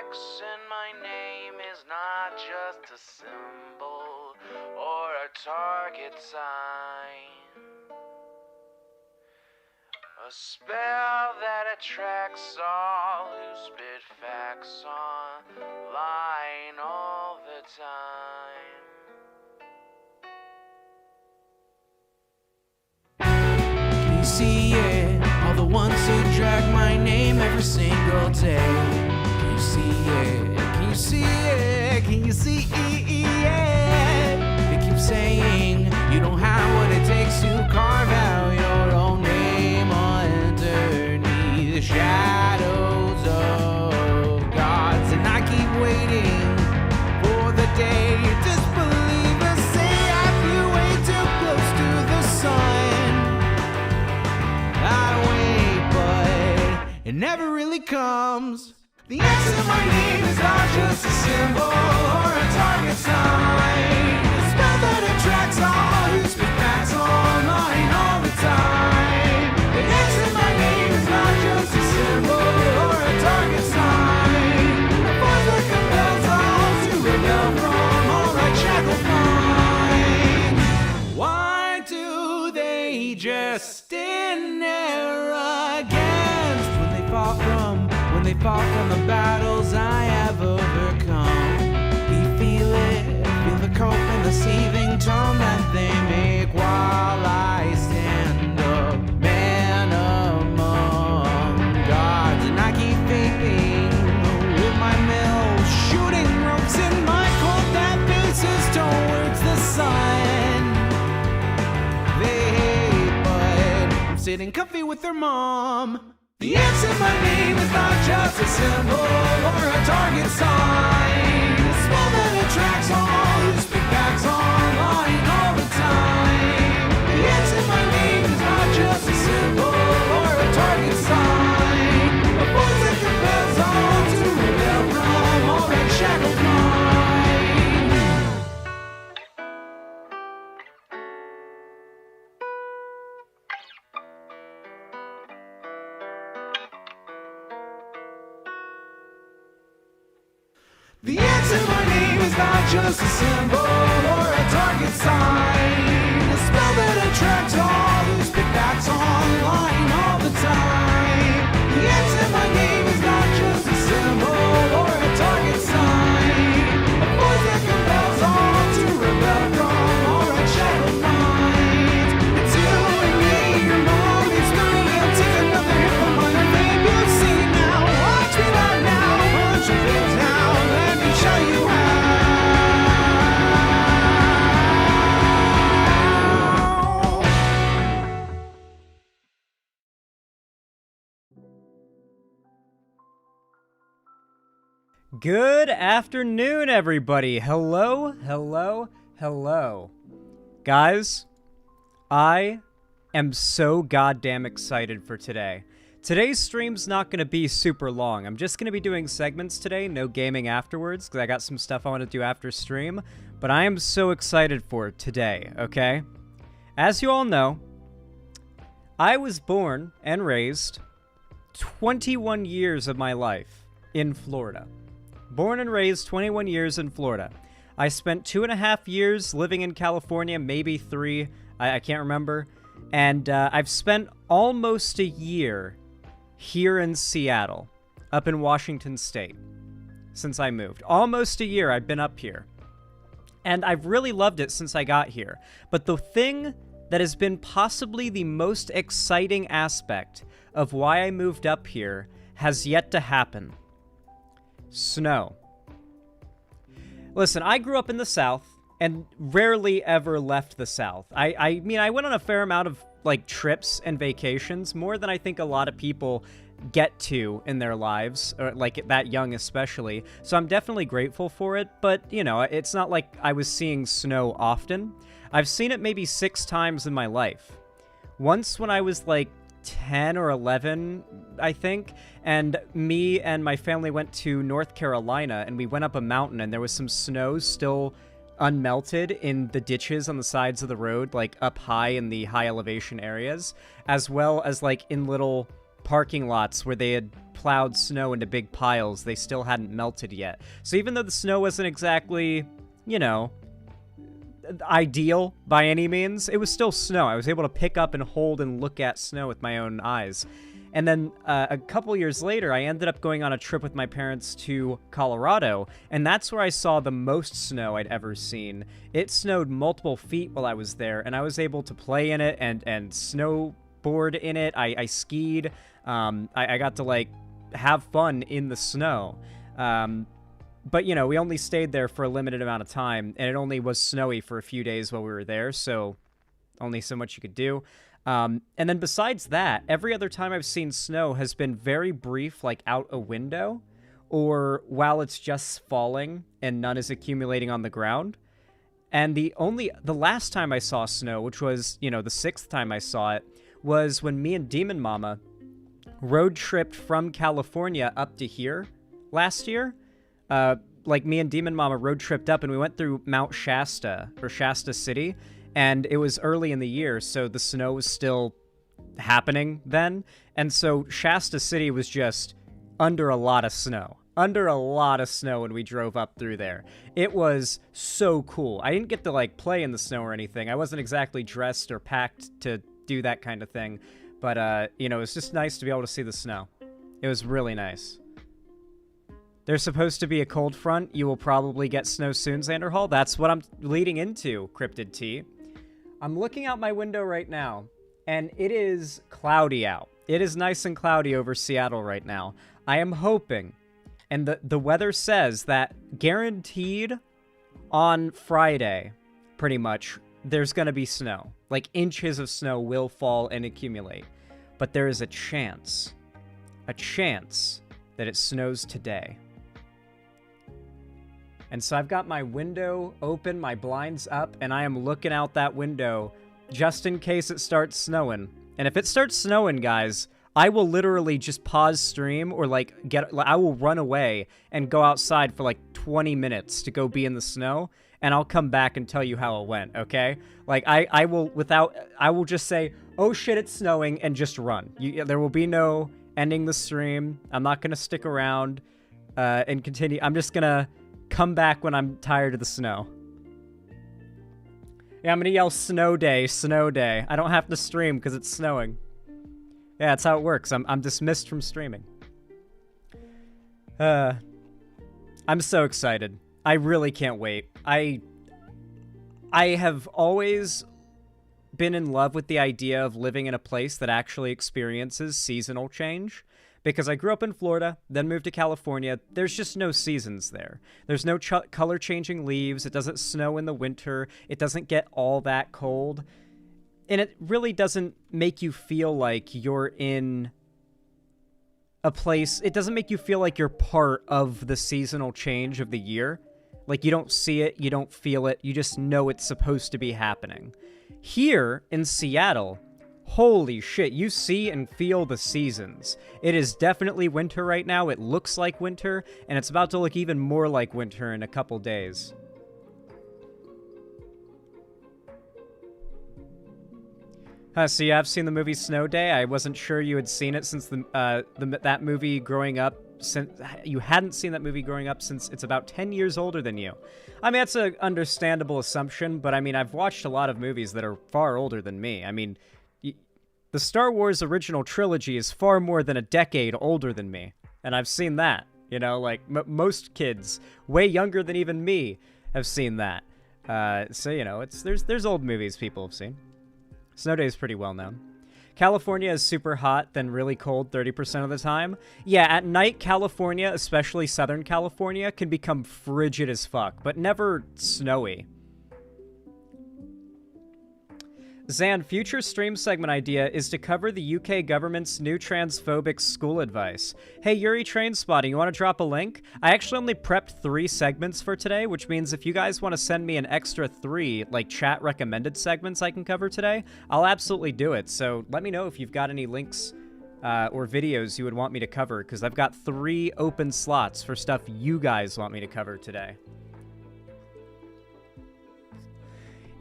X in my name is not just a symbol or a target sign. A spell that attracts all who spit facts online all the time. Can you see it? All the ones who drag my name every single day. Can you see it? Can you see it? Can you see it? They keep saying you don't have what it takes to carve out your own name underneath the shadows of gods. And I keep waiting for the day disbelievers say I flew way too close to the sun. I wait, but it never really comes. The X in my name is not just a symbol or a target sign. A spell that attracts all who speak facts online all the time. The X in my name is not just a symbol or a target sign. A force that compels all to rebel from all right shackled minds. Why do they just stand there against when they fall from the battles I have overcome? We feel it, feel the cope and the seething tone that they make while I stand up, man among gods. And I keep thinking with my mill, shooting ropes in my cold that faces towards the sun. They hate, but I'm sitting comfy with their mom. The X in my name is not just a symbol or a target sign. A spell that attracts all who speak facts online all the time. The X in my name is not just a symbol or a target sign. A force that compels all to rebel from all that shackled mind. The X in my name is not just a symbol or a target sign. A spell that attracts all who speak facts online all the time. The X in my name is not just a symbol or a target sign. A force that compels all to rebel from all right shackled minds. It's you and me, your mom, it's me. I'll take another hit from my name. You've seen now, watch me right now, punch your things now. Show you how. Good afternoon, everybody. Hello, hello, hello. Guys, I am so goddamn excited for today. Today's stream's not going to be super long. I'm just going to be doing segments today, no gaming afterwards, because I got some stuff I want to do after stream. But I am so excited for today, okay? As you all know, I was born and raised 21 years of my life in Florida. Born and raised 21 years in Florida. I spent 2.5 years living in California, maybe 3, I can't remember. And I've spent almost a year here in Seattle, up in Washington State, since I moved. Almost a year I've been up here. And I've really loved it since I got here. But the thing that has been possibly the most exciting aspect of why I moved up here has yet to happen. Snow. Listen, I grew up in the South and rarely ever left the South. I mean, I went on a fair amount of like trips and vacations, more than I think a lot of people get to in their lives, or like that young especially. So I'm definitely grateful for it, but you know, it's not like I was seeing snow often. I've seen it maybe 6 times in my life. Once when I was like 10 or 11, I think, and me and my family went to North Carolina and we went up a mountain and there was some snow still unmelted in the ditches on the sides of the road, like up high in the high elevation areas, as well as like in little parking lots where they had plowed snow into big piles. They still hadn't melted yet. So even though the snow wasn't exactly, you know, ideal by any means, it was still snow. I was able to pick up and hold and look at snow with my own eyes. And then a couple years later, I ended up going on a trip with my parents to Colorado, and that's where I saw the most snow I'd ever seen. It snowed multiple feet while I was there, and I was able to play in it and snowboard in it. I skied. I got to, like, have fun in the snow. But, you know, we only stayed there for a limited amount of time, and it only was snowy for a few days while we were there, so only so much you could do. And then besides that, every other time I've seen snow has been very brief, like out a window, or while it's just falling and none is accumulating on the ground. And the last time I saw snow, which was, you know, the 6th time I saw it, was when me and Demon Mama road tripped from California up to here last year. Like, me and Demon Mama road tripped up, and we went through Mount Shasta, or Shasta City, and it was early in the year, so the snow was still happening then, and so Shasta City was just under a lot of snow when we drove up through there. It was so cool. I didn't get to, like, play in the snow or anything. I wasn't exactly dressed or packed to do that kind of thing, but, you know, it was just nice to be able to see the snow. It was really nice. There's supposed to be a cold front. You will probably get snow soon, Xanderhall. That's what I'm leading into, Cryptid T. I'm looking out my window right now, and it is cloudy out. It is nice and cloudy over Seattle right now. I am hoping, and the weather says that guaranteed on Friday, pretty much, there's going to be snow. Like, inches of snow will fall and accumulate. But there is a chance that it snows today. And so I've got my window open, my blinds up, and I am looking out that window just in case it starts snowing. And if it starts snowing, guys, I will literally just pause stream or, like, I will run away and go outside for, like, 20 minutes to go be in the snow, and I'll come back and tell you how it went, okay? Like, I will just say, oh shit, it's snowing, and just run. There will be no ending the stream. I'm not going to stick around and continue. I'm just going to come back when I'm tired of the snow. Yeah, I'm gonna yell snow day, snow day. I don't have to stream because it's snowing. Yeah, that's how it works. I'm dismissed from streaming. I'm so excited. I really can't wait. I have always been in love with the idea of living in a place that actually experiences seasonal change. Because I grew up in Florida, then moved to California. There's just no seasons there. There's no color-changing leaves. It doesn't snow in the winter. It doesn't get all that cold. And it really doesn't make you feel like you're in a place... It doesn't make you feel like you're part of the seasonal change of the year. Like, you don't see it, you don't feel it, you just know it's supposed to be happening. Here in Seattle... Holy shit, you see and feel the seasons. It is definitely winter right now. It looks like winter, and it's about to look even more like winter in a couple days. So yeah, I've seen the movie Snow Day. I wasn't sure you had seen it since that movie growing up. Since you hadn't seen that movie growing up since it's about 10 years older than you. I mean, that's an understandable assumption, but I mean, I've watched a lot of movies that are far older than me. I mean... The Star Wars original trilogy is far more than a decade older than me, and I've seen that. You know, like, most kids, way younger than even me, have seen that. So, you know, there's old movies people have seen. Snow Day is pretty well known. California is super hot, then really cold 30% of the time. Yeah, at night, California, especially Southern California, can become frigid as fuck, but never snowy. Zan, future stream segment idea is to cover the UK government's new transphobic school advice. Hey, Yuri Trainspotting, you want to drop a link? I actually only prepped 3 segments for today, which means if you guys want to send me an extra 3, like, chat recommended segments I can cover today, I'll absolutely do it. So let me know if you've got any links or videos you would want me to cover, because I've got 3 open slots for stuff you guys want me to cover today.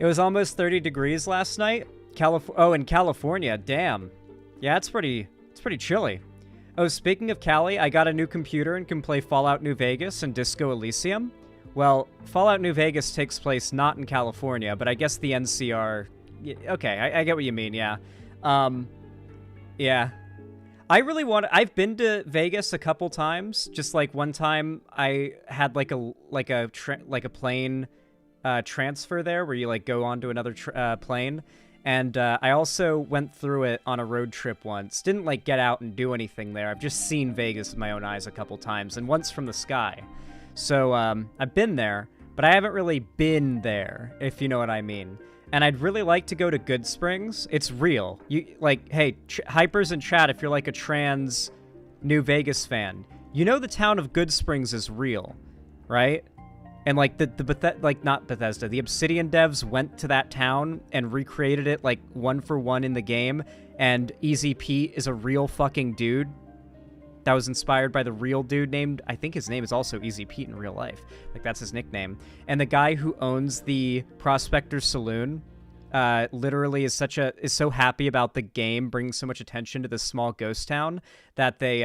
It was almost 30 degrees last night. In California, damn. Yeah, it's pretty It's pretty chilly. Oh, speaking of Cali, I got a new computer and can play Fallout New Vegas and Disco Elysium. Well, Fallout New Vegas takes place not in California, but I guess the NCR... Okay, I get what you mean, yeah. Yeah. I really want... I've been to Vegas a couple times. Just like one time I had like a plane transfer there where you like go onto another plane. And I also went through it on a road trip once. Didn't like get out and do anything there. I've just seen Vegas with my own eyes a couple times, and once from the sky. So I've been there, but I haven't really been there, if you know what I mean. And I'd really like to go to Good Springs. It's real. You like, hey, Hypers in chat, if you're like a trans New Vegas fan, you know the town of Good Springs is real, right? And like not Bethesda, the Obsidian devs went to that town and recreated it like 1-for-1 in the game. And Easy Pete is a real fucking dude that was inspired by the real dude named, I think his name is also Easy Pete in real life. Like, that's his nickname. And the guy who owns the Prospector Saloon literally is so happy about the game bringing so much attention to this small ghost town that they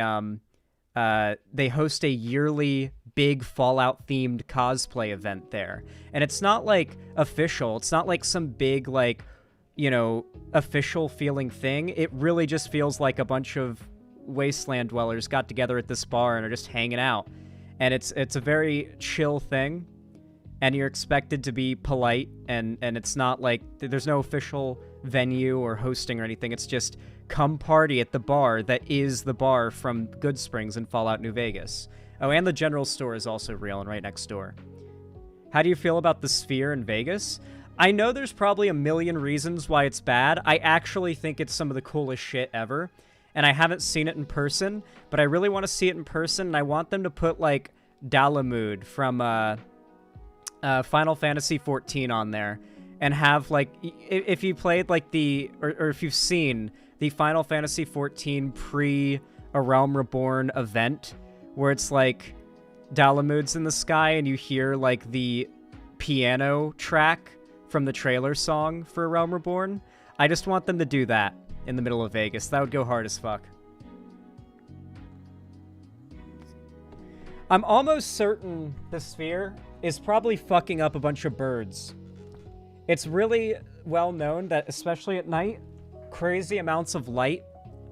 host a yearly big Fallout-themed cosplay event there. And it's not, like, official. It's not, like, some big, like, you know, official-feeling thing. It really just feels like a bunch of wasteland dwellers got together at this bar and are just hanging out. And it's a very chill thing. And you're expected to be polite. And it's not, like, there's no official venue or hosting or anything. It's just come party at the bar that is the bar from Good Springs in Fallout New Vegas. Oh, and the general store is also real and right next door. How do you feel about the Sphere in Vegas? I know there's probably a million reasons why it's bad. I actually think it's some of the coolest shit ever. And I haven't seen it in person, but I really want to see it in person, and I want them to put, like, Dalamud from Final Fantasy XIV on there, and have, like, if you played, like, or if you've seen the Final Fantasy XIV pre-A Realm Reborn event, where it's, like, Dalamud's in the sky, and you hear, like, the piano track from the trailer song for A Realm Reborn. I just want them to do that in the middle of Vegas. That would go hard as fuck. I'm almost certain the Sphere is probably fucking up a bunch of birds. It's really well known that, especially at night, crazy amounts of light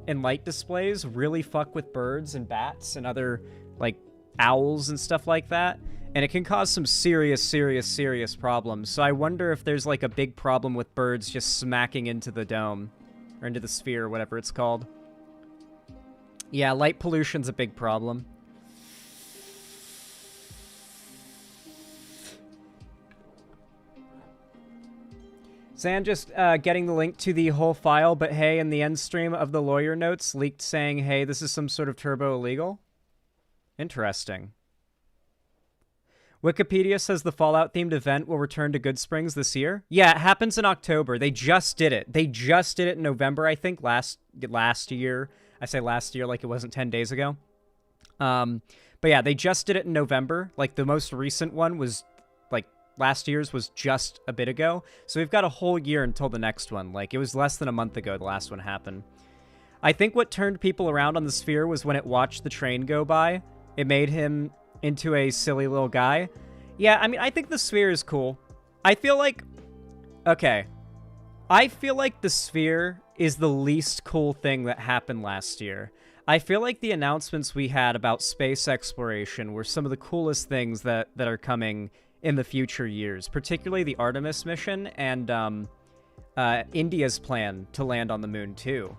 and light displays really fuck with birds and bats and other, like, owls and stuff like that. And it can cause some serious problems. So I wonder if there's, like, a big problem with birds just smacking into the dome. Or into the Sphere, or whatever it's called. Yeah, light pollution's a big problem. Zan just getting the link to the whole file, but hey, in the end stream of the lawyer notes, leaked saying, hey, this is some sort of turbo illegal. Interesting. Wikipedia says the Fallout-themed event will return to Good Springs this year. Yeah, it happens in October. They just did it. They just did it in November, I think, last year. I say last year like it wasn't 10 days ago. But yeah, they just did it in November. Like, the most recent one was, like, last year's was just a bit ago. So we've got a whole year until the next one. Like, it was less than a month ago the last one happened. I think what turned people around on the Sphere was when it watched the train go by. It made him into a silly little guy. Yeah, I mean, I think the Sphere is cool. I feel like... Okay. I feel like the Sphere is the least cool thing that happened last year. I feel like the announcements we had about space exploration were some of the coolest things that are coming in the future years, particularly the Artemis mission and India's plan to land on the moon, too.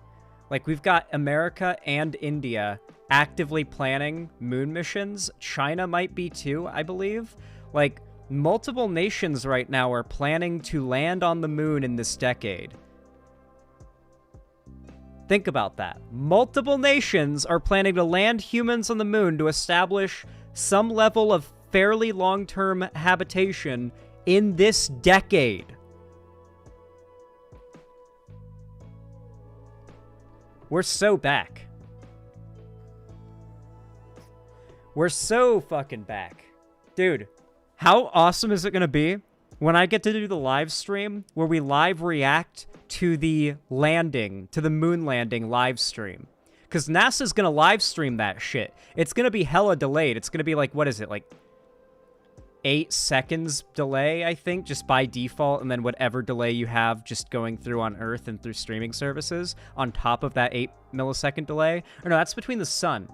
Like, we've got America and India actively planning moon missions. China might be too, I believe. Like, multiple nations right now are planning to land on the moon in this decade. Think about that. Multiple nations are planning to land humans on the moon to establish some level of fairly long-term habitation in this decade. We're so back. We're so fucking back. Dude, how awesome is it going to be when I get to do the live stream where we live react to the landing, to the moon landing live stream? because NASA's gonna live stream that shit. It's gonna be hella delayed. It's gonna be like, what is it, like 8 seconds delay, I think, just by default, and then whatever delay you have just going through on Earth and through streaming services on top of that 8 millisecond delay. Or no, that's between the sun.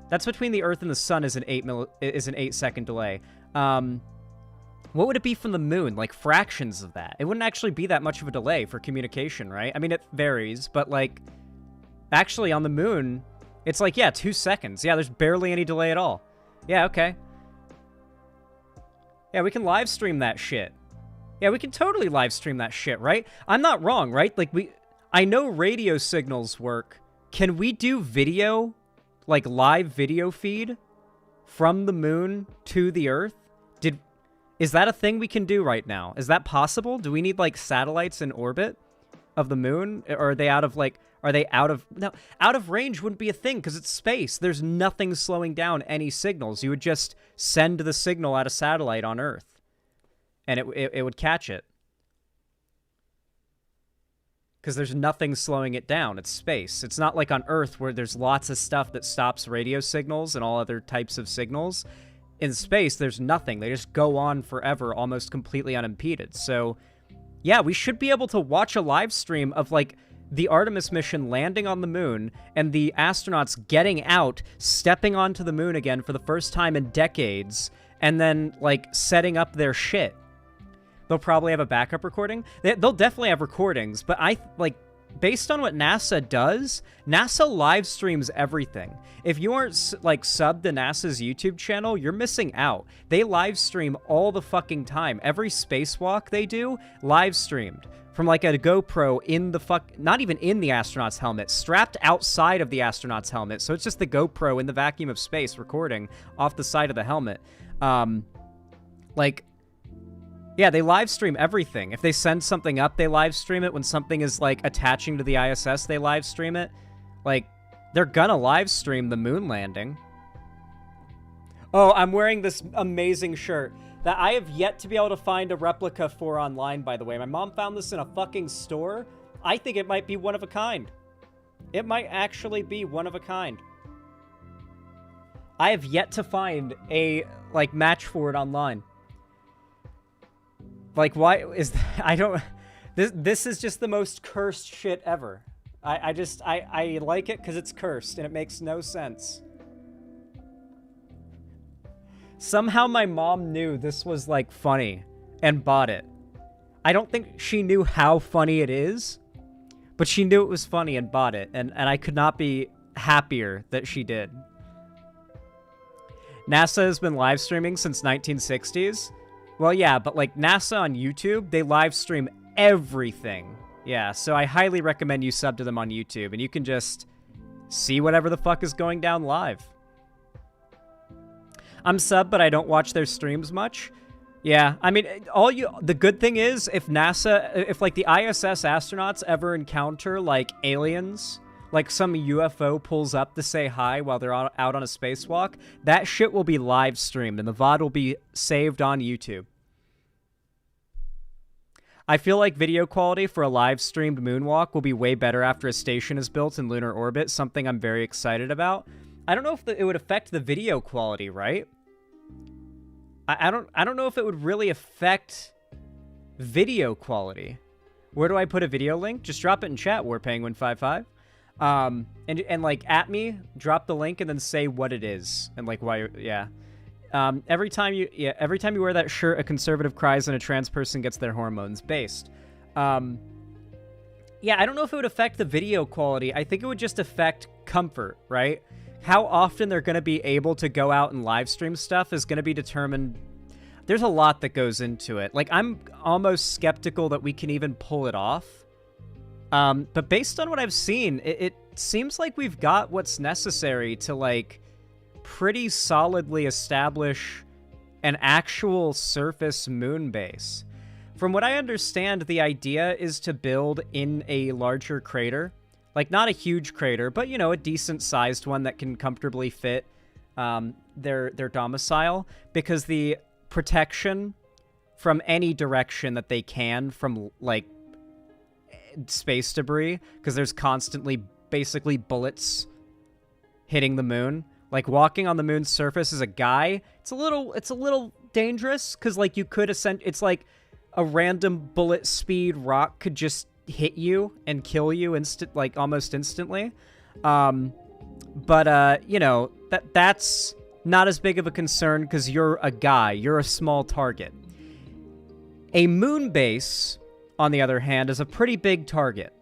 That's between the Earth and the sun is an 8 second delay. What would it be from the moon? Like fractions of that. It wouldn't actually be that much of a delay for communication, right? I mean, it varies, but like actually on the moon, it's like, yeah, 2 seconds. Yeah, there's barely any delay at all. Yeah, okay. Yeah, we can live stream that shit. Yeah, we can totally live stream that shit, right? I'm not wrong, right? Like, I know radio signals work. Can we do video, like live video feed from the moon to the Earth? Is that a thing we can do right now? Is that possible? Do we need, like, satellites in orbit of the moon? Or are they out of, like, no, out of range wouldn't be a thing because it's space. There's nothing slowing down any signals. You would just send the signal at a satellite on Earth, and it would catch it. Because there's nothing slowing it down. It's space. It's not like on Earth where there's lots of stuff that stops radio signals and all other types of signals. In space, there's nothing. They just go on forever, almost completely unimpeded. So, yeah, we should be able to watch a live stream of, like, the Artemis mission landing on the moon and the astronauts getting out, stepping onto the moon again for the first time in decades, and then, like, setting up their shit. They'll probably have a backup recording. They'll definitely have recordings, but based on what NASA does, NASA live streams everything. If you aren't, like, subbed to NASA's YouTube channel, you're missing out. They live stream all the fucking time. Every spacewalk they do, live streamed. From, like, a GoPro in the not even in the astronaut's helmet, strapped outside of the astronaut's helmet. So it's just the GoPro in the vacuum of space recording off the side of the helmet. Yeah, they live stream everything. If they send something up, they live stream it. When something is, like, attaching to the ISS, they live stream it. Like, they're gonna live stream the moon landing. Oh, I'm wearing this amazing shirt that I have yet to be able to find a replica for online, by the way. My mom found this in a fucking store. I think it might be one of a kind. It might actually be one of a kind. I have yet to find a, like, match for it online. Like, why is that? I don't... This is just the most cursed shit ever. I like it because it's cursed, and it makes no sense. Somehow my mom knew this was, like, funny and bought it. I don't think she knew how funny it is, but she knew it was funny and bought it, and I could not be happier that she did. NASA has been live streaming since 1960s. Well, yeah, but, like, NASA on YouTube, they live stream everything. Yeah, so I highly recommend you sub to them on YouTube, and you can just see whatever the fuck is going down live. I'm sub, but I don't watch their streams much. Yeah, I mean, the good thing is, if like the ISS astronauts ever encounter, like, aliens, like some UFO pulls up to say hi while they're out on a spacewalk, that shit will be live streamed, and the VOD will be saved on YouTube. I feel like video quality for a live-streamed moonwalk will be way better after a station is built in lunar orbit, something I'm very excited about. I don't know if it would affect the video quality, right? I don't know if it would really affect video quality. Where do I put a video link? Just drop it in chat, WarPenguin55. And like, at me, drop the link, and then say what it is, and, like, why, yeah. Every time you wear that shirt, a conservative cries and a trans person gets their hormones based. Yeah, I don't know if it would affect the video quality. I think it would just affect comfort, right? How often they're going to be able to go out and live stream stuff is going to be determined. There's a lot that goes into it. Like, I'm almost skeptical that we can even pull it off. But based on what I've seen, it seems like we've got what's necessary to, like, pretty solidly establish an actual surface moon base. From what I understand, the idea is to build in a larger crater. Like, not a huge crater, but, you know, a decent-sized one that can comfortably fit their domicile, because the protection from any direction that they can from, like, space debris, because there's constantly basically bullets hitting the moon. Like, walking on the moon's surface as a guy, it's a little dangerous, because, like, you could it's like a random bullet speed rock could just hit you and kill you almost instantly. But you know, that's not as big of a concern because you're a guy, you're a small target. A moon base, on the other hand, is a pretty big target.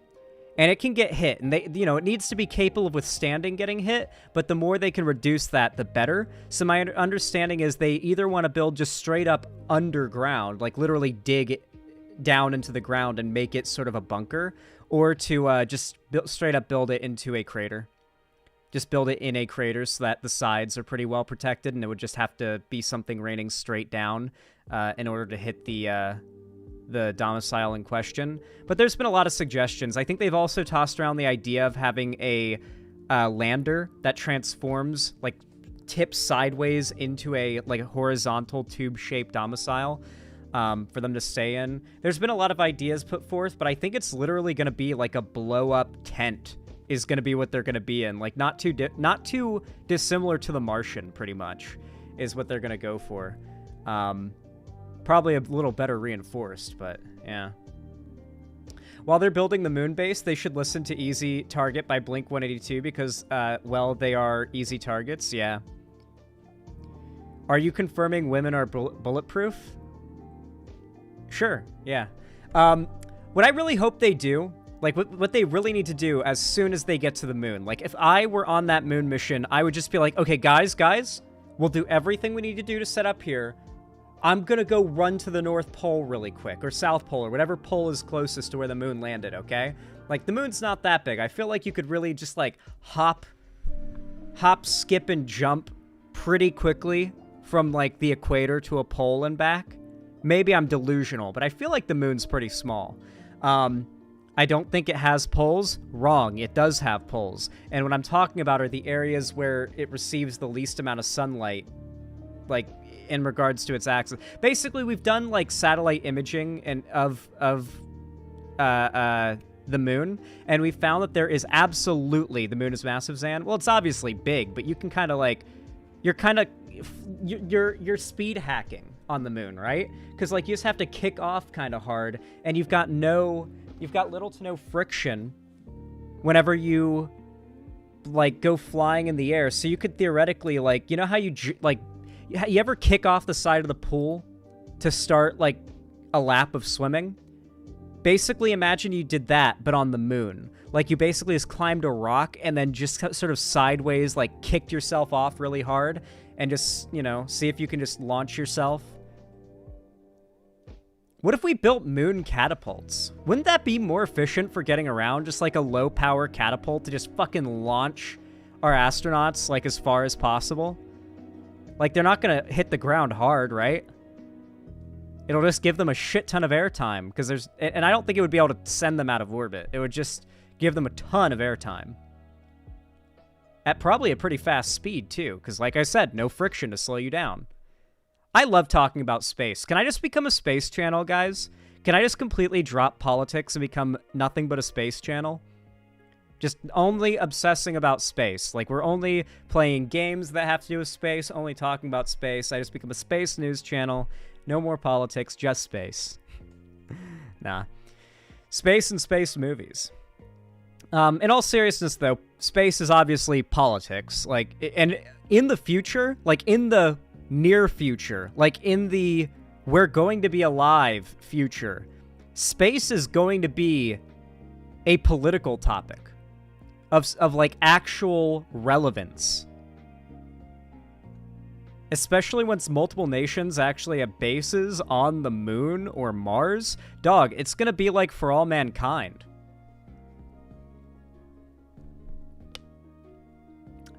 And it can get hit, and it needs to be capable of withstanding getting hit, but the more they can reduce that, the better. So my understanding is they either want to build just straight up underground, like literally dig it down into the ground and make it sort of a bunker, or to just straight up build it into a crater. Just build it in a crater so that the sides are pretty well protected, and it would just have to be something raining straight down in order to hit the domicile in question. But there's been a lot of suggestions. I think they've also tossed around the idea of having a lander that transforms, like, tips sideways into a horizontal tube-shaped domicile for them to stay in. There's been a lot of ideas put forth, but I think it's literally going to be like a blow-up tent is going to be what they're going to be in. Like, not too dissimilar to the Martian, pretty much, is what they're going to go for. Probably a little better reinforced, but yeah. While they're building the moon base, they should listen to Easy Target by Blink-182 because, well, they are easy targets, yeah. Are you confirming women are bulletproof? Sure, yeah. What I really hope they do, like, what they really need to do as soon as they get to the moon, like, if I were on that moon mission, I would just be like, okay, guys, we'll do everything we need to do to set up here. I'm gonna go run to the North Pole really quick, or South Pole, or whatever pole is closest to where the moon landed, okay? Like, the moon's not that big. I feel like you could really just, like, hop, skip, and jump pretty quickly from, like, the equator to a pole and back. Maybe I'm delusional, but I feel like the moon's pretty small. I don't think it has poles. Wrong, it does have poles. And what I'm talking about are the areas where it receives the least amount of sunlight, like, in regards to its axis. Basically, we've done, like, satellite imaging and of the moon, and we found that there is absolutely, the moon is massive, Zan. Well, it's obviously big, but you can kind of, like, you're speed hacking on the moon, right? Because, like, you just have to kick off kind of hard, and you've got little to no friction whenever you, like, go flying in the air. So you could theoretically, like, you know how you ever kick off the side of the pool to start, like, a lap of swimming? Basically, imagine you did that, but on the moon. Like, you basically just climbed a rock and then just sort of sideways, like, kicked yourself off really hard and just, see if you can just launch yourself. What if we built moon catapults? Wouldn't that be more efficient for getting around? Just, like, a low-power catapult to just fucking launch our astronauts, like, as far as possible? Like, they're not going to hit the ground hard, right? It'll just give them a shit ton of airtime, because and I don't think it would be able to send them out of orbit. It would just give them a ton of airtime. At probably a pretty fast speed, too, because, like I said, no friction to slow you down. I love talking about space. Can I just become a space channel, guys? Can I just completely drop politics and become nothing but a space channel? Just only obsessing about space. Like, we're only playing games that have to do with space, only talking about space. I just become a space news channel. No more politics, just space. Nah. Space and space movies. In all seriousness, though, space is obviously politics. Like, and in the future, like, in the near future, like, in the we're going to be alive future, space is going to be a political topic. Of like, actual relevance. Especially once multiple nations actually have bases on the moon or Mars. Dog, it's gonna be like For All Mankind.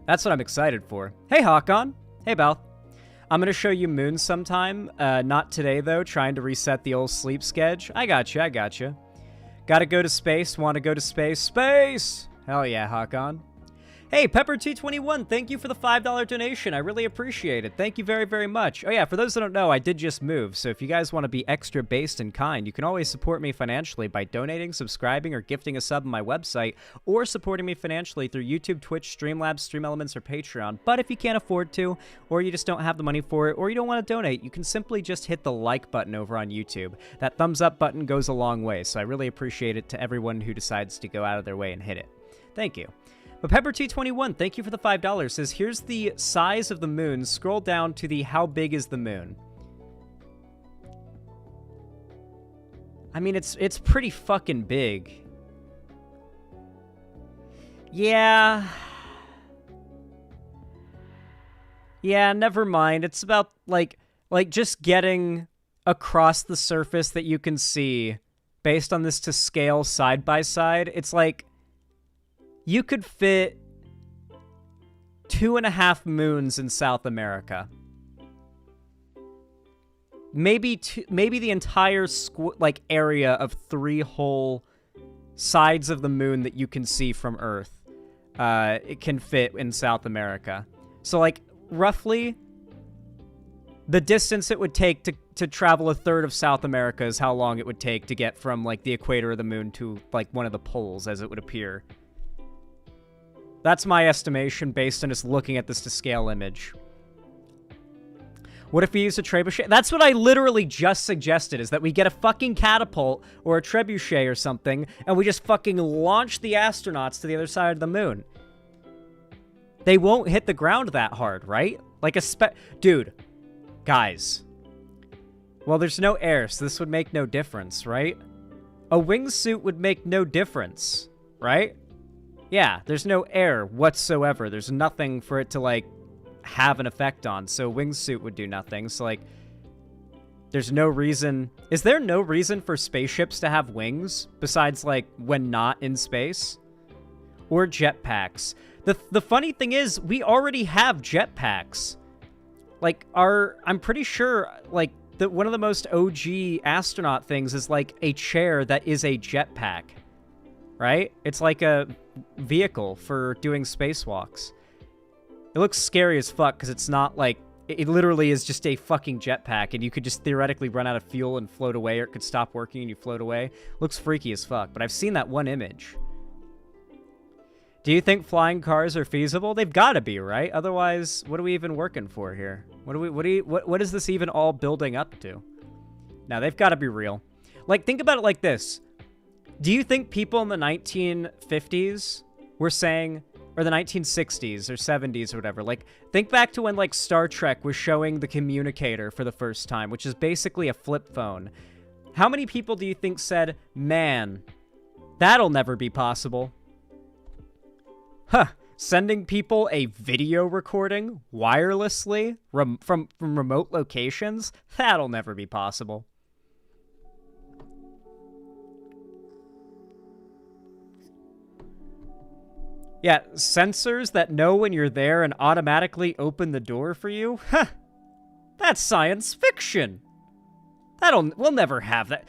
That's what I'm excited for. Hey, Hakon. Hey, Bal. I'm gonna show you moon sometime. Not today, though. Trying to reset the old sleep schedge. I got you. Gotta go to space. Want to go to space. Space! Hell yeah, Hakon. Hey, Pepper221, thank you for the $5 donation. I really appreciate it. Thank you very, very much. Oh yeah, for those that don't know, I did just move, so if you guys want to be extra based and kind, you can always support me financially by donating, subscribing, or gifting a sub on my website, or supporting me financially through YouTube, Twitch, Streamlabs, Stream Elements, or Patreon. But if you can't afford to, or you just don't have the money for it, or you don't want to donate, you can simply just hit the like button over on YouTube. That thumbs up button goes a long way, so I really appreciate it to everyone who decides to go out of their way and hit it. Thank you. But Pepper221, thank you for the $5, says, here's the size of the moon. Scroll down to the how big is the moon. I mean, it's pretty fucking big. Yeah. Yeah, never mind. It's about, like just getting across the surface that you can see based on this to scale side by side. It's like, you could fit 2.5 moons in South America. Maybe the entire area of 3 whole sides of the moon that you can see from Earth. It can fit in South America. So, like, roughly, the distance it would take to travel a third of South America is how long it would take to get from, like, the equator of the moon to, like, one of the poles, as it would appear. That's my estimation based on just looking at this to scale image. What if we use a trebuchet? That's what I literally just suggested, is that we get a fucking catapult or a trebuchet or something, and we just fucking launch the astronauts to the other side of the moon. They won't hit the ground that hard, right? Like Dude, guys. Well, there's no air, so this would make no difference, right? A wingsuit would make no difference, right? Yeah, there's no air whatsoever. There's nothing for it to, like, have an effect on. So wingsuit would do nothing. So, like, there's no reason... Is there no reason for spaceships to have wings besides, like, when not in space? Or jetpacks? The funny thing is, we already have jetpacks. Like, I'm pretty sure, like, that one of the most OG astronaut things is, like, a chair that is a jetpack. Right? It's like a vehicle for doing spacewalks. It looks scary as fuck because it's not like... It literally is just a fucking jetpack, and you could just theoretically run out of fuel and float away, or it could stop working and you float away. Looks freaky as fuck, but I've seen that one image. Do you think flying cars are feasible? They've got to be, right? Otherwise, what are we even working for here? What is this even all building up to? Now, they've got to be real. Like, think about it like this. Do you think people in the 1950s were saying, or the 1960s or 70s or whatever, like, think back to when, like, Star Trek was showing the communicator for the first time, which is basically a flip phone. How many people do you think said, man, that'll never be possible? Huh. Sending people a video recording wirelessly from remote locations? That'll never be possible. Yeah, sensors that know when you're there and automatically open the door for you? Huh. That's science fiction. We'll never have that.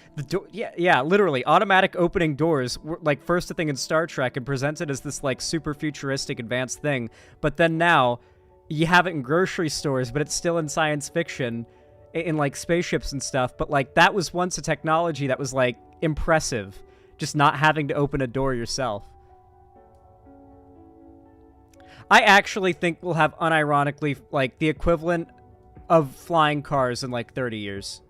Yeah, literally, automatic opening doors were, like, first a thing in Star Trek and presented as this, like, super futuristic advanced thing. But then now, you have it in grocery stores, but it's still in science fiction, in, like, spaceships and stuff. But, like, that was once a technology that was, like, impressive. Just not having to open a door yourself. I actually think we'll have, unironically, like, the equivalent of flying cars in, like, 30 years.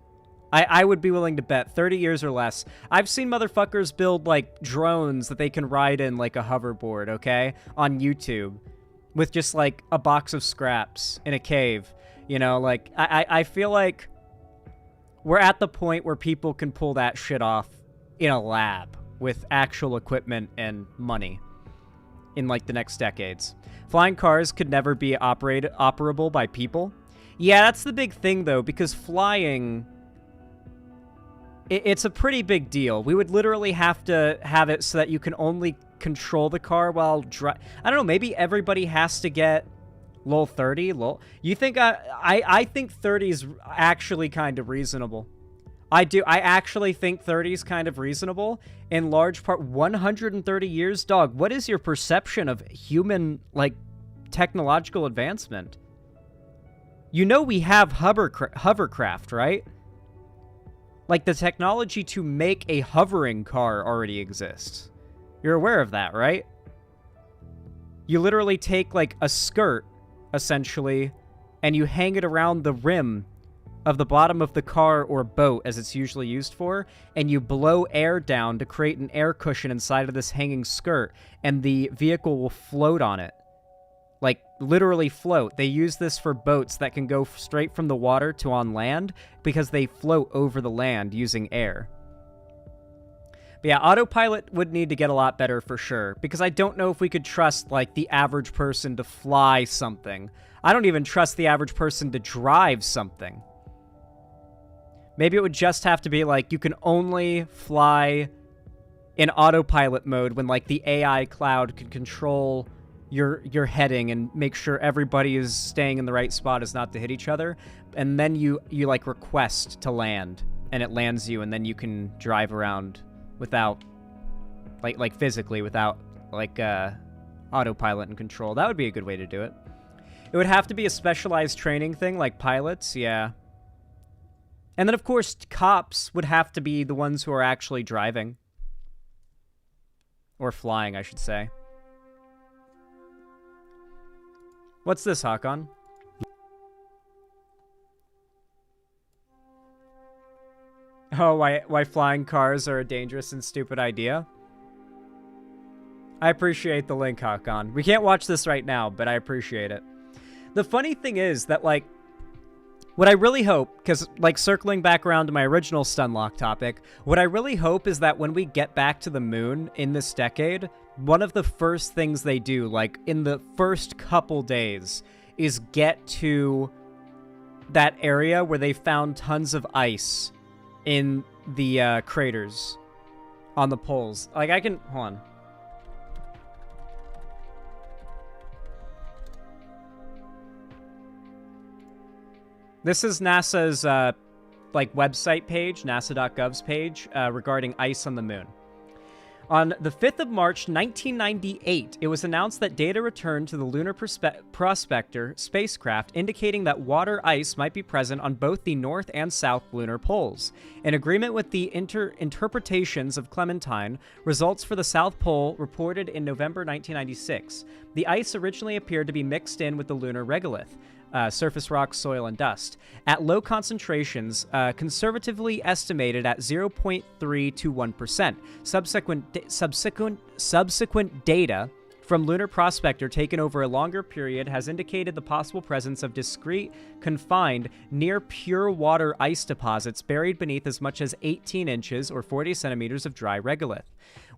I would be willing to bet 30 years or less. I've seen motherfuckers build, like, drones that they can ride in, like, a hoverboard, okay? On YouTube. With just, like, a box of scraps in a cave. You know, like, I feel like we're at the point where people can pull that shit off in a lab with actual equipment and money in, like, the next decades. Flying cars could never be operable by people. Yeah, that's the big thing, though, because flying... It's a pretty big deal. We would literally have to have it so that you can only control the car while I don't know, maybe everybody has to get lol 30? Lol. You think I think 30 is actually kind of reasonable. I do. I actually think 30 is kind of reasonable. In large part, 130 years, dog. What is your perception of human, like, technological advancement? You know we have hovercraft, right? Like, the technology to make a hovering car already exists. You're aware of that, right? You literally take, like, a skirt, essentially, and you hang it around the rim of the bottom of the car or boat, as it's usually used for, and you blow air down to create an air cushion inside of this hanging skirt, and the vehicle will float on it. Like, literally float. They use this for boats that can go straight from the water to on land because they float over the land using air. But yeah, autopilot would need to get a lot better for sure, because I don't know if we could trust, like, the average person to fly something. I don't even trust the average person to drive something. Maybe it would just have to be, like, you can only fly in autopilot mode when, like, the AI cloud can control your heading and make sure everybody is staying in the right spot as not to hit each other. And then you like, request to land, and it lands you, and then you can drive around without, like physically, without, like, autopilot and control. That would be a good way to do it. It would have to be a specialized training thing, like pilots, yeah. And then, of course, cops would have to be the ones who are actually driving. Or flying, I should say. What's this, Hakon? Oh, why flying cars are a dangerous and stupid idea? I appreciate the link, Hakon. We can't watch this right now, but I appreciate it. The funny thing is that, like, what I really hope, because, like, circling back around to my original Stunlock topic, what I really hope is that when we get back to the moon in this decade, one of the first things they do, like, in the first couple days, is get to that area where they found tons of ice in the craters on the poles. Like, I can... Hold on. This is NASA's, like, website page, nasa.gov's page, regarding ice on the moon. On the 5th of March, 1998, it was announced that data returned to the Lunar Prospector spacecraft indicating that water ice might be present on both the north and south lunar poles. In agreement with the interpretations of Clementine, results for the South Pole reported in November 1996. The ice originally appeared to be mixed in with the lunar regolith. Surface rocks, soil, and dust, at low concentrations, conservatively estimated at 0.3 to 1%. Subsequent data from Lunar Prospector taken over a longer period has indicated the possible presence of discrete, confined, near pure water ice deposits buried beneath as much as 18 inches or 40 centimeters of dry regolith.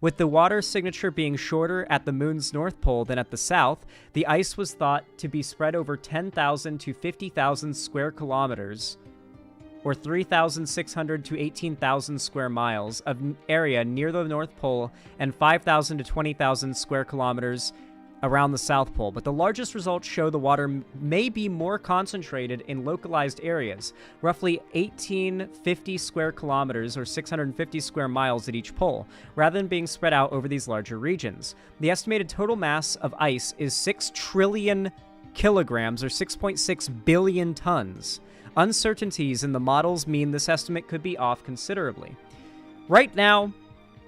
With the water signature being shorter at the moon's north pole than at the south, the ice was thought to be spread over 10,000 to 50,000 square kilometers, or 3,600 to 18,000 square miles of area near the North Pole and 5,000 to 20,000 square kilometers around the South Pole, but the largest results show the water may be more concentrated in localized areas, roughly 1,850 square kilometers or 650 square miles at each pole, rather than being spread out over these larger regions. The estimated total mass of ice is 6 trillion kilograms or 6.6 billion tons. Uncertainties in the models mean this estimate could be off considerably. Right now,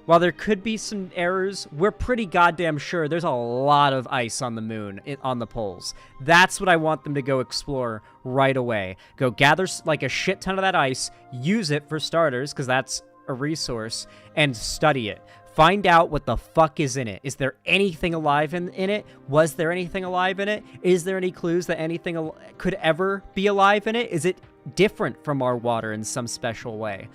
while there could be some errors, we're pretty goddamn sure there's a lot of ice on the moon, on the poles. That's what I want them to go explore right away. Go gather, like, a shit ton of that ice, use it for starters, because that's a resource, and study it. Find out what the fuck is in it. Is there anything alive in it? Was there anything alive in it? Is there any clues that anything could ever be alive in it? Is it different from our water in some special way?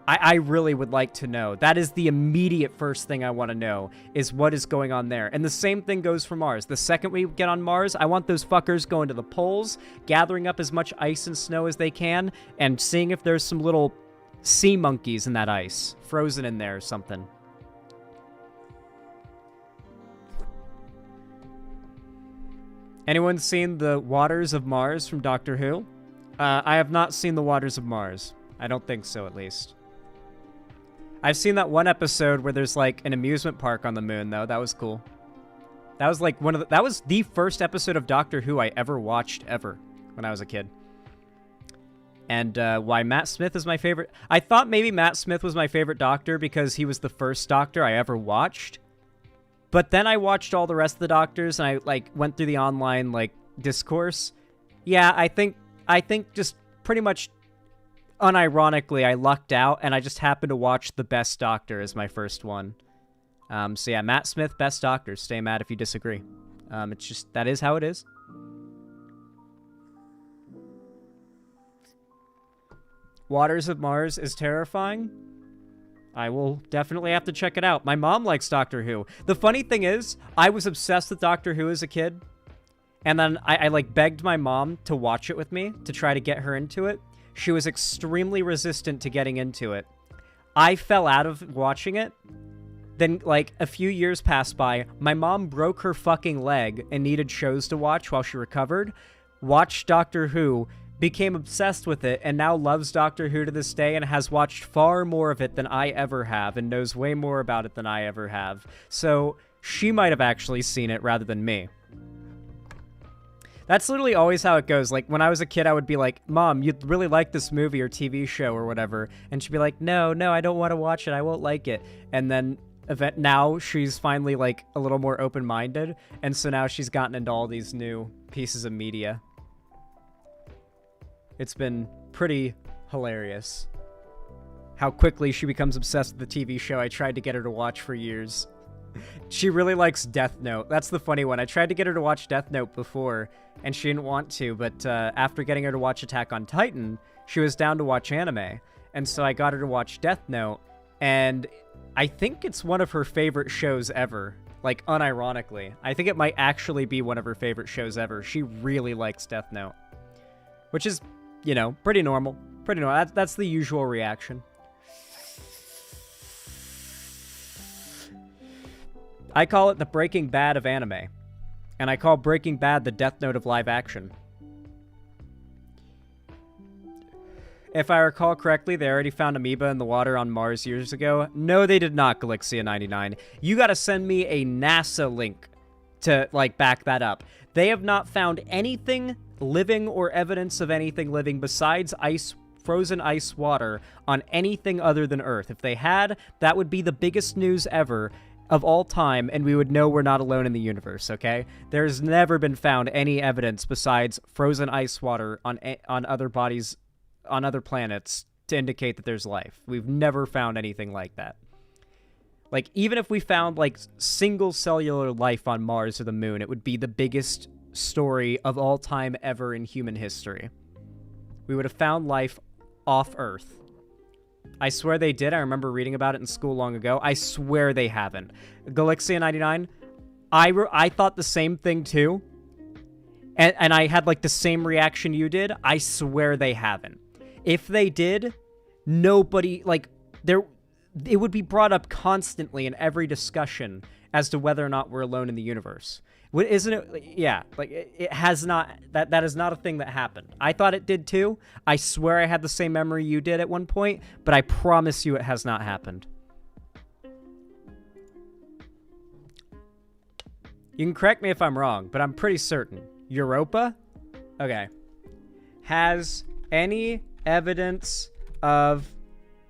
I really would like to know. That is the immediate first thing I want to know, is what is going on there. And the same thing goes for Mars. The second we get on Mars, I want those fuckers going to the poles, gathering up as much ice and snow as they can, and seeing if there's some little sea monkeys in that ice, frozen in there or something. Anyone seen The Waters of Mars from Doctor Who? I have not seen The Waters of Mars. I don't think so, at least. I've seen that one episode where there's like an amusement park on the moon, though. That was cool. That was like that was the first episode of Doctor Who I ever watched ever when I was a kid. And why Matt Smith is my favorite. I thought maybe Matt Smith was my favorite Doctor because he was the first Doctor I ever watched. But then I watched all the rest of the Doctors and I like went through the online like discourse. Yeah, I think just pretty much unironically, I lucked out, and I just happened to watch The Best Doctor as my first one. So yeah, Matt Smith, Best Doctor. Stay mad if you disagree. It's just, that is how it is. Waters of Mars is terrifying. I will definitely have to check it out. My mom likes Doctor Who. The funny thing is, I was obsessed with Doctor Who as a kid, and then I like begged my mom to watch it with me to try to get her into it. She was extremely resistant to getting into it. I fell out of watching it. Then, like, a few years passed by. My mom broke her fucking leg and needed shows to watch while she recovered. Watched Doctor Who, became obsessed with it, and now loves Doctor Who to this day and has watched far more of it than I ever have and knows way more about it than I ever have. So, she might have actually seen it rather than me. That's literally always how it goes. Like, when I was a kid, I would be like, Mom, you'd really like this movie or TV show or whatever. And she'd be like, no, I don't want to watch it. I won't like it. And then now she's finally, like, a little more open-minded. And so now she's gotten into all these new pieces of media. It's been pretty hilarious how quickly she becomes obsessed with the TV show I tried to get her to watch for years. She really likes Death Note. That's the funny one. I tried to get her to watch Death Note before, and she didn't want to, but after getting her to watch Attack on Titan, she was down to watch anime. And so I got her to watch Death Note, and I think it's one of her favorite shows ever. Like, unironically. I think it might actually be one of her favorite shows ever. She really likes Death Note. Which is, you know, pretty normal. Pretty normal. That's the usual reaction. I call it the Breaking Bad of anime. And I call Breaking Bad the Death Note of live action. If I recall correctly, they already found amoeba in the water on Mars years ago. No, they did not, Galixia99. You gotta send me a NASA link to, like, back that up. They have not found anything living or evidence of anything living besides frozen ice water on anything other than Earth. If they had, that would be the biggest news ever of all time, and we would know we're not alone in the universe, okay? There's never been found any evidence besides frozen ice water on other bodies, on other planets, to indicate that there's life. We've never found anything like that. Like, even if we found, like, single cellular life on Mars or the moon, it would be the biggest story of all time ever in human history. We would have found life off Earth. I swear they did. I remember reading about it in school long ago. I swear they haven't. Galixia99, I thought the same thing too. And I had like the same reaction you did. I swear they haven't. If they did, nobody, like, it would be brought up constantly in every discussion as to whether or not we're alone in the universe. Isn't it? Yeah, like, it has not, that is not a thing that happened. I thought it did too. I swear I had the same memory you did at one point, but I promise you it has not happened. You can correct me if I'm wrong, but I'm pretty certain. Europa? Okay. Has any evidence of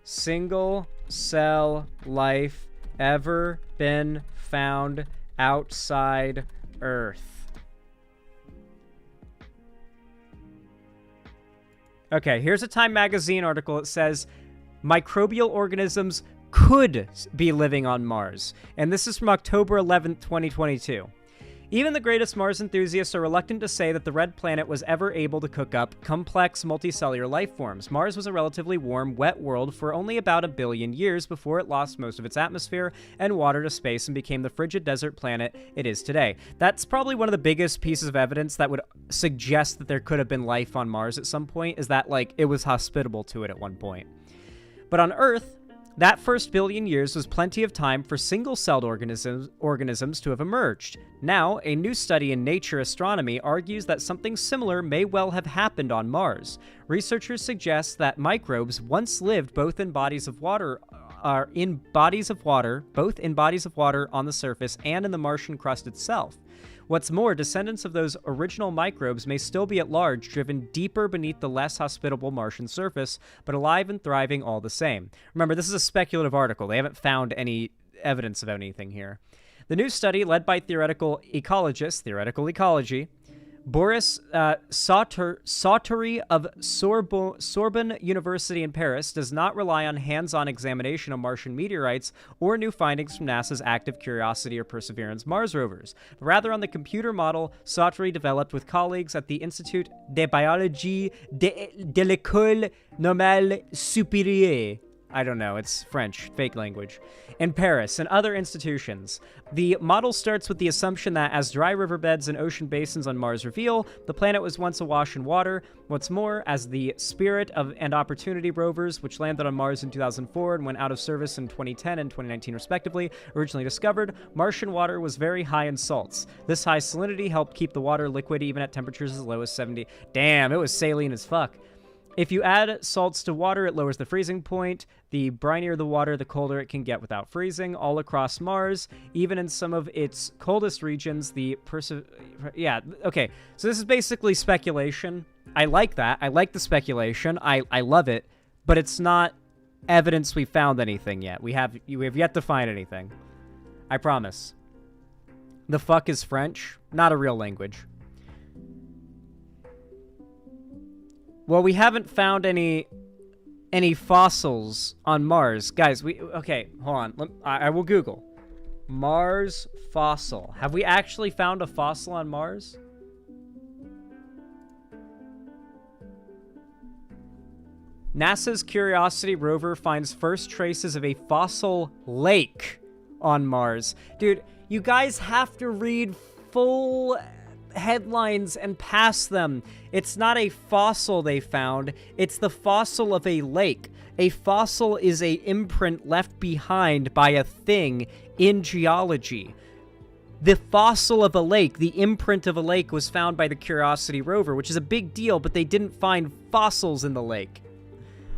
single cell life ever been found outside Earth? Okay, here's a Time magazine article. It says microbial organisms could be living on Mars, and this is from October 11th, 2022. Even the greatest Mars enthusiasts are reluctant to say that the red planet was ever able to cook up complex multicellular life forms. Mars was a relatively warm, wet world for only about 1 billion years before it lost most of its atmosphere and water to space and became the frigid desert planet it is today. That's probably one of the biggest pieces of evidence that would suggest that there could have been life on Mars at some point, is that, like, it was hospitable to it at one point. But on Earth, That first billion years was plenty of time for single-celled organisms to have emerged. Now, a new study in Nature Astronomy argues that something similar may well have happened on Mars. Researchers suggest that microbes once lived both in bodies of water on the surface and in the Martian crust itself. What's more, descendants of those original microbes may still be at large, driven deeper beneath the less hospitable Martian surface, but alive and thriving all the same. Remember, this is a speculative article. They haven't found any evidence of anything here. The new study, led by theoretical ecology, Boris Sautery of Sorbonne University in Paris, does not rely on hands-on examination of Martian meteorites or new findings from NASA's active Curiosity or Perseverance Mars rovers, but rather on the computer model Sautery developed with colleagues at the Institut de Biologie de l'École Normale Supérieure. I don't know, it's French, fake language. In Paris and other institutions. The model starts with the assumption that as dry riverbeds and ocean basins on Mars reveal, the planet was once awash in water. What's more, as the Spirit and Opportunity rovers, which landed on Mars in 2004 and went out of service in 2010 and 2019 respectively, originally discovered, Martian water was very high in salts. This high salinity helped keep the water liquid even at temperatures as low as 70. Damn, it was saline as fuck. If you add salts to water, it lowers the freezing point. The brinier the water, the colder it can get without freezing. All across Mars, even in some of its coldest regions, yeah, okay. So this is basically speculation. I like that. I like the speculation. I love it. But it's not evidence we found anything yet. We have yet to find anything. I promise. The fuck is French? Not a real language. Well, we haven't found any fossils on Mars. Guys, okay, hold on. I will Google. Mars fossil. Have we actually found a fossil on Mars? NASA's Curiosity rover finds first traces of a fossil lake on Mars. Dude, you guys have to read full headlines and pass them. It's not a fossil they found, it's the fossil of a lake. A fossil is a imprint left behind by a thing in geology. The fossil of a lake, the imprint of a lake, was found by the Curiosity rover, which is a big deal, but they didn't find fossils in the lake.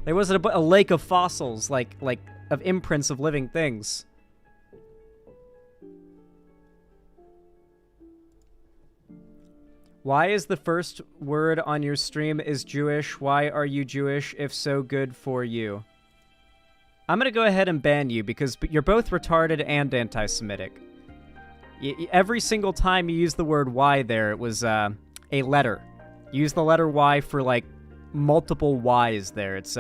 There wasn't a lake of fossils, like of imprints of living things. Why is the first word on your stream is Jewish? Why are you Jewish? If so, good for you. I'm going to go ahead and ban you because you're both retarded and anti-Semitic. Every single time you use the word why there, it was a letter. Use the letter Y for, like, multiple Y's there. It's,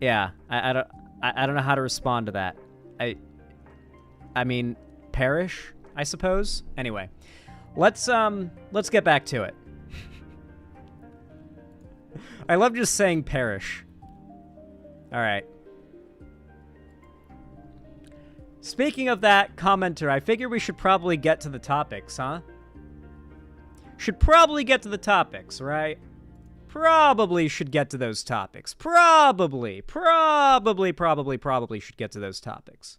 yeah, I don't know how to respond to that. I mean, perish, I suppose? Anyway. Let's get back to it. I love just saying perish. All right. Speaking of that commenter, I figure we should probably get to the topics, huh? Should probably get to the topics, right? Probably should get to those topics. Probably should get to those topics.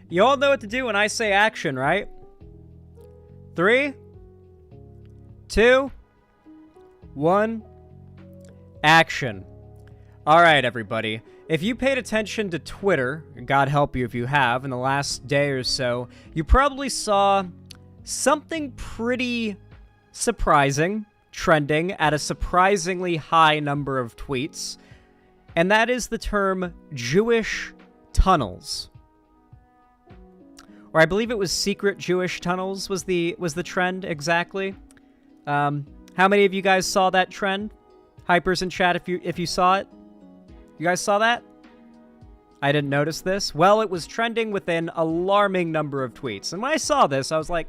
You all know what to do when I say action, right? 3, 2, 1, action. All right, everybody. If you paid attention to Twitter, God help you if you have, in the last day or so, you probably saw something pretty surprising, trending at a surprisingly high number of tweets, and that is the term Jewish tunnels. Or I believe it was secret Jewish tunnels was the trend exactly. How many of you guys saw that trend? Hypers in chat if you saw it. You guys saw that? I didn't notice this. Well, it was trending with an alarming number of tweets. And when I saw this, I was like,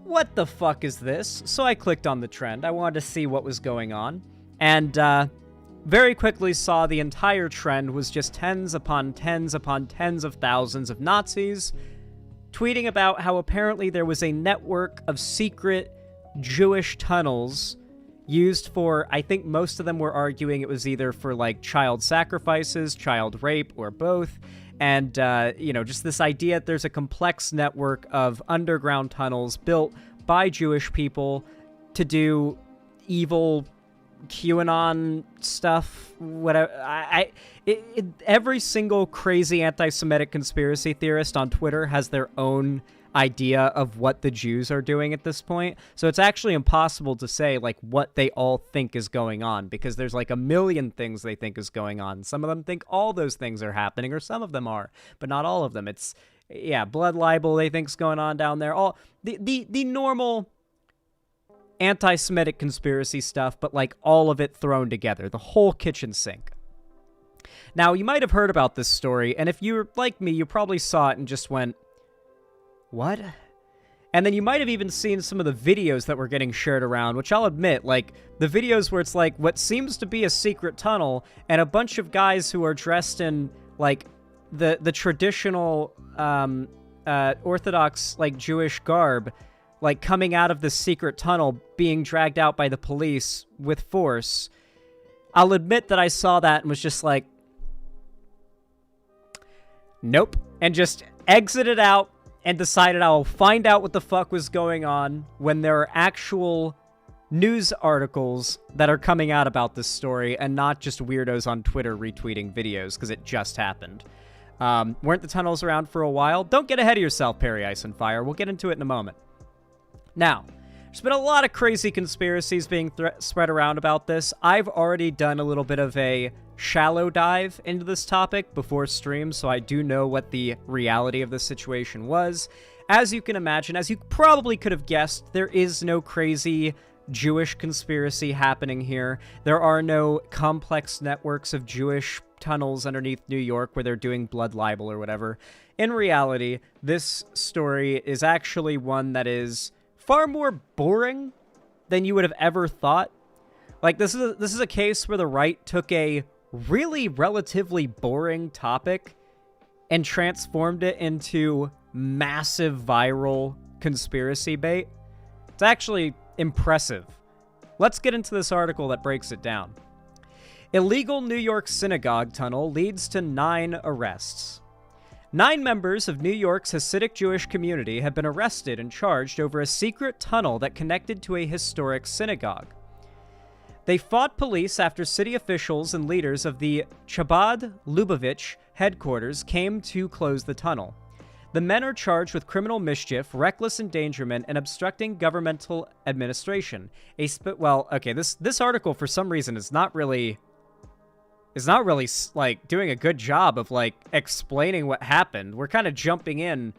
what the fuck is this? So I clicked on the trend. I wanted to see what was going on. And very quickly saw the entire trend was just tens upon tens upon tens of thousands of Nazis tweeting about how apparently there was a network of secret Jewish tunnels used for, I think most of them were arguing it was either for like child sacrifices, child rape, or both. And, just this idea that there's a complex network of underground tunnels built by Jewish people to do evil QAnon stuff, whatever. Every single crazy anti-Semitic conspiracy theorist on Twitter has their own idea of what the Jews are doing at this point. So it's actually impossible to say like what they all think is going on, because there's like a million things they think is going on. Some of them think all those things are happening, or some of them are, but not all of them. It's blood libel they think's going on down there. All the normal anti-Semitic conspiracy stuff, but like all of it thrown together, the whole kitchen sink. Now, you might have heard about this story, and if you're like me, you probably saw it and just went, what? And then you might have even seen some of the videos that were getting shared around, which I'll admit, like, the videos where it's like what seems to be a secret tunnel and a bunch of guys who are dressed in, like, the traditional Orthodox, like, Jewish garb, like, coming out of the secret tunnel, being dragged out by the police with force. I'll admit that I saw that and was just like, nope, and just exited out and decided I'll find out what the fuck was going on when there are actual news articles that are coming out about this story and not just weirdos on Twitter retweeting videos, because it just happened. Weren't the tunnels around for a while? Don't get ahead of yourself, Perry Ice and Fire. We'll get into it in a moment. Now, there's been a lot of crazy conspiracies being spread around about this. I've already done a little bit of a shallow dive into this topic before stream, so I do know what the reality of the situation was. As you can imagine, as you probably could have guessed, there is no crazy Jewish conspiracy happening here. There are no complex networks of Jewish tunnels underneath New York where they're doing blood libel or whatever. In reality, this story is actually one that is far more boring than you would have ever thought. Like, this is a case where the right took a really relatively boring topic and transformed it into massive viral conspiracy bait. It's actually impressive. Let's get into this article that breaks it down. Illegal New York synagogue tunnel leads to 9 arrests. 9 members of New York's Hasidic Jewish community have been arrested and charged over a secret tunnel that connected to a historic synagogue. They fought police after city officials and leaders of the Chabad Lubavitch headquarters came to close the tunnel. The men are charged with criminal mischief, reckless endangerment, and obstructing governmental administration. This article for some reason is not really like doing a good job of like explaining what happened. We're kind of jumping in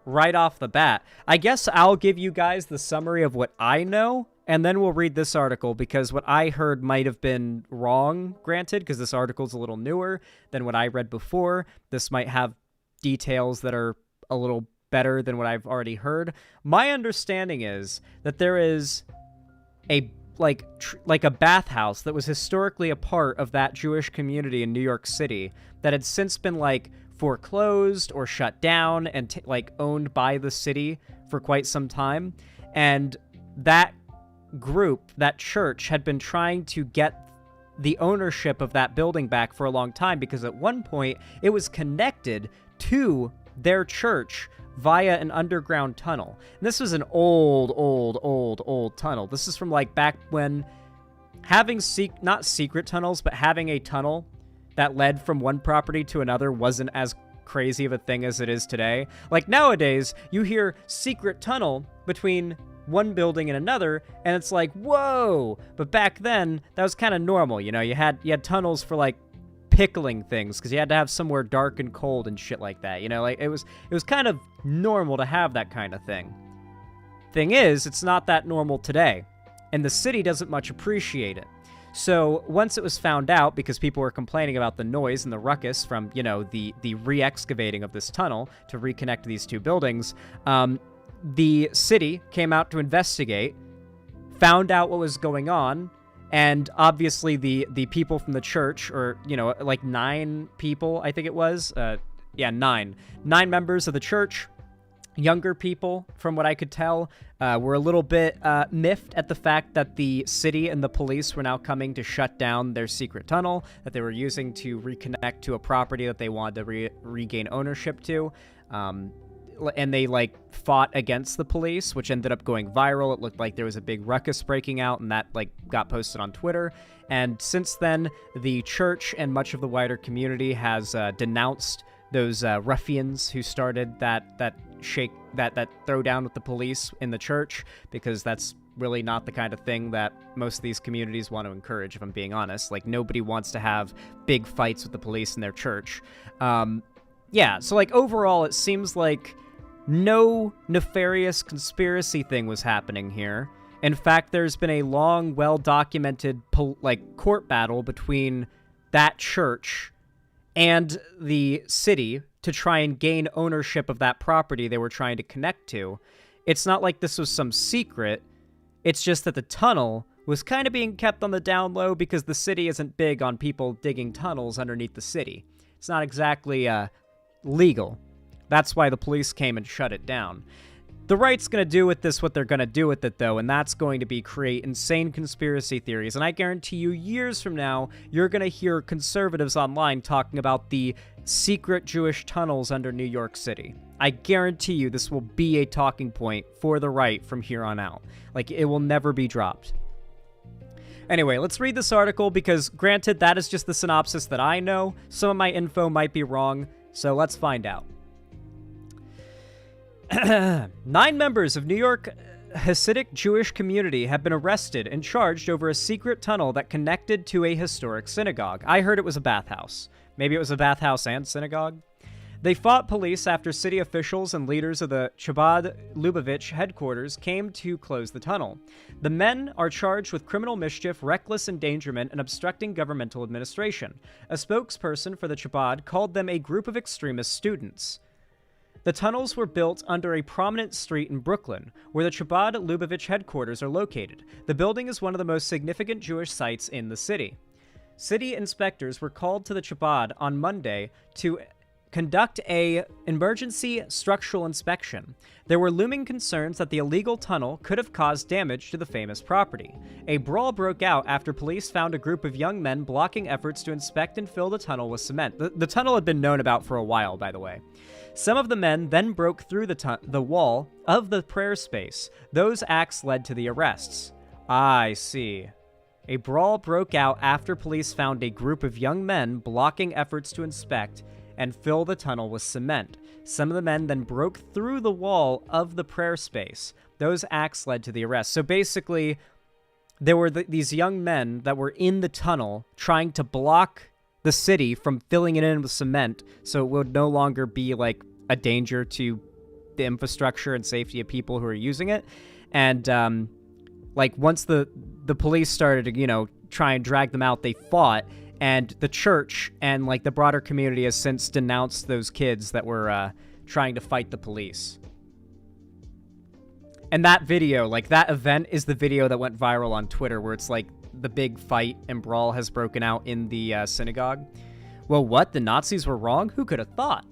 right off the bat. I guess I'll give you guys the summary of what I know, and then we'll read this article, because what I heard might have been wrong, granted, because this article's a little newer than what I read before. This might have details that are a little better than what I've already heard. My understanding is that there is a like a bathhouse that was historically a part of that Jewish community in New York City that had since been like foreclosed or shut down and like owned by the city for quite some time. And that group, that church, had been trying to get the ownership of that building back for a long time, because at one point it was connected to their church via an underground tunnel. And this was an old tunnel. This is from like back when having not secret tunnels, but having a tunnel that led from one property to another wasn't as crazy of a thing as it is today. Like nowadays, you hear secret tunnel between one building and another, and it's like, whoa! But back then, that was kind of normal, you know? You had tunnels for like pickling things, because you had to have somewhere dark and cold and shit like that, you know? Like it was kind of normal to have that kind of thing. Thing is, it's not that normal today, and the city doesn't much appreciate it. So once it was found out, because people were complaining about the noise and the ruckus from, you know, the re-excavating of this tunnel to reconnect these two buildings, the city came out to investigate, found out what was going on, and obviously the people from the church, or, you know, like 9 people, I think it was, 9 members of the church, younger people, from what I could tell, were a little bit miffed at the fact that the city and the police were now coming to shut down their secret tunnel that they were using to reconnect to a property that they wanted to regain ownership to. And they, like, fought against the police, which ended up going viral. It looked like there was a big ruckus breaking out, and that, like, got posted on Twitter. And since then, the church and much of the wider community has denounced those ruffians who started that throwdown with the police in the church, because that's really not the kind of thing that most of these communities want to encourage, if I'm being honest. Like, nobody wants to have big fights with the police in their church. Yeah, so, like, overall, it seems like no nefarious conspiracy thing was happening here. In fact, there's been a long, well-documented, court battle between that church and the city to try and gain ownership of that property they were trying to connect to. It's not like this was some secret. It's just that the tunnel was kind of being kept on the down low because the city isn't big on people digging tunnels underneath the city. It's not exactly legal. That's why the police came and shut it down. The right's going to do with this what they're going to do with it, though, and that's going to be create insane conspiracy theories. And I guarantee you, years from now, you're going to hear conservatives online talking about the secret Jewish tunnels under New York City. I guarantee you this will be a talking point for the right from here on out. Like, it will never be dropped. Anyway, let's read this article because, granted, that is just the synopsis that I know. Some of my info might be wrong, so let's find out. 9 members of New York Hasidic Jewish community have been arrested and charged over a secret tunnel that connected to a historic synagogue. I heard it was a bathhouse. Maybe it was a bathhouse and synagogue. They fought police after city officials and leaders of the Chabad Lubavitch headquarters came to close the tunnel. The men are charged with criminal mischief, reckless endangerment, and obstructing governmental administration. A spokesperson for the Chabad called them a group of extremist students. The tunnels were built under a prominent street in Brooklyn, where the Chabad Lubavitch headquarters are located. The building is one of the most significant Jewish sites in the city. City inspectors were called to the Chabad on Monday to conduct an emergency structural inspection. There were looming concerns that the illegal tunnel could have caused damage to the famous property. A brawl broke out after police found a group of young men blocking efforts to inspect and fill the tunnel with cement. The tunnel had been known about for a while, by the way. Some of the men then broke through the wall of the prayer space. Those acts led to the arrests. I see. A brawl broke out after police found a group of young men blocking efforts to inspect and fill the tunnel with cement. Some of the men then broke through the wall of the prayer space. Those acts led to the arrest. So basically, there were these young men that were in the tunnel trying to block the city from filling it in with cement so it would no longer be like a danger to the infrastructure and safety of people who are using it. And like once the police started to, you know, try and drag them out, they fought. And the church and like the broader community has since denounced those kids that were trying to fight the police. And that video, like that event, is the video that went viral on Twitter, where it's like the big fight and brawl has broken out in the synagogue. Well, what? The Nazis were wrong? Who could have thought?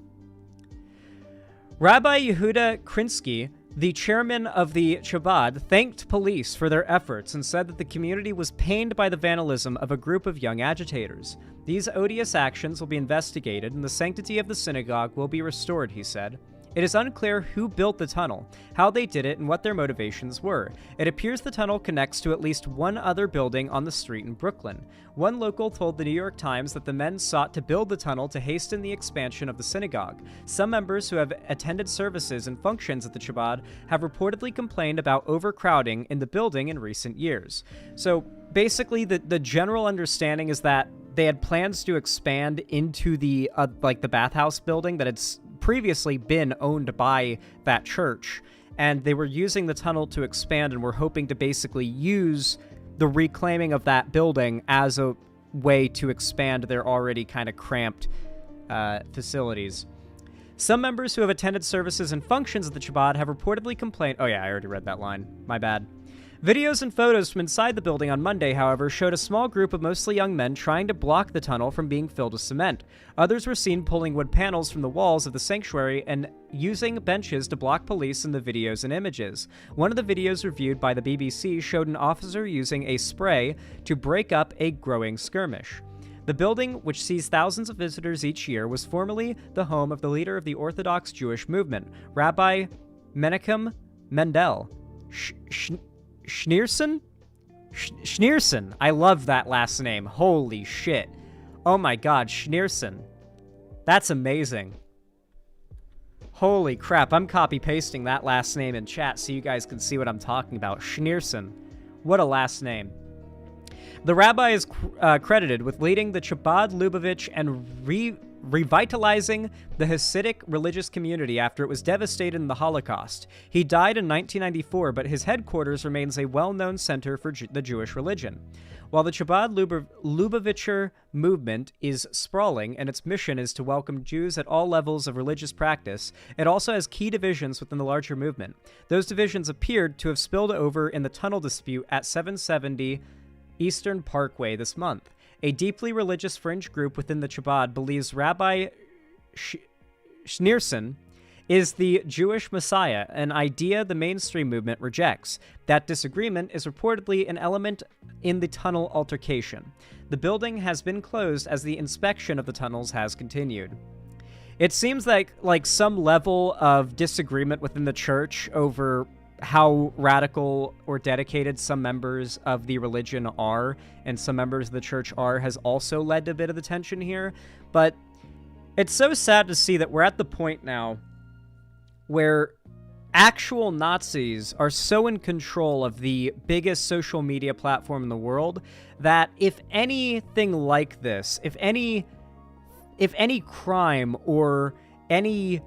Rabbi Yehuda Krinsky, the chairman of the Chabad, thanked police for their efforts and said that the community was pained by the vandalism of a group of young agitators. These odious actions will be investigated and the sanctity of the synagogue will be restored, he said. It is unclear who built the tunnel, how they did it, and what their motivations were. It appears the tunnel connects to at least one other building on the street in Brooklyn. One local told the New York Times that the men sought to build the tunnel to hasten the expansion of the synagogue. Some members who have attended services and functions at the Chabad have reportedly complained about overcrowding in the building in recent years. So basically, the general understanding is that they had plans to expand into the the bathhouse building that had previously been owned by that church, and they were using the tunnel to expand and were hoping to basically use the reclaiming of that building as a way to expand their already kind of cramped facilities. Some members who have attended services and functions at the Chabad have reportedly complained— oh yeah, I already read that line. My bad. Videos and photos from inside the building on Monday, however, showed a small group of mostly young men trying to block the tunnel from being filled with cement. Others were seen pulling wood panels from the walls of the sanctuary and using benches to block police in the videos and images. One of the videos reviewed by the BBC showed an officer using a spray to break up a growing skirmish. The building, which sees thousands of visitors each year, was formerly the home of the leader of the Orthodox Jewish movement, Rabbi Menachem Mendel. Schneerson? Schneerson. I love that last name. Holy shit. Oh my god, Schneerson. That's amazing. Holy crap, I'm copy-pasting that last name in chat so you guys can see what I'm talking about. Schneerson. What a last name. The rabbi is credited with leading the Chabad Lubavitch and revitalizing the Hasidic religious community after it was devastated in the Holocaust. He died in 1994, but his headquarters remains a well-known center for the Jewish religion. While the Chabad Lubavitcher movement is sprawling and its mission is to welcome Jews at all levels of religious practice, it also has key divisions within the larger movement. Those divisions appeared to have spilled over in the tunnel dispute at 770 Eastern Parkway this month. A deeply religious fringe group within the Chabad believes Rabbi Schneerson is the Jewish Messiah, an idea the mainstream movement rejects. That disagreement is reportedly an element in the tunnel altercation. The building has been closed as the inspection of the tunnels has continued. It seems like some level of disagreement within the church over how radical or dedicated some members of the religion are and some members of the church are has also led to a bit of the tension here. But it's so sad to see that we're at the point now where actual Nazis are so in control of the biggest social media platform in the world that if anything like this, if any crime or any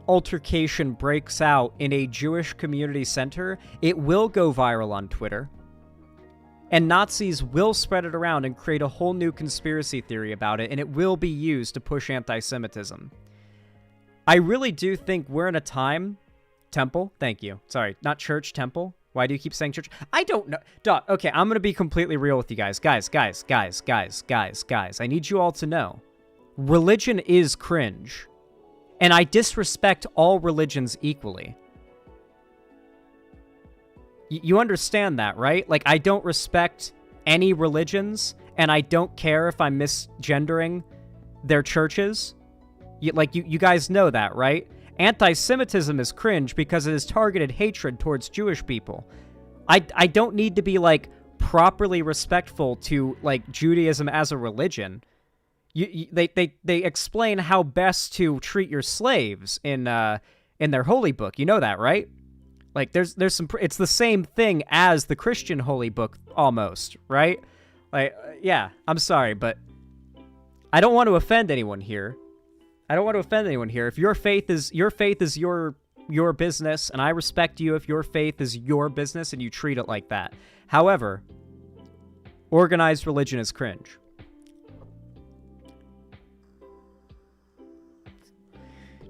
altercation breaks out in a Jewish community center, it will go viral on Twitter. And Nazis will spread it around and create a whole new conspiracy theory about it, and it will be used to push anti-Semitism. I really do think we're in a time... Temple? Thank you. Sorry, not church, temple. Why do you keep saying church? I don't know. Duh. Okay, I'm gonna be completely real with you guys. Guys. I need you all to know. Religion is cringe. And I disrespect all religions equally. You understand that, right? Like, I don't respect any religions, and I don't care if I'm misgendering their churches. You guys know that, right? Anti-Semitism is cringe because it is targeted hatred towards Jewish people. I don't need to be, like, properly respectful to, like, Judaism as a religion. They explain how best to treat your slaves in their holy book. You know that, right? Like, there's some... It's the same thing as the Christian holy book, almost, right? Like, yeah, I'm sorry, but I don't want to offend anyone here. If your faith is your business, and I respect you if your faith is your business and you treat it like that. However, organized religion is cringe.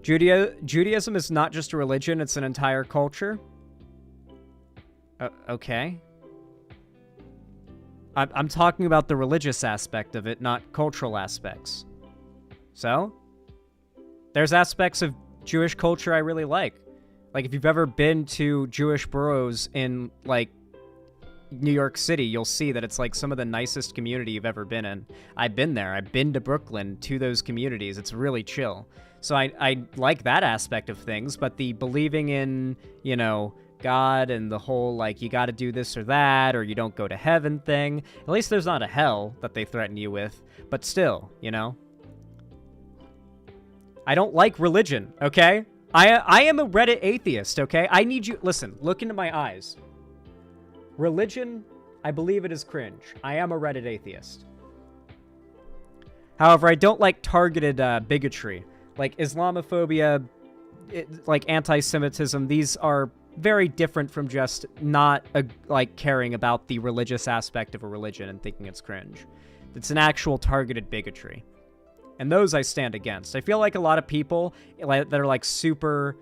Judaism is not just a religion, it's an entire culture. Okay. I'm talking about the religious aspect of it, not cultural aspects. So, there's aspects of Jewish culture I really like. Like, if you've ever been to Jewish boroughs in, like, New York City, you'll see that it's, like, some of the nicest community you've ever been in. I've been there. I've been to Brooklyn, to those communities. It's really chill. So I like that aspect of things, but the believing in, you know, God and the whole, like, you gotta do this or that, or you don't go to heaven thing. At least there's not a hell that they threaten you with. But still, you know? I don't like religion, okay? I am a Reddit atheist, okay? I need you... Listen, look into my eyes. Religion, I believe it is cringe. I am a Reddit atheist. However, I don't like targeted bigotry. Like Islamophobia, like anti-Semitism, these are very different from just not, like, caring about the religious aspect of a religion and thinking it's cringe. It's an actual targeted bigotry. And those I stand against. I feel like a lot of people that are like super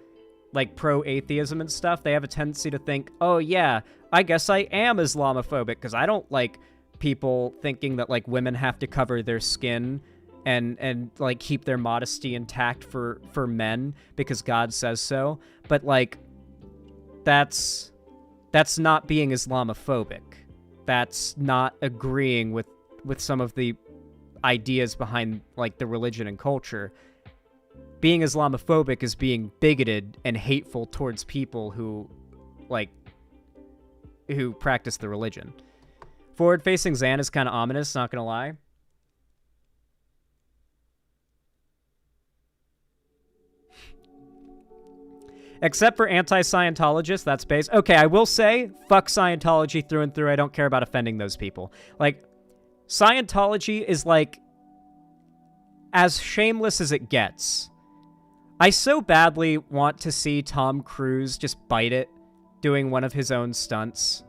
like pro-atheism and stuff, they have a tendency to think, oh yeah, I guess I am Islamophobic because I don't like people thinking that like women have to cover their skin and like keep their modesty intact for men because God says so. But like that's not being Islamophobic. That's not agreeing with some of the ideas behind like the religion and culture. Being Islamophobic is being bigoted and hateful towards people who practice the religion. Forward-facing Zan is kind of ominous, not gonna lie. Except for anti-Scientologists, that's base. Okay, I will say, fuck Scientology through and through. I don't care about offending those people. Like, Scientology is like as shameless as it gets. I so badly want to see Tom Cruise just bite it doing one of his own stunts.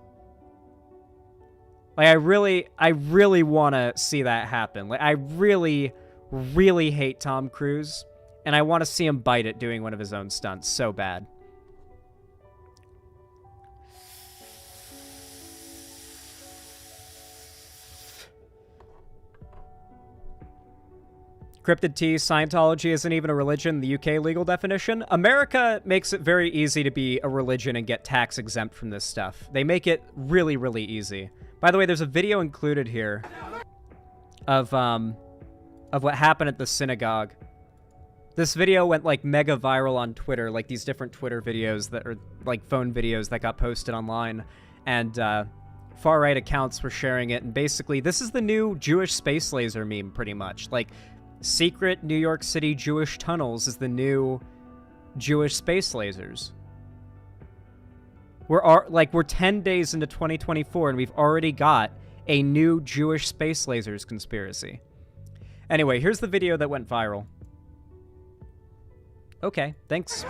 Like, I really want to see that happen. Like, I really, really hate Tom Cruise, and I want to see him bite it doing one of his own stunts so bad. Cryptid T, Scientology isn't even a religion, the UK legal definition. America makes it very easy to be a religion and get tax exempt from this stuff. They make it really, really easy. By the way, there's a video included here of what happened at the synagogue. This video went like mega viral on Twitter, like these different Twitter videos that are like phone videos that got posted online, and far-right accounts were sharing it, and basically this is the new Jewish space laser meme, pretty much. Like, secret New York City Jewish tunnels is the new Jewish space lasers. We're 10 days into 2024 and we've already got a new Jewish space lasers conspiracy. Anyway, here's the video that went viral. Okay, thanks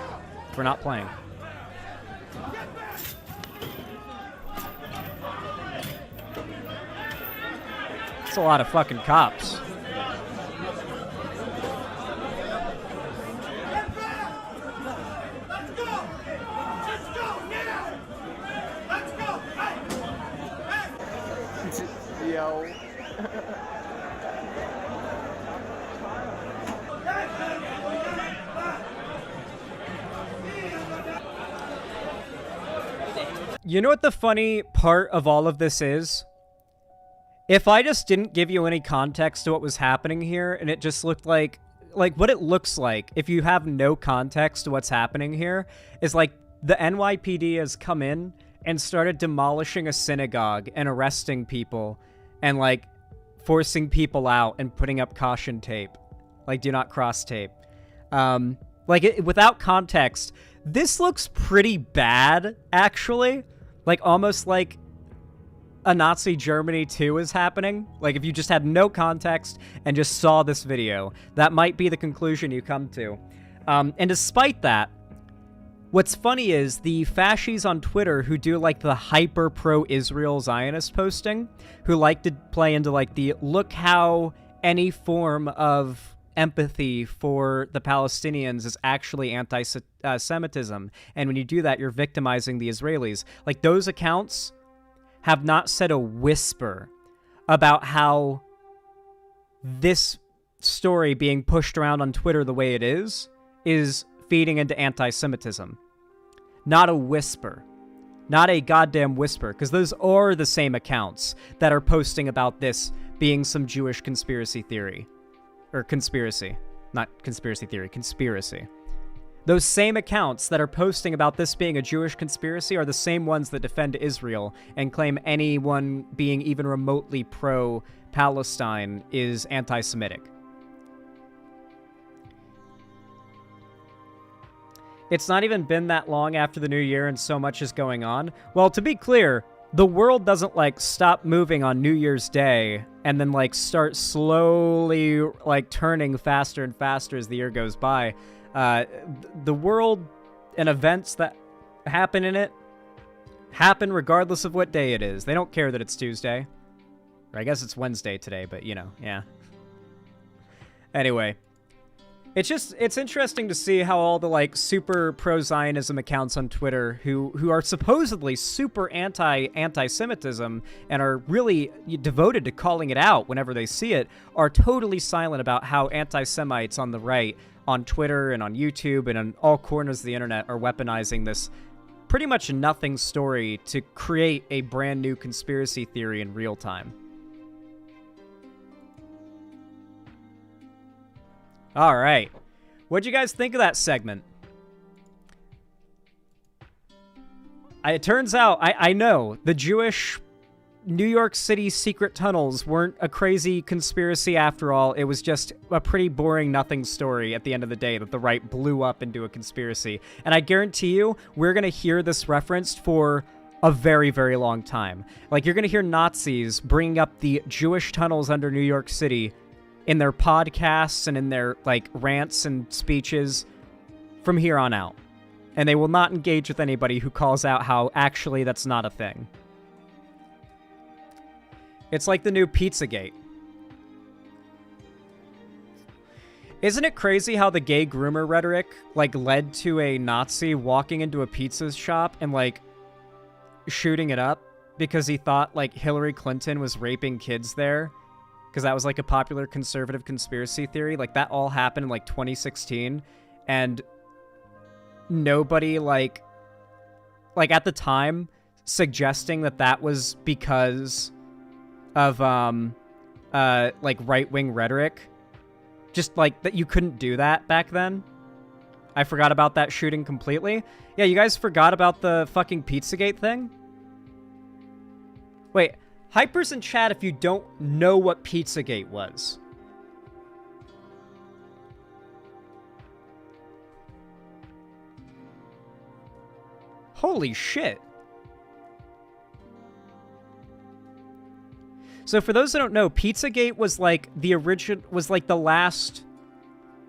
for not playing. It's a lot of fucking cops. Yo. You know what the funny part of all of this is? If I just didn't give you any context to what was happening here, and it just looked like what it looks like if you have no context to what's happening here is like the NYPD has come in and started demolishing a synagogue and arresting people and like forcing people out and putting up caution tape, like do not cross tape. Without context, this looks pretty bad, actually. Like, almost like a Nazi Germany 2 is happening. Like, if you just had no context and just saw this video, that might be the conclusion you come to. And despite that, what's funny is the fascies on Twitter who do, like, the hyper pro-Israel Zionist posting, who like to play into, like, the look how any form of empathy for the Palestinians is actually anti-Semitism. And when you do that, you're victimizing the Israelis. Like, those accounts have not said a whisper about how this story being pushed around on Twitter the way it is feeding into anti-Semitism. Not a whisper. Not a goddamn whisper, because those are the same accounts that are posting about this being some Jewish conspiracy theory. Or conspiracy. Not conspiracy theory, conspiracy. Those same accounts that are posting about this being a Jewish conspiracy are the same ones that defend Israel and claim anyone being even remotely pro-Palestine is anti-Semitic. It's not even been that long after the new year and so much is going on. Well, to be clear, the world doesn't, like, stop moving on New Year's Day and then, like, start slowly, like, turning faster and faster as the year goes by. The world and events that happen in it happen regardless of what day it is. They don't care that it's Tuesday. Or I guess it's Wednesday today, but, you know, yeah. Anyway, it's interesting to see how all the like super pro-Zionism accounts on Twitter who are supposedly super anti-Semitism and are really devoted to calling it out whenever they see it are totally silent about how anti-Semites on the right on Twitter and on YouTube and on all corners of the internet are weaponizing this pretty much nothing story to create a brand new conspiracy theory in real time. All right. What'd you guys think of that segment? It turns out, I know, the Jewish New York City secret tunnels weren't a crazy conspiracy after all. It was just a pretty boring nothing story at the end of the day that the right blew up into a conspiracy. And I guarantee you, we're going to hear this referenced for a very, very long time. Like, you're going to hear Nazis bringing up the Jewish tunnels under New York City in their podcasts and in their, like, rants and speeches from here on out. And they will not engage with anybody who calls out how actually that's not a thing. It's like the new Pizzagate. Isn't it crazy how the gay groomer rhetoric, like, led to a Nazi walking into a pizza shop and, like, shooting it up because he thought, like, Hillary Clinton was raping kids there? Because that was, like, a popular conservative conspiracy theory. Like, that all happened in, like, 2016. And nobody, like, at the time, suggesting that that was because of, like, right-wing rhetoric. Just, like, that you couldn't do that back then. I forgot about that shooting completely. Yeah, you guys forgot about the fucking Pizzagate thing? Wait, hypers in chat if you don't know what Pizzagate was. Holy shit. So for those that don't know, Pizzagate was like the last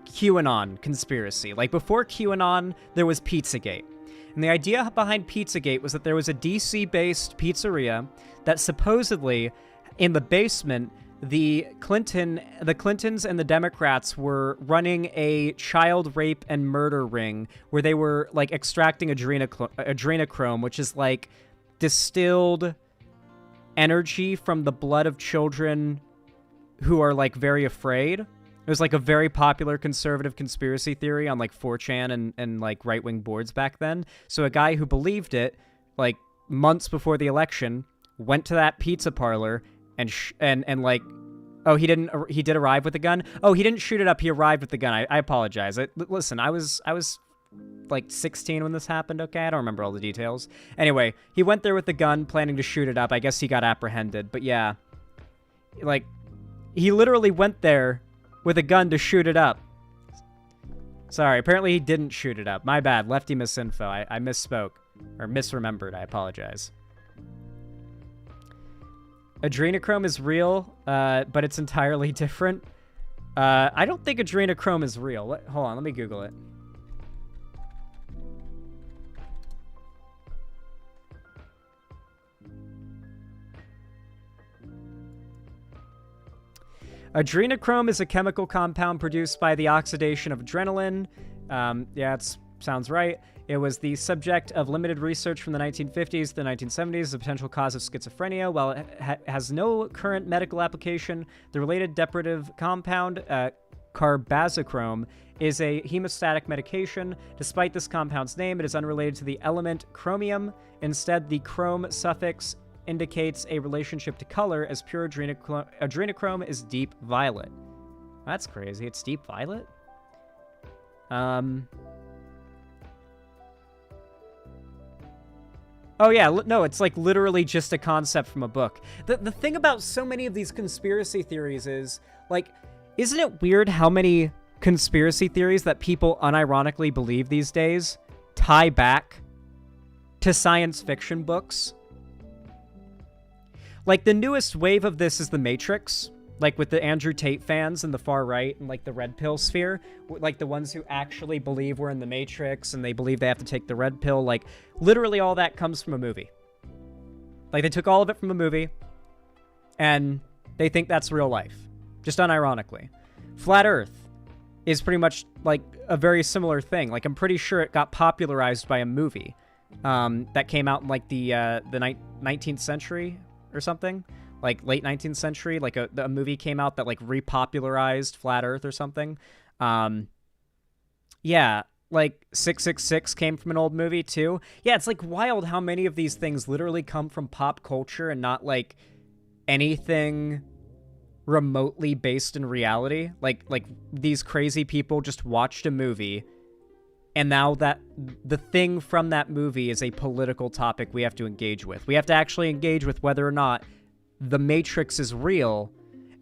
QAnon conspiracy. Like before QAnon, there was Pizzagate. And the idea behind Pizzagate was that there was a DC-based pizzeria that supposedly, in the basement, the Clintons and the Democrats were running a child rape and murder ring where they were, like, extracting adrenochrome, which is, like, distilled energy from the blood of children who are, like, very afraid. It was, like, a very popular conservative conspiracy theory on, like, 4chan and like, right-wing boards back then. So a guy who believed it, like, months before the election, went to that pizza parlor and like, oh, he did arrive with the gun? Oh, he didn't shoot it up, he arrived with the gun. I apologize. Listen, I was like 16 when this happened, okay? I don't remember all the details. Anyway, he went there with the gun, planning to shoot it up. I guess he got apprehended, but yeah. Like, he literally went there with a gun to shoot it up. Sorry, apparently he didn't shoot it up. My bad, lefty misinfo. I misspoke. Or misremembered, I apologize. Adrenochrome is real, but it's entirely different. I don't think adrenochrome is real. Hold on, let me Google it. Adrenochrome is a chemical compound produced by the oxidation of adrenaline. Yeah, it sounds right. It was the subject of limited research from the 1950s to the 1970s, the potential cause of schizophrenia. While it has no current medical application, the related deprivative compound, carbazochrome, is a hemostatic medication. Despite this compound's name, it is unrelated to the element chromium. Instead, the chrome suffix indicates a relationship to color, as pure adrenochrome is deep violet. That's crazy. It's deep violet? Oh yeah, no, it's like literally just a concept from a book. The thing about so many of these conspiracy theories is, like, isn't it weird how many conspiracy theories that people unironically believe these days tie back to science fiction books? Like, the newest wave of this is The Matrix, like with the Andrew Tate fans and the far right and, like, the red pill sphere, like the ones who actually believe we're in the Matrix and they believe they have to take the red pill. Like, literally all that comes from a movie. Like, they took all of it from a movie and they think that's real life, just unironically. Flat Earth. is pretty much like a very similar thing. Like, I'm pretty sure it got popularized by a movie that came out in like the 19th century or something, like late 19th century. Like a movie came out that like repopularized flat Earth or something. Yeah, like 666 came from an old movie too. Yeah, it's like wild how many of these things literally come from pop culture and not like anything remotely based in reality. Like these crazy people just watched a movie, and now that the thing from that movie is a political topic we have to engage with. We have to actually engage with whether or not the Matrix is real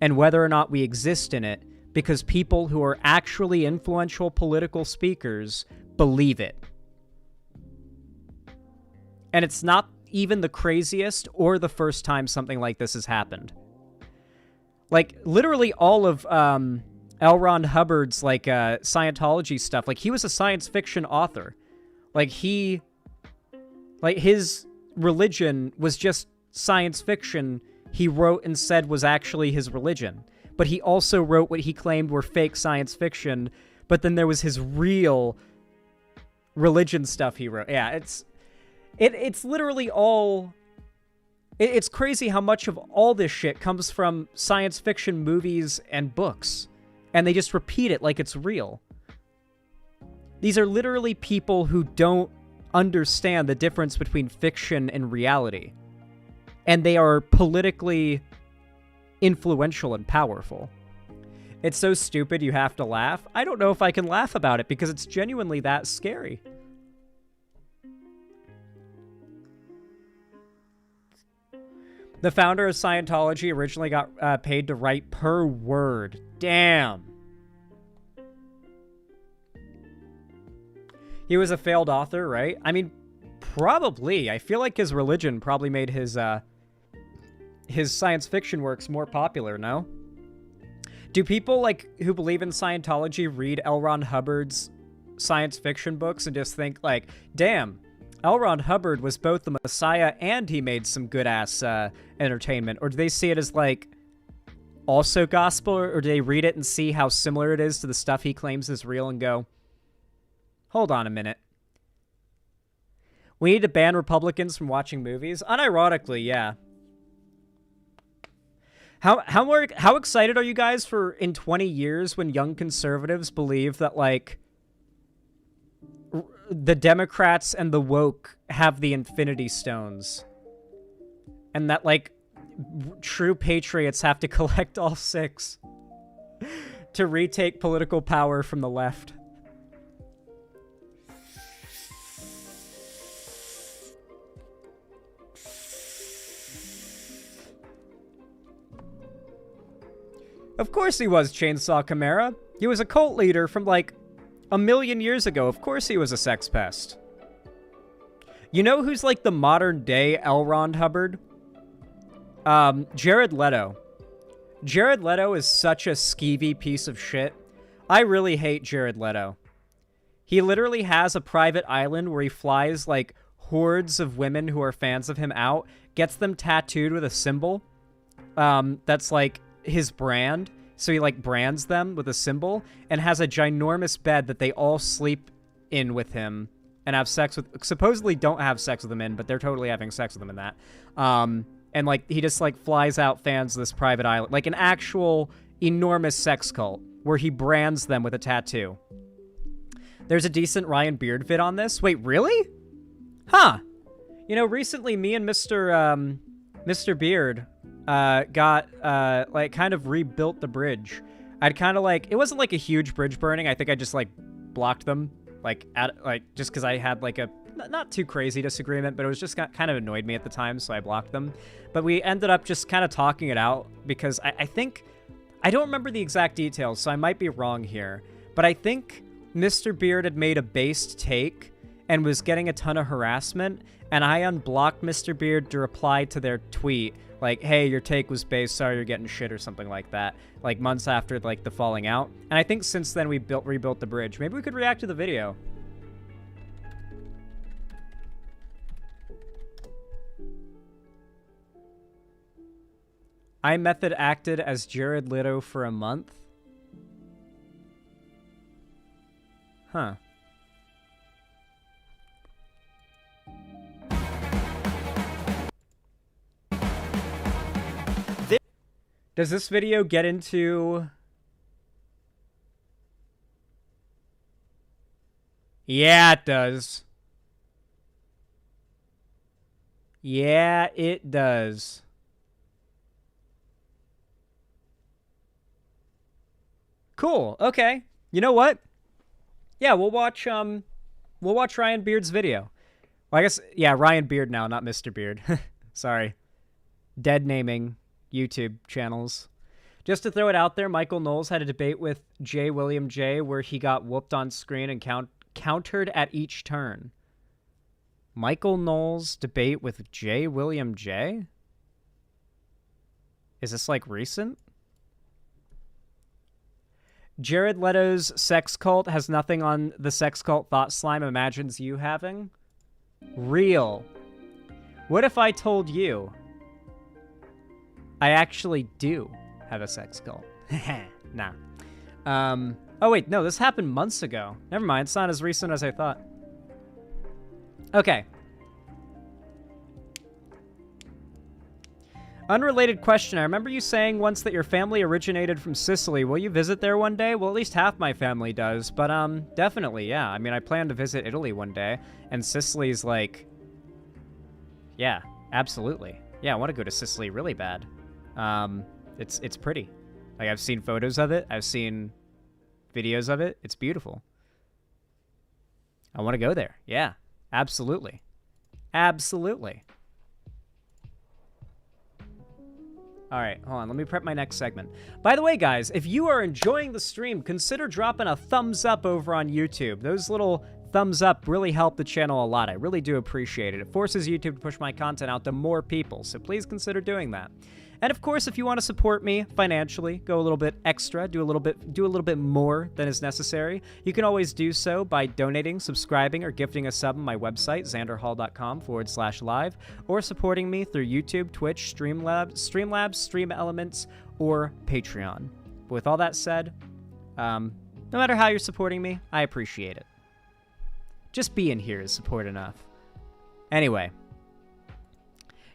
and whether or not we exist in it, because people who are actually influential political speakers believe it. And it's not even the craziest or the first time something like this has happened. Like, literally all of L. Ron Hubbard's, like, Scientology stuff, like, he was a science fiction author. Like, his religion was just science fiction he wrote and said was actually his religion. But he also wrote what he claimed were fake science fiction, but then there was his real religion stuff he wrote. Yeah, it's literally all... It's crazy how much of all this shit comes from science fiction movies and books, and they just repeat it like it's real. These are literally people who don't understand the difference between fiction and reality, and they are politically influential and powerful. It's so stupid you have to laugh. I don't know if I can laugh about it because it's genuinely that scary. The founder of Scientology originally got paid to write per word. Damn. He was a failed author, right? I mean, probably. I feel like his religion probably made his science fiction works more popular, no? Do people like who believe in Scientology read L. Ron Hubbard's science fiction books and just think like, damn, L. Ron Hubbard was both the Messiah and he made some good-ass entertainment? Or do they see it as, like, also gospel? Or do they read it and see how similar it is to the stuff he claims is real and go, hold on a minute. We need to ban Republicans from watching movies? Unironically, yeah. How excited are you guys for in 20 years when young conservatives believe that, like, the Democrats and the woke have the Infinity Stones, and that, like, true patriots have to collect all 6 to retake political power from the left? Of course he was, Chainsaw Chimera. He was a cult leader from, like, 1,000,000 years ago. Of course he was a sex pest. You know who's like the modern day L. Ron Hubbard? Jared Leto. Jared Leto is such a skeevy piece of shit. I really hate Jared Leto. He literally has a private island where he flies like hordes of women who are fans of him out, gets them tattooed with a symbol that's like his brand. So he, like, brands them with a symbol and has a ginormous bed that they all sleep in with him and have sex with. Supposedly don't have sex with him in, but they're totally having sex with him in that. And, like, he just, like, flies out fans of this private island. Like, an actual enormous sex cult where he brands them with a tattoo. There's a decent Ryan Beard vid on this. Wait, really? Huh. You know, recently me and Mr. Beard... got, like, kind of rebuilt the bridge. I'd kind of, like, it wasn't, like, a huge bridge burning. I think I just, like, blocked them, like, just because I had, like, a not too crazy disagreement, but it was just kind of annoyed me at the time, so I blocked them. But we ended up just kind of talking it out, because I think, I don't remember the exact details, so I might be wrong here, but I think Mr. Beard had made a based take and was getting a ton of harassment, and I unblocked Mr. Beard to reply to their tweet, like, hey, your take was based, sorry you're getting shit, or something like that, like, months after, like, the falling out. And I think since then we rebuilt the bridge. Maybe we could react to the video. I method acted as Jared Leto for a month. Huh. Does this video get into... Yeah, it does. Yeah, it does. Cool. Okay. You know what? Yeah, we'll watch Ryan Beard's video. Well, I guess, yeah, Ryan Beard now, not Mr. Beard. Sorry. Dead naming YouTube channels. Just to throw it out there, Michael Knowles had a debate with J. William J. where he got whooped on screen and countered at each turn. Michael Knowles debate with J. William J? Is this, like, recent? Jared Leto's sex cult has nothing on the sex cult Thought Slime imagines you having. Real. What if I told you I actually do have a sex cult? Nah. Oh, wait, no, this happened months ago. Never mind, it's not as recent as I thought. Okay. Unrelated question. I remember you saying once that your family originated from Sicily. Will you visit there one day? Well, at least half my family does, but definitely, yeah. I mean, I plan to visit Italy one day, and Sicily's like... Yeah, absolutely. Yeah, I want to go to Sicily really bad. It's pretty. Like, I've seen photos of it. I've seen videos of it. It's beautiful. I want to go there. Yeah, absolutely. Absolutely. All right, hold on. Let me prep my next segment. By the way, guys, if you are enjoying the stream, consider dropping a thumbs up over on YouTube. Those little thumbs up really help the channel a lot. I really do appreciate it. It forces YouTube to push my content out to more people, so please consider doing that. And of course, if you want to support me financially, go a little bit extra, do a little bit more than is necessary, you can always do so by donating, subscribing, or gifting a sub on my website, xanderhall.com/live, or supporting me through YouTube, Twitch, Streamlabs, Stream Elements, or Patreon. But with all that said, no matter how you're supporting me, I appreciate it. Just being here is support enough. Anyway,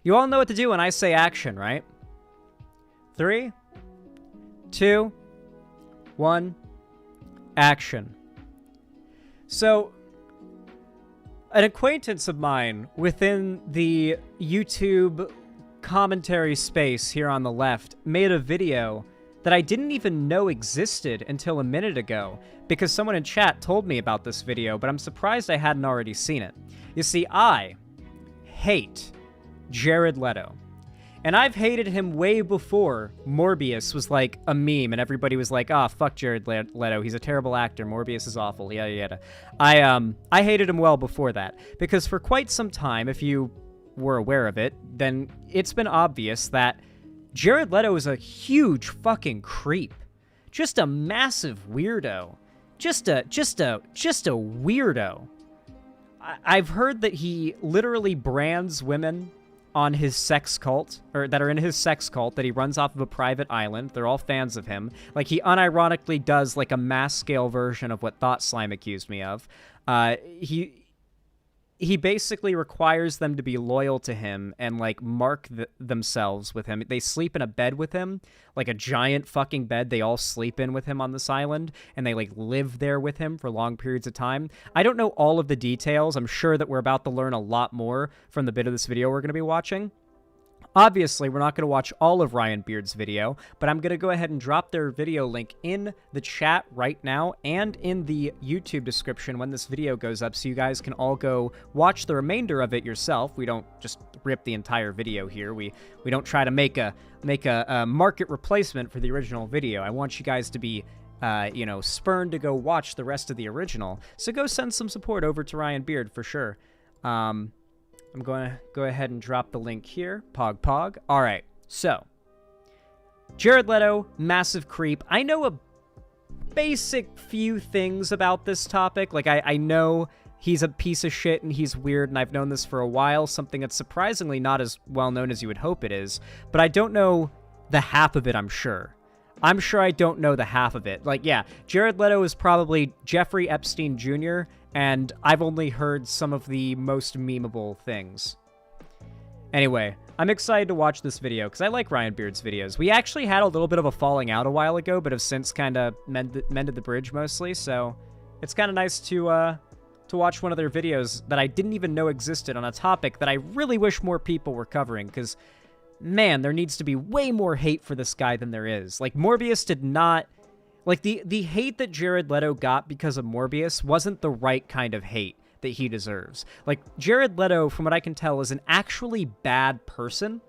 you all know what to do when I say action, right? 3, 2, 1, action. So, an acquaintance of mine within the YouTube commentary space here on the left made a video that I didn't even know existed until a minute ago because someone in chat told me about this video, but I'm surprised I hadn't already seen it. You see, I hate Jared Leto. And I've hated him way before Morbius was like a meme and everybody was like, ah, fuck Jared Leto. He's a terrible actor. Morbius is awful. Yada, yada. I hated him well before that because for quite some time, if you were aware of it, then it's been obvious that Jared Leto is a huge fucking creep. Just a massive weirdo. Just a weirdo. I've heard that he literally brands women on his sex cult, or that are in his sex cult that he runs off of a private island. They're all fans of him. Like, he unironically does, like, a mass-scale version of what Thought Slime accused me of. He basically requires them to be loyal to him and, like, mark themselves with him. They sleep in a bed with him, like a giant fucking bed they all sleep in with him on this island, and they, like, live there with him for long periods of time. I don't know all of the details. I'm sure that we're about to learn a lot more from the bit of this video we're going to be watching. Obviously, we're not going to watch all of Ryan Beard's video, but I'm going to go ahead and drop their video link in the chat right now and in the YouTube description when this video goes up so you guys can all go watch the remainder of it yourself. We don't just rip the entire video here. We don't try to make a market replacement for the original video. I want you guys to be spurned to go watch the rest of the original. So go send some support over to Ryan Beard for sure. I'm going to go ahead and drop the link here. Pog. All right. So, Jared Leto, massive creep. I know a basic few things about this topic. Like, I know he's a piece of shit and he's weird, and I've known this for a while, something that's surprisingly not as well known as you would hope it is. But I don't know the half of it, I'm sure. I'm sure I don't know the half of it. Like, yeah, Jared Leto is probably Jeffrey Epstein Jr., and I've only heard some of the most memeable things. Anyway, I'm excited to watch this video, because I like Ryan Beard's videos. We actually had a little bit of a falling out a while ago, but have since kind of mended the bridge mostly, so it's kind of nice to watch one of their videos that I didn't even know existed on a topic that I really wish more people were covering, because, man, there needs to be way more hate for this guy than there is. Like, Morbius did not... Like, the hate that Jared Leto got because of Morbius wasn't the right kind of hate that he deserves. Like, Jared Leto, from what I can tell, is an actually bad person.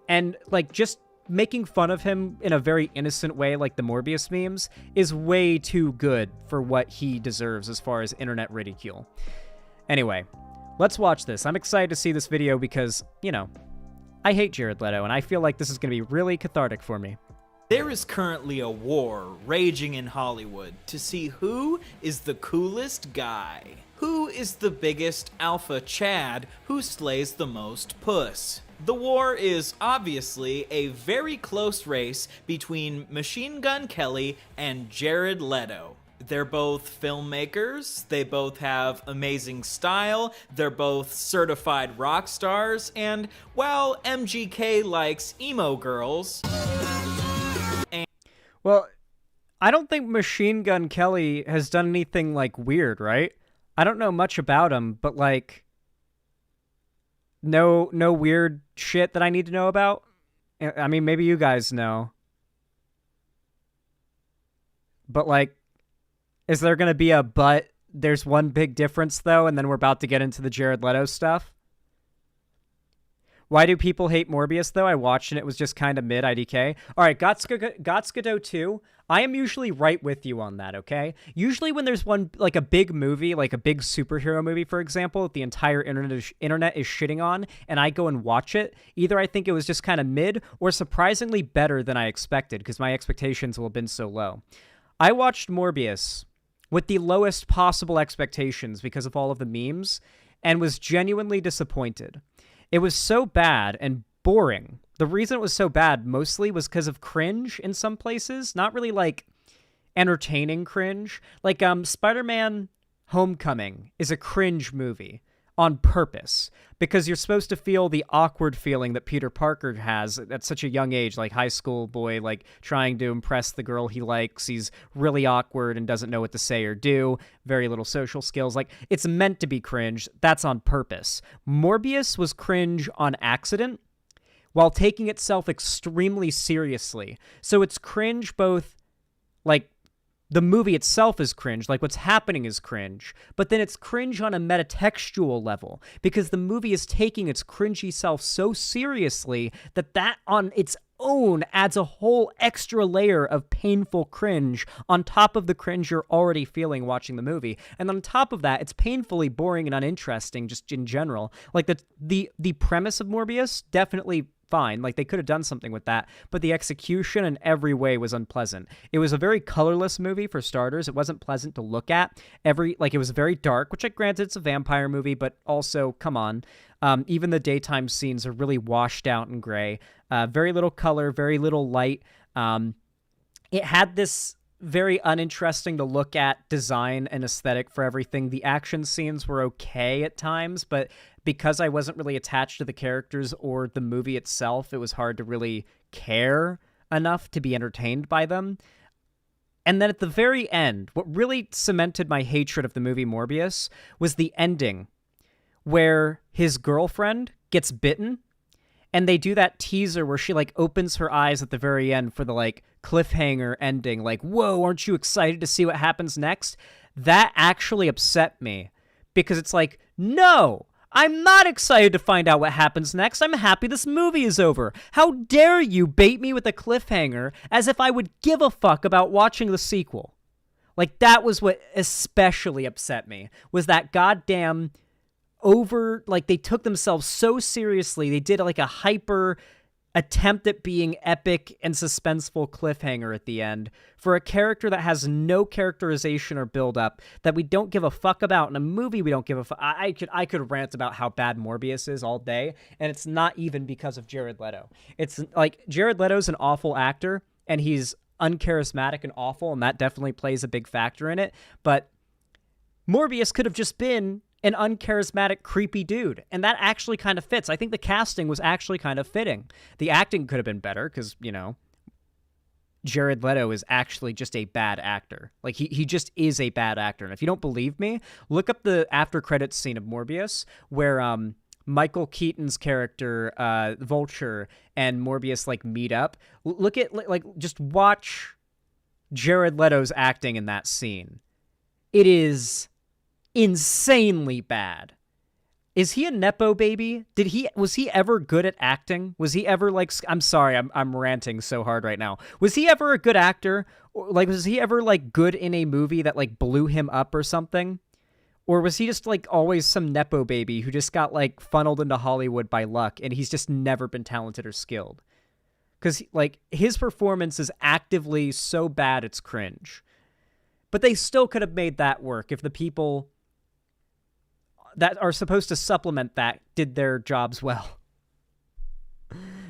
And, like, just making fun of him in a very innocent way, like the Morbius memes, is way too good for what he deserves as far as internet ridicule. Anyway, let's watch this. I'm excited to see this video because, you know, I hate Jared Leto, and I feel like this is going to be really cathartic for me. There is currently a war raging in Hollywood to see who is the coolest guy. Who is the biggest alpha Chad who slays the most puss? The war is obviously a very close race between Machine Gun Kelly and Jared Leto. They're both filmmakers, they both have amazing style, they're both certified rock stars, and while MGK likes emo girls... Well, I don't think Machine Gun Kelly has done anything, like, weird, right? I don't know much about him, but, like, no weird shit that I need to know about? I mean, maybe you guys know. But, like, is there gonna be a but there's one big difference, though, and then we're about to get into the Jared Leto stuff? Why do people hate Morbius, though? I watched and it was just kind of mid-IDK. All right, Gotsugo 2, I am usually right with you on that, okay? Usually when there's one, like a big movie, like a big superhero movie, for example, that the entire internet is shitting on, and I go and watch it, either I think it was just kind of mid or surprisingly better than I expected, because my expectations will have been so low. I watched Morbius with the lowest possible expectations because of all of the memes, and was genuinely disappointed. It was so bad and boring. The reason it was so bad mostly was because of cringe in some places. Not really, like, entertaining cringe. Like, Spider-Man Homecoming is a cringe movie on purpose because you're supposed to feel the awkward feeling that Peter Parker has at such a young age, like high school boy, like trying to impress the girl he likes. He's really awkward and doesn't know what to say or do. Very little social skills. Like, it's meant to be cringe. That's on purpose. Morbius was cringe on accident while taking itself extremely seriously. So it's cringe both, like, the movie itself is cringe, like what's happening is cringe, but then it's cringe on a metatextual level because the movie is taking its cringy self so seriously that on its own adds a whole extra layer of painful cringe on top of the cringe you're already feeling watching the movie. And on top of that, it's painfully boring and uninteresting just in general. Like the premise of Morbius, definitely fine. Like, they could have done something with that, but the execution in every way was unpleasant. It was a very colorless movie for starters. It wasn't pleasant to look at. It was very dark, which, granted, it's a vampire movie, but also, come on. Even the daytime scenes are really washed out and gray. Very little color, very little light. It had this very uninteresting to look at design and aesthetic for everything. The action scenes were okay at times, but because I wasn't really attached to the characters or the movie itself, it was hard to really care enough to be entertained by them. And then at the very end, what really cemented my hatred of the movie Morbius was the ending where his girlfriend gets bitten. And they do that teaser where she, like, opens her eyes at the very end for the, like, cliffhanger ending. Like, whoa, aren't you excited to see what happens next? That actually upset me. Because it's like, no, I'm not excited to find out what happens next. I'm happy this movie is over. How dare you bait me with a cliffhanger as if I would give a fuck about watching the sequel. Like, that was what especially upset me. Was that goddamn... they took themselves so seriously. They did, like, a hyper attempt at being epic and suspenseful cliffhanger at the end for a character that has no characterization or build up, that we don't give a fuck about in a movie. We don't give a fuck. I could rant about how bad Morbius is all day, and it's not even because of Jared Leto. It's like Jared Leto's an awful actor, and he's uncharismatic and awful, and that definitely plays a big factor in it. But Morbius could have just been an uncharismatic, creepy dude, and that actually kind of fits. I think the casting was actually kind of fitting. The acting could have been better because, you know, Jared Leto is actually just a bad actor. Like, he just is a bad actor. And if you don't believe me, look up the after credits scene of Morbius where Michael Keaton's character, Vulture, and Morbius, like, meet up. Look at, like, just watch Jared Leto's acting in that scene. It is insanely bad. Is he a Nepo baby? Was he ever good at acting? Was he ever like, I'm sorry, I'm ranting so hard right now. Was he ever a good actor? Or, like, was he ever like good in a movie that like blew him up or something? Or was he just like always some Nepo baby who just got like funneled into Hollywood by luck and he's just never been talented or skilled? Because like his performance is actively so bad it's cringe. But they still could have made that work if the people that are supposed to supplement that did their jobs well.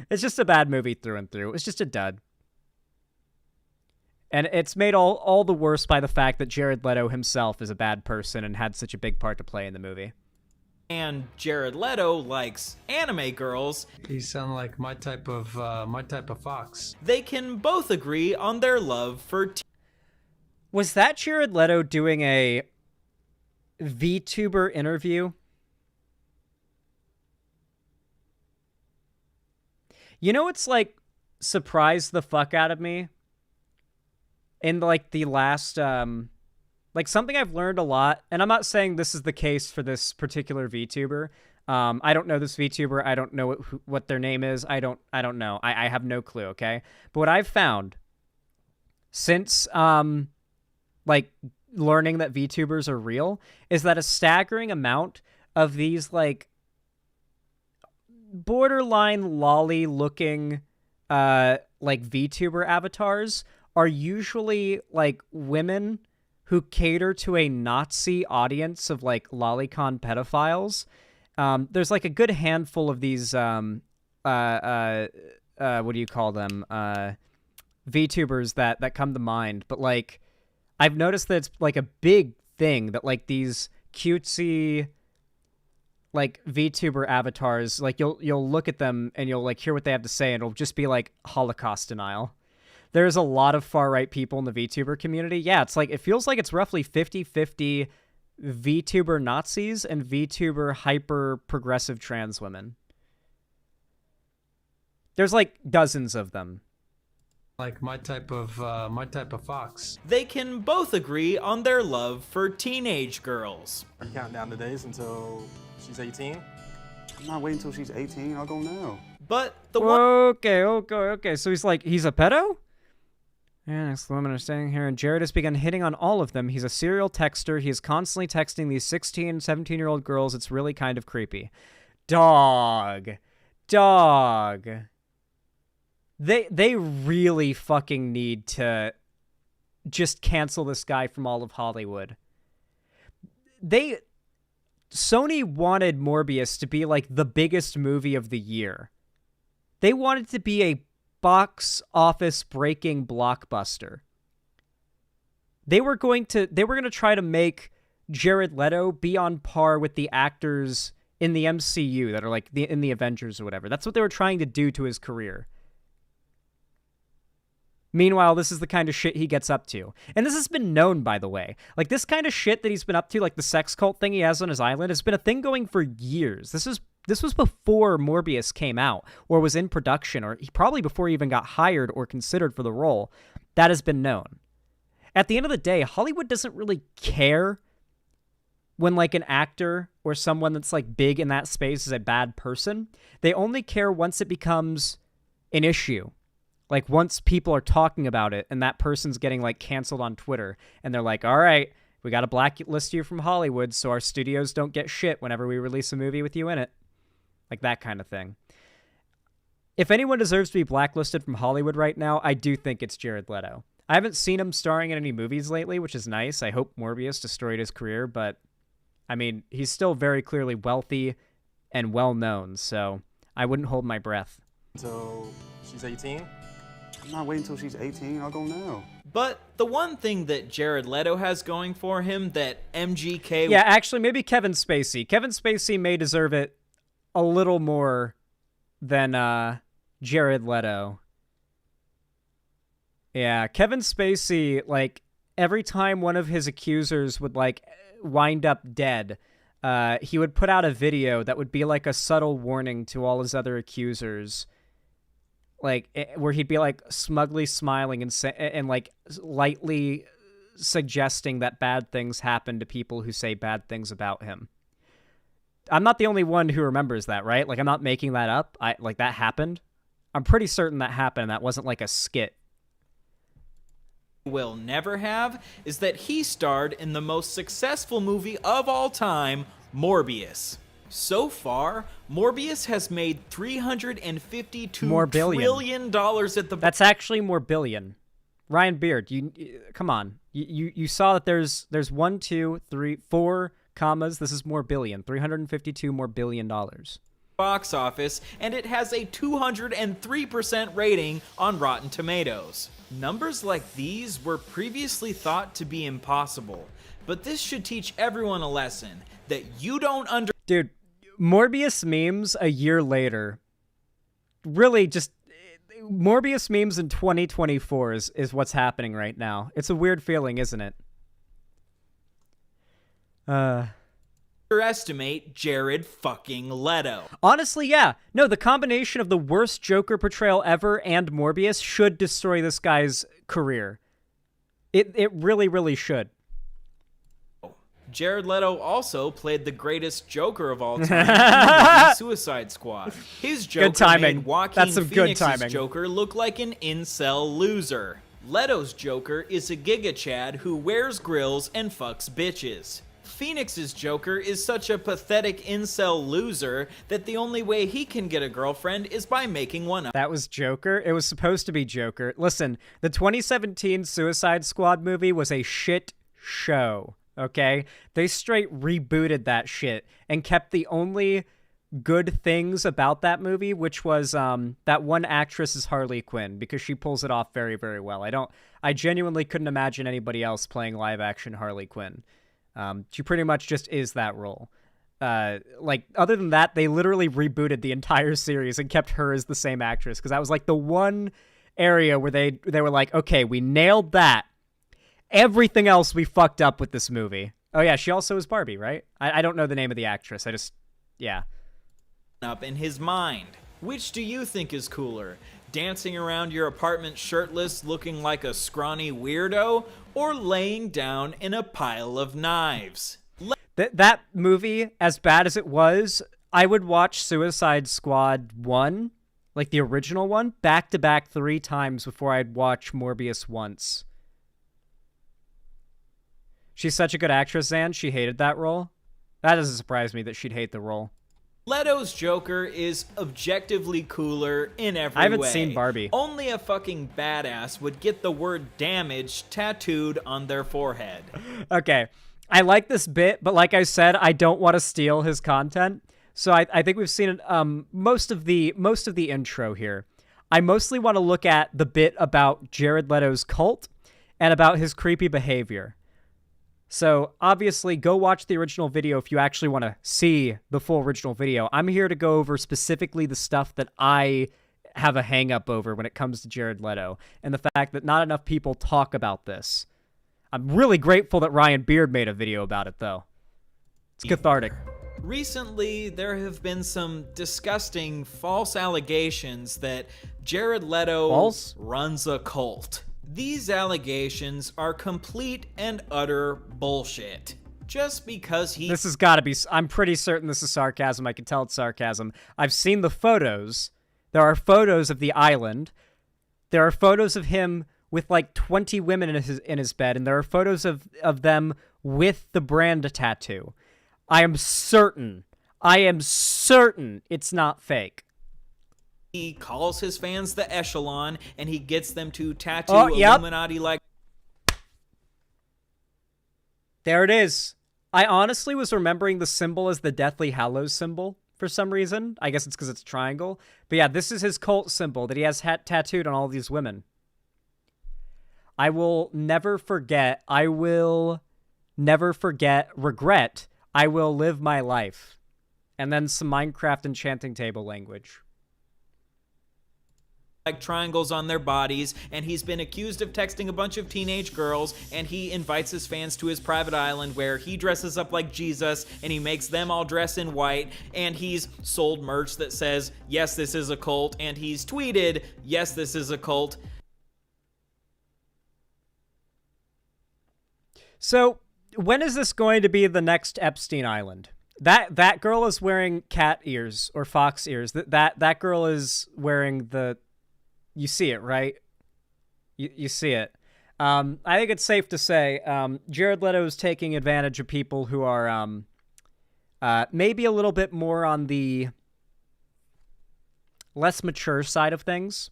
It's just a bad movie through and through. It's just a dud. And it's made all the worse by the fact that Jared Leto himself is a bad person and had such a big part to play in the movie. And Jared Leto likes anime girls. You sound like my type of fox. They can both agree on their love for Was that Jared Leto doing a VTuber interview? You know, it's like surprised the fuck out of me in like the last like something I've learned a lot, and I'm not saying this is the case for this particular VTuber. I don't know this VTuber. I don't know what their name is. I don't know. I have no clue, okay? But what I've found since like learning that VTubers are real is that a staggering amount of these like borderline lolly looking like VTuber avatars are usually like women who cater to a Nazi audience of like lolicon pedophiles. There's like a good handful of these what do you call them, VTubers that come to mind, but like I've noticed that it's like a big thing that like these cutesy like VTuber avatars, like you'll look at them and you'll like hear what they have to say and it'll just be like Holocaust denial. There's a lot of far-right people in the VTuber community. Yeah, it's like it feels like it's roughly 50-50 VTuber Nazis and VTuber hyper-progressive trans women. There's like dozens of them. Like my type of fox. They can both agree on their love for teenage girls. Are you counting down the days until she's 18? I'm not waiting until she's 18. I'll go now. But the one... Okay. So he's a pedo? Yeah, next women are staying here, and Jared has begun hitting on all of them. He's a serial texter. He is constantly texting these 16, 17-year-old girls. It's really kind of creepy. Dog. They really fucking need to just cancel this guy from all of Hollywood. Sony wanted Morbius to be like the biggest movie of the year. They wanted it to be a box office breaking blockbuster. They were going to try to make Jared Leto be on par with the actors in the MCU that are like in the Avengers or whatever. That's what they were trying to do to his career. Meanwhile, this is the kind of shit he gets up to. And this has been known, by the way. Like, this kind of shit that he's been up to, like the sex cult thing he has on his island, has been a thing going for years. This was before Morbius came out, or was in production, or probably before he even got hired or considered for the role. That has been known. At the end of the day, Hollywood doesn't really care when, like, an actor or someone that's, like, big in that space is a bad person. They only care once it becomes an issue. Like, once people are talking about it and that person's getting, like, canceled on Twitter and they're like, all right, we got to blacklist you from Hollywood so our studios don't get shit whenever we release a movie with you in it. Like, that kind of thing. If anyone deserves to be blacklisted from Hollywood right now, I do think it's Jared Leto. I haven't seen him starring in any movies lately, which is nice. I hope Morbius destroyed his career, but, I mean, he's still very clearly wealthy and well-known, so I wouldn't hold my breath. Until she's 18? I'm not waiting until she's 18. I'll go now. But the one thing that Jared Leto has going for him that MGK... Yeah, actually, maybe Kevin Spacey. Kevin Spacey may deserve it a little more than Jared Leto. Yeah, Kevin Spacey, like, every time one of his accusers would, like, wind up dead, he would put out a video that would be, like, a subtle warning to all his other accusers, like, where he'd be, like, smugly smiling and like, lightly suggesting that bad things happen to people who say bad things about him. I'm not the only one who remembers that, right? Like, I'm not making that up. Like, that happened. I'm pretty certain that happened. That wasn't, like, a skit. Will never have is that he starred in the most successful movie of all time, Morbius. So far, Morbius has made $352 trillion at the... That's actually more billion. Ryan Beard, come on. You saw that there's 1, 2, 3, 4 commas. This is more billion. 352 more billion dollars. Box office, and it has a 203% rating on Rotten Tomatoes. Numbers like these were previously thought to be impossible, but this should teach everyone a lesson that you don't Dude, Morbius memes a year later, really just... Morbius memes in 2024 is what's happening right now. It's a weird feeling, isn't it? underestimate Jared fucking Leto. Honestly, yeah. No, the combination of the worst Joker portrayal ever and Morbius should destroy this guy's career. It really, really should. Jared Leto also played the greatest Joker of all time in the movie Suicide Squad. His Joker good timing. made Joaquin That's some good Phoenix's timing. Joker look like an incel loser. Leto's Joker is a Giga Chad who wears grills and fucks bitches. Phoenix's Joker is such a pathetic incel loser that the only way he can get a girlfriend is by making one up. That was Joker? It was supposed to be Joker. Listen, the 2017 Suicide Squad movie was a shit show, okay? They straight rebooted that shit and kept the only good things about that movie, which was that one actress is Harley Quinn, because she pulls it off very, very well. I genuinely couldn't imagine anybody else playing live-action Harley Quinn. She pretty much just is that role. Like, other than that, they literally rebooted the entire series and kept her as the same actress, because that was like the one area where they were like, okay, we nailed that. Everything else we fucked up with this movie. Oh yeah, she also is Barbie, right? I don't know the name of the actress. Yeah. Up in his mind. Which do you think is cooler? Dancing around your apartment shirtless looking like a scrawny weirdo, or laying down in a pile of knives? That movie, as bad as it was, I would watch Suicide Squad 1, like the original one, back to back 3 times before I'd watch Morbius once. She's such a good actress, Zan. She hated that role. That doesn't surprise me that she'd hate the role. Leto's Joker is objectively cooler in every way. I haven't seen Barbie. Only a fucking badass would get the word damage tattooed on their forehead. Okay, I like this bit, but like I said, I don't want to steal his content. So I think we've seen most of the intro here. I mostly want to look at the bit about Jared Leto's cult and about his creepy behavior. So, obviously, go watch the original video if you actually want to see the full original video. I'm here to go over specifically the stuff that I have a hang-up over when it comes to Jared Leto, and the fact that not enough people talk about this. I'm really grateful that Ryan Beard made a video about it, though. It's cathartic. Recently, there have been some disgusting false allegations that Jared Leto runs a cult. These allegations are complete and utter bullshit. Just because he... This has got to be... I'm pretty certain this is sarcasm. I can tell it's sarcasm. I've seen the photos. There are photos of the island. There are photos of him with like 20 women in his bed, and there are photos of them with the brand tattoo. I am certain it's not fake. He calls his fans the Echelon, and he gets them to tattoo Illuminati like... There it is. I honestly was remembering the symbol as the Deathly Hallows symbol for some reason. I guess it's because it's a triangle. But yeah, this is his cult symbol that he has tattooed on all these women. I will never forget. I will never forget. Regret. I will live my life. And then some Minecraft enchanting table language. Like triangles on their bodies, and he's been accused of texting a bunch of teenage girls, and he invites his fans to his private island where he dresses up like Jesus and he makes them all dress in white, and he's sold merch that says, yes, this is a cult, and he's tweeted, yes, this is a cult. So, when is this going to be the next Epstein Island? That girl is wearing cat ears or fox ears. That girl is wearing the... You see it, right? You see it. I think it's safe to say Jared Leto is taking advantage of people who are maybe a little bit more on the less mature side of things,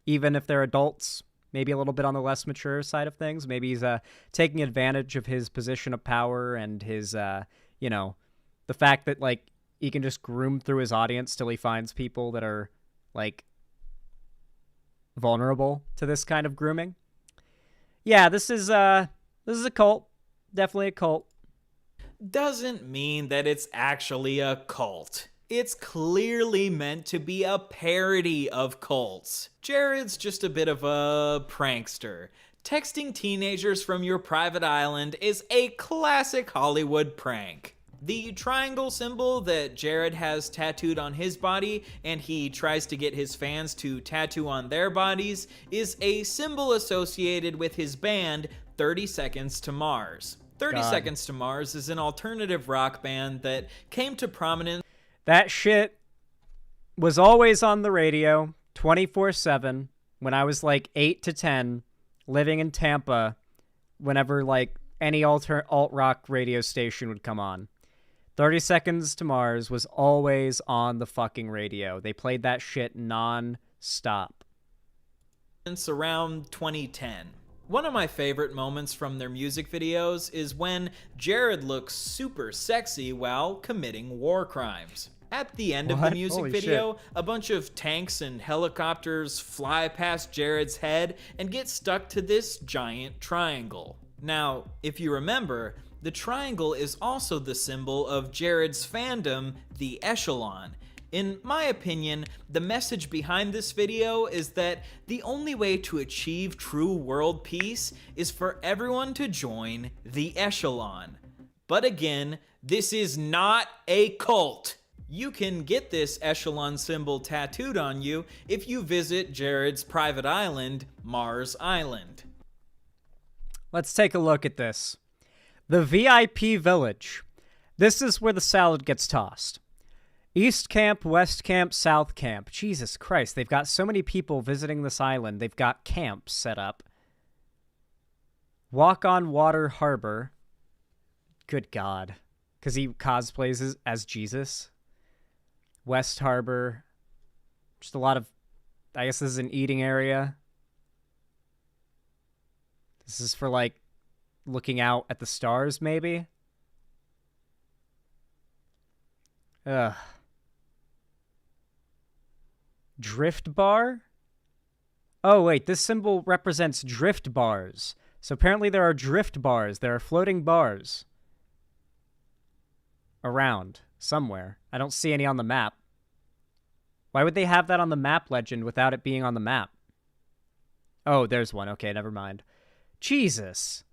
even if they're adults. Maybe a little bit on the less mature side of things. Maybe he's taking advantage of his position of power and his, you know, the fact that, like, he can just groom through his audience till he finds people that are, like, vulnerable to this kind of grooming. Yeah, this is a cult. Definitely a cult. Doesn't mean that it's actually a cult. It's clearly meant to be a parody of cults. Jared's just a bit of a prankster. Texting teenagers from your private island is a classic Hollywood prank. The triangle symbol that Jared has tattooed on his body, and he tries to get his fans to tattoo on their bodies, is a symbol associated with his band 30 Seconds to Mars. 30 Seconds to Mars is an alternative rock band that came to prominence. That shit was always on the radio 24/7 when I was like 8 to 10, living in Tampa, whenever like any alt-rock radio station would come on. 30 Seconds to Mars was always on the fucking radio. They played that shit non-stop. Around 2010. One of my favorite moments from their music videos is when Jared looks super sexy while committing war crimes. At the end of the music video, a bunch of tanks and helicopters fly past Jared's head and get stuck to this giant triangle. Now, if you remember, the triangle is also the symbol of Jared's fandom, the Echelon. In my opinion, the message behind this video is that the only way to achieve true world peace is for everyone to join the Echelon. But again, this is not a cult. You can get this Echelon symbol tattooed on you if you visit Jared's private island, Mars Island. Let's take a look at this. The VIP Village. This is where the salad gets tossed. East Camp, West Camp, South Camp. Jesus Christ, they've got so many people visiting this island. They've got camps set up. Walk on Water Harbor. Good God. Because he cosplays as Jesus. West Harbor. Just a lot of... I guess this is an eating area. This is for, like, looking out at the stars, maybe? Ugh. Drift bar? Oh, wait, this symbol represents drift bars. So apparently there are drift bars. There are floating bars around somewhere. I don't see any on the map. Why would they have that on the map legend without it being on the map? Oh, there's one. Okay, never mind. Jesus.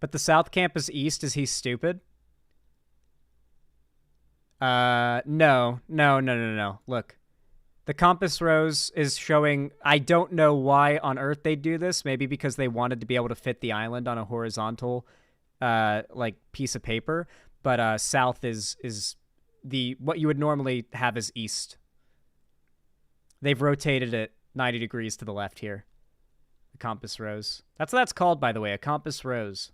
But the South Camp is east. Is he stupid? No. Look. The compass rose is showing... I don't know why on earth they do this. Maybe because they wanted to be able to fit the island on a horizontal, like, piece of paper. But south is the... What you would normally have is east. They've rotated it 90 degrees to the left here. The compass rose. That's what that's called, by the way. A compass rose.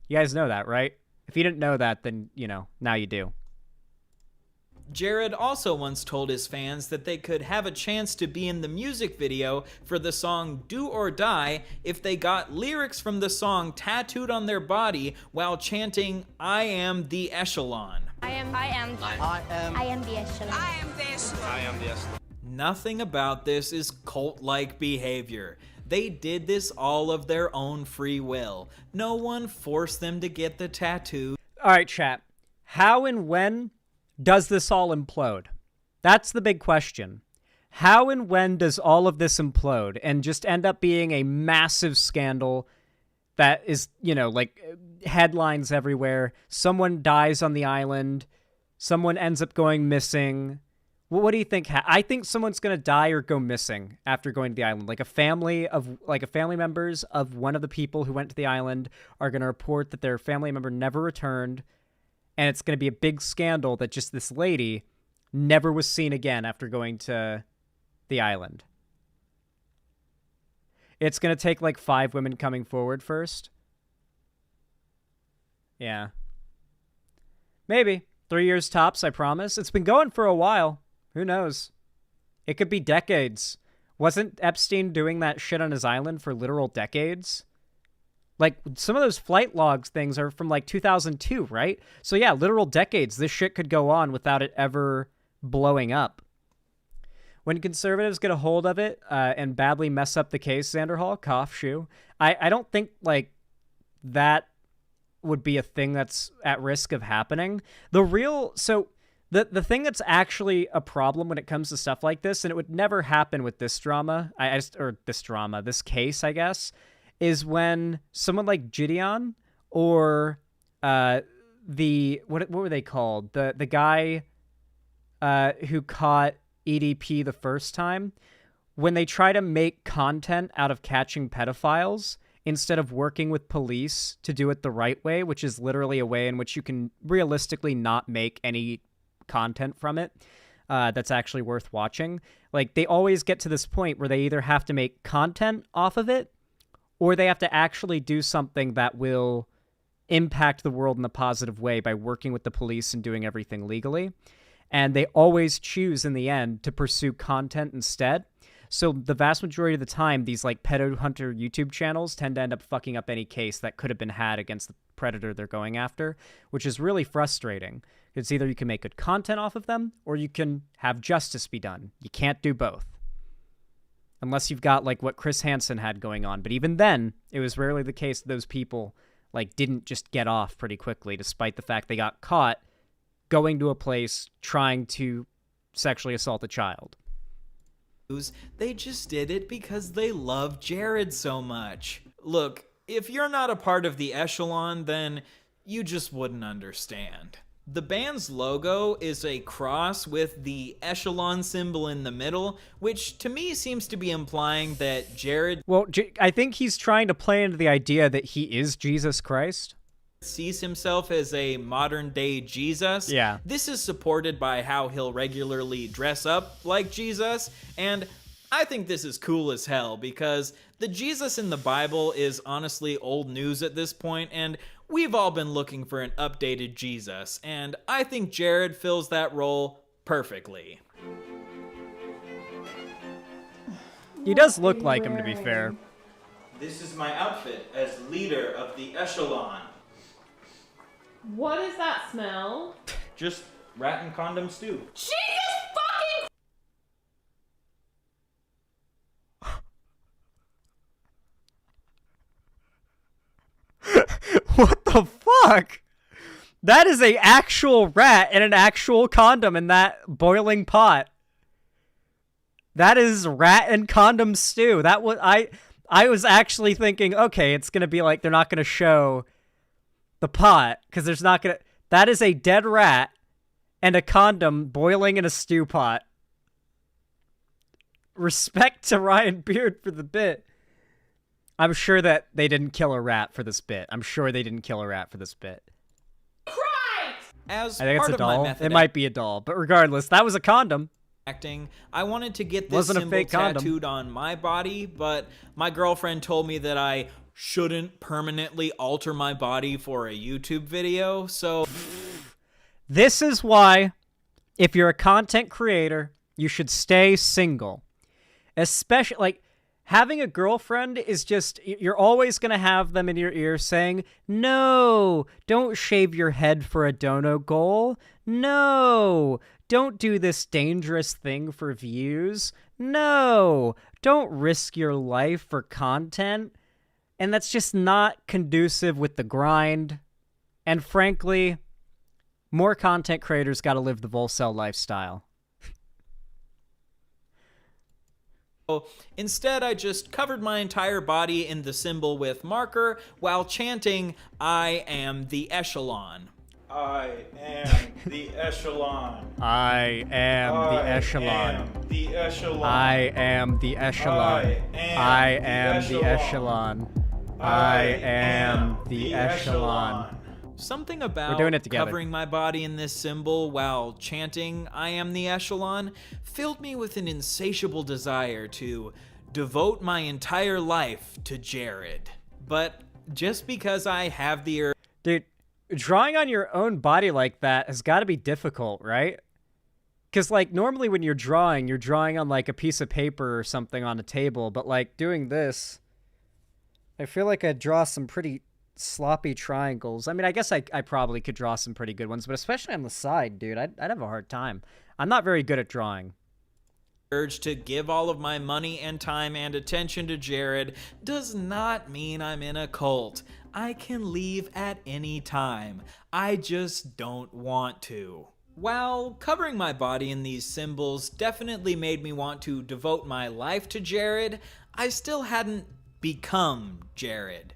You guys know that, right? If you didn't know that, then, you know, now you do. Jared also once told his fans that they could have a chance to be in the music video for the song Do or Die if they got lyrics from the song tattooed on their body while chanting, "I am the Echelon." I am am the echelon. Nothing about this is cult-like behavior. They did this all of their own free will. No one forced them to get the tattoo. All right, chat. How and when does this all implode? That's the big question. How and when does all of this implode and just end up being a massive scandal that is, you know, like headlines everywhere? Someone dies on the island. Someone ends up going missing. Well, what do you think? I think someone's going to die or go missing after going to the island. Like a family members of one of the people who went to the island are going to report that their family member never returned. And it's going to be a big scandal that just this lady never was seen again after going to the island. It's going to take like 5 women coming forward first. Yeah. Maybe. 3 years tops, I promise. It's been going for a while. Who knows? It could be decades. Wasn't Epstein doing that shit on his island for literal decades? Like, some of those flight logs things are from like 2002, right? So yeah, literal decades. This shit could go on without it ever blowing up. When conservatives get a hold of it and badly mess up the case, Xander Hall, cough, shoe, I don't think, like, that would be a thing that's at risk of happening. The thing that's actually a problem when it comes to stuff like this, and it would never happen with this drama, this case, I guess, is when someone like Gideon or what were they called? The guy who caught EDP the first time, when they try to make content out of catching pedophiles instead of working with police to do it the right way, which is literally a way in which you can realistically not make any content from it that's actually worth watching. Like, they always get to this point where they either have to make content off of it or they have to actually do something that will impact the world in a positive way by working with the police and doing everything legally. And they always choose in the end to pursue content instead. So the vast majority of the time, these like pedo hunter YouTube channels tend to end up fucking up any case that could have been had against the predator they're going after, which is really frustrating. It's either you can make good content off of them or you can have justice be done. You can't do both. Unless you've got like what Chris Hansen had going on. But even then, it was rarely the case that those people like didn't just get off pretty quickly, despite the fact they got caught going to a place trying to sexually assault a child. They just did it because they love Jared so much. Look, if you're not a part of the echelon, then you just wouldn't understand. The band's logo is a cross with the echelon symbol in the middle, which to me seems to be implying that Jared... Well, I think he's trying to play into the idea that he is Jesus Christ. Sees himself as a modern-day Jesus. Yeah. This is supported by how he'll regularly dress up like Jesus, and I think this is cool as hell because the Jesus in the Bible is honestly old news at this point, and we've all been looking for an updated Jesus, and I think Jared fills that role perfectly. He does look like him, to be fair. This is my outfit as leader of the echelon. What is that smell? Just rat and condom stew. Jesus fucking... What the fuck? That is a actual rat and an actual condom in that boiling pot. That is rat and condom stew. That was I was actually thinking, okay, it's gonna be like they're not gonna show the pot because there's not gonna. That is a dead rat and a condom boiling in a stew pot. Respect to Ryan Beard for the bit. I'm sure that they didn't kill a rat for this bit. As I think it's part a of my doll. method It might be a doll, but regardless, that was a condom. acting, I wanted to get this Wasn't a symbol fake condom. tattooed on my body, but my girlfriend told me that I shouldn't permanently alter my body for a YouTube video, so... This is why, if you're a content creator, you should stay single. Especially, like, having a girlfriend is just, you're always going to have them in your ear saying, no, don't shave your head for a dono goal. No, don't do this dangerous thing for views. No, don't risk your life for content. And that's just not conducive with the grind. And frankly, more content creators got to live the Volcel lifestyle. Instead, I just covered my entire body in the symbol with marker while chanting, I am the echelon. I am the echelon. I am the echelon. Am the echelon. I am the echelon. I am the echelon. I am the echelon. Something about We're doing it together. covering my body in this symbol while chanting I am the echelon filled me with an insatiable desire to devote my entire life to Jared. But just because I have the urge... Dude, drawing on your own body like that has got to be difficult, right? Because, like, normally when you're drawing on, like, a piece of paper or something on a table. But, like, doing this, I feel like I'd draw some pretty sloppy triangles. I mean, I guess I probably could draw some pretty good ones, but especially on the side, dude, I'd have a hard time. I'm not very good at drawing. Urge to give all of my money and time and attention to Jared does not mean I'm in a cult. I can leave at any time. I just don't want to. While covering my body in these symbols definitely made me want to devote my life to Jared, I still hadn't become Jared.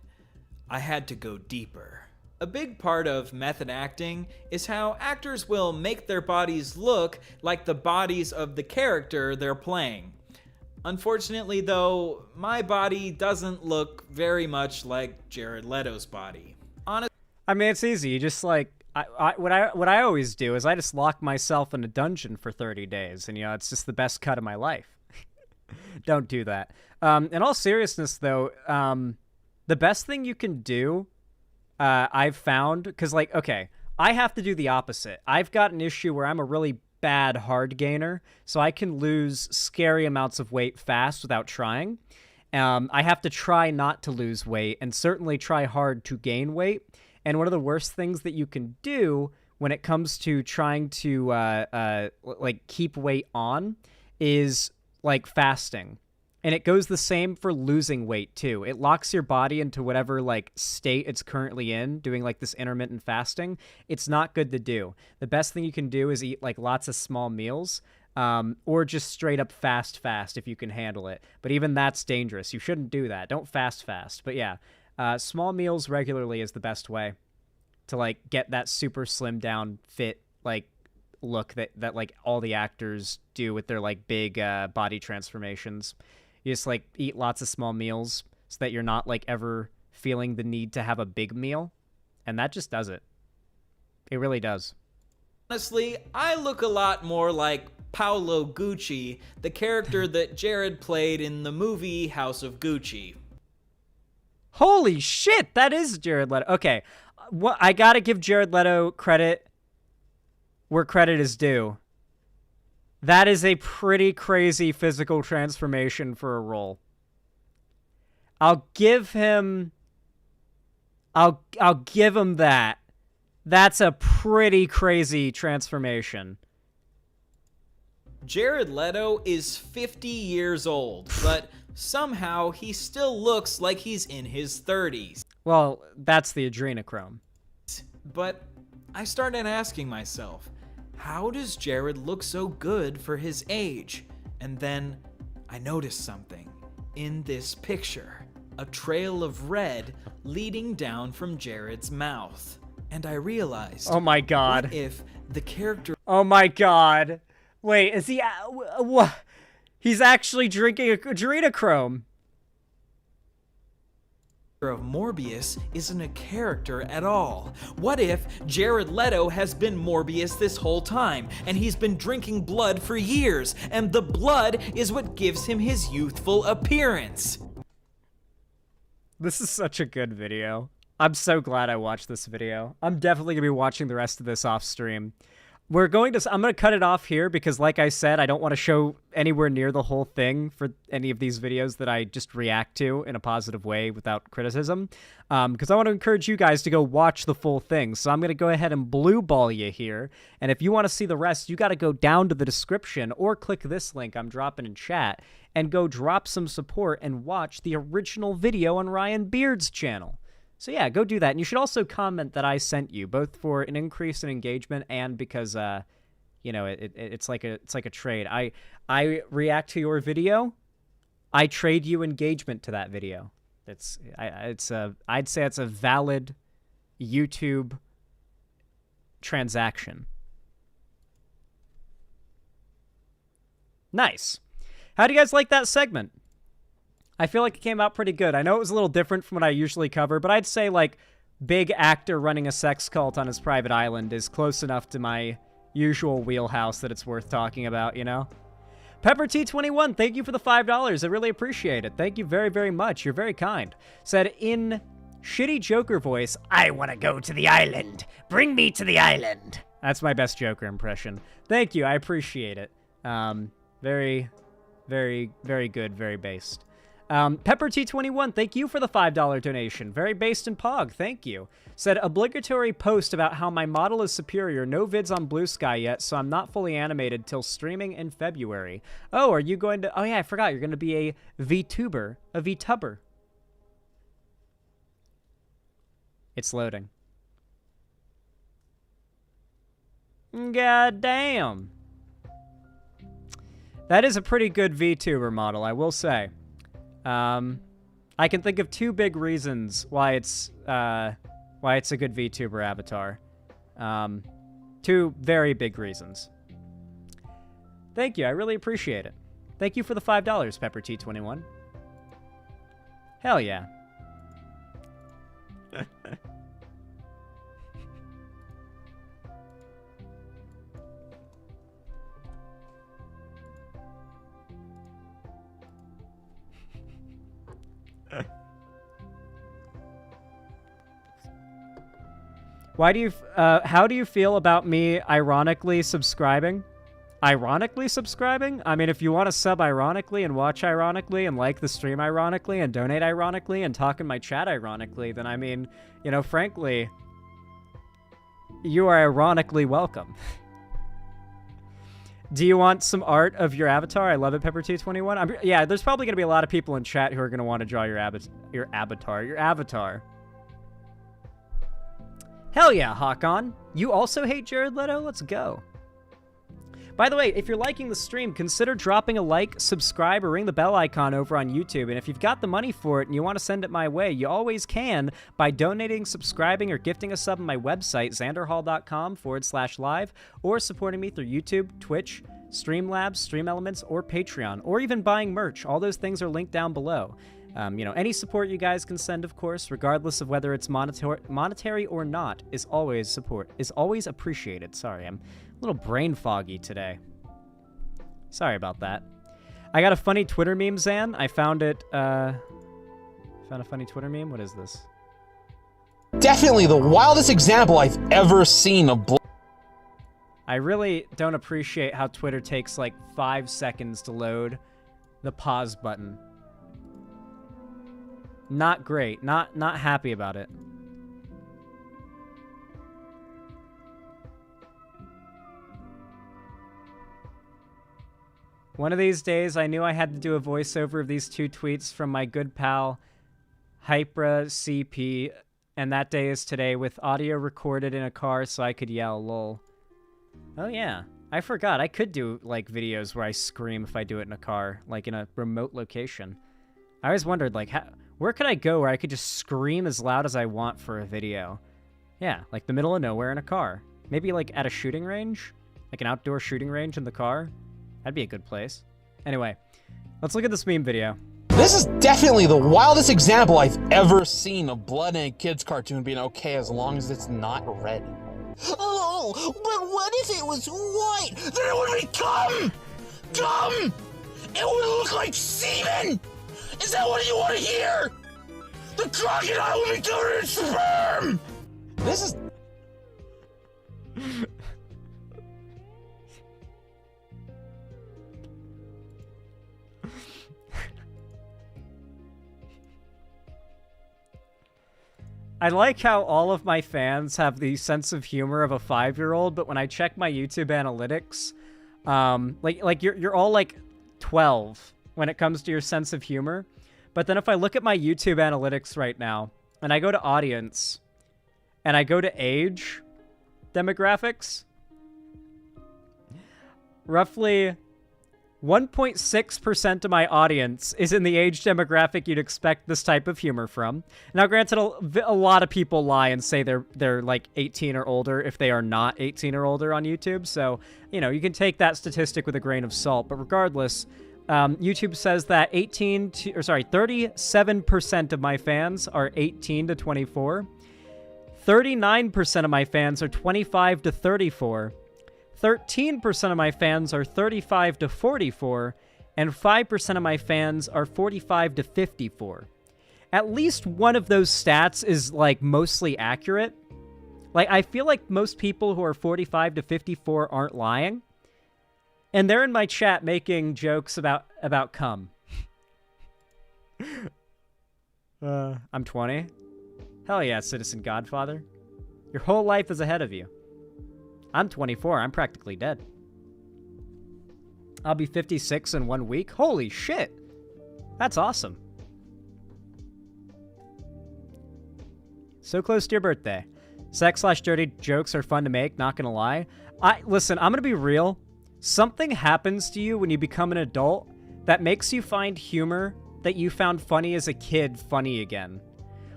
I had to go deeper. A big part of method acting is how actors will make their bodies look like the bodies of the character they're playing. Unfortunately, though, my body doesn't look very much like Jared Leto's body. Honestly, I mean, it's easy. You just, like, what I always do is I just lock myself in a dungeon for 30 days, and, you know, it's just the best cut of my life. Don't do that. In all seriousness, though, the best thing you can do, I've found, because, like, okay, I have to do the opposite. I've got an issue where I'm a really bad hard gainer, so I can lose scary amounts of weight fast without trying. I have to try not to lose weight, and certainly try hard to gain weight. And one of the worst things that you can do when it comes to trying to, like, keep weight on is, like, fasting. And it goes the same for losing weight, too. It locks your body into whatever, like, state it's currently in, doing, like, this intermittent fasting. It's not good to do. The best thing you can do is eat, like, lots of small meals, or just straight up fast if you can handle it. But even that's dangerous. You shouldn't do that. Don't fast. But, yeah, small meals regularly is the best way to, like, get that super slim down, fit, like, look that like, all the actors do with their, like, big body transformations. You just, like, eat lots of small meals so that you're not, like, ever feeling the need to have a big meal. And that just does it. It really does. Honestly, I look a lot more like Paolo Gucci, the character that Jared played in the movie House of Gucci. Holy shit, that is Jared Leto. Okay, I gotta give Jared Leto credit where credit is due. That is a pretty crazy physical transformation for a role. I'll give him that. That's a pretty crazy transformation. Jared Leto is 50 years old, but somehow he still looks like he's in his 30s. Well, that's the adrenochrome. But I started asking myself, how does Jared look so good for his age? And then I noticed something. In this picture, a trail of red leading down from Jared's mouth. And I realized, oh my god. What if the character... Oh my god. Wait, is he... what? He's actually drinking adrenochrome. Of Morbius isn't a character at all. What if Jared Leto has been Morbius this whole time, and he's been drinking blood for years, and the blood is what gives him his youthful appearance? This is such a good video. I'm so glad I watched this video. I'm definitely gonna be watching the rest of this off stream. I'm going to cut it off here because, like I said, I don't want to show anywhere near the whole thing for any of these videos that I just react to in a positive way without criticism. Because I want to encourage you guys to go watch the full thing. So I'm going to go ahead and blue ball you here. And if you want to see the rest, you got to go down to the description or click this link I'm dropping in chat and go drop some support and watch the original video on Ryan Beard's channel. So yeah, go do that. And you should also comment that I sent you, both for an increase in engagement and because, you know, it's like a trade. I react to your video, I trade you engagement to that video. I'd say it's a valid YouTube transaction. Nice. How do you guys like that segment? I feel like it came out pretty good. I know it was a little different from what I usually cover, but I'd say, like, big actor running a sex cult on his private island is close enough to my usual wheelhouse that it's worth talking about, you know? Pepper T21, thank you for the $5. I really appreciate it. Thank you very, very much. You're very kind. Said in shitty Joker voice, I want to go to the island. Bring me to the island. That's my best Joker impression. Thank you. I appreciate it. Very, very, very good. Very based. Pepper T21, thank you for the $5 donation. Very based in Pog, thank you. Said, obligatory post about how my model is superior. No vids on Blue Sky yet, so I'm not fully animated till streaming in February. Oh, are you going to... Oh, yeah, I forgot. You're going to be a VTuber. A VTuber. It's loading. God damn. That is a pretty good VTuber model, I will say. I can think of two big reasons why it's a good VTuber avatar. Two very big reasons. Thank you, I really appreciate it. Thank you for the $5, Pepper T21. Hell yeah. How do you feel about me ironically subscribing? Ironically subscribing? I mean, if you want to sub ironically and watch ironically and like the stream ironically and donate ironically and talk in my chat ironically, then I mean, you know, frankly, you are ironically welcome. Do you want some art of your avatar? I love it, Pepper T21. Yeah, there's probably going to be a lot of people in chat who are going to want to draw your avatar. Hell yeah, Hakon. You also hate Jared Leto? Let's go. By the way, if you're liking the stream, consider dropping a like, subscribe, or ring the bell icon over on YouTube. And if you've got the money for it and you want to send it my way, you always can by donating, subscribing, or gifting a sub on my website, xanderhall.com/live, or supporting me through YouTube, Twitch, Streamlabs, Stream Elements, or Patreon, or even buying merch. All those things are linked down below. You know, any support you guys can send, of course, regardless of whether it's monetary or not, is always appreciated. Sorry, I'm a little brain foggy today. Sorry about that. I got a funny Twitter meme, Zan. I found it, found a funny Twitter meme. What is this? Definitely the wildest example I've ever seen of I really don't appreciate how Twitter takes like 5 seconds to load the pause button. Not great. Not happy about it. One of these days, I knew I had to do a voiceover of these two tweets from my good pal, Hypra CP, and that day is today, with audio recorded in a car so I could yell, lol. Oh yeah, I forgot. I could do, like, videos where I scream if I do it in a car, like in a remote location. I always wondered, like, where could I go where I could just scream as loud as I want for a video? Yeah, like the middle of nowhere in a car. Maybe, like, at a shooting range? Like an outdoor shooting range in the car? That'd be a good place. Anyway, let's look at this meme video. This is definitely the wildest example I've ever seen of blood in a kid's cartoon being okay as long as it's not red. Oh, but what if it was white? Then it would be cum! Cum! It would look like semen! Is that what you want to hear? The crocodile would be covered in sperm! This is... I like how all of my fans have the sense of humor of a 5-year-old, but when I check my YouTube analytics, like you're all like 12 when it comes to your sense of humor. But then if I look at my YouTube analytics right now, and I go to audience, and I go to age demographics, roughly 1.6% of my audience is in the age demographic you'd expect this type of humor from. Now, granted, a lot of people lie and say they're like 18 or older if they are not 18 or older on YouTube. So, you know, you can take that statistic with a grain of salt. But regardless, YouTube says that 37% of my fans are 18 to 24. 39% of my fans are 25 to 34. 13% of my fans are 35 to 44, and 5% of my fans are 45 to 54. At least one of those stats is, like, mostly accurate. Like, I feel like most people who are 45 to 54 aren't lying. And they're in my chat making jokes about cum. I'm 20. Hell yeah, Citizen Godfather. Your whole life is ahead of you. I'm 24. I'm practically dead. I'll be 56 in 1 week. Holy shit. That's awesome. So close to your birthday. Sex/dirty jokes are fun to make, not gonna lie. Listen, I'm gonna be real. Something happens to you when you become an adult that makes you find humor that you found funny as a kid funny again.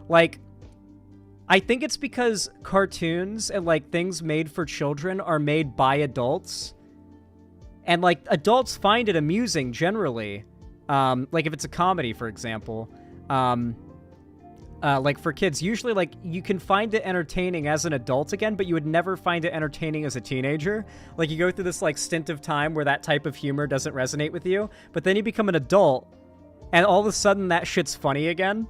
Like, I think it's because cartoons and, like, things made for children are made by adults. And, like, adults find it amusing, generally. Like, if it's a comedy, for example. Like, for kids, usually, like, you can find it entertaining as an adult again, but you would never find it entertaining as a teenager. Like, you go through this, like, stint of time where that type of humor doesn't resonate with you, but then you become an adult, and all of a sudden that shit's funny again.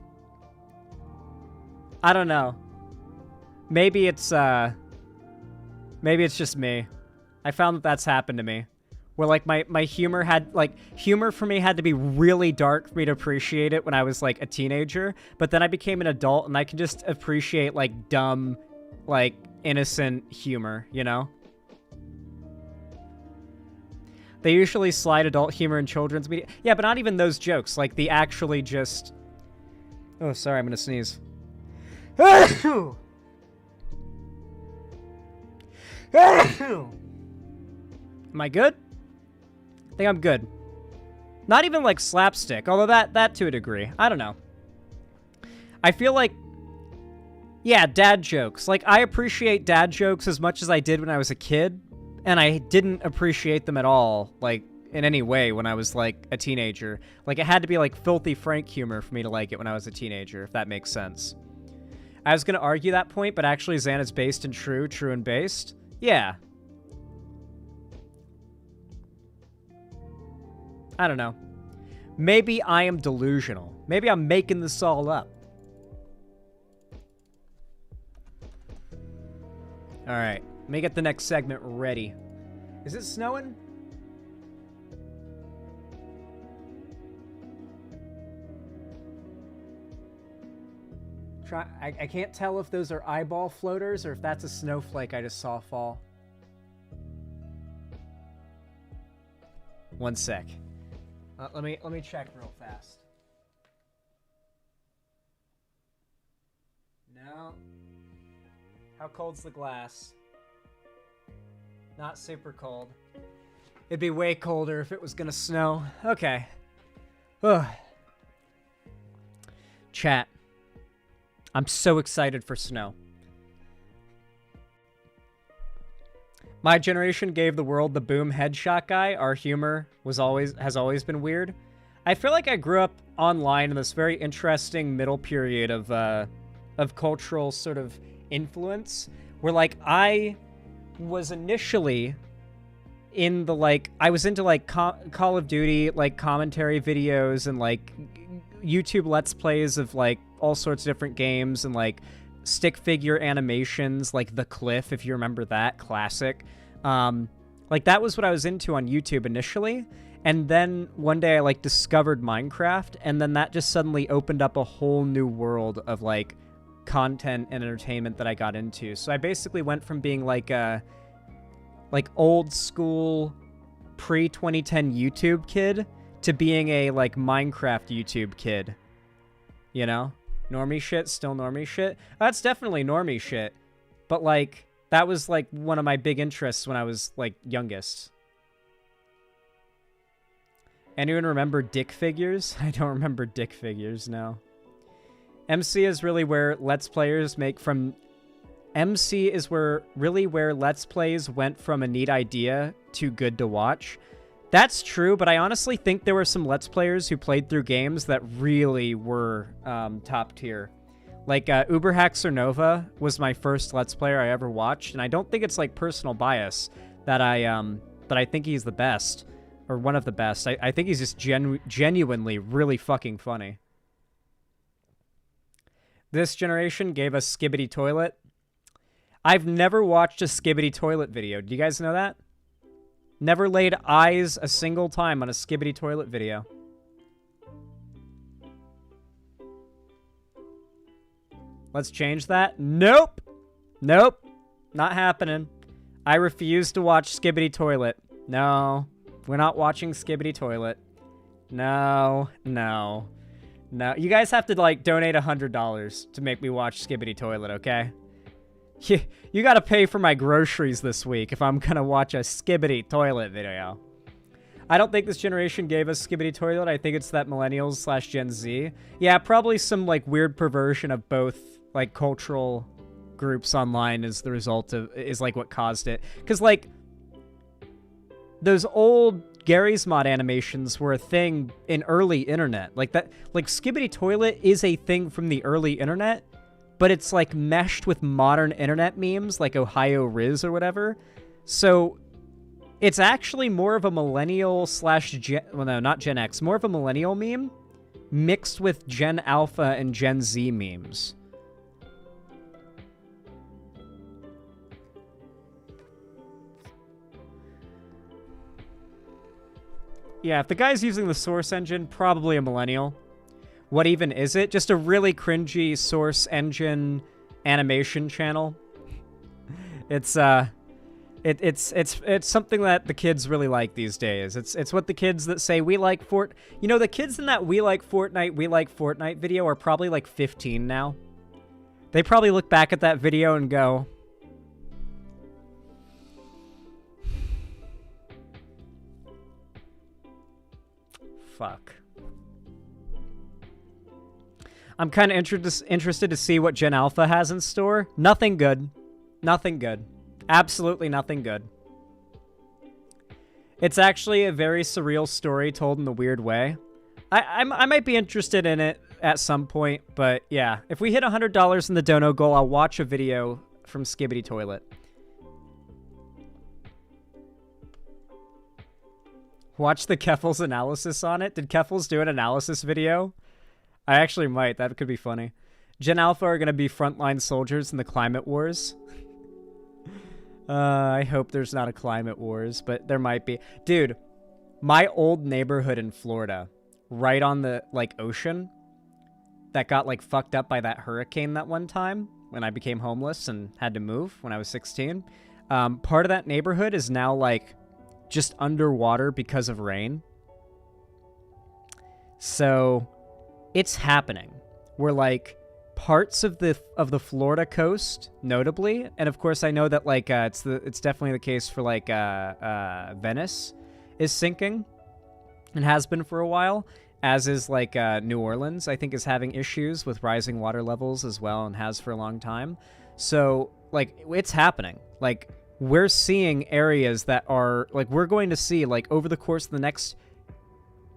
I don't know. Maybe it's just me. I found that that's happened to me. Where, like, my humor had, like, humor for me had to be really dark for me to appreciate it when I was, like, a teenager. But then I became an adult, and I can just appreciate, like, dumb, like, innocent humor, you know? They usually slide adult humor in children's media. Yeah, but not even those jokes. Like, the actually just... Oh, sorry, I'm gonna sneeze. Am I good? I think I'm good. Not even like slapstick, although that to a degree. I don't know. I feel like, yeah, dad jokes. Like, I appreciate dad jokes as much as I did when I was a kid, and I didn't appreciate them at all, like, in any way when I was, like, a teenager. Like, it had to be, like, filthy Frank humor for me to like it when I was a teenager, if that makes sense. I was going to argue that point, but actually Xana's based in true and based. Yeah. I don't know. Maybe I am delusional. Maybe I'm making this all up. Alright, let me get the next segment ready. Is it snowing? I can't tell if those are eyeball floaters or if that's a snowflake I just saw fall. One sec. Let me check real fast. No. How cold's the glass? Not super cold. It'd be way colder if it was gonna snow. Okay. Ugh. Chat. I'm so excited for snow. My generation gave the world the boom headshot guy. Our humor has always been weird. I feel like I grew up online in this very interesting middle period of cultural sort of influence, where, like, I was initially in the, like, I was into, like, Call of Duty, like, commentary videos and, like, YouTube Let's Plays of, like, all sorts of different games and, like, stick figure animations, like The Cliff, if you remember that, classic. Like, that was what I was into on YouTube initially, and then one day I, like, discovered Minecraft, and then that just suddenly opened up a whole new world of, like, content and entertainment that I got into. So I basically went from being like a old school pre-2010 YouTube kid to being a like Minecraft YouTube kid. You know? Normie shit, still normie shit. That's definitely normie shit. But like that was like one of my big interests when I was like youngest. Anyone remember dick figures? I don't remember dick figures, no. MC is really where Let's Players make from... MC is really where Let's Plays went from a neat idea to good to watch. That's true, but I honestly think there were some Let's Players who played through games that really were top tier. Like, Uberhaxer Nova was my first Let's Player I ever watched, and I don't think it's, like, personal bias that I think he's the best. Or one of the best. I think he's just genuinely really fucking funny. This generation gave us Skibbity Toilet. I've never watched a Skibbity Toilet video. Do you guys know that? Never laid eyes a single time on a Skibbity Toilet video. Let's change that. Nope. Nope. Not happening. I refuse to watch Skibbity Toilet. No. We're not watching Skibbity Toilet. No. No. No. You guys have to, like, donate $100 to make me watch Skibbity Toilet, okay? You gotta pay for my groceries this week if I'm gonna watch a Skibbity Toilet video. I don't think this generation gave us Skibbity Toilet. I think it's that millennials / Gen Z. Yeah, probably some, like, weird perversion of both, like, cultural groups online is the result of... is, like, what caused it. Because, like... those old Gary's Mod animations were a thing in early internet. Like that, like Skibbity Toilet is a thing from the early internet, but it's like meshed with modern internet memes like Ohio Riz or whatever. So it's actually more of a millennial / well, no, not Gen X, more of a millennial meme mixed with Gen Alpha and Gen Z memes. Yeah, if the guy's using the Source engine, probably a millennial. What even is it? Just a really cringy Source engine animation channel. It's something that the kids really like these days. It's what the kids that say we like you know, the kids in that we like Fortnite video are probably like 15 now. They probably look back at that video and go, fuck. I'm kind of interested to see what Gen Alpha has in store. Nothing good. Nothing good. Absolutely nothing good. It's actually a very surreal story told in a weird way. I might be interested in it at some point, but yeah. If we hit $100 in the dono goal, I'll watch a video from Skibbity Toilet. Watch the Keffels analysis on it. Did Keffels do an analysis video? I actually might. That could be funny. Gen Alpha are going to be frontline soldiers in the climate wars. I hope there's not a climate wars, but there might be. Dude, my old neighborhood in Florida, right on the, like, ocean, that got, like, fucked up by that hurricane that one time when I became homeless and had to move when I was 16. Part of that neighborhood is now, like, just underwater because of rain. So it's happening. We're like parts of the Florida coast, notably, and of course I know that like it's definitely the case for like Venice is sinking and has been for a while, as is like New Orleans, I think, is having issues with rising water levels as well and has for a long time. So like it's happening. Like we're seeing areas that are like, we're going to see like over the course of the next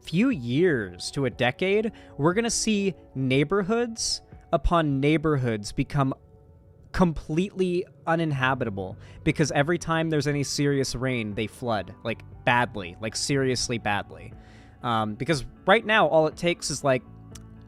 few years to a decade, we're going to see neighborhoods upon neighborhoods become completely uninhabitable because every time there's any serious rain, they flood, like badly, like seriously badly. Because right now, all it takes is like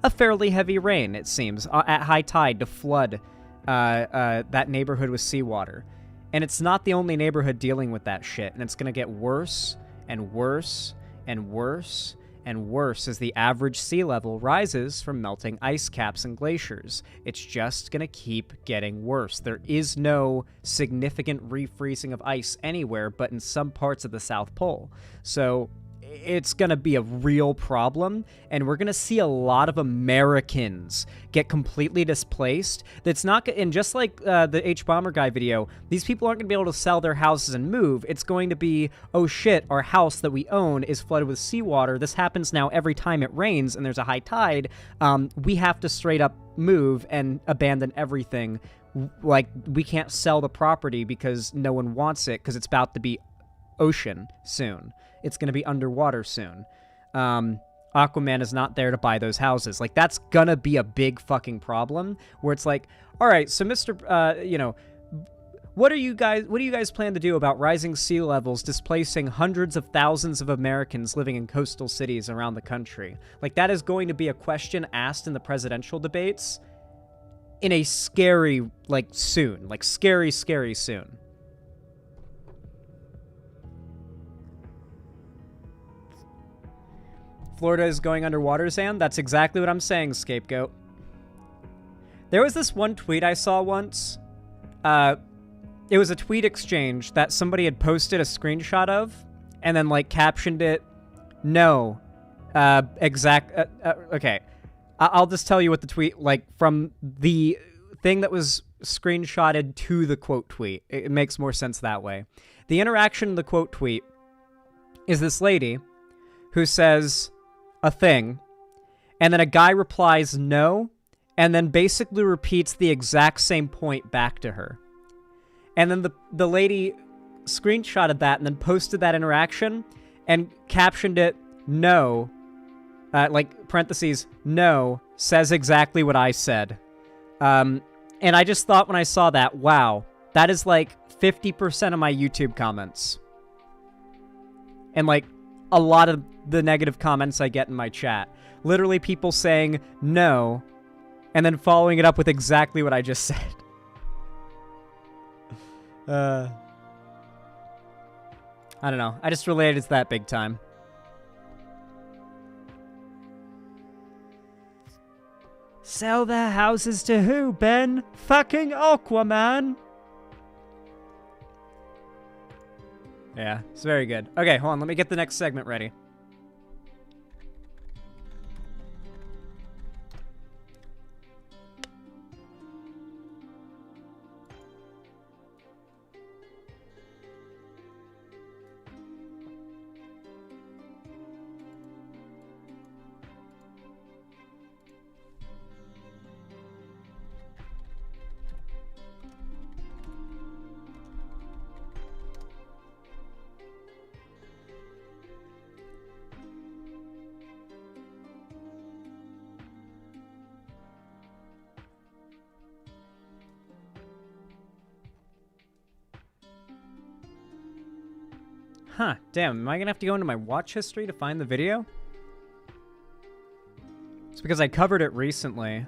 a fairly heavy rain, it seems, at high tide to flood that neighborhood with seawater. And it's not the only neighborhood dealing with that shit, and it's going to get worse and worse and worse and worse as the average sea level rises from melting ice caps and glaciers. It's just going to keep getting worse. There is no significant refreezing of ice anywhere but in some parts of the South Pole. So it's going to be a real problem, and we're going to see a lot of Americans get completely displaced. That's not, and just like the H-Bomber Guy video, these people aren't going to be able to sell their houses and move. It's going to be, oh shit, our house that we own is flooded with seawater. This happens now every time it rains and there's a high tide. We have to straight up move and abandon everything. Like, we can't sell the property because no one wants it because it's about to be ocean soon. It's going to be underwater soon. Aquaman is not there to buy those houses. Like, that's going to be a big fucking problem where it's like, all right, so Mr. What do you guys plan to do about rising sea levels displacing hundreds of thousands of Americans living in coastal cities around the country? Like, that is going to be a question asked in the presidential debates in a scary, like, soon. Like, scary, scary soon. Florida is going underwater, Zan? That's exactly what I'm saying, Scapegoat. There was this one tweet I saw once. It was a tweet exchange that somebody had posted a screenshot of and then, like, captioned it, no, okay. I'll just tell you what the tweet, like, from the thing that was screenshotted to the quote tweet. It makes more sense that way. The interaction in the quote tweet is this lady who says a thing, and then a guy replies no, and then basically repeats the exact same point back to her. And then the lady screenshotted that and then posted that interaction and captioned it, no, like, parentheses, no, says exactly what I said. And I just thought when I saw that, wow, that is like 50% of my YouTube comments. And, like, a lot of the negative comments I get in my chat. Literally people saying no, and then following it up with exactly what I just said. I don't know. I just related to that big time. Sell their houses to who, Ben? Fucking Aquaman! Yeah, it's very good. Okay, hold on. Let me get the next segment ready. Huh, damn, am I gonna have to go into my watch history to find the video? It's because I covered it recently.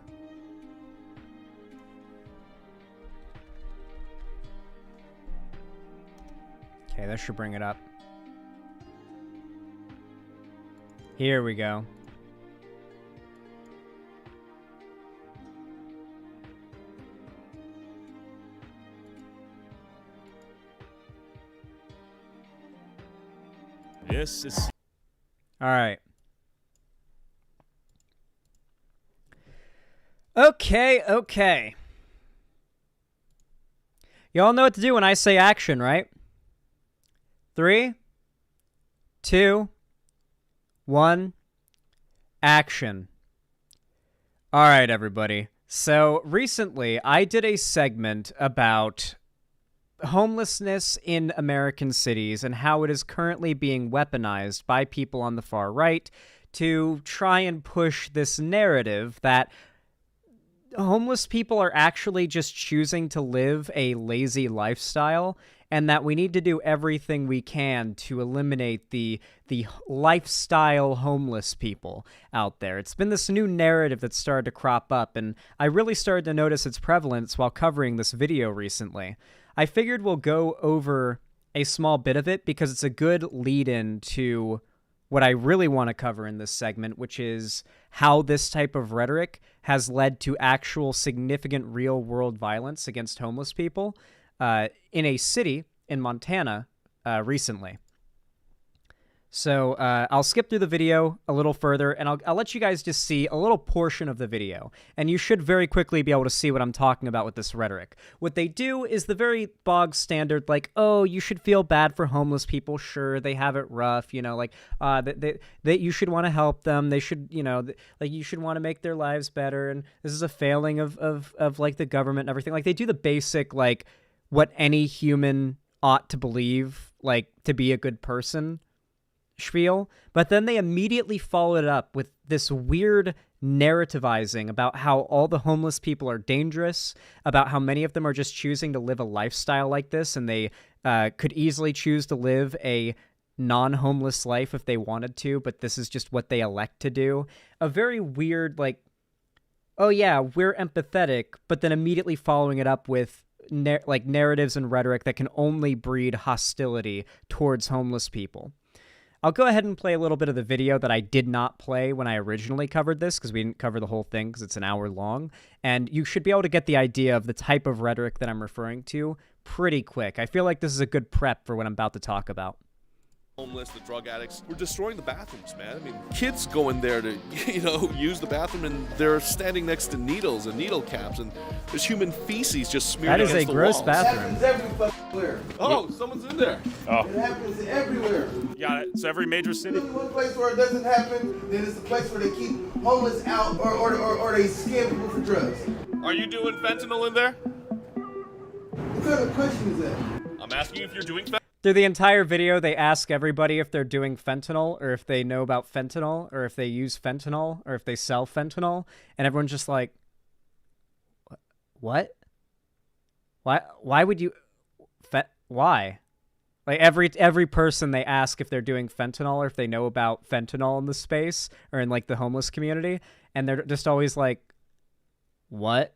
Okay, that should bring it up. Here we go. This is... All right. Okay. Y'all know what to do when I say action, right? 3, 2, 1, action. All right, everybody. So recently, I did a segment about homelessness in American cities and how it is currently being weaponized by people on the far right to try and push this narrative that homeless people are actually just choosing to live a lazy lifestyle and that we need to do everything we can to eliminate the lifestyle homeless people out there. It's been this new narrative that's started to crop up, and I really started to notice its prevalence while covering this video recently. I figured we'll go over a small bit of it because it's a good lead-in to what I really want to cover in this segment, which is how this type of rhetoric has led to actual significant real-world violence against homeless people in a city in Montana recently. So I'll skip through the video a little further, and I'll let you guys just see a little portion of the video. And you should very quickly be able to see what I'm talking about with this rhetoric. What they do is the very bog standard, like, oh, you should feel bad for homeless people. Sure, they have it rough, you know, like that you should want to help them. They should, you know, like you should want to make their lives better. And this is a failing of like the government and everything. Like they do the basic, like what any human ought to believe, like to be a good person spiel, but then they immediately follow it up with this weird narrativizing about how all the homeless people are dangerous, about how many of them are just choosing to live a lifestyle like this, and they could easily choose to live a non-homeless life if they wanted to, but this is just what they elect to do. A very weird, like, oh yeah, we're empathetic, but then immediately following it up with like narratives and rhetoric that can only breed hostility towards homeless people. I'll go ahead and play a little bit of the video that I did not play when I originally covered this, because we didn't cover the whole thing because it's an hour long, and you should be able to get the idea of the type of rhetoric that I'm referring to pretty quick. I feel like this is a good prep for what I'm about to talk about. Homeless, the drug addicts, we're destroying the bathrooms, man. I mean, kids go in there to, you know, use the bathroom, and they're standing next to needles and needle caps, and there's human feces just smeared against the walls. That is a gross bathroom. It happens everywhere. Oh, someone's in there. Oh. It happens everywhere. Got it. So every major city. One place where it doesn't happen, then it's the place where they keep homeless out or they scam people for drugs. Are you doing fentanyl in there? What kind of question is that? I'm asking if you're doing fentanyl. Through the entire video, they ask everybody if they're doing fentanyl, or if they know about fentanyl, or if they use fentanyl, or if they sell fentanyl, and everyone's just like, what? Why would you... Why? Like, every person they ask if they're doing fentanyl, or if they know about fentanyl in the space, or in, like, the homeless community, and they're just always like, what?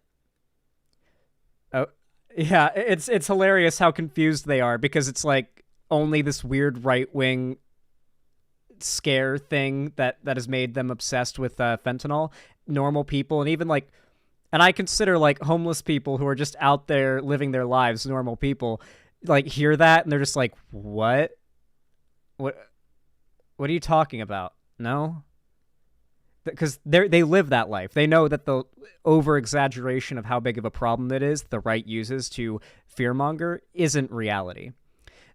Oh... Yeah, it's hilarious how confused they are, because it's like only this weird right-wing scare thing that has made them obsessed with fentanyl. Normal people, and even like, and I consider like homeless people who are just out there living their lives, normal people, like hear that and they're just like, what are you talking about? No? Because they live that life. They know that the over-exaggeration of how big of a problem it is the right uses to fearmonger isn't reality.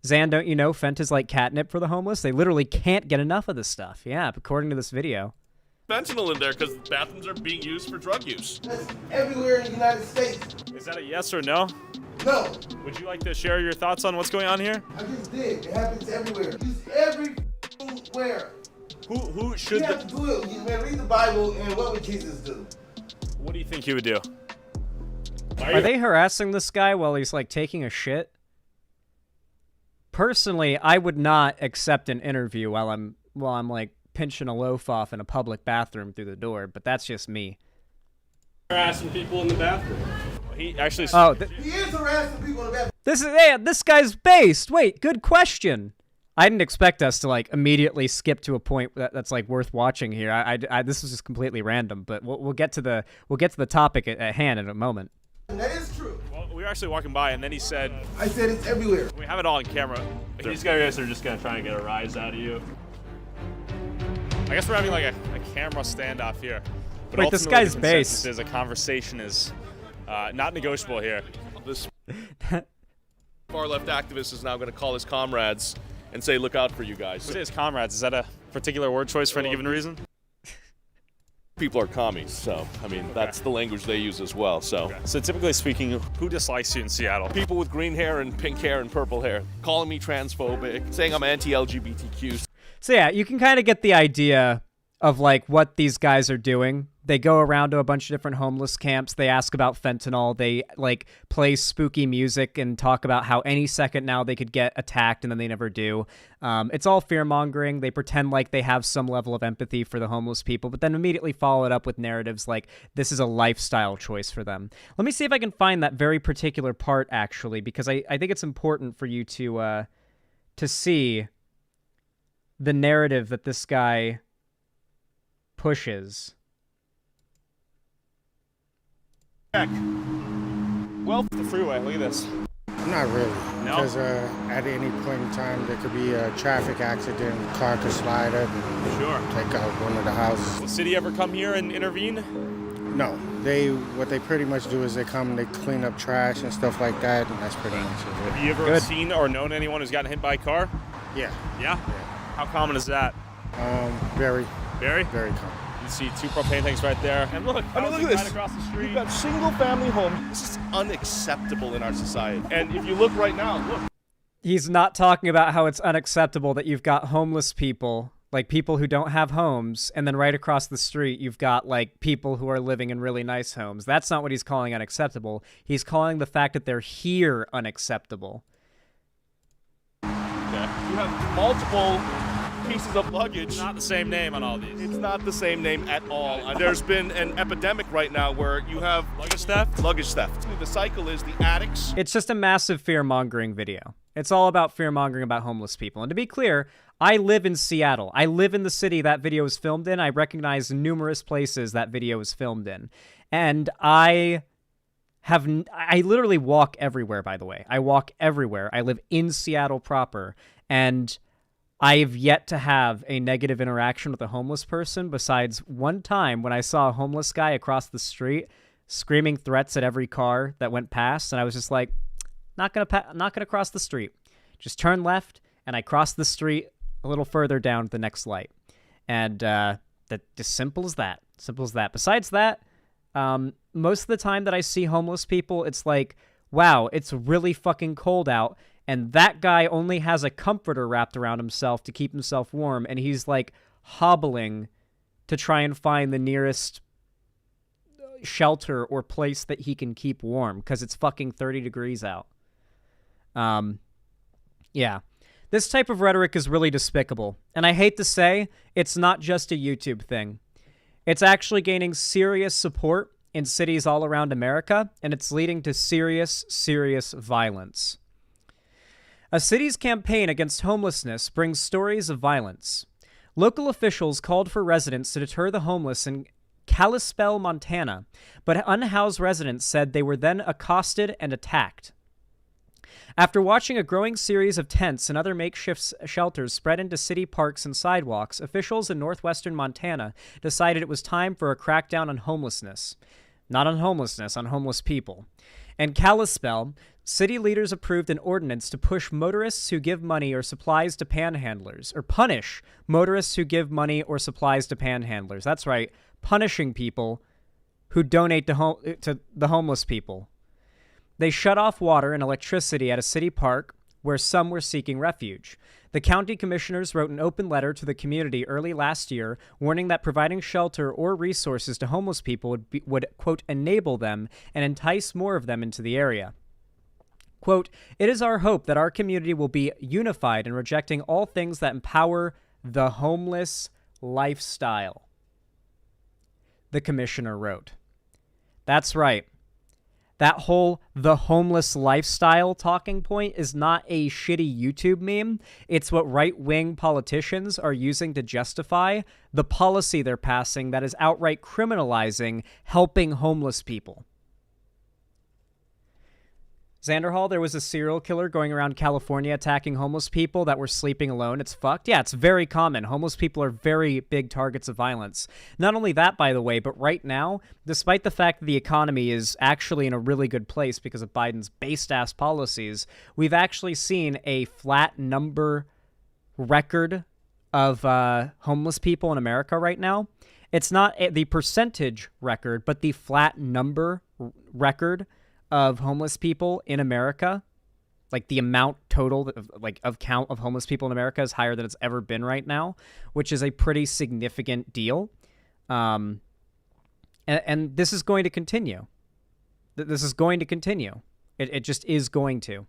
Zan, don't you know Fent is like catnip for the homeless? They literally can't get enough of this stuff. Yeah, according to this video. Fentanyl in there because bathrooms are being used for drug use. That's everywhere in the United States. Is that a yes or no? No. Would you like to share your thoughts on what's going on here? I just did. It happens everywhere. It's everywhere. Who should You have to do it. You man, read the Bible, and what would Jesus do? What do you think he would do? Are they harassing this guy while he's like taking a shit? Personally, I would not accept an interview while I'm like pinching a loaf off in a public bathroom through the door, but that's just me. Harassing people in the bathroom. He actually. He is harassing people in the This bathroom. this guy's based. Wait, good question. I didn't expect us to like immediately skip to a point that's like worth watching here. This was just completely random, but we'll get to the topic at hand in a moment. That is true. Well, we were actually walking by, and then he said, I said it's everywhere. We have it all on camera. These guys are just gonna try and get a rise out of you. I guess we're having like a camera standoff here. But wait, this ultimately, guy's the based. consensus is a conversation is not negotiable here. This far-left activist is now going to call his comrades and say, look out for you guys. What is comrades? Is that a particular word choice for any given reason? People are commies, so, I mean, that's the language they use as well, so. Okay. So typically speaking, who dislikes you in Seattle? People with green hair and pink hair and purple hair, calling me transphobic, saying I'm anti-LGBTQ. So yeah, you can kind of get the idea of like what these guys are doing. They go around to a bunch of different homeless camps. They ask about fentanyl. They like play spooky music and talk about how any second now they could get attacked, and then they never do. It's all fear-mongering. They pretend like they have some level of empathy for the homeless people, but then immediately follow it up with narratives like this is a lifestyle choice for them. Let me see if I can find that very particular part, actually, because I think it's important for you to see the narrative that this guy pushes. Well, the freeway, look at this. Not really, No? because at any point in time there could be a traffic accident, car could slide up and Sure. take out one of the houses. Does the city ever come here and intervene? No, what they pretty much do is they come and they clean up trash and stuff like that, and that's pretty much it. Have you ever seen or known anyone who's gotten hit by a car? Yeah. Yeah? How common is that? Very common. You see two propane tanks right there. And look, I mean, look at right this. across the street. You've got single-family homes. This is unacceptable in our society. And if you look right now, look. He's not talking about how it's unacceptable that you've got homeless people, like people who don't have homes, and then right across the street you've got like people who are living in really nice homes. That's not what he's calling unacceptable. He's calling the fact that they're here unacceptable. Okay. You have multiple pieces of luggage. Not the same name on all these. It's not the same name at all. There's been an epidemic right now where you have luggage theft. The cycle is the addicts. It's just a massive fear-mongering video. It's all about fear-mongering about homeless people. And to be clear, I live in Seattle. I live in the city that video was filmed in. I recognize numerous places that video was filmed in. And I literally walk everywhere, by the way. I walk everywhere. I live in Seattle proper. And I've yet to have a negative interaction with a homeless person besides one time when I saw a homeless guy across the street screaming threats at every car that went past, and I was just like, not gonna cross the street. Just turn left, and I crossed the street a little further down to the next light. And that's as simple as that. Simple as that. Besides that, most of the time that I see homeless people, it's like, wow, it's really fucking cold out, and that guy only has a comforter wrapped around himself to keep himself warm, and he's like hobbling to try and find the nearest shelter or place that he can keep warm because it's fucking 30 degrees out. Yeah. This type of rhetoric is really despicable, and I hate to say, it's not just a YouTube thing. It's actually gaining serious support in cities all around America, and it's leading to serious, serious violence. A city's campaign against homelessness brings stories of violence. Local officials called for residents to deter the homeless in Kalispell, Montana, but unhoused residents said they were then accosted and attacked. After watching a growing series of tents and other makeshift shelters spread into city parks and sidewalks, officials in northwestern Montana decided it was time for a crackdown on homelessness. Not on homelessness, on homeless people. In Kalispell, city leaders approved an ordinance to push motorists who give money or supplies to panhandlers, or punish motorists who give money or supplies to panhandlers. That's right, punishing people who donate to the homeless people. They shut off water and electricity at a city park where some were seeking refuge. The county commissioners wrote an open letter to the community early last year, warning that providing shelter or resources to homeless people would quote, enable them and entice more of them into the area. Quote, "It is our hope that our community will be unified in rejecting all things that empower the homeless lifestyle," the commissioner wrote. That's right. That whole the homeless lifestyle talking point is not a shitty YouTube meme. It's what right-wing politicians are using to justify the policy they're passing that is outright criminalizing helping homeless people. Xanderhall, there was a serial killer going around California attacking homeless people that were sleeping alone. It's fucked. Yeah, it's very common. Homeless people are very big targets of violence. Not only that, by the way, but right now, despite the fact that the economy is actually in a really good place because of Biden's based-ass policies, we've actually seen a flat number record of homeless people in America right now. It's not the percentage record, but the flat number record of homeless people in America, like the amount total of count of homeless people in America is higher than it's ever been right now, which is a pretty significant deal. And this is going to continue. This is going to continue. It just is going to.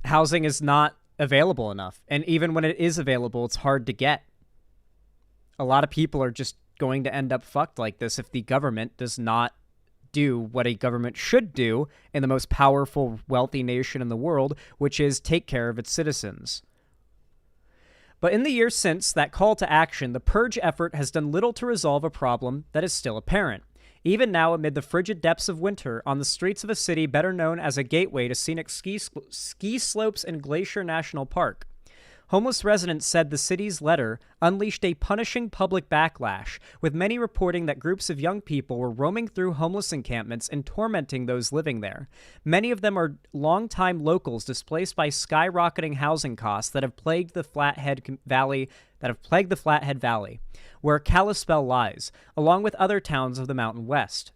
Housing is not available enough. And even when it is available, it's hard to get. A lot of people are just going to end up fucked like this if the government does not do what a government should do in the most powerful, wealthy nation in the world, which is take care of its citizens. But in the years since that call to action, the purge effort has done little to resolve a problem that is still apparent. Even now, amid the frigid depths of winter, on the streets of a city better known as a gateway to scenic ski slopes and Glacier National Park, homeless residents said the city's letter unleashed a punishing public backlash, with many reporting that groups of young people were roaming through homeless encampments and tormenting those living there. Many of them are longtime locals displaced by skyrocketing housing costs that have plagued the Flathead Valley, where Kalispell lies, along with other towns of the Mountain West.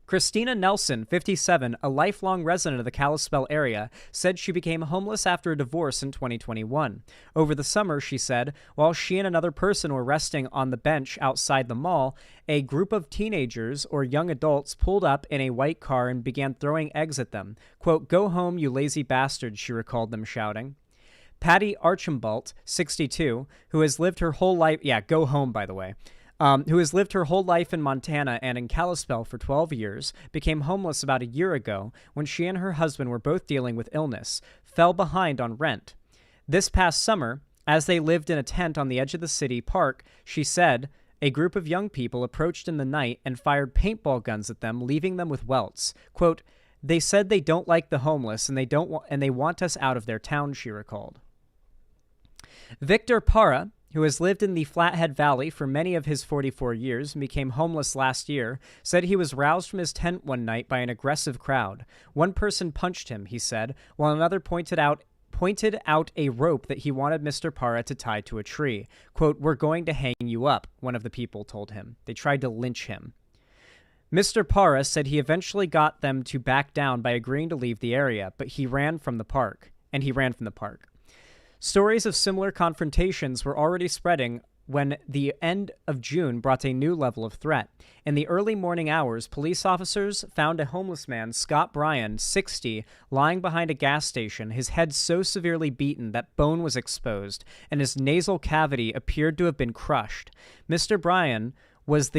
Christina Nelson, 57, a lifelong resident of the Kalispell area, said she became homeless after a divorce in 2021. Over the summer, she said, while she and another person were resting on the bench outside the mall, a group of teenagers or young adults pulled up in a white car and began throwing eggs at them. Quote, "Go home, you lazy bastards," she recalled them shouting. Patty Archambault, 62, who has lived her whole life... Yeah, go home, by the way. Who has lived her whole life in Montana and in Kalispell for 12 years, became homeless about a year ago when she and her husband were both dealing with illness, fell behind on rent. This past summer, as they lived in a tent on the edge of the city park, she said, a group of young people approached in the night and fired paintball guns at them, leaving them with welts. Quote, "They said they don't like the homeless and they want us out of their town," she recalled. Victor Parra, who has lived in the Flathead Valley for many of his 44 years and became homeless last year, said he was roused from his tent one night by an aggressive crowd. One person punched him, he said, while another pointed out a rope that he wanted Mr. Parra to tie to a tree. Quote, "We're going to hang you up," one of the people told him. They tried to lynch him. Mr. Parra said he eventually got them to back down by agreeing to leave the area, but he ran from the park. Stories of similar confrontations were already spreading when the end of June brought a new level of threat. In the early morning hours, police officers found a homeless man, Scott Bryan, 60, lying behind a gas station, his head so severely beaten that bone was exposed, and his nasal cavity appeared to have been crushed. Mr. Bryan was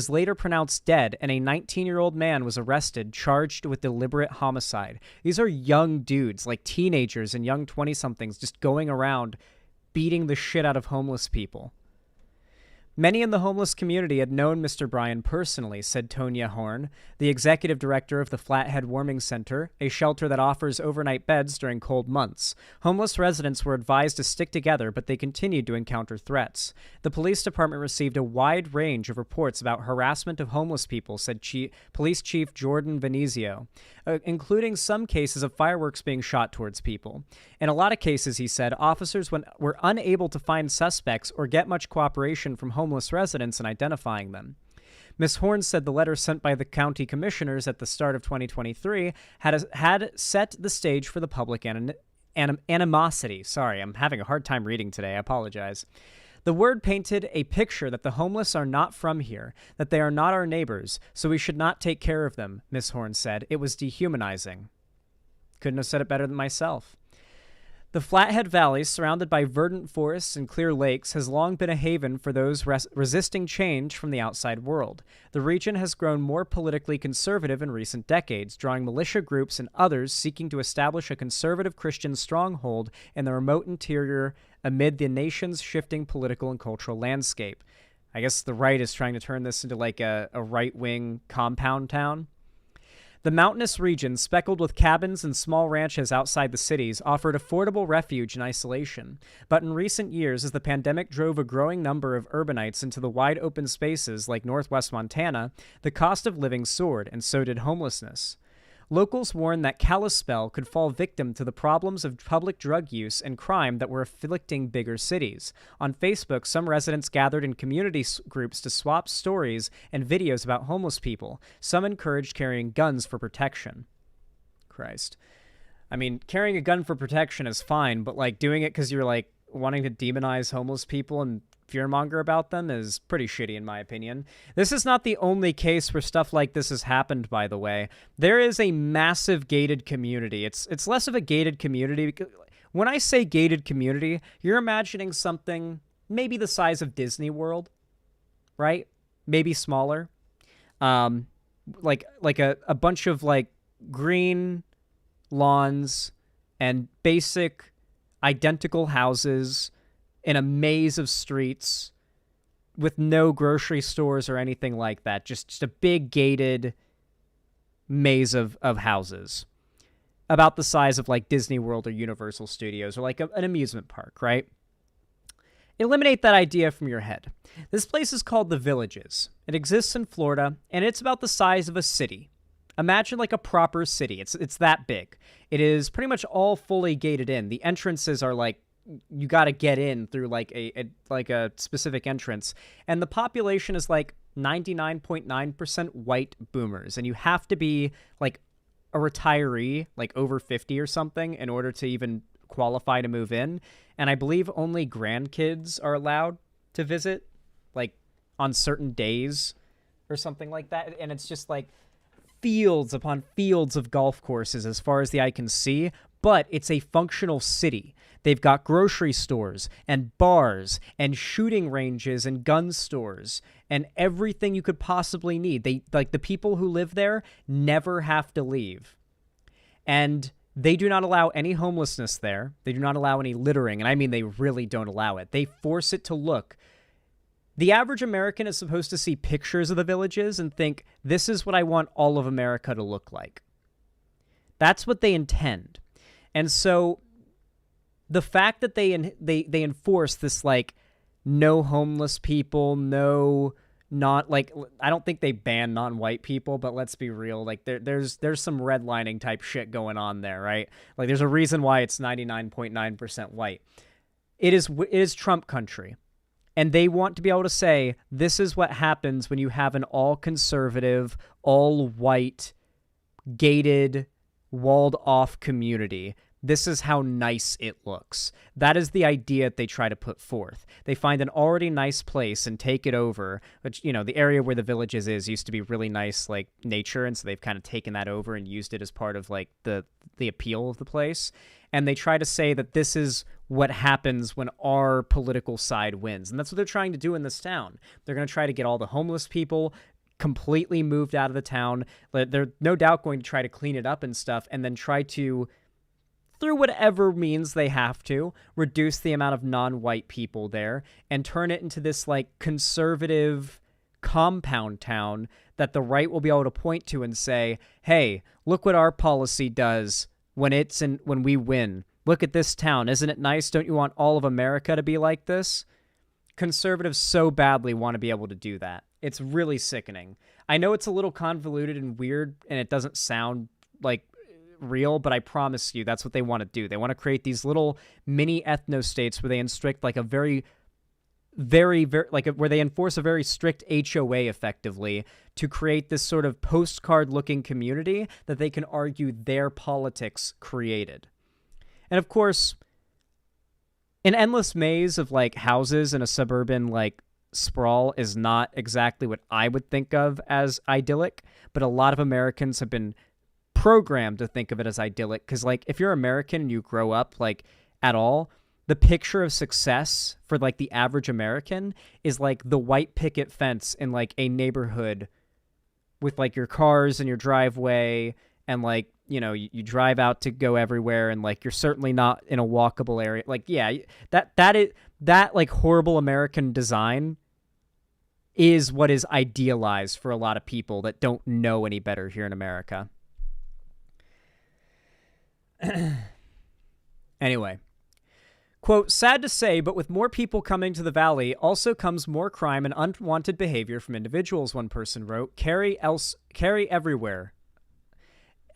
later pronounced dead, and a 19-year-old man was arrested, charged with deliberate homicide. These are young dudes, like teenagers and young 20-somethings, just going around beating the shit out of homeless people. Many in the homeless community had known Mr. Bryan personally, said Tonya Horn, the executive director of the Flathead Warming Center, a shelter that offers overnight beds during cold months. Homeless residents were advised to stick together, but they continued to encounter threats. The police department received a wide range of reports about harassment of homeless people, said Police Chief Jordan Venezio, including some cases of fireworks being shot towards people. In a lot of cases, he said, officers were unable to find suspects or get much cooperation from homeless residents in identifying them. Ms. Horn said the letter sent by the county commissioners at the start of 2023 had set the stage for the public animosity. Sorry, I'm having a hard time reading today. I apologize. The word painted a picture that the homeless are not from here, that they are not our neighbors, so we should not take care of them, Ms. Horn said. It was dehumanizing. Couldn't have said it better than myself. The Flathead Valley, surrounded by verdant forests and clear lakes, has long been a haven for those resisting change from the outside world. The region has grown more politically conservative in recent decades, drawing militia groups and others seeking to establish a conservative Christian stronghold in the remote interior amid the nation's shifting political and cultural landscape. I guess the right is trying to turn this into like a right-wing compound town. The mountainous region, speckled with cabins and small ranches outside the cities, offered affordable refuge and isolation. But in recent years, as the pandemic drove a growing number of urbanites into the wide open spaces like northwest Montana, the cost of living soared, and so did homelessness. Locals warned that Kalispell could fall victim to the problems of public drug use and crime that were afflicting bigger cities. On Facebook, some residents gathered in community groups to swap stories and videos about homeless people. Some encouraged carrying guns for protection. Christ. I mean, carrying a gun for protection is fine, but like doing it because you're like wanting to demonize homeless people and fearmonger about them is pretty shitty in my opinion. This is not the only case where stuff like this has happened, by the way. There is a massive gated community. It's less of a gated community. When I say gated community, you're imagining something maybe the size of Disney World, right? Maybe smaller. like a bunch of like green lawns and basic identical houses in a maze of streets with no grocery stores or anything like that. Just a big gated maze of houses about the size of like Disney World or Universal Studios or like an amusement park, right? Eliminate that idea from your head. This place is called The Villages. It exists in Florida, and it's about the size of a city. Imagine like a proper city. It's that big. It is pretty much all fully gated in. The entrances are like, you got to get in through like a specific entrance. And the population is like 99.9% white boomers. And you have to be like a retiree, like over 50 or something, in order to even qualify to move in. And I believe only grandkids are allowed to visit, like on certain days or something like that. And it's just like fields upon fields of golf courses as far as the eye can see, but it's a functional city. They've got grocery stores and bars and shooting ranges and gun stores and everything you could possibly need. They like the people who live there never have to leave. And they do not allow any homelessness there. They do not allow any littering, and I mean they really don't allow it. They force it to look. The average American is supposed to see pictures of the Villages and think, this is what I want all of America to look like. That's what they intend. And so the fact that they enforce this, like, no homeless people, no not, like, I don't think they ban non-white people, but let's be real, like, there's some redlining type shit going on there, right? Like, there's a reason why it's 99.9% white. It is Trump country. And they want to be able to say, this is what happens when you have an all-conservative, all-white, gated, walled-off community. This is how nice it looks. That is the idea that they try to put forth. They find an already nice place and take it over, which, you know, the area where the Villages is used to be really nice, like, nature, and so they've kind of taken that over and used it as part of, like, the appeal of the place. And they try to say that this is what happens when our political side wins. And that's what they're trying to do in this town. They're going to try to get all the homeless people completely moved out of the town. They're no doubt going to try to clean it up and stuff, and then try to, through whatever means they have to, reduce the amount of non-white people there and turn it into this, like, conservative compound town that the right will be able to point to and say, hey, look what our policy does when we win. Look at this town. Isn't it nice? Don't you want all of America to be like this? Conservatives so badly want to be able to do that. It's really sickening. I know it's a little convoluted and weird, and it doesn't sound like real, but I promise you that's what they want to do. They want to create these little mini ethno-states where they instruct like a very where they enforce a very strict HOA effectively to create this sort of postcard-looking community that they can argue their politics created. And of course, an endless maze of like houses in a suburban like sprawl is not exactly what I would think of as idyllic, but a lot of Americans have been programmed to think of it as idyllic because, like, if you're American and you grow up like at all, the picture of success for like the average American is like the white picket fence in like a neighborhood with like your cars in your driveway and like, you know, you drive out to go everywhere and like you're certainly not in a walkable area. Like, yeah, that like horrible American design is what is idealized for a lot of people that don't know any better here in America. Anyway. Quote, sad to say, but with more people coming to the valley also comes more crime and unwanted behavior from individuals, one person wrote. Carry everywhere.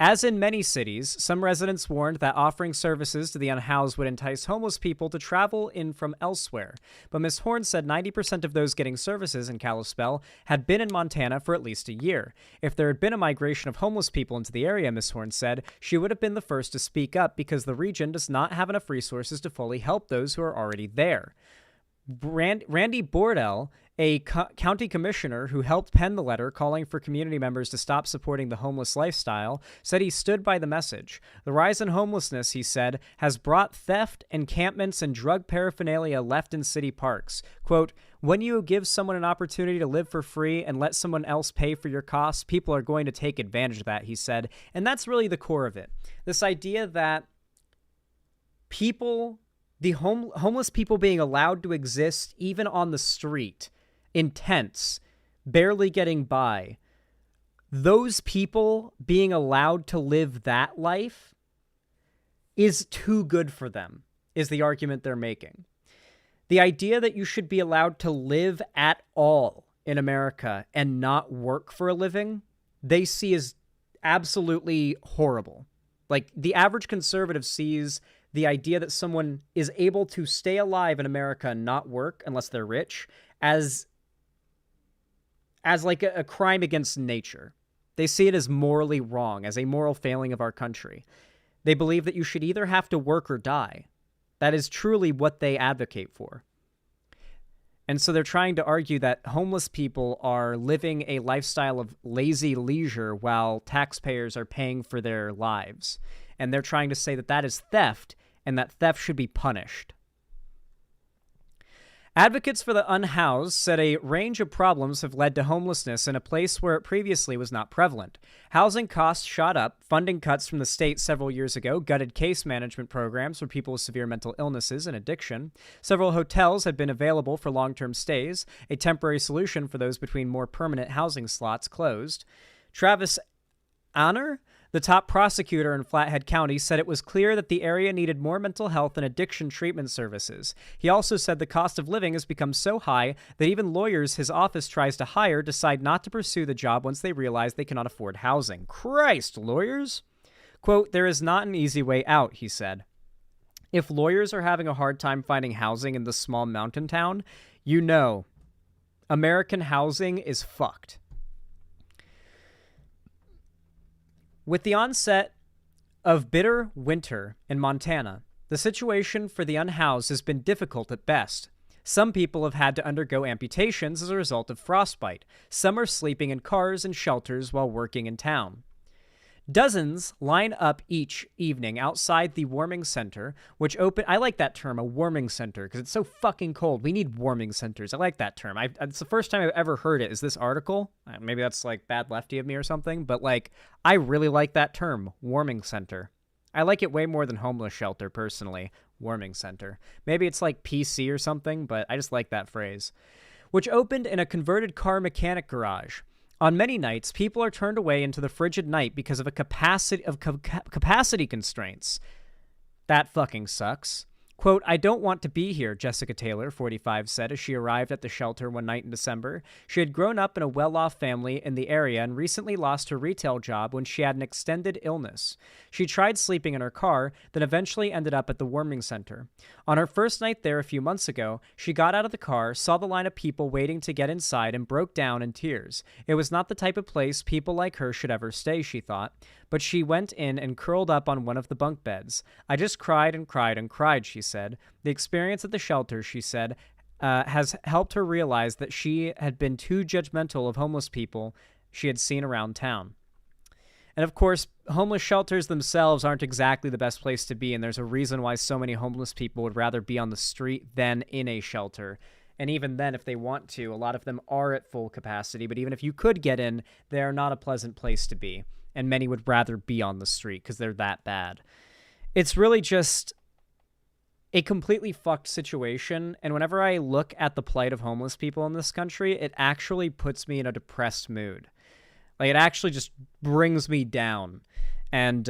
As in many cities, some residents warned that offering services to the unhoused would entice homeless people to travel in from elsewhere. But Ms. Horn said 90% of those getting services in Kalispell had been in Montana for at least a year. If there had been a migration of homeless people into the area, Ms. Horn said, she would have been the first to speak up because the region does not have enough resources to fully help those who are already there. Randy Bordell, A county commissioner who helped pen the letter calling for community members to stop supporting the homeless lifestyle said he stood by the message. The rise in homelessness, he said, has brought theft, encampments, and drug paraphernalia left in city parks. Quote, when you give someone an opportunity to live for free and let someone else pay for your costs, people are going to take advantage of that, he said. And that's really the core of it. This idea that people, the homeless people being allowed to exist even on the street, in tents, barely getting by, those people being allowed to live that life is too good for them, is the argument they're making. The idea that you should be allowed to live at all in America and not work for a living, they see as absolutely horrible. Like, the average conservative sees the idea that someone is able to stay alive in America and not work unless they're rich as like a crime against nature. They see it as morally wrong, as a moral failing of our country. They believe that you should either have to work or die. That is truly what they advocate for. And so they're trying to argue that homeless people are living a lifestyle of lazy leisure while taxpayers are paying for their lives. And they're trying to say that that is theft, and that theft should be punished. Advocates for the unhoused said a range of problems have led to homelessness in a place where it previously was not prevalent. Housing costs shot up, funding cuts from the state several years ago gutted case management programs for people with severe mental illnesses and addiction. Several hotels had been available for long-term stays. A temporary solution for those between more permanent housing slots closed. Travis Honor, the top prosecutor in Flathead County, said it was clear that the area needed more mental health and addiction treatment services. He also said the cost of living has become so high that even lawyers his office tries to hire decide not to pursue the job once they realize they cannot afford housing. Christ, lawyers? Quote, there is not an easy way out, he said. If lawyers are having a hard time finding housing in this small mountain town, you know, American housing is fucked. With the onset of bitter winter in Montana, the situation for the unhoused has been difficult at best. Some people have had to undergo amputations as a result of frostbite. Some are sleeping in cars and shelters while working in town. Dozens line up each evening outside the warming center, which open. I like that term, a warming center, because it's so fucking cold. We need warming centers. I like that term. It's the first time I've ever heard it is this article. Maybe that's like bad lefty of me or something, but like I really like that term, warming center. I like it way more than homeless shelter, personally. Warming center. Maybe it's like PC or something, but I just like that phrase. Which opened in a converted car mechanic garage. On many nights, people are turned away into the frigid night because of a capacity constraints. That fucking sucks. Quote, I don't want to be here, Jessica Taylor, 45, said as she arrived at the shelter one night in December. She had grown up in a well-off family in the area and recently lost her retail job when she had an extended illness. She tried sleeping in her car, then eventually ended up at the warming center. On her first night there a few months ago, she got out of the car, saw the line of people waiting to get inside, and broke down in tears. It was not the type of place people like her should ever stay, she thought. But she went in and curled up on one of the bunk beds. I just cried and cried and cried, she said. The experience at the shelter, she said, has helped her realize that she had been too judgmental of homeless people she had seen around town. And of course, homeless shelters themselves aren't exactly the best place to be, and there's a reason why so many homeless people would rather be on the street than in a shelter. And even then, if they want to, a lot of them are at full capacity, but even if you could get in, they're not a pleasant place to be. And many would rather be on the street because they're that bad. It's really just a completely fucked situation. And whenever I look at the plight of homeless people in this country, it actually puts me in a depressed mood. Like, it actually just brings me down. And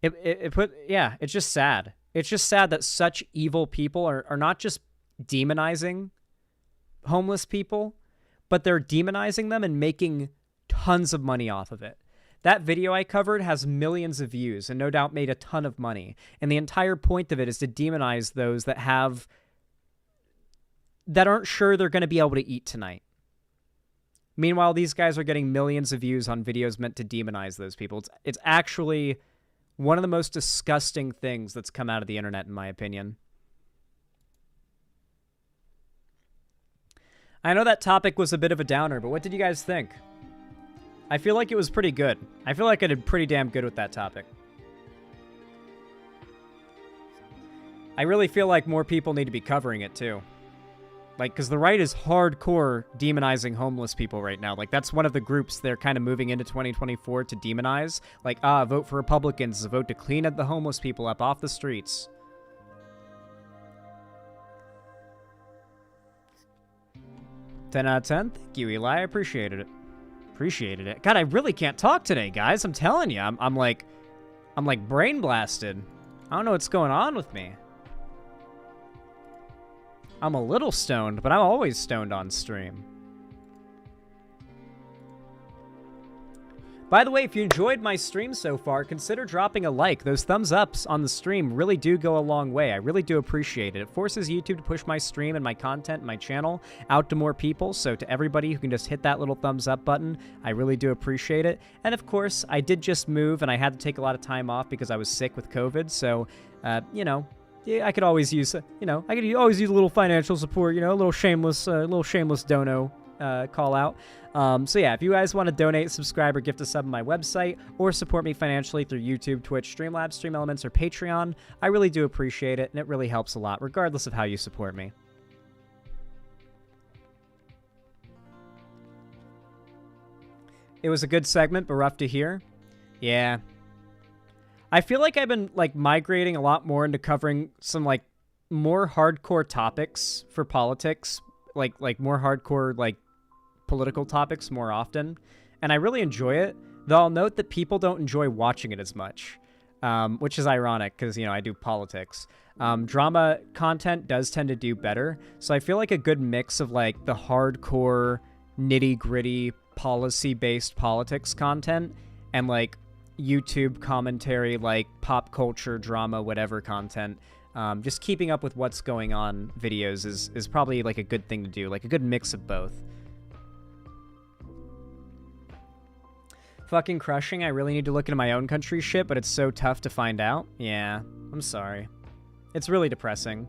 it's just sad. It's just sad that such evil people are not just demonizing homeless people, but they're demonizing them and making tons of money off of it. That video I covered has millions of views and no doubt made a ton of money. And the entire point of it is to demonize those that aren't sure they're going to be able to eat tonight. Meanwhile, these guys are getting millions of views on videos meant to demonize those people. It's actually one of the most disgusting things that's come out of the internet, in my opinion. I know that topic was a bit of a downer, but what did you guys think? I feel like it was pretty good. I feel like I did pretty damn good with that topic. I really feel like more people need to be covering it, too. Like, because the right is hardcore demonizing homeless people right now. Like, that's one of the groups they're kind of moving into 2024 to demonize. Like, vote for Republicans, vote to clean up the homeless people up off the streets. $10 out of 10. Thank you, Eli. I appreciated it. Appreciated it. God, I really can't talk today, guys. I'm telling you, I'm like brain blasted. I don't know what's going on with me. I'm a little stoned, but I'm always stoned on stream. By the way, if you enjoyed my stream so far, consider dropping a like. Those thumbs ups on the stream really do go a long way. I really do appreciate it. It forces YouTube to push my stream and my content and my channel out to more people. So to everybody who can just hit that little thumbs up button, I really do appreciate it. And of course, I did just move and I had to take a lot of time off because I was sick with COVID. So, you know, yeah, I could always use, you know, I could always use a little financial support, you know, a little shameless dono call out. So yeah, if you guys want to donate, subscribe, or gift a sub on my website, or support me financially through YouTube, Twitch, Streamlabs, Stream Elements, or Patreon, I really do appreciate it, and it really helps a lot, regardless of how you support me. It was a good segment, but rough to hear. Yeah. I feel like I've been, like, migrating a lot more into covering some, like, more hardcore topics for politics, like more hardcore, like, political topics more often, and I really enjoy it, though I'll note that people don't enjoy watching it as much, which is ironic, because, you know, I do politics. Drama content does tend to do better, so I feel like a good mix of, like, the hardcore, nitty-gritty, policy-based politics content, and, like, YouTube commentary, like pop culture, drama, whatever content. Just keeping up with what's going on videos is probably like a good thing to do, like a good mix of both. Fucking crushing. I really need to look into my own country's shit, but it's so tough to find out. Yeah, I'm sorry. It's really depressing.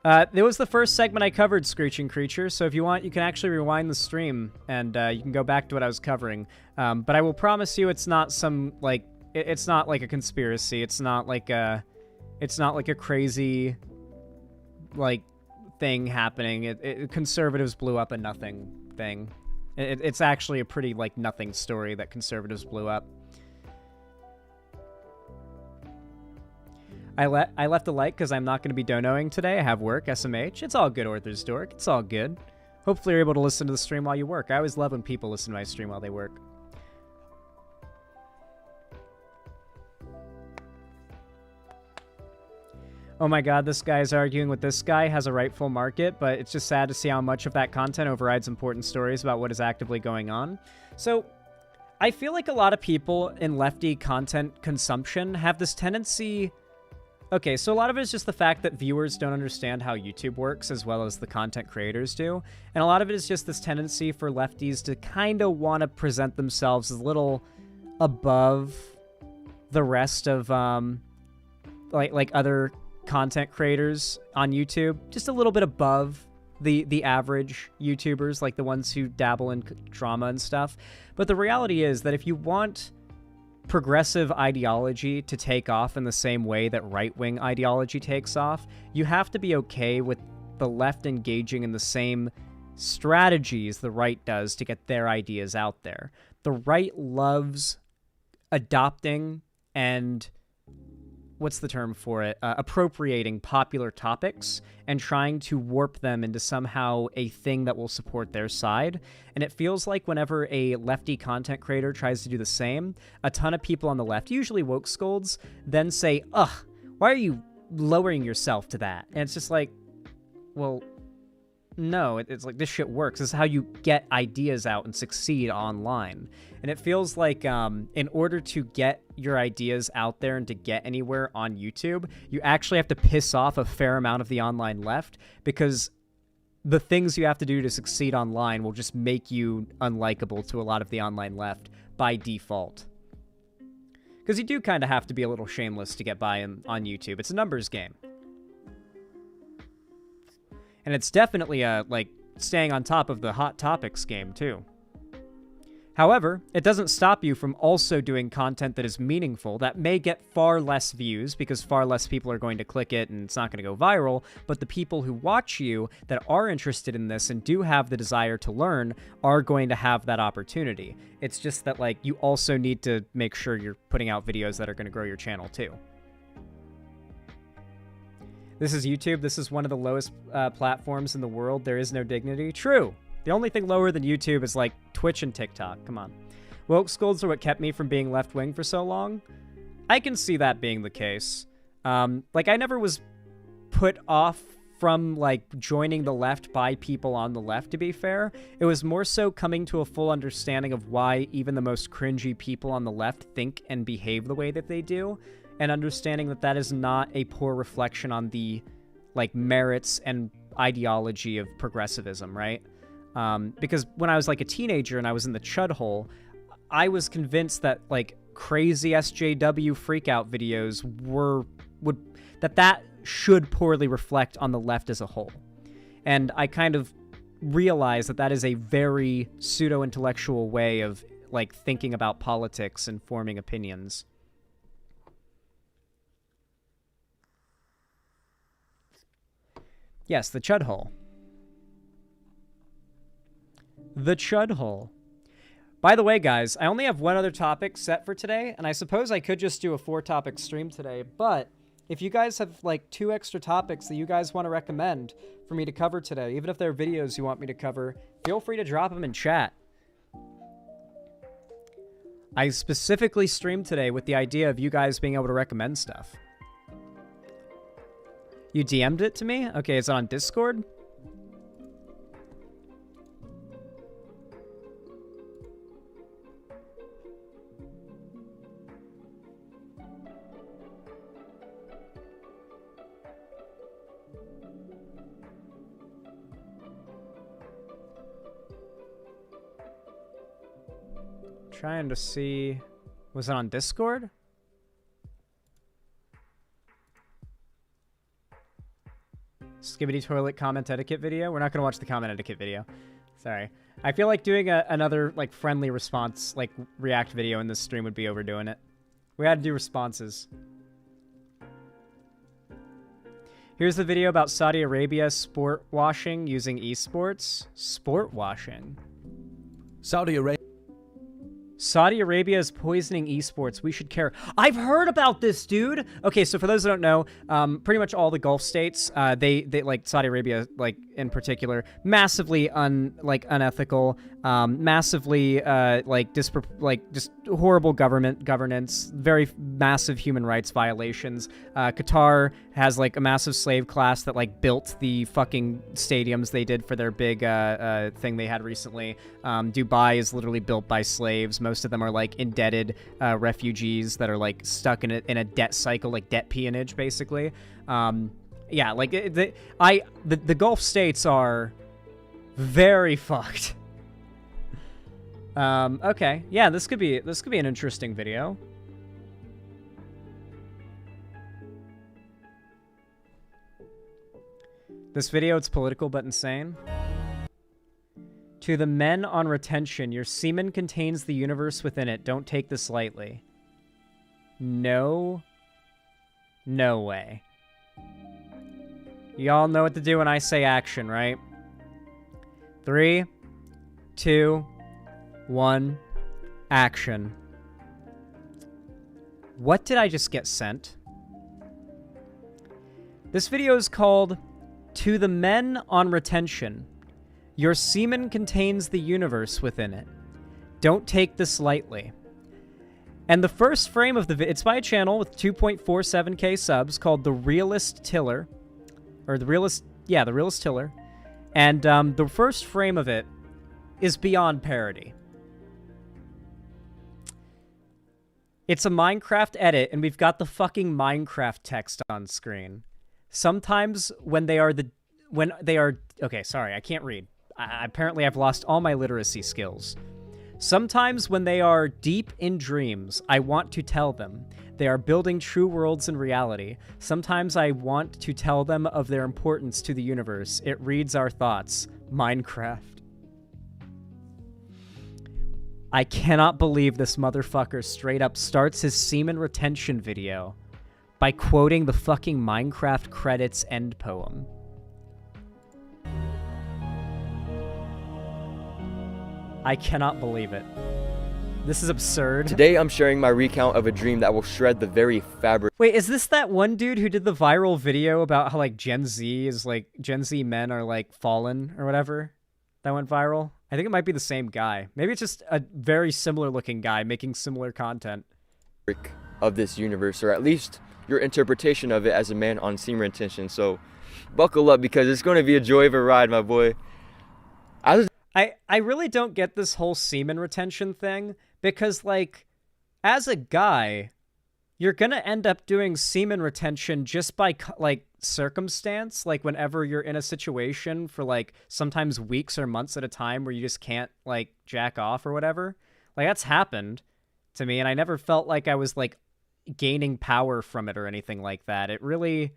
It was the first segment I covered, Screeching Creature, so if you want, you can actually rewind the stream, and you can go back to what I was covering. But I will promise you it's not some, like, it's not like a conspiracy. It's not like a crazy, like, thing happening. Conservatives blew up a nothing thing. It's actually a pretty, like, nothing story that conservatives blew up. I left a like because I'm not going to be donoing today. I have work, SMH. It's all good, Orther's Dork. It's all good. Hopefully you're able to listen to the stream while you work. I always love when people listen to my stream while they work. Oh my god, this guy's arguing with this guy, has a rightful market, but it's just sad to see how much of that content overrides important stories about what is actively going on. So, I feel like a lot of people in lefty content consumption have this tendency... Okay, so a lot of it is just the fact that viewers don't understand how YouTube works as well as the content creators do. And a lot of it is just this tendency for lefties to kind of want to present themselves a little above the rest of, like other content creators on YouTube. Just a little bit above the average YouTubers, like the ones who dabble in drama and stuff. But the reality is that if you want progressive ideology to take off in the same way that right-wing ideology takes off, you have to be okay with the left engaging in the same strategies the right does to get their ideas out there. The right loves adopting and, what's the term for it, appropriating popular topics and trying to warp them into somehow a thing that will support their side. And it feels like whenever a lefty content creator tries to do the same, a ton of people on the left, usually woke scolds, then say, ugh, why are you lowering yourself to that? And it's just like, well, no, it's like, this shit works. This is how you get ideas out and succeed online. And it feels like in order to get your ideas out there and to get anywhere on YouTube, you actually have to piss off a fair amount of the online left, because the things you have to do to succeed online will just make you unlikable to a lot of the online left by default. Because you do kind of have to be a little shameless to get by on YouTube. It's a numbers game. And it's definitely like staying on top of the hot topics game too. However, it doesn't stop you from also doing content that is meaningful, that may get far less views because far less people are going to click it and it's not going to go viral, but the people who watch you that are interested in this and do have the desire to learn are going to have that opportunity. It's just that, like, you also need to make sure you're putting out videos that are going to grow your channel too. This is YouTube. This is one of the lowest platforms in the world. There is no dignity. True. The only thing lower than YouTube is, like, Twitch and TikTok. Come on. Woke scolds are what kept me from being left-wing for so long. I can see that being the case. Like, I never was put off from, like, joining the left by people on the left, to be fair. It was more so coming to a full understanding of why even the most cringy people on the left think and behave the way that they do, and understanding that that is not a poor reflection on the, like, merits and ideology of progressivism, right? Because when I was, like, a teenager and I was in the chud hole, I was convinced that, like, crazy SJW freakout videos that should poorly reflect on the left as a whole. And I kind of realized that that is a very pseudo-intellectual way of, like, thinking about politics and forming opinions. Yes, the chud hole. The chud hole. By the way, guys, I only have one other topic set for today, and I suppose I could just do a 4-topic stream today, but if you guys have, like, 2 extra topics that you guys want to recommend for me to cover today, even if they're videos you want me to cover, feel free to drop them in chat. I specifically streamed today with the idea of you guys being able to recommend stuff. You DM'd it to me? Okay, is it on Discord? Trying to see, was it on Discord? Skibbity toilet comment etiquette video? We're not going to watch the comment etiquette video. Sorry. I feel like doing another, like, friendly response, like, react video in this stream would be overdoing it. We had to do responses. Here's the video about Saudi Arabia sport washing using esports. Sport washing. Saudi Arabia is poisoning esports. We should care. I've heard about this, dude. Okay, so for those that don't know, pretty much all the Gulf states, they like Saudi Arabia, like in particular, massively unethical, massively just horrible governance, very massive human rights violations. Qatar has, like, a massive slave class that, like, built the fucking stadiums they did for their big thing they had recently. Dubai is literally built by slaves. Most of them are, like, indebted refugees that are, like, stuck in a debt cycle, like debt peonage, basically. Yeah, like the Gulf states are very fucked. Okay, yeah, this could be an interesting video. This video, it's political but insane. To the men on retention, your semen contains the universe within it. Don't take this lightly. No way. Y'all know what to do when I say action, right? 3, 2, 1, action. What did I just get sent? This video is called To the Men on Retention. Your semen contains the universe within it. Don't take this lightly. And the first frame of the video, it's by a channel with 2.47k subs called The Realist Tiller. Or The Realist Tiller. And the first frame of it is beyond parody. It's a Minecraft edit, and we've got the fucking Minecraft text on screen. Sometimes when they are okay, sorry, I can't read. Apparently I've lost all my literacy skills. Sometimes when they are deep in dreams, I want to tell them. They are building true worlds in reality. Sometimes I want to tell them of their importance to the universe. It reads our thoughts. Minecraft. I cannot believe this motherfucker straight up starts his semen retention video by quoting the fucking Minecraft credits end poem. I cannot believe it. This is absurd. Today I'm sharing my recount of a dream that will shred the very fabric. Wait, is this that one dude who did the viral video about how like Gen Z men are like fallen or whatever? That went viral? I think it might be the same guy. Maybe it's just a very similar looking guy making similar content. Of this universe, or at least your interpretation of it as a man on semen retention. So buckle up because it's going to be a joy of a ride, my boy. I really don't get this whole semen retention thing because, like, as a guy, you're going to end up doing semen retention just by, like, circumstance. Like, whenever you're in a situation for, like, sometimes weeks or months at a time where you just can't, like, jack off or whatever. Like, that's happened to me, and I never felt like I was, like, gaining power from it or anything like that. It really...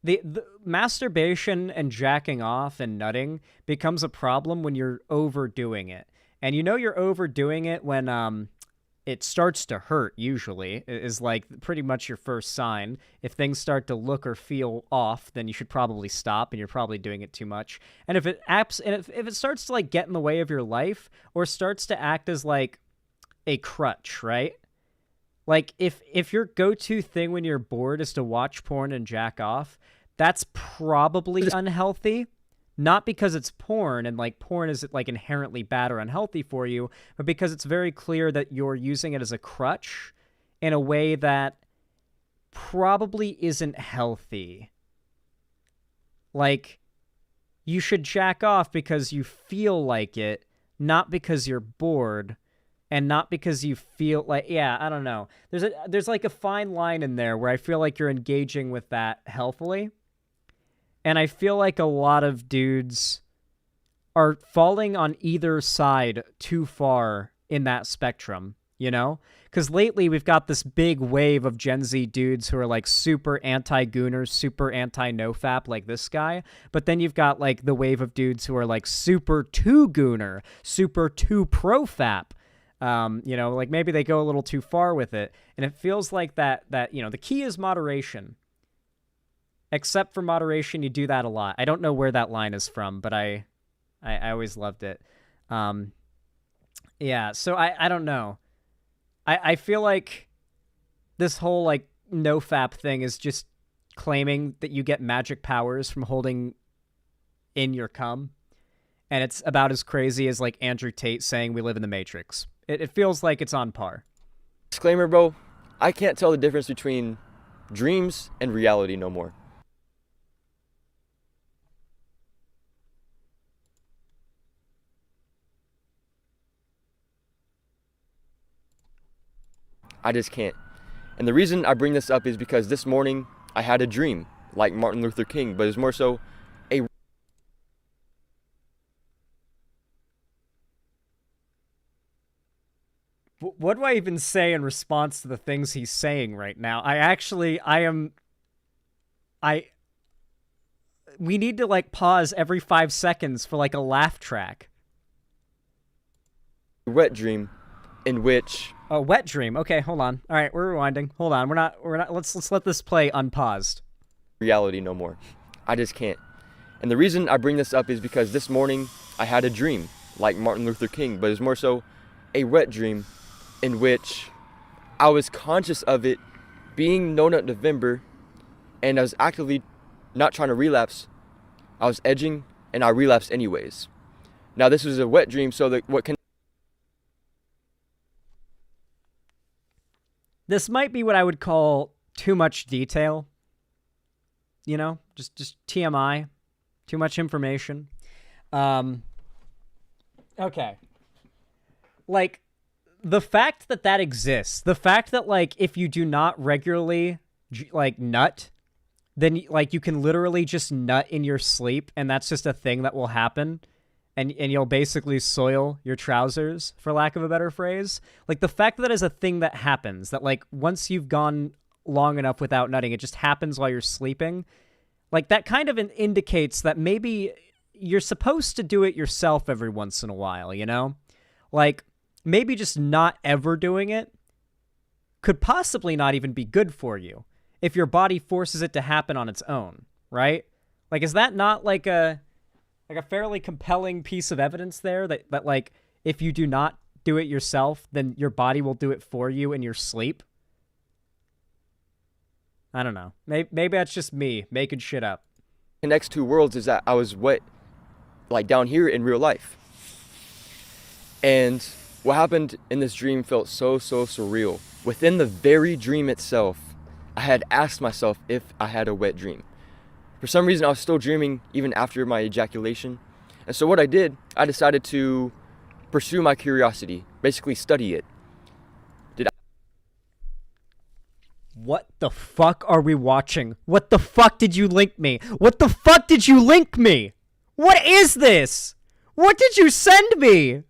The masturbation and jacking off and nutting becomes a problem when you're overdoing it. And you know you're overdoing it when it starts to hurt, usually, is like pretty much your first sign. If things start to look or feel off, then you should probably stop, and you're probably doing it too much. And if it starts to like get in the way of your life or starts to act as like a crutch, right? Like if your go-to thing when you're bored is to watch porn and jack off, that's probably unhealthy. Not because it's porn and like porn is like inherently bad or unhealthy for you, but because it's very clear that you're using it as a crutch in a way that probably isn't healthy. Like, you should jack off because you feel like it, not because you're bored. And not because you feel like, yeah, I don't know. There's like a fine line in there where I feel like you're engaging with that healthily. And I feel like a lot of dudes are falling on either side too far in that spectrum, you know? Because lately we've got this big wave of Gen Z dudes who are like super anti-gooners, super anti-nofap like this guy. But then you've got like the wave of dudes who are like super too gooner, super too pro-fap. You know, like maybe they go a little too far with it. And it feels like that, you know, the key is moderation. Except for moderation, you do that a lot. I don't know where that line is from, but I always loved it. Yeah, so I don't know. I feel like this whole, like, no-fap thing is just claiming that you get magic powers from holding in your cum. And it's about as crazy as, like, Andrew Tate saying we live in the Matrix. It feels like it's on par. Disclaimer, bro. I can't tell the difference between dreams and reality no more. I just can't. And the reason I bring this up is because this morning I had a dream, like Martin Luther King, but it's more so a... What do I even say in response to the things he's saying right now? We need to, like, pause every 5 seconds for, like, a laugh track. wet dream in which... Oh, wet dream. Okay, hold on. All right, we're rewinding. Hold on. We're not, let's let this play unpaused. Reality no more. I just can't. And the reason I bring this up is because this morning I had a dream, like Martin Luther King, but it's more so a wet dream in which I was conscious of it being No Nut November, and I was actively not trying to relapse. I was edging, and I relapsed anyways. Now this was a wet dream, so that what can... This might be what I would call too much detail. You know, just TMI, too much information. Okay. Like, the fact that that exists, the fact that, like, if you do not regularly, like, nut, then, like, you can literally just nut in your sleep, and that's just a thing that will happen. and you'll basically soil your trousers, for lack of a better phrase. Like, the fact that is a thing that happens, that, like, once you've gone long enough without nutting, it just happens while you're sleeping. Like, that kind of indicates that maybe you're supposed to do it yourself every once in a while, you know? Like, maybe just not ever doing it could possibly not even be good for you if your body forces it to happen on its own, right? Like, is that not like a fairly compelling piece of evidence there that like, if you do not do it yourself, then your body will do it for you in your sleep? I don't know. Maybe that's just me making shit up. The next two worlds is that I was wet, like down here in real life. And what happened in this dream felt so surreal. Within the very dream itself, I had asked myself if I had a wet dream. For some reason, I was still dreaming even after my ejaculation. And so what I did, I decided to pursue my curiosity, basically study it. What the fuck are we watching? What the fuck did you link me? What the fuck did you link me? What is this? What did you send me?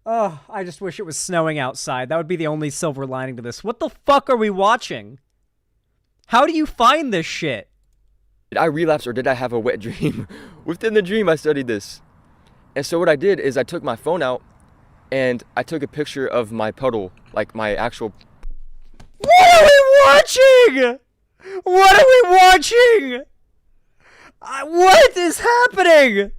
Oh, I just wish it was snowing outside. That would be the only silver lining to this. What the fuck are we watching? How do you find this shit? Did I relapse or did I have a wet dream? Within the dream, I studied this. And so what I did is I took my phone out and I took a picture of my puddle, like my actual... What are we watching? What are we watching? What is happening?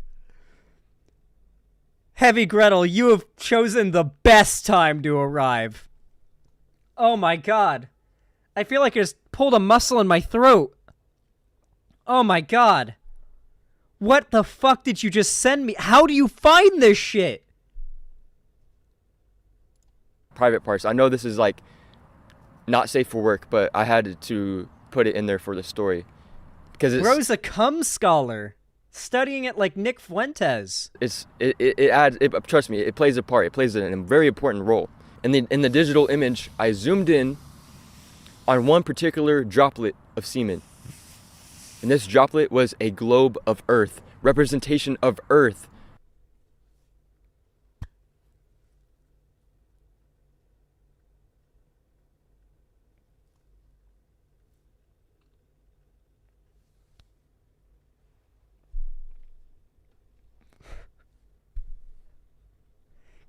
Heavy Gretel, you have chosen the best time to arrive. Oh my god. I feel like I just pulled a muscle in my throat. Oh my god. What the fuck did you just send me? How do you find this shit? Private parts. I know this is like not safe for work, but I had to put it in there for the story. Because it's... Bro's a cum scholar. Studying it like Nick Fuentes. It adds, trust me, it plays a part. It plays a very important role. In the digital image, I zoomed in on one particular droplet of semen. And this droplet was a globe of Earth, representation of Earth.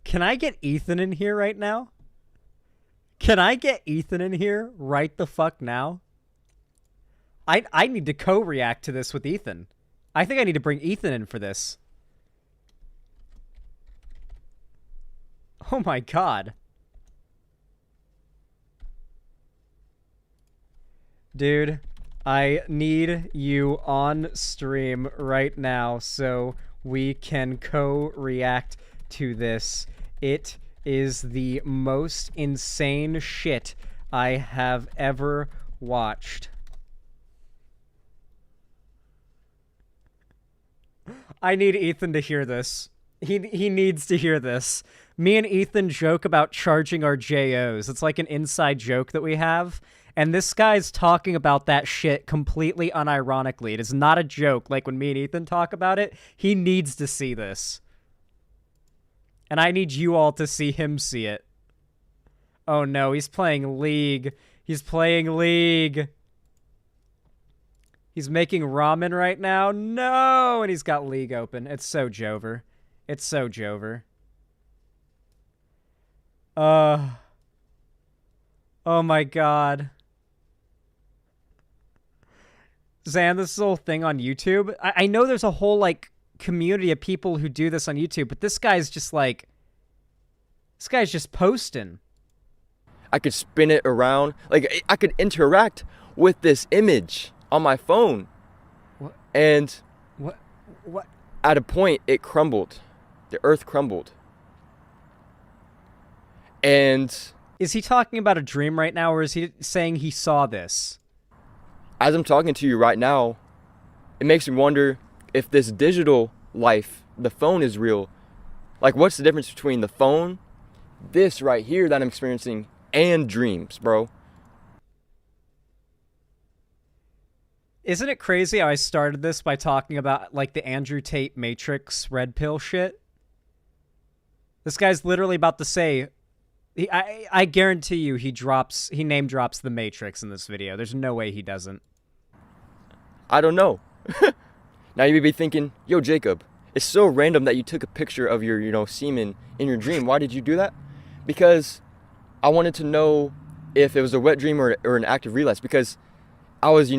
Can I get Ethan in here right now? Can I get Ethan in here right the fuck now? I need to co-react to this with Ethan. I think I need to bring Ethan in for this. Oh my god. Dude, I need you on stream right now so we can co-react to this. It is the most insane shit I have ever watched. I need Ethan to hear this. He needs to hear this. Me and Ethan joke about charging our JOs. It's like an inside joke that we have. And this guy's talking about that shit completely unironically. It is not a joke like when me and Ethan talk about it. He needs to see this. And I need you all to see him see it. Oh no, he's playing League. He's playing League. He's making ramen right now. No! And he's got League open. It's so Jover. It's so Jover. Oh my god. Zan, this whole thing on YouTube. I know there's a whole, like, community of people who do this on YouTube, but this guy's just, like... This guy's just posting. I could spin it around. Like, I could interact with this image on my phone. What? And... What? At a point, it crumbled. The earth crumbled. And... Is he talking about a dream right now, or is he saying he saw this? As I'm talking to you right now, it makes me wonder if this digital life, the phone, is real. Like, what's the difference between the phone, this right here that I'm experiencing, and dreams, bro? Isn't it crazy how I started this by talking about, like, the Andrew Tate Matrix red pill shit? This guy's literally about to say... I guarantee you he name drops the Matrix in this video. There's no way he doesn't. I don't know. Now you may be thinking, yo, Jacob, it's so random that you took a picture of your, semen in your dream. Why did you do that? Because I wanted to know if it was a wet dream or an active relapse. Because I was,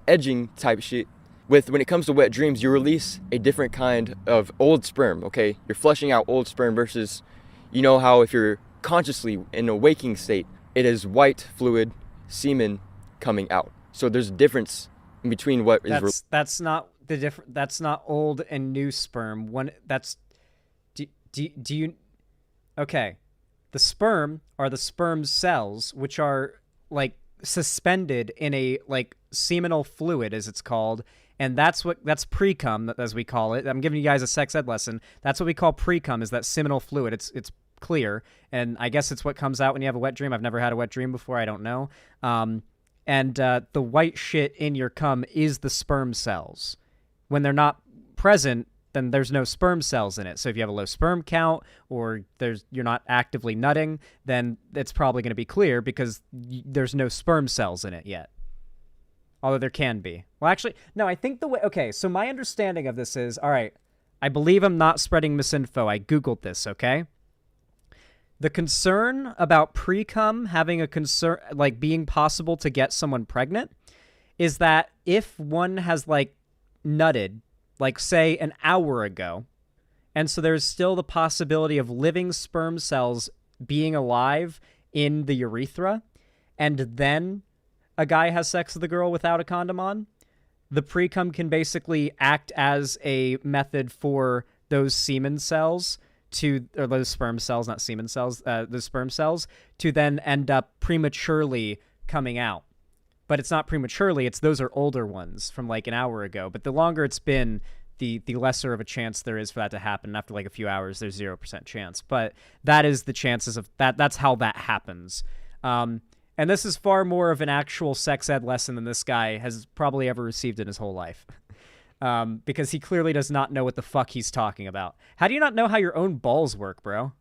edging type shit. When it comes to wet dreams, you release a different kind of old sperm, okay? You're flushing out old sperm versus, how if you're consciously in a waking state, it is white fluid semen coming out. So there's a difference in between what is... That's not the different. That's not old and new sperm. Do you... Okay. The sperm are the sperm cells, which are, like, suspended in a, like, seminal fluid, as it's called, and that's pre-cum, as we call it. I'm giving you guys a sex ed lesson. That's what we call pre-cum, is that seminal fluid. It's clear, and I guess it's what comes out when you have a wet dream. I've never had a wet dream before. I don't know. And the white shit in your cum is the sperm cells. When they're not present, then there's no sperm cells in it. So if you have a low sperm count or you're not actively nutting, then it's probably going to be clear because there's no sperm cells in it yet. Although there can be. Well, actually, no, I think okay, so my understanding of this is, all right, I believe I'm not spreading misinfo. I Googled this, okay? The concern about pre-cum having a concern, like being possible to get someone pregnant, is that if one has, like, nutted, like, say, an hour ago, and so there's still the possibility of living sperm cells being alive in the urethra, and then a guy has sex with a girl without a condom on, the pre-cum can basically act as a method for those semen cells or those sperm cells, not semen cells, the sperm cells, to then end up prematurely coming out. But it's not prematurely, those are older ones from like an hour ago. But the longer it's been, the lesser of a chance there is for that to happen. After like a few hours, there's 0% chance. But that is the chances of that. That's how that happens. And this is far more of an actual sex ed lesson than this guy has probably ever received in his whole life. Because he clearly does not know what the fuck he's talking about. How do you not know how your own balls work, bro?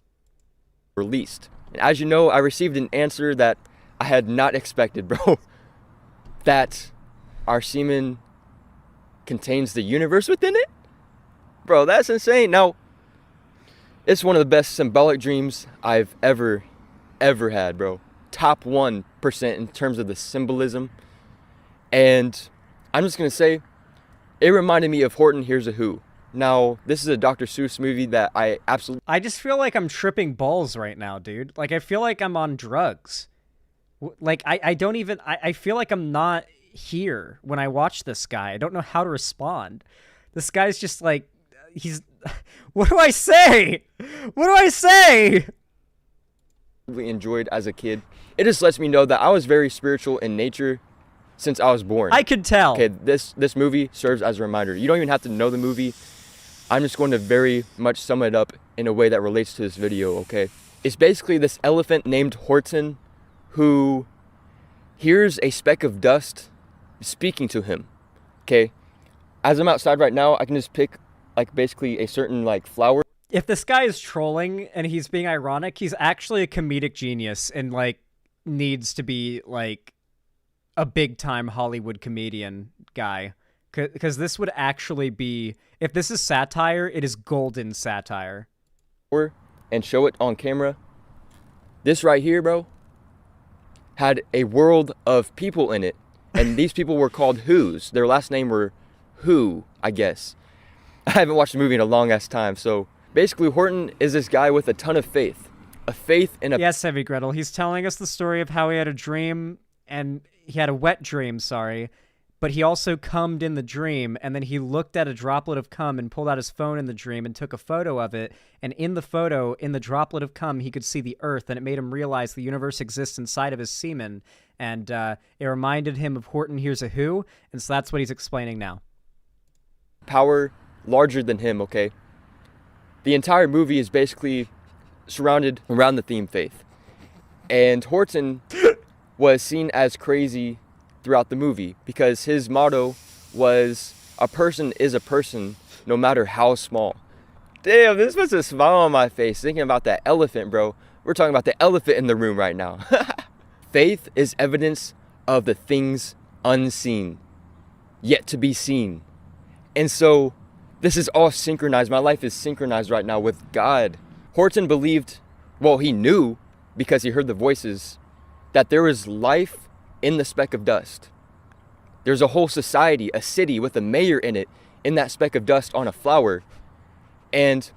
Released. And as you know, I received an answer that I had not expected, bro. That our semen contains the universe within it? Bro, that's insane. Now, it's one of the best symbolic dreams I've ever had, bro. Top 1% in terms of the symbolism. And I'm just going to say, it reminded me of Horton Hears a Who. Now, this is a Dr. Seuss movie that I just feel like I'm tripping balls right now, dude. Like, I feel like I'm on drugs. Like, I feel like I'm not here when I watch this guy. I don't know how to respond. This guy's just like, what do I say? What do I say? Enjoyed as a kid. It just lets me know that I was very spiritual in nature since I was born. I could tell. Okay, this movie serves as a reminder. You don't even have to know the movie. I'm just going to very much sum it up in a way that relates to this video, okay? It's basically this elephant named Horton who hears a speck of dust speaking to him, okay? As I'm outside right now, I can just pick, like, basically a certain, like, flower. If this guy is trolling and he's being ironic, he's actually a comedic genius and, like, needs to be, like, a big-time Hollywood comedian guy. Because this would actually be... If this is satire, it is golden satire. And show it on camera. This right here, bro, had a world of people in it. And these people were called Who's. Their last name were Who, I guess. I haven't watched the movie in a long-ass time, so... Basically, Horton is this guy with a ton of faith. A faith in a... Yes, Heavy Gretel. He's telling us the story of how he had a dream, and he had a wet dream, sorry, but he also cummed in the dream, and then he looked at a droplet of cum and pulled out his phone in the dream and took a photo of it, and in the photo, in the droplet of cum, he could see the earth, and it made him realize the universe exists inside of his semen, and it reminded him of Horton Hears a Who, and so that's what he's explaining now. Power larger than him, okay? The entire movie is basically surrounded around the theme faith. And Horton was seen as crazy throughout the movie, because his motto was, a person is a person no matter how small. Damn, this puts a smile on my face thinking about that elephant, bro. We're talking about the elephant in the room right now. Faith is evidence of the things unseen, yet to be seen. And so this is all synchronized. My life is synchronized right now with God. Horton believed, well, he knew because he heard the voices, that there is life in the speck of dust. There's a whole society, a city with a mayor in it, in that speck of dust on a flower. And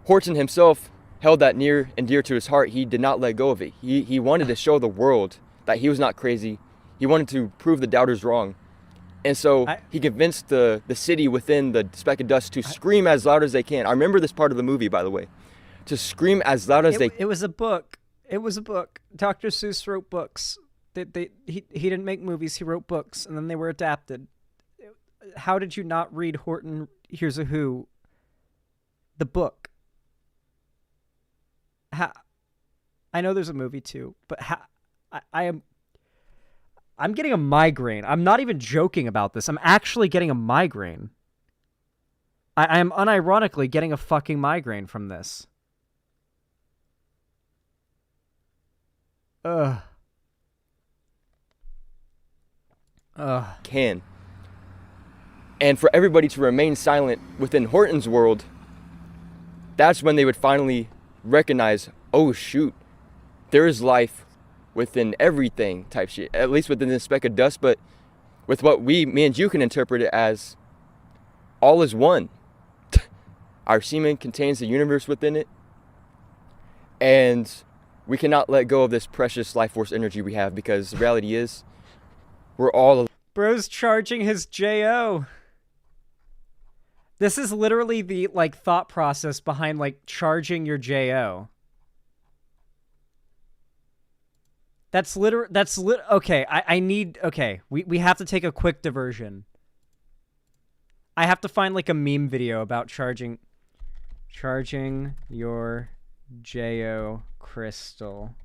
Horton himself held that near and dear to his heart. He did not let go of it. He wanted to show the world that he was not crazy. He wanted to prove the doubters wrong. And so he convinced the city within the speck of dust to scream as loud as they can. I remember this part of the movie, by the way. To scream as loud as they can. It was a book. It was a book. Dr. Seuss wrote books. He didn't make movies. He wrote books, and then they were adapted. How did you not read Horton Hears a Who, the book? I know there's a movie too, but I'm getting a migraine. I'm not even joking about this. I'm actually getting a migraine. I am unironically getting a fucking migraine from this. Can. And for everybody to remain silent within Horton's world, that's when they would finally recognize, oh shoot, there is life within everything type shit, at least within this speck of dust, but with what me and you can interpret it as, all is one. Our semen contains the universe within it, and we cannot let go of this precious life force energy we have, because the reality is, we're all... Bro's charging his J.O. This is literally the, like, thought process behind, like, charging your J.O. Okay, okay, we have to take a quick diversion. I have to find, like, a meme video about charging your J.O. crystal.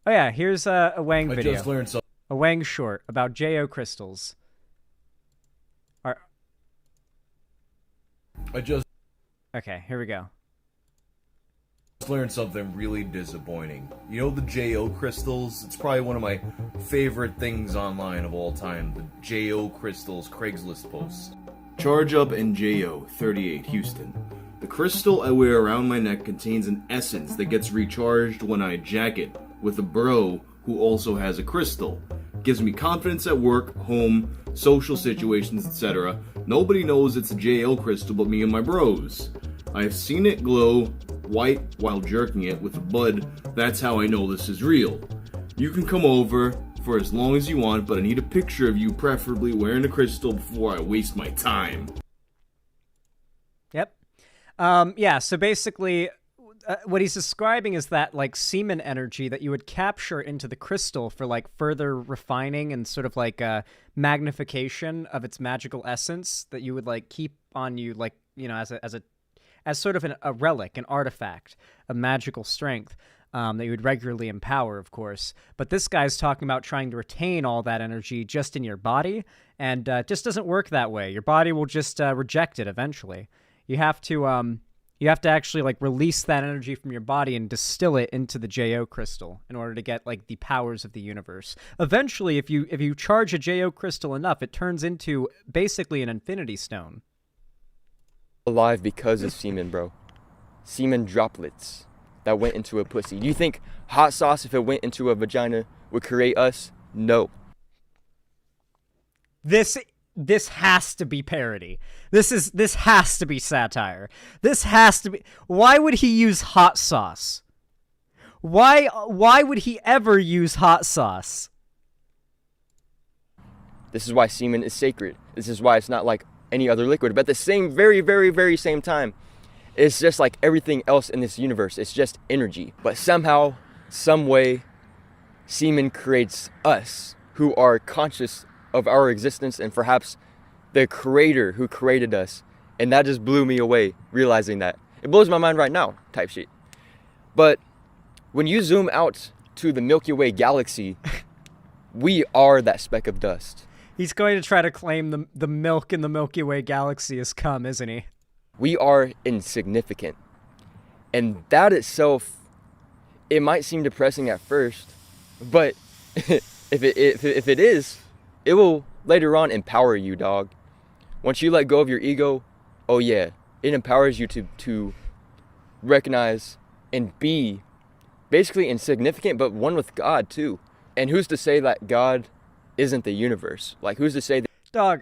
Oh yeah, here's a Wang video. I just learned something. A Wang short about J.O. crystals. Okay, here we go. Learned something really disappointing. You know the J.O. crystals? It's probably one of my favorite things online of all time. The J.O. crystals Craigslist post. Charge up and J.O. 38 Houston. The crystal I wear around my neck contains an essence that gets recharged when I jack it with a bro who also has a crystal. Gives me confidence at work, home, social situations, etc. Nobody knows it's a J.O. crystal but me and my bros. I've seen it glow white while jerking it with a bud. That's how I know this is real. You can come over for as long as you want, but I need a picture of you preferably wearing a crystal before I waste my time. Yep. Yeah, so basically what he's describing is that, like, semen energy that you would capture into the crystal for, like, further refining and sort of, like, magnification of its magical essence that you would, like, keep on you, like, you know, as sort of a relic, an artifact of magical strength that you would regularly empower, of course. But this guy's talking about trying to retain all that energy just in your body, and it just doesn't work that way. Your body will just reject it eventually. You have to actually, like, release that energy from your body and distill it into the J.O. crystal in order to get, like, the powers of the universe. Eventually, if you charge a J.O. crystal enough, it turns into basically an infinity stone. Alive because of semen, bro. Semen droplets that went into a pussy. Do you think hot sauce, if it went into a vagina, would create us? No. This has to be parody. This has to be satire. This has to be... Why would he use hot sauce? Why would he ever use hot sauce? This is why semen is sacred. This is why it's not like any other liquid. But at the same, very, very, very same time, it's just like everything else in this universe. It's just energy. But somehow, some way, semen creates us, who are conscious of our existence, and perhaps the creator who created us And that just blew me away, realizing that. It blows my mind right now, type shit. But when you zoom out to the Milky Way galaxy, we are that speck of dust. He's going to try to claim the milk in the Milky Way galaxy has come, isn't he? We are insignificant. And that itself, it might seem depressing at first, but if it is, it will later on empower you, dog. Once you let go of your ego, oh yeah, it empowers you to recognize and be basically insignificant, but one with God too. And who's to say that God isn't the universe? Like, who's to say that? Dog,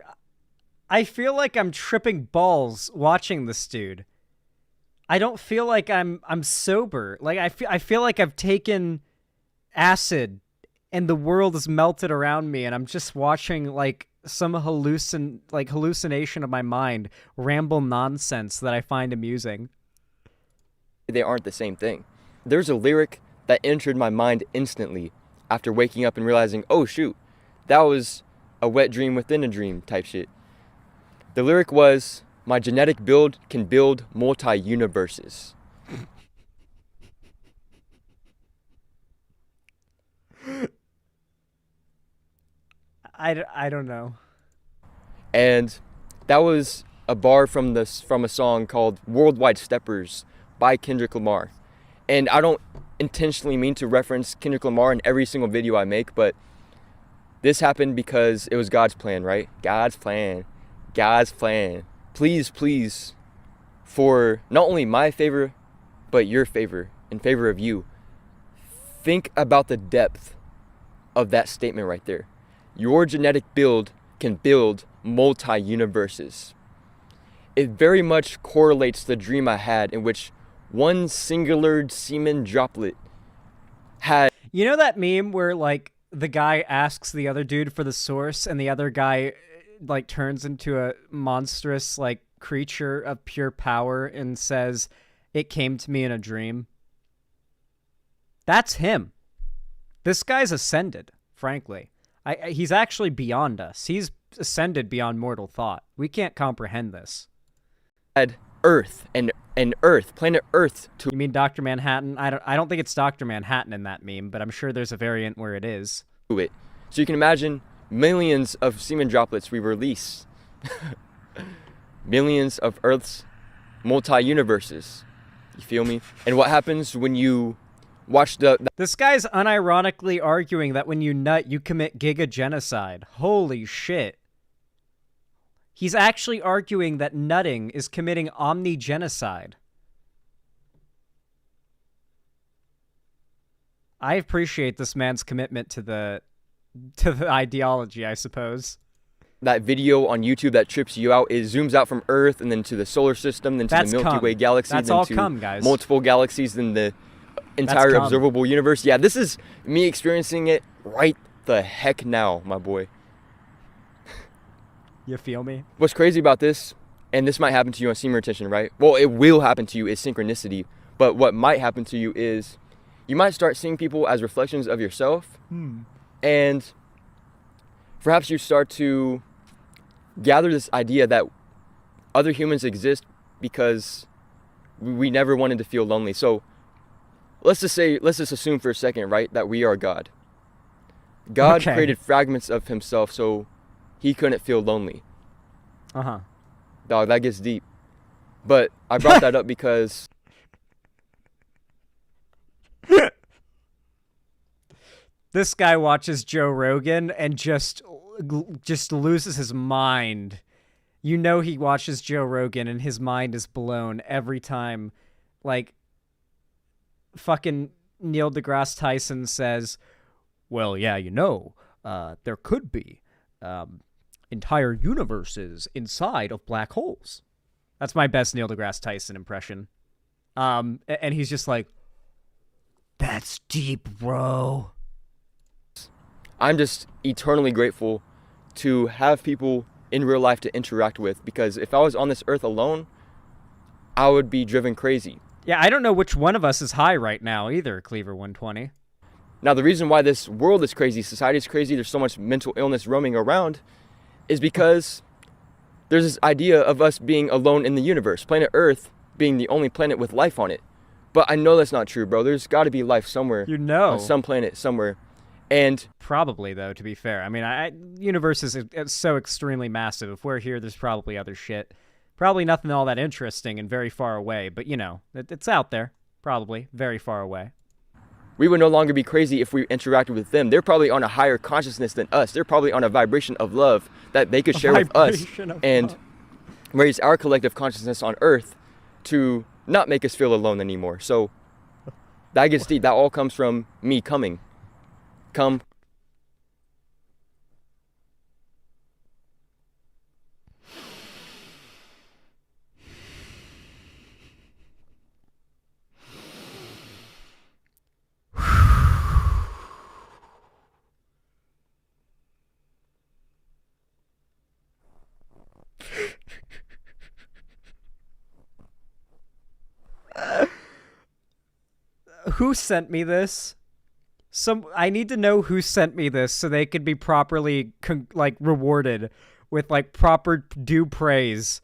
I feel like I'm tripping balls watching this dude. I don't feel like I'm sober. Like, I feel like I've taken acid and the world is melted around me, and I'm just watching like some hallucination of my mind ramble nonsense that I find amusing. They aren't the same thing. There's a lyric that entered my mind instantly after waking up and realizing, oh shoot, that was a wet dream within a dream type shit. The lyric was, my genetic build can build multi-universes. I don't know. And that was a bar from a song called Worldwide Steppers by Kendrick Lamar. And I don't intentionally mean to reference Kendrick Lamar in every single video I make, but this happened because it was God's plan, right? God's plan. God's plan. Please, please, for not only my favor, but your favor, in favor of you, think about the depth of that statement right there. Your genetic build can build multi-universes. It very much correlates to the dream I had in which one singular semen droplet had... You know that meme where, like, the guy asks the other dude for the source and the other guy, like, turns into a monstrous, like, creature of pure power and says, "It came to me in a dream"? That's him. This guy's ascended, frankly. He's actually beyond us. He's ascended beyond mortal thought. We can't comprehend this. Earth and Earth, planet Earth. You mean Dr. Manhattan? I don't think it's Dr. Manhattan in that meme, but I'm sure there's a variant where it is. So you can imagine millions of semen droplets we release. Millions of Earth's multi-universes. You feel me? And what happens when you watch This guy's unironically arguing that when you nut, you commit giga-genocide. Holy shit. He's actually arguing that nutting is committing omni-genocide. I appreciate this man's commitment to the ideology, I suppose. That video on YouTube that trips you out, it zooms out from Earth and then to the solar system, then to the Milky Way galaxy, That's then all to guys. multiple galaxies, then the entire observable universe. Yeah, this is me experiencing it right the heck now, my boy. You feel me? What's crazy about this, and this might happen to you on semen retention, right? Well, it will happen to you, is synchronicity. But what might happen to you is you might start seeing people as reflections of yourself. And perhaps you start to gather this idea that other humans exist because we never wanted to feel lonely. So let's just assume for a second, right, that we are God. God created fragments of himself so he couldn't feel lonely. Dog, that gets deep. But I brought that up because this guy watches Joe Rogan and just loses his mind. You know he watches Joe Rogan and his mind is blown every time, like, fucking Neil deGrasse Tyson says, well, yeah, you know, there could be entire universes inside of black holes. That's my best Neil deGrasse Tyson impression. And he's just like, that's deep, bro. I'm just eternally grateful to have people in real life to interact with, because if I was on this earth alone, I would be driven crazy. Yeah, I don't know which one of us is high right now either, Cleaver120. Now, the reason why this world is crazy, society is crazy, there's so much mental illness roaming around, is because there's this idea of us being alone in the universe, planet Earth being the only planet with life on it. But I know that's not true, bro. There's got to be life somewhere. You know. On some planet somewhere. And probably, though, to be fair. I mean, universe is so extremely massive. If we're here, there's probably other shit. Probably nothing all that interesting and very far away. But, you know, it's out there. Probably. Very far away. We would no longer be crazy if we interacted with them. They're probably on a higher consciousness than us. They're probably on a vibration of love that they could share with us and raise our collective consciousness on Earth to not make us feel alone anymore. So that gets deep. That all comes from me coming. Come. Who sent me this? I need to know who sent me this so they could be properly rewarded with proper due praise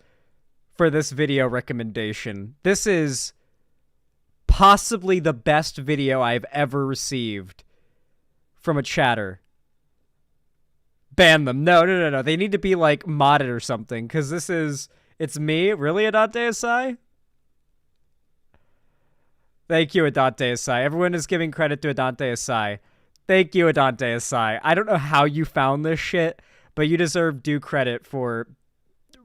for this video recommendation. This is possibly the best video I've ever received from a chatter. Ban them. No. They need to be modded or something, because this is... It's me? Really, Adante Asai? Thank you, Adante Asai. Everyone is giving credit to Adante Asai. Thank you, Adante Asai. I don't know how you found this shit, but you deserve due credit for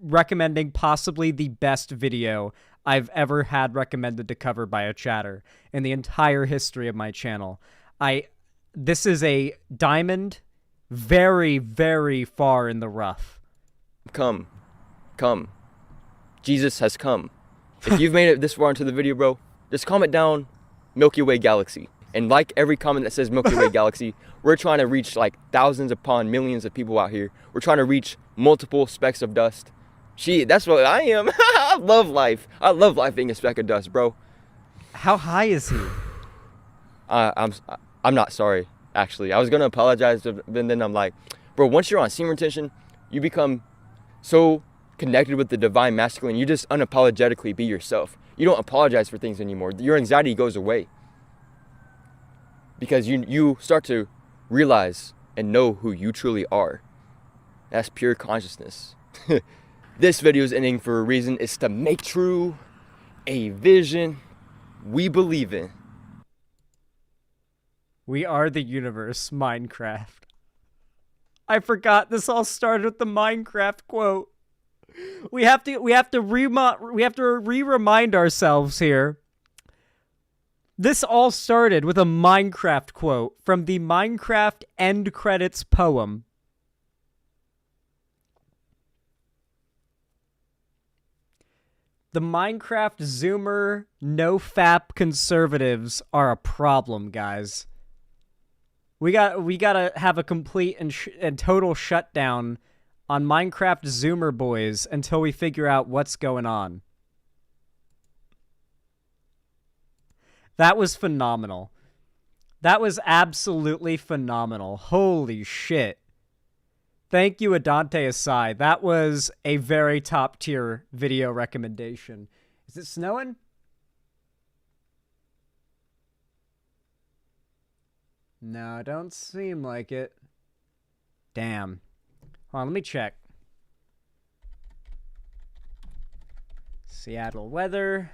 recommending possibly the best video I've ever had recommended to cover by a chatter in the entire history of my channel. This is a diamond very, very far in the rough. Come. Jesus has come. If you've made it this far into the video, bro, just comment down Milky Way Galaxy. And like every comment that says Milky Way Galaxy, we're trying to reach thousands upon millions of people out here. We're trying to reach multiple specks of dust. That's what I am. I love life. I love life being a speck of dust, bro. How high is he? I'm not sorry, actually. I was going to apologize, but then I'm like, bro, once you're on semen retention, you become so connected with the divine masculine. You just unapologetically be yourself. You don't apologize for things anymore. Your anxiety goes away. Because you start to realize and know who you truly are. That's pure consciousness. This video is ending for a reason. It's to make true a vision we believe in. We are the universe, Minecraft. I forgot this all started with the Minecraft quote. We have to re-remind ourselves here. This all started with a Minecraft quote from the Minecraft end credits poem. The Minecraft Zoomer no-fap conservatives are a problem, guys. We gotta have a complete and total shutdown on Minecraft Zoomer boys until we figure out what's going on. That was phenomenal. That was absolutely phenomenal. Holy shit. Thank you, Adante Asai. That was a very top-tier video recommendation. Is it snowing? No, don't seem like it. Damn. Hold on, let me check. Seattle weather.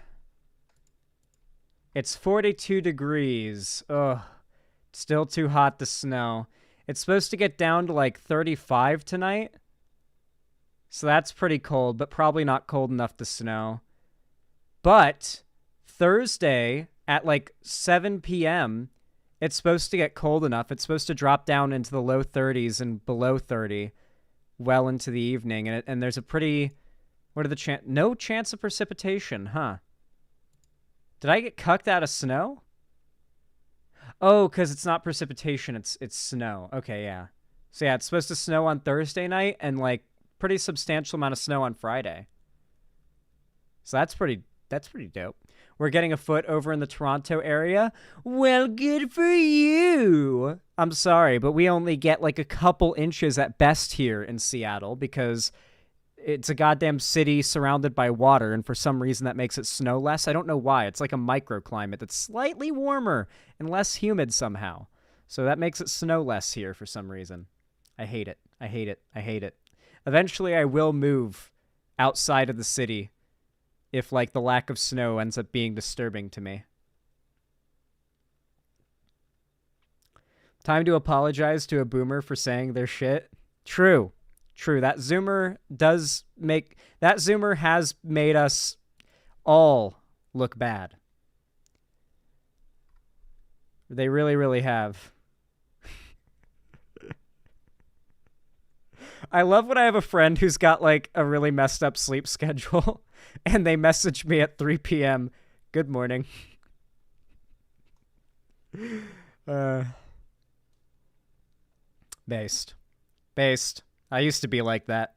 It's 42 degrees. Ugh. Still too hot to snow. It's supposed to get down to 35 tonight. So that's pretty cold, but probably not cold enough to snow. But Thursday at 7 p.m., it's supposed to get cold enough. It's supposed to drop down into the low 30s and below 30 well into the evening. And there's a pretty... What are the no chance of precipitation, huh? Did I get cucked out of snow? Oh, because it's not precipitation, it's snow. Okay, yeah. So yeah, it's supposed to snow on Thursday night and pretty substantial amount of snow on Friday. So that's pretty dope. We're getting a foot over in the Toronto area. Well, good for you. I'm sorry, but we only get a couple inches at best here in Seattle because it's a goddamn city surrounded by water, and for some reason that makes it snow less. I don't know why. It's like a microclimate that's slightly warmer and less humid somehow. So that makes it snow less here for some reason. I hate it. I hate it. I hate it. Eventually I will move outside of the city if, like, the lack of snow ends up being disturbing to me. Time to apologize to a boomer for saying their shit. True. True. That Zoomer has made us all look bad. They really, really have. I love when I have a friend who's got, like, a really messed up sleep schedule and they message me at 3 p.m. Good morning. Based. I used to be like that.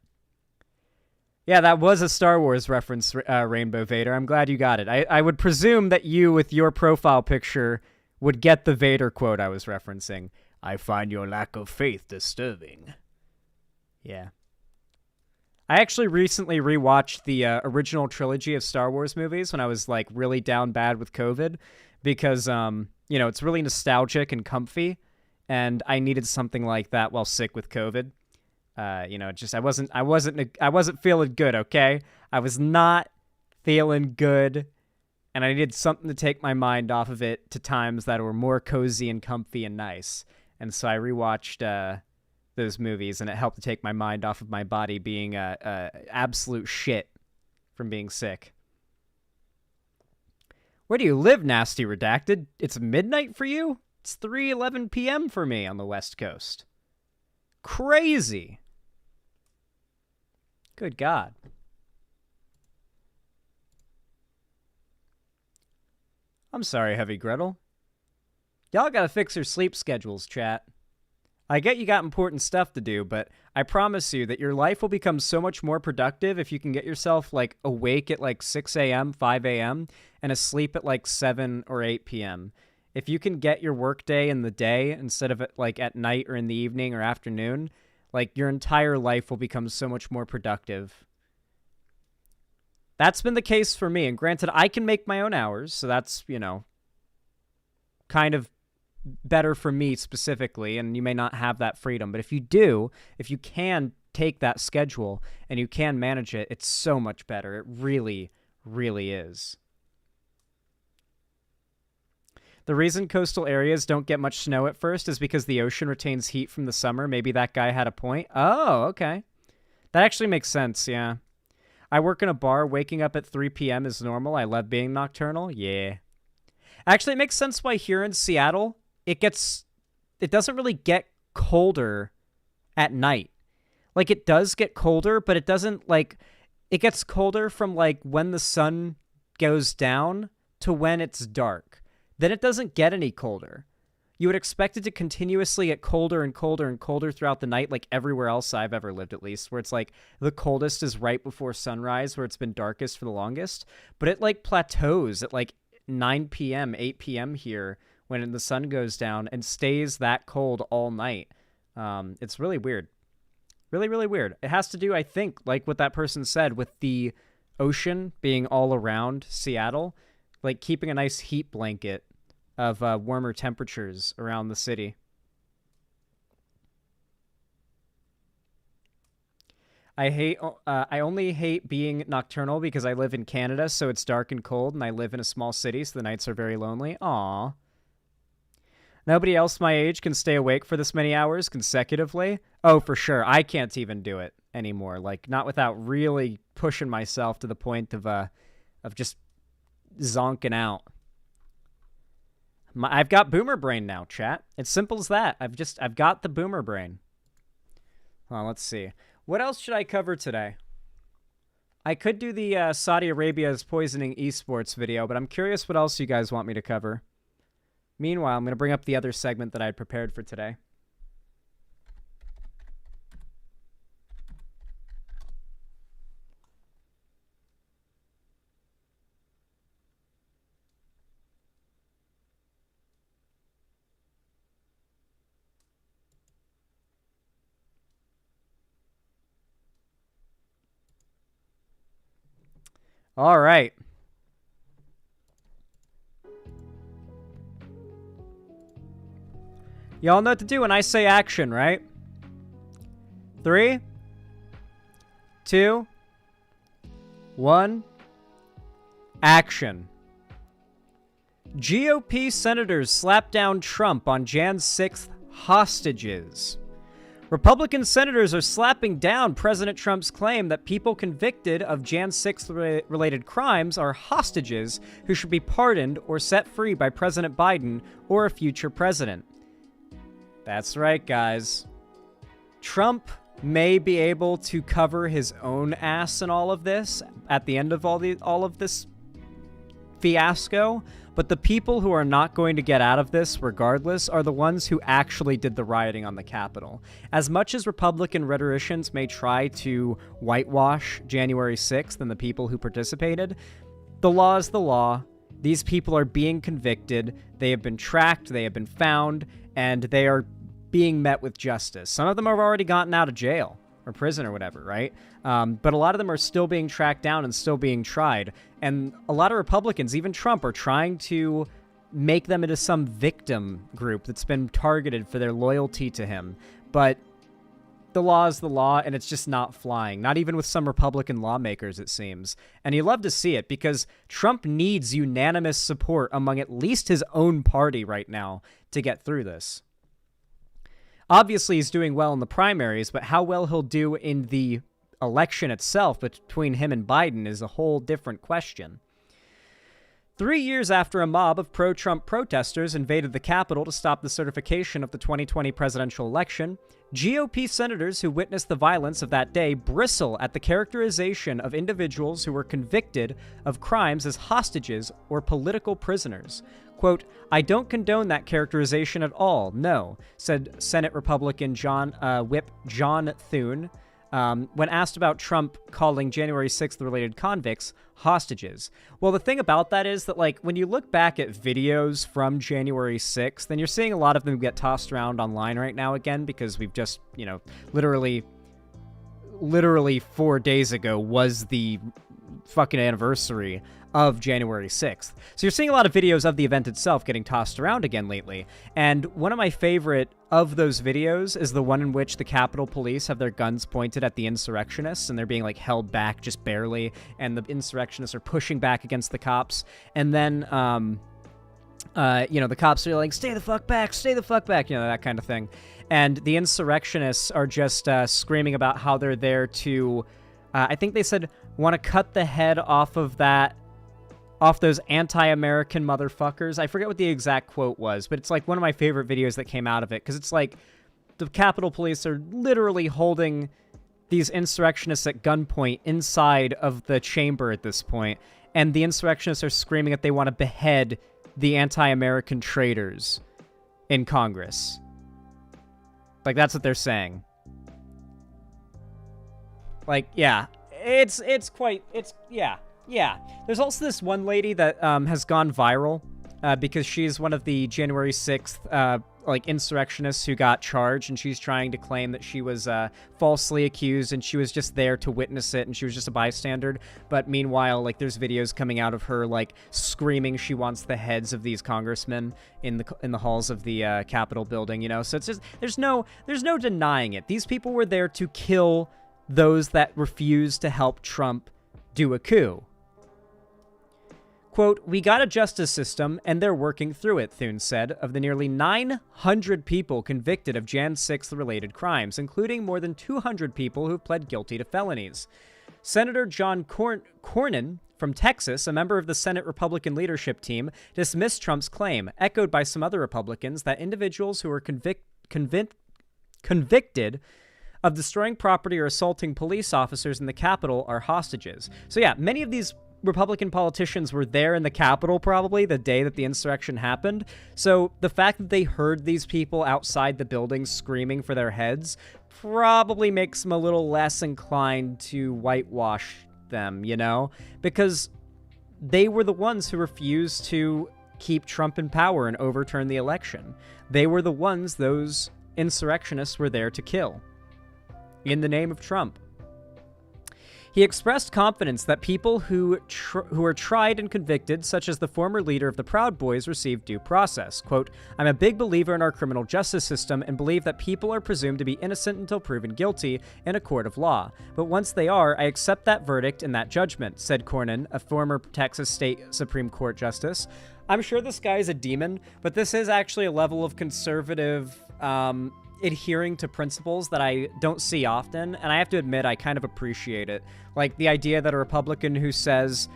Yeah, that was a Star Wars reference, Rainbow Vader. I'm glad you got it. I would presume that you, with your profile picture, would get the Vader quote I was referencing. I find your lack of faith disturbing. Yeah. I actually recently rewatched the original trilogy of Star Wars movies when I was, like, really down bad with COVID because, you know, it's really nostalgic and comfy, and I needed something like that while sick with COVID. You know, just I wasn't feeling good, okay? I was not feeling good, and I needed something to take my mind off of it to times that were more cozy and comfy and nice. And so I rewatched those movies, and it helped to take my mind off of my body being absolute shit from being sick. Where do you live, Nasty Redacted? It's midnight for you? It's 3:11 p.m. for me on the West Coast. Crazy. Good God. I'm sorry, Heavy Gretel. Y'all gotta fix your sleep schedules, chat. I get you got important stuff to do, but I promise you that your life will become so much more productive if you can get yourself, like, awake at, like, 6 a.m., 5 a.m., and asleep at, like, 7 or 8 p.m. If you can get your workday in the day instead of, like, at night or in the evening or afternoon, like, your entire life will become so much more productive. That's been the case for me, and granted, I can make my own hours, so that's, you know, kind of better for me specifically, and you may not have that freedom. But if you do, if you can take that schedule and you can manage it, it's so much better. It really, really is. The reason coastal areas don't get much snow at first is because the ocean retains heat from the summer. Maybe that guy had a point. Oh, okay. That actually makes sense, yeah. I work in a bar. Waking up at 3 p.m. is normal. I love being nocturnal. Yeah. Actually, it makes sense why here in Seattle, it doesn't really get colder at night. Like, it does get colder, but it doesn't, like, it gets colder from, like, when the sun goes down to when it's dark. Then it doesn't get any colder. You would expect it to continuously get colder and colder and colder throughout the night, like everywhere else I've ever lived, at least, where it's like the coldest is right before sunrise, where it's been darkest for the longest. But it, like, plateaus at, like, 9 p.m., 8 p.m. here when the sun goes down and stays that cold all night. It's really weird. Really, really weird. It has to do, I think, like what that person said, with the ocean being all around Seattle, like keeping a nice heat blanket of warmer temperatures around the city. I only hate being nocturnal because I live in Canada, so it's dark and cold, and I live in a small city, so the nights are very lonely. Aww. Nobody else my age can stay awake for this many hours consecutively. Oh, for sure. I can't even do it anymore. Like, not without really pushing myself to the point of just zonking out. I've got boomer brain now, chat. It's simple as that. I've got the boomer brain. Well, let's see. What else should I cover today? I could do the Saudi Arabia's poisoning esports video, but I'm curious what else you guys want me to cover. Meanwhile, I'm going to bring up the other segment that I had prepared for today. All right. Y'all know what to do when I say action, right? 3, 2, 1. Action. GOP senators slap down Trump on Jan 6th hostages. Republican senators are slapping down President Trump's claim that people convicted of Jan 6th related crimes are hostages who should be pardoned or set free by President Biden or a future president. That's right, guys. Trump may be able to cover his own ass in all of this at the end of all of this fiasco, but the people who are not going to get out of this regardless are the ones who actually did the rioting on the Capitol. As much as Republican rhetoricians may try to whitewash January 6th and the people who participated, the law is the law. These people are being convicted, they have been tracked, they have been found, and they are being met with justice. Some of them have already gotten out of jail or prison or whatever, right? But a lot of them are still being tracked down and still being tried. And a lot of Republicans, even Trump, are trying to make them into some victim group that's been targeted for their loyalty to him. But the law is the law, and it's just not flying. Not even with some Republican lawmakers, it seems. And you love to see it, because Trump needs unanimous support among at least his own party right now to get through this. Obviously, he's doing well in the primaries, but how well he'll do in the election itself between him and Biden is a whole different question. 3 years after a mob of pro-Trump protesters invaded the Capitol to stop the certification of the 2020 presidential election, GOP senators who witnessed the violence of that day bristle at the characterization of individuals who were convicted of crimes as hostages or political prisoners. Quote, "I don't condone that characterization at all, no," said Senate Republican Whip John Thune, when asked about Trump calling January 6th related convicts hostages. Well, the thing about that is that, like, when you look back at videos from January 6th, then you're seeing a lot of them get tossed around online right now again, because we've just, you know, literally 4 days ago was the fucking anniversary of January 6th. So you're seeing a lot of videos of the event itself getting tossed around again lately. And one of my favorite of those videos is the one in which the Capitol Police have their guns pointed at the insurrectionists, and they're being, like, held back just barely, and the insurrectionists are pushing back against the cops. And then, you know, the cops are like, stay the fuck back, you know, that kind of thing. And the insurrectionists are just screaming about how they're there to, I think they said, want to cut the head off those anti-American motherfuckers. I forget what the exact quote was, but it's like one of my favorite videos that came out of it, because it's like the Capitol Police are literally holding these insurrectionists at gunpoint inside of the chamber at this point, and the insurrectionists are screaming that they want to behead the anti-American traitors in Congress. Like, that's what they're saying. Like, yeah. Yeah. There's also this one lady that has gone viral because she's one of the January 6th insurrectionists who got charged, and she's trying to claim that she was falsely accused and she was just there to witness it and she was just a bystander. But meanwhile, like, there's videos coming out of her, like, screaming she wants the heads of these congressmen in the halls of the Capitol building, you know? So it's just, there's no denying it. These people were there to kill those that refused to help Trump do a coup. Quote, "We got a justice system, and they're working through it," Thune said, of the nearly 900 people convicted of Jan 6th-related crimes, including more than 200 people who've pled guilty to felonies. Senator John Cornyn from Texas, a member of the Senate Republican leadership team, dismissed Trump's claim, echoed by some other Republicans, that individuals who were convicted of destroying property or assaulting police officers in the Capitol are hostages. So yeah, many of these Republican politicians were there in the Capitol probably the day that the insurrection happened. So the fact that they heard these people outside the building screaming for their heads probably makes them a little less inclined to whitewash them, you know? Because they were the ones who refused to keep Trump in power and overturn the election. They were the ones those insurrectionists were there to kill in the name of Trump. He expressed confidence that people who are tried and convicted, such as the former leader of the Proud Boys, receive due process. Quote, I'm a big believer in our criminal justice system and believe that people are presumed to be innocent until proven guilty in a court of law. But once they are, I accept that verdict and that judgment, said Cornyn, a former Texas State Supreme Court justice. I'm sure this guy is a demon, but this is actually a level of conservative adhering to principles that I don't see often, and I have to admit I kind of appreciate it. Like the idea that a Republican who says,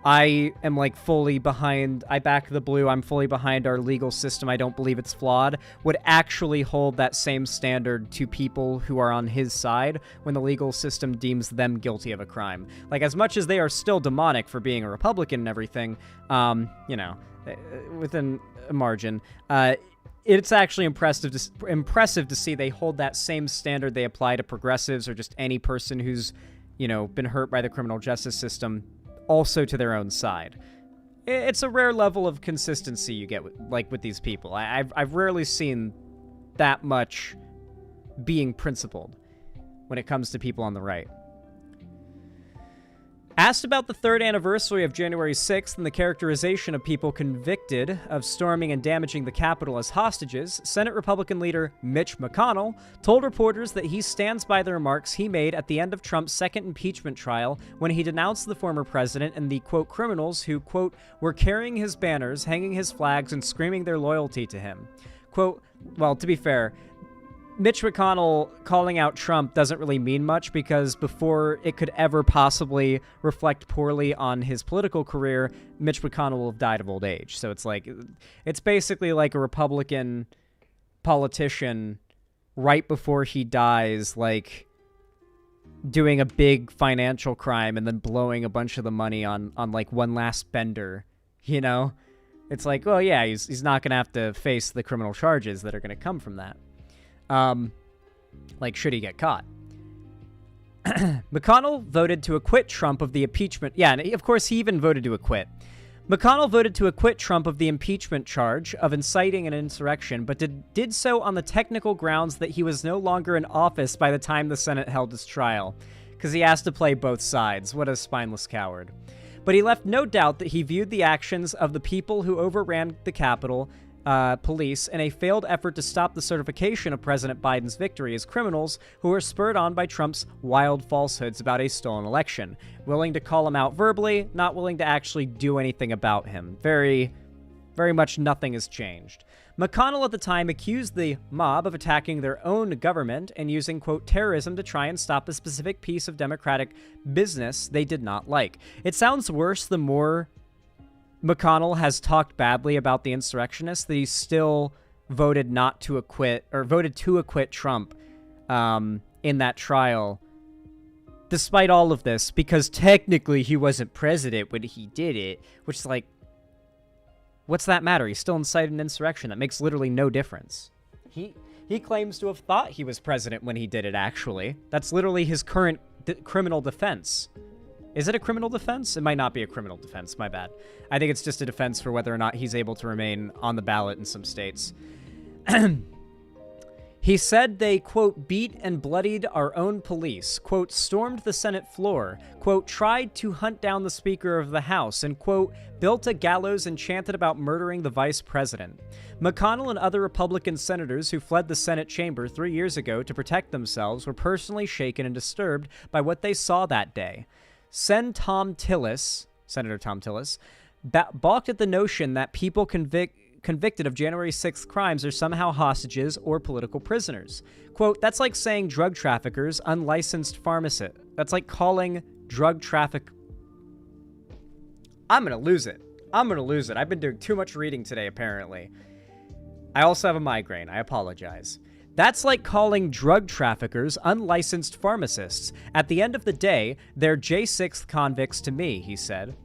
I am like fully behind, I back the blue, I'm fully behind our legal system, I don't believe it's flawed, would actually hold that same standard to people who are on his side when the legal system deems them guilty of a crime. Like, as much as they are still demonic for being a Republican and everything, you know, within a margin, it's actually impressive to see they hold that same standard they apply to progressives or just any person who's, you know, been hurt by the criminal justice system, also to their own side. It's a rare level of consistency you get with these people. I've rarely seen that much being principled when it comes to people on the right. Asked about the third anniversary of January 6th and the characterization of people convicted of storming and damaging the Capitol as hostages, Senate Republican leader Mitch McConnell told reporters that he stands by the remarks he made at the end of Trump's second impeachment trial when he denounced the former president and the, quote, criminals who, quote, were carrying his banners, hanging his flags, and screaming their loyalty to him. Quote, well, to be fair, Mitch McConnell calling out Trump doesn't really mean much because before it could ever possibly reflect poorly on his political career, Mitch McConnell will have died of old age. So it's like, it's basically like a Republican politician right before he dies, like doing a big financial crime and then blowing a bunch of the money on like one last bender, you know? It's like, well, yeah, he's not going to have to face the criminal charges that are going to come from that. Like, should he get caught? McConnell voted to acquit Trump of the impeachment. Yeah, and of course, he even voted to acquit. McConnell voted to acquit Trump of the impeachment charge of inciting an insurrection, but did so on the technical grounds that he was no longer in office by the time the Senate held his trial, because he has to play both sides. What a spineless coward. But he left no doubt that he viewed the actions of the people who overran the Capitol police in a failed effort to stop the certification of President Biden's victory as criminals who were spurred on by Trump's wild falsehoods about a stolen election, willing to call him out verbally, not willing to actually do anything about him. Very, very much nothing has changed. McConnell at the time accused the mob of attacking their own government and using, quote, terrorism to try and stop a specific piece of Democratic business they did not like. It sounds worse the more McConnell has talked badly about the insurrectionists that he still voted not to acquit, or voted to acquit Trump in that trial, despite all of this, because technically he wasn't president when he did it, which is like, what's that matter? He still incited an insurrection. That makes literally no difference. He claims to have thought he was president when he did it, actually. That's literally his current criminal defense. Is it a criminal defense? It might not be a criminal defense, my bad. I think it's just a defense for whether or not he's able to remain on the ballot in some states. He said they, quote, beat and bloodied our own police, quote, stormed the Senate floor, quote, tried to hunt down the Speaker of the House, and, quote, built a gallows and chanted about murdering the vice president. McConnell and other Republican senators who fled the Senate chamber 3 years ago to protect themselves were personally shaken and disturbed by what they saw that day. Senator Tom Tillis, balked at the notion that people convicted of January 6th crimes are somehow hostages or political prisoners. Quote, that's like saying drug traffickers, unlicensed pharmacists. That's like calling drug traffic... I'm going to lose it. I've been doing too much reading today, apparently. I also have a migraine. I apologize. That's like calling drug traffickers unlicensed pharmacists. At the end of the day, they're J6 convicts to me, he said.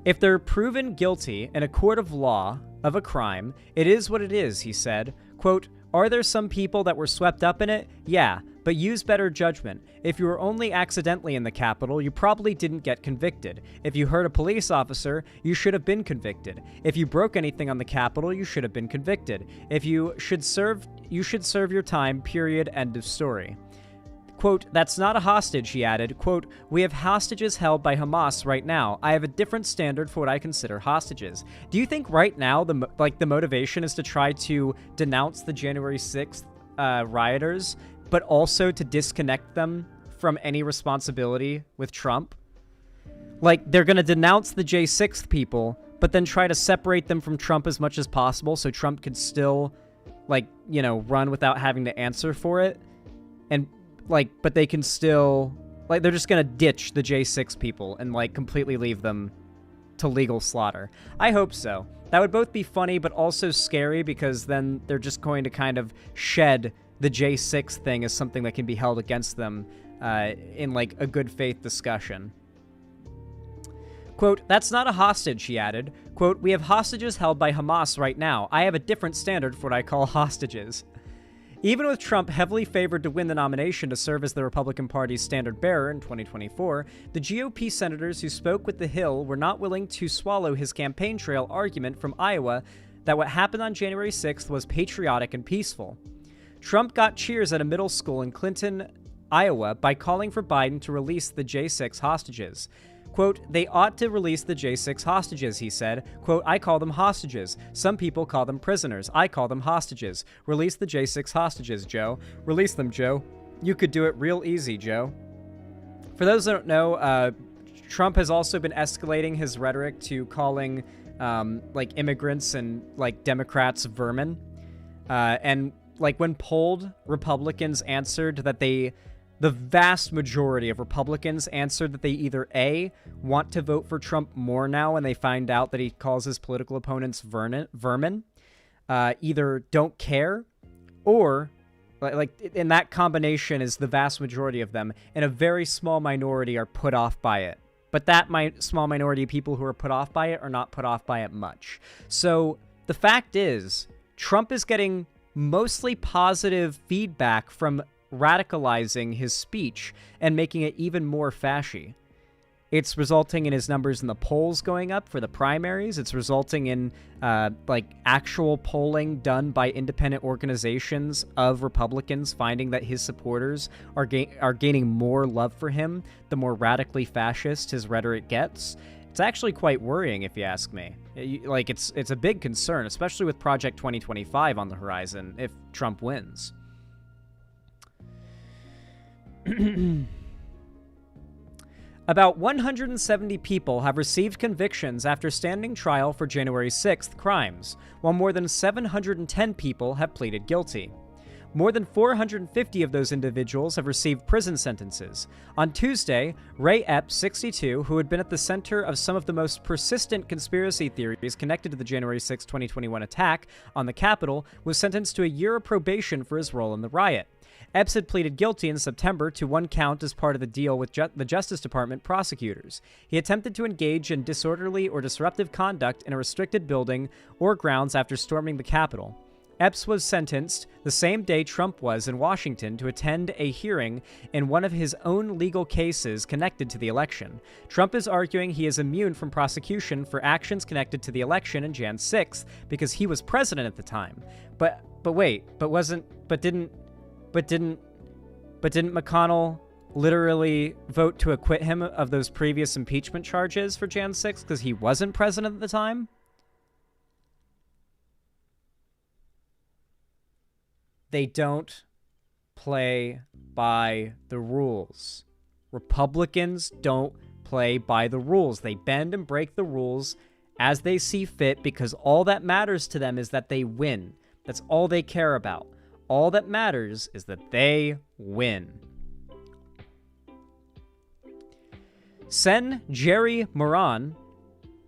If they're proven guilty in a court of law of a crime, it is what it is, he said. Quote, are there some people that were swept up in it? Yeah, but use better judgment. If you were only accidentally in the Capitol, you probably didn't get convicted. If you hurt a police officer, you should have been convicted. If you broke anything on the Capitol, you should have been convicted. If you should serve your time, period, end of story. Quote, "That's not a hostage," he added. Quote, "We have hostages held by Hamas right now. I have a different standard for what I consider hostages." Do you think right now the motivation is to try to denounce the January 6th rioters, but also to disconnect them from any responsibility with Trump? Like, they're going to denounce the J6th people, but then try to separate them from Trump as much as possible so Trump could still, like, you know, run without having to answer for it. And, like, but they can still, like, they're just going to ditch the J6 people and, like, completely leave them to legal slaughter. I hope so. That would both be funny, but also scary, because then they're just going to kind of shed the J6 thing as something that can be held against them in, like, a good faith discussion. Quote, "That's not a hostage," he added. Quote, "We have hostages held by Hamas right now. I have a different standard for what I call hostages." Even with Trump heavily favored to win the nomination to serve as the Republican Party's standard bearer in 2024, the GOP senators who spoke with The Hill were not willing to swallow his campaign trail argument from Iowa that what happened on January 6th was patriotic and peaceful. Trump got cheers at a middle school in Clinton, Iowa, by calling for Biden to release the J6 hostages. Quote, "They ought to release the J6 hostages," he said. Quote, "I call them hostages. Some people call them prisoners. I call them hostages. Release the J6 hostages, Joe. Release them, Joe. You could do it real easy, Joe." For those that don't know, Trump has also been escalating his rhetoric to calling, like, immigrants and, like, Democrats vermin. And, like, when polled, Republicans answered that the vast majority of Republicans answered that they either A, want to vote for Trump more now when they find out that he calls his political opponents vermin, either don't care, or, like, in that combination is the vast majority of them, and a very small minority are put off by it. But that small minority of people who are put off by it are not put off by it much. So the fact is, Trump is getting mostly positive feedback from radicalizing his speech and making it even more fashy. It's resulting in his numbers in the polls going up for the primaries. It's resulting in like actual polling done by independent organizations of Republicans finding that his supporters are gaining more love for him the more radically fascist his rhetoric gets. It's actually quite worrying, if you ask me. Like, it's a big concern, especially with Project 2025 on the horizon if Trump wins. About 170 people have received convictions after standing trial for January 6th crimes, while more than 710 people have pleaded guilty. More than 450 of those individuals have received prison sentences. On Tuesday, Ray Epps, 62, who had been at the center of some of the most persistent conspiracy theories connected to the January 6, 2021 attack on the Capitol, was sentenced to a year of probation for his role in the riot. Epps had pleaded guilty in September to one count as part of the deal with the Justice Department prosecutors. He attempted to engage in disorderly or disruptive conduct in a restricted building or grounds after storming the Capitol. Epps was sentenced the same day Trump was in Washington to attend a hearing in one of his own legal cases connected to the election. Trump is arguing he is immune from prosecution for actions connected to the election in Jan 6th because he was president at the time. But didn't McConnell literally vote to acquit him of those previous impeachment charges for Jan 6th because he wasn't president at the time? They don't play by the rules. Republicans don't play by the rules. They bend and break the rules as they see fit because all that matters to them is that they win. That's all they care about. All that matters is that they win. Sen Jerry Moran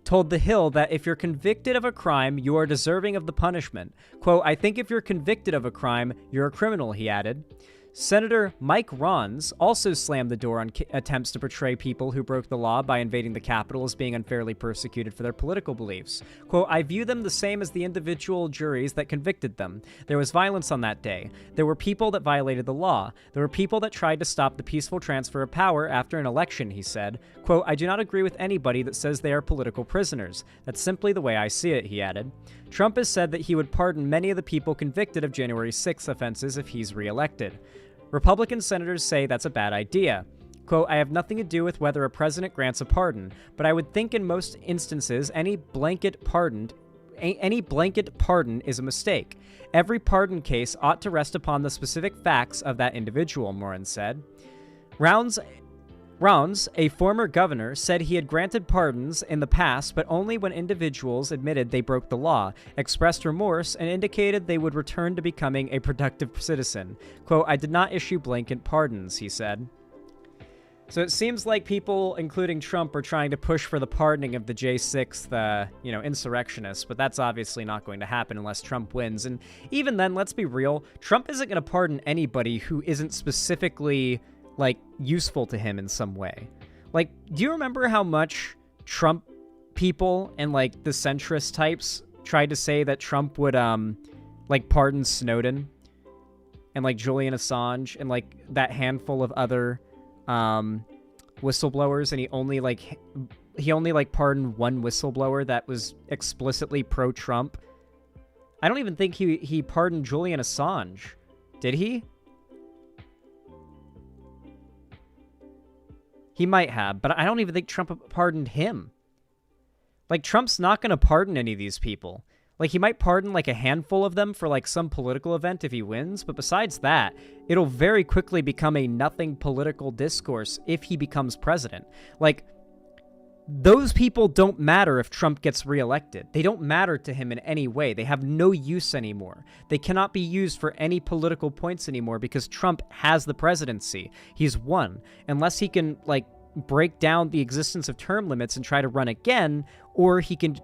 told The Hill that if you're convicted of a crime, you are deserving of the punishment. Quote, "I think if you're convicted of a crime, you're a criminal," he added. Senator Mike Ronns also slammed the door on attempts to portray people who broke the law by invading the Capitol as being unfairly persecuted for their political beliefs. Quote, "I view them the same as the individual juries that convicted them. There was violence on that day. There were people that violated the law. There were people that tried to stop the peaceful transfer of power after an election," he said. Quote, "I do not agree with anybody that says they are political prisoners. That's simply the way I see it," he added. Trump has said that he would pardon many of the people convicted of January 6th offenses if he's reelected. Republican senators say that's a bad idea. Quote, I have nothing to do with whether a president grants a pardon, but I would think in most instances any blanket pardon is a mistake. Every pardon case ought to rest upon the specific facts of that individual, Morin said. Rounds, a former governor, said he had granted pardons in the past, but only when individuals admitted they broke the law, expressed remorse, and indicated they would return to becoming a productive citizen. Quote, I did not issue blanket pardons, he said. So it seems like people, including Trump, are trying to push for the pardoning of the J6th, insurrectionists, but that's obviously not going to happen unless Trump wins. And even then, let's be real, Trump isn't going to pardon anybody who isn't specifically, useful to him in some way. Do you remember how much Trump people and, the centrist types tried to say that Trump would, pardon Snowden and, Julian Assange and, that handful of other whistleblowers, and he only pardoned one whistleblower that was explicitly pro-Trump. I don't even think he pardoned Julian Assange. Did he? He might have, but I don't even think Trump pardoned him. Trump's not going to pardon any of these people. He might pardon, a handful of them for, some political event if he wins, but besides that, it'll very quickly become a nothing political discourse if he becomes president. Those people don't matter if Trump gets reelected. They don't matter to him in any way. They have no use anymore. They cannot be used for any political points anymore because Trump has the presidency. He's won. Unless he can, break down the existence of term limits and try to run again, or he can,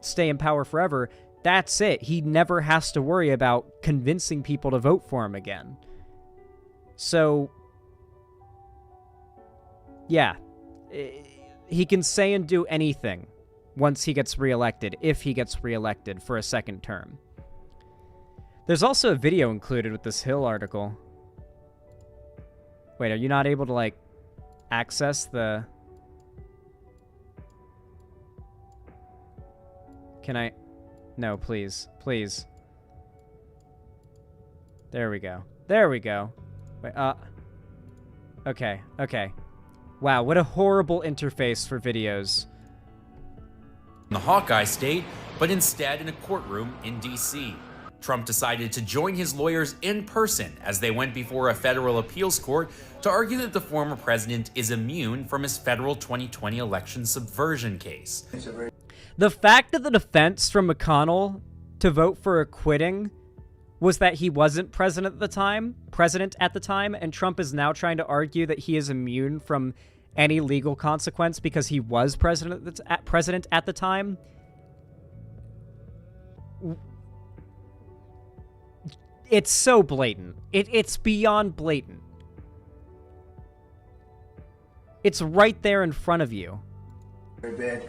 stay in power forever. That's it. He never has to worry about convincing people to vote for him again. So, yeah. He can say and do anything once he gets reelected, if he gets reelected for a second term. There's also a video included with this Hill article. Wait, are you not able to, access the... Can I... No, please. Please. There we go. There we go. Wait, Okay, okay. Wow, what a horrible interface for videos. In the Hawkeye state, but instead in a courtroom in D.C. Trump decided to join his lawyers in person as they went before a federal appeals court to argue that the former president is immune from his federal 2020 election subversion case. The fact that the defense from McConnell to vote for acquitting was that he wasn't president at the time, and Trump is now trying to argue that he is immune from any legal consequence because he was president at the time. It's so blatant. It's beyond blatant. It's right there in front of you. Very bad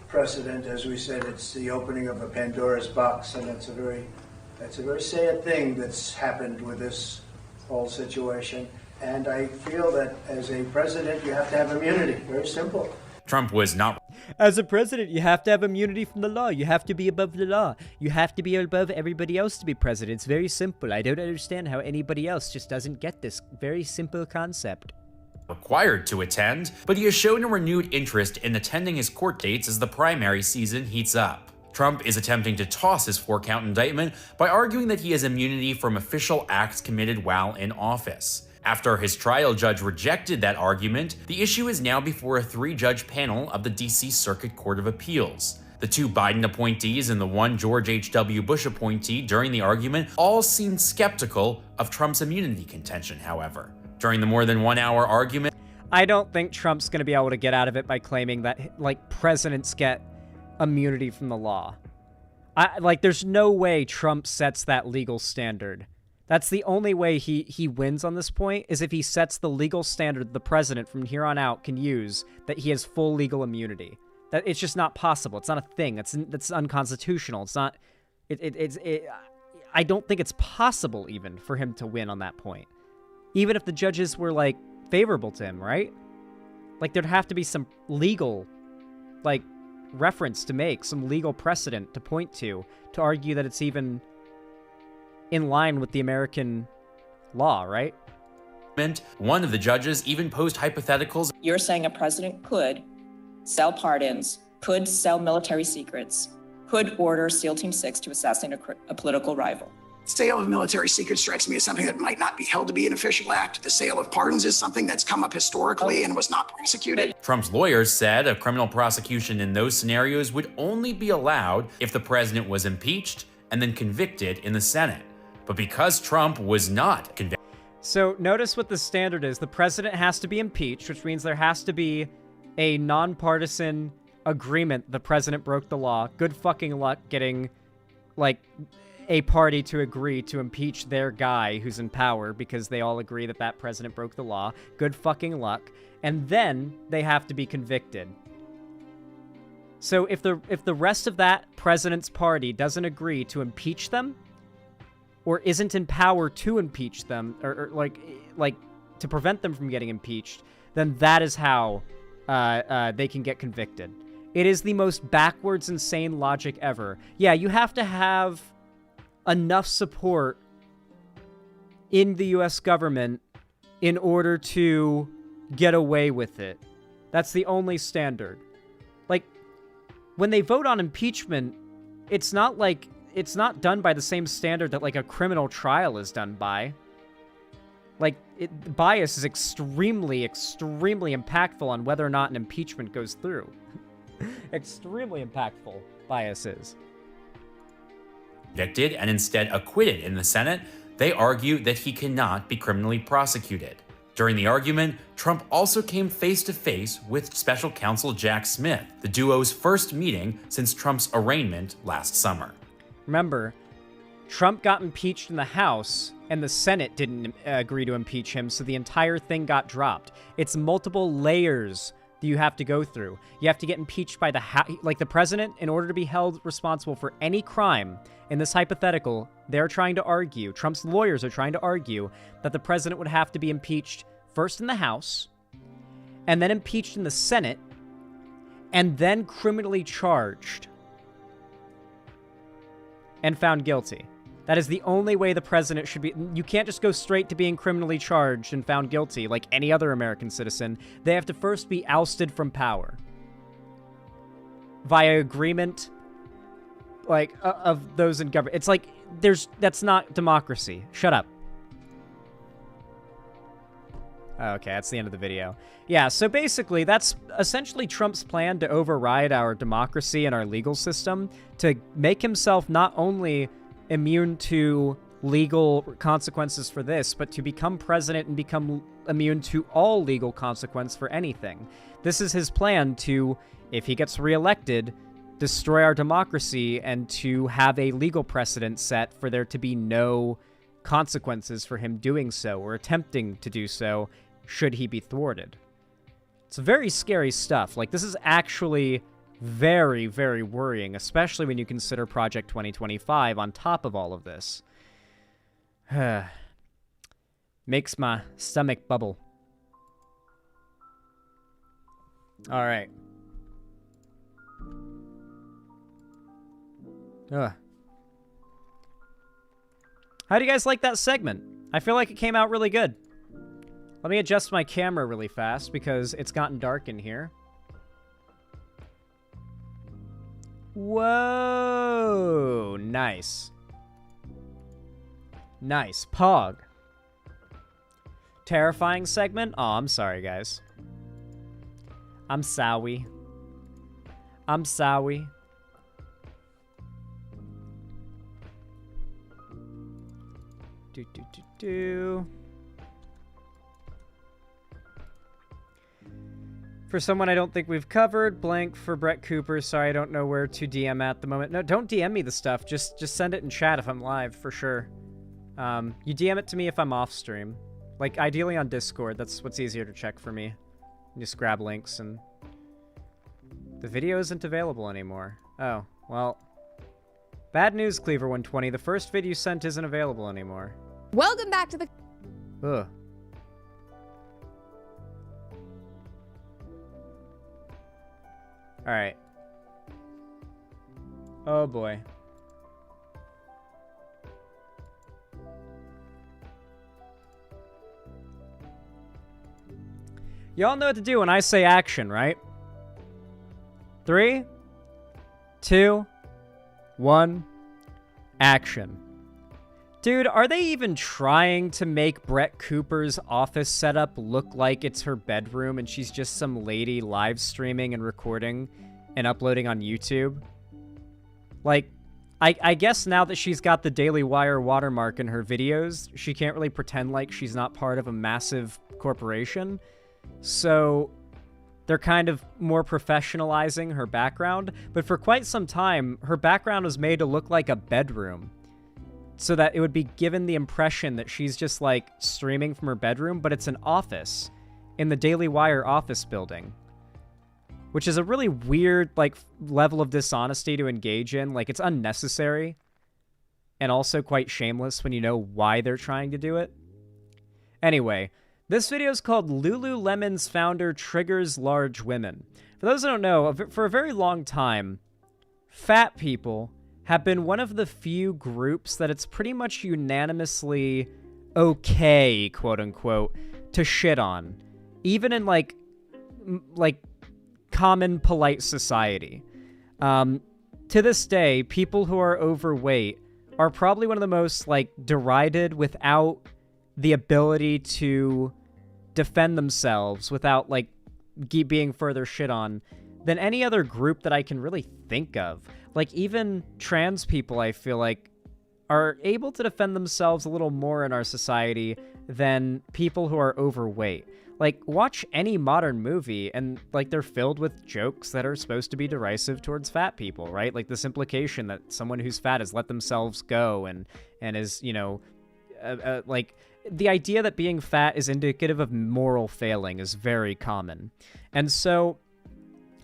precedent, as we said. It's the opening of a Pandora's box, and that's a very sad thing that's happened with this whole situation. And I feel that as a president, you have to have immunity. Very simple. Trump was not. As a president, you have to have immunity from the law. You have to be above the law. You have to be above everybody else to be president. It's very simple. I don't understand how anybody else just doesn't get this very simple concept. Required to attend, but he has shown a renewed interest in attending his court dates as the primary season heats up. Trump is attempting to toss his 4-count indictment by arguing that he has immunity from official acts committed while in office. After his trial judge rejected that argument, the issue is now before a 3-judge panel of the D.C. Circuit Court of Appeals. The 2 Biden appointees and the 1 George H.W. Bush appointee during the argument all seemed skeptical of Trump's immunity contention, however. During the more than 1-hour argument, I don't think Trump's going to be able to get out of it by claiming that, presidents get immunity from the law. There's no way Trump sets that legal standard. That's the only way he wins on this point, is if he sets the legal standard the president from here on out can use, that he has full legal immunity. That it's just not possible. It's not a thing. That's unconstitutional. It's not. I don't think it's possible even for him to win on that point. Even if the judges were favorable to him, right? There'd have to be some legal reference to make, some legal precedent to point to argue that it's even in line with the American law, right? One of the judges even posed hypotheticals. You're saying a president could sell pardons, could sell military secrets, could order SEAL Team 6 to assassinate a political rival. Sale of military secrets strikes me as something that might not be held to be an official act. The sale of pardons is something that's come up historically and was not prosecuted. Trump's lawyers said a criminal prosecution in those scenarios would only be allowed if the president was impeached and then convicted in the Senate. But because Trump was not convicted. So notice what the standard is. The president has to be impeached, which means there has to be a nonpartisan agreement the president broke the law. Good fucking luck getting, like, a party to agree to impeach their guy who's in power because they all agree that that president broke the law. Good fucking luck. And then they have to be convicted. So if the rest of that president's party doesn't agree to impeach them, or isn't in power to impeach them, or like to prevent them from getting impeached, then that is how they can get convicted. It is the most backwards, insane logic ever. Yeah, you have to have enough support in the US government in order to get away with it. That's the only standard. Like, when they vote on impeachment, it's not done by the same standard that, like, a criminal trial is done by. Like, bias is extremely, extremely impactful on whether or not an impeachment goes through. Extremely impactful bias is. Convicted and instead acquitted in the Senate, they argue that he cannot be criminally prosecuted. During the argument, Trump also came face to face with special counsel Jack Smith, the duo's first meeting since Trump's arraignment last summer. Remember, Trump got impeached in the House, and the Senate didn't agree to impeach him, so the entire thing got dropped. It's multiple layers that you have to go through. You have to get impeached by the president, in order to be held responsible for any crime. In this hypothetical, they're trying to argue, Trump's lawyers are trying to argue, that the president would have to be impeached first in the House, and then impeached in the Senate, and then criminally charged and found guilty. That is the only way the president should be. You can't just go straight to being criminally charged and found guilty like any other American citizen. They have to first be ousted from power via agreement, like, of those in government. It's like, that's not democracy. Shut up. Okay, that's the end of the video. Yeah, so basically, that's essentially Trump's plan to override our democracy and our legal system, to make himself not only immune to legal consequences for this, but to become president and become immune to all legal consequence for anything. This is his plan to, if he gets reelected, destroy our democracy and to have a legal precedent set for there to be no consequences for him doing so or attempting to do so should he be thwarted. It's very scary stuff. Like, this is actually very, very worrying, especially when you consider Project 2025 on top of all of this. Makes my stomach bubble. All right. Ugh. How do you guys like that segment? I feel like it came out really good. Let me adjust my camera really fast because it's gotten dark in here. Whoa, nice. Nice. Pog. Terrifying segment? Oh, I'm sorry, guys. I'm sorry. I'm sorry. Do. For someone I don't think we've covered, blank for Brett Cooper. Sorry, I don't know where to DM at the moment. No, don't DM me the stuff. Just send it in chat if I'm live, for sure. You DM it to me if I'm off stream. Like, ideally on Discord. That's what's easier to check for me. Just grab links and... The video isn't available anymore. Oh, well. Bad news, Cleaver120. The first video you sent isn't available anymore. Welcome back to the... Ugh. Alright. Oh boy. Y'all know what to do when I say action, right? 3, 2, 1, action. Dude, are they even trying to make Brett Cooper's office setup look like it's her bedroom and she's just some lady live streaming and recording and uploading on YouTube? Like, I guess now that she's got the Daily Wire watermark in her videos, she can't really pretend like she's not part of a massive corporation. So they're kind of more professionalizing her background. But for quite some time, her background was made to look like a bedroom, so that it would be given the impression that she's just, like, streaming from her bedroom, but it's an office in the Daily Wire office building, which is a really weird, like, level of dishonesty to engage in. Like, it's unnecessary and also quite shameless when you know why they're trying to do it. Anyway, this video is called Lululemon's Founder Triggers Large Women. For those who don't know, for a very long time, fat people have been one of the few groups that it's pretty much unanimously okay, quote-unquote, to shit on. Even in, like common, polite society. To this day, people who are overweight are probably one of the most, like, derided without the ability to defend themselves, without, like, being further shit on, than any other group that I can really think of. Like, even trans people, I feel like, are able to defend themselves a little more in our society than people who are overweight. Like, watch any modern movie, and, like, they're filled with jokes that are supposed to be derisive towards fat people, right? Like, this implication that someone who's fat has let themselves go and is, you know, like, the idea that being fat is indicative of moral failing is very common. And so,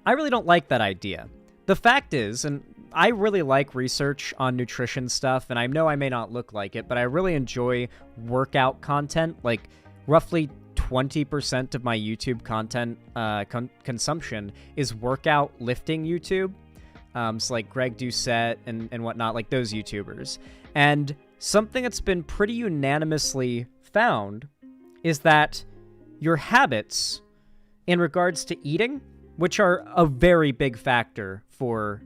I really don't like that idea. The fact is, and I really like research on nutrition stuff, and I know I may not look like it, but I really enjoy workout content. Like, roughly 20% of my YouTube content consumption is workout lifting YouTube. So like Greg Doucette and whatnot, like those YouTubers. And something that's been pretty unanimously found is that your habits in regards to eating, which are a very big factor for,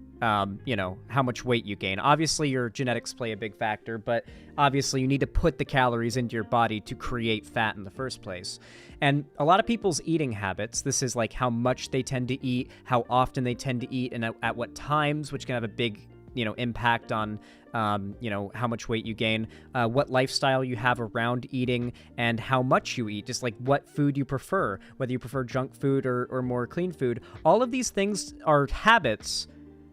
you know, how much weight you gain. Obviously, your genetics play a big factor, but obviously you need to put the calories into your body to create fat in the first place. And a lot of people's eating habits, this is like how much they tend to eat, how often they tend to eat, and at what times, which can have a big, you know, impact on, you know, how much weight you gain, what lifestyle you have around eating, and how much you eat, just like what food you prefer, whether you prefer junk food or more clean food. All of these things are habits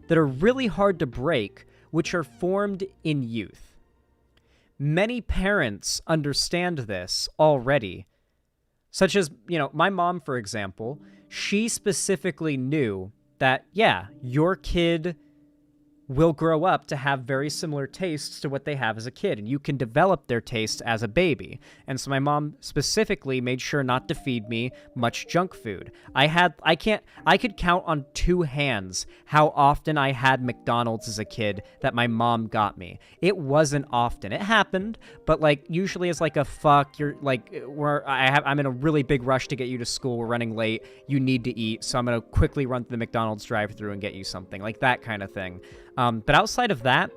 that are really hard to break, which are formed in youth. Many parents understand this already, such as, you know, my mom, for example. She specifically knew that, yeah, your kid will grow up to have very similar tastes to what they have as a kid, and you can develop their tastes as a baby. And so my mom specifically made sure not to feed me much junk food. I could count on 2 hands how often I had McDonald's as a kid that my mom got me. It wasn't often. It happened, but like usually it's like a fuck, you're like, I'm in a really big rush to get you to school, we're running late, you need to eat, so I'm gonna quickly run to the McDonald's drive-thru and get you something, like that kind of thing. But outside of that,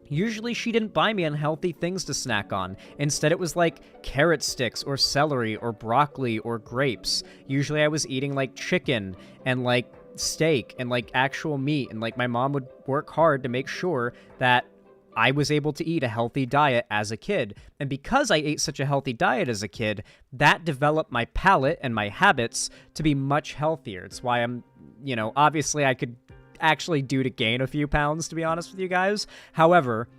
usually she didn't buy me unhealthy things to snack on. Instead, it was like carrot sticks or celery or broccoli or grapes. Usually I was eating like chicken and like steak and like actual meat. And like my mom would work hard to make sure that I was able to eat a healthy diet as a kid. And because I ate such a healthy diet as a kid, that developed my palate and my habits to be much healthier. It's why I'm, you know, obviously I could actually do to gain a few pounds, to be honest with you guys. However,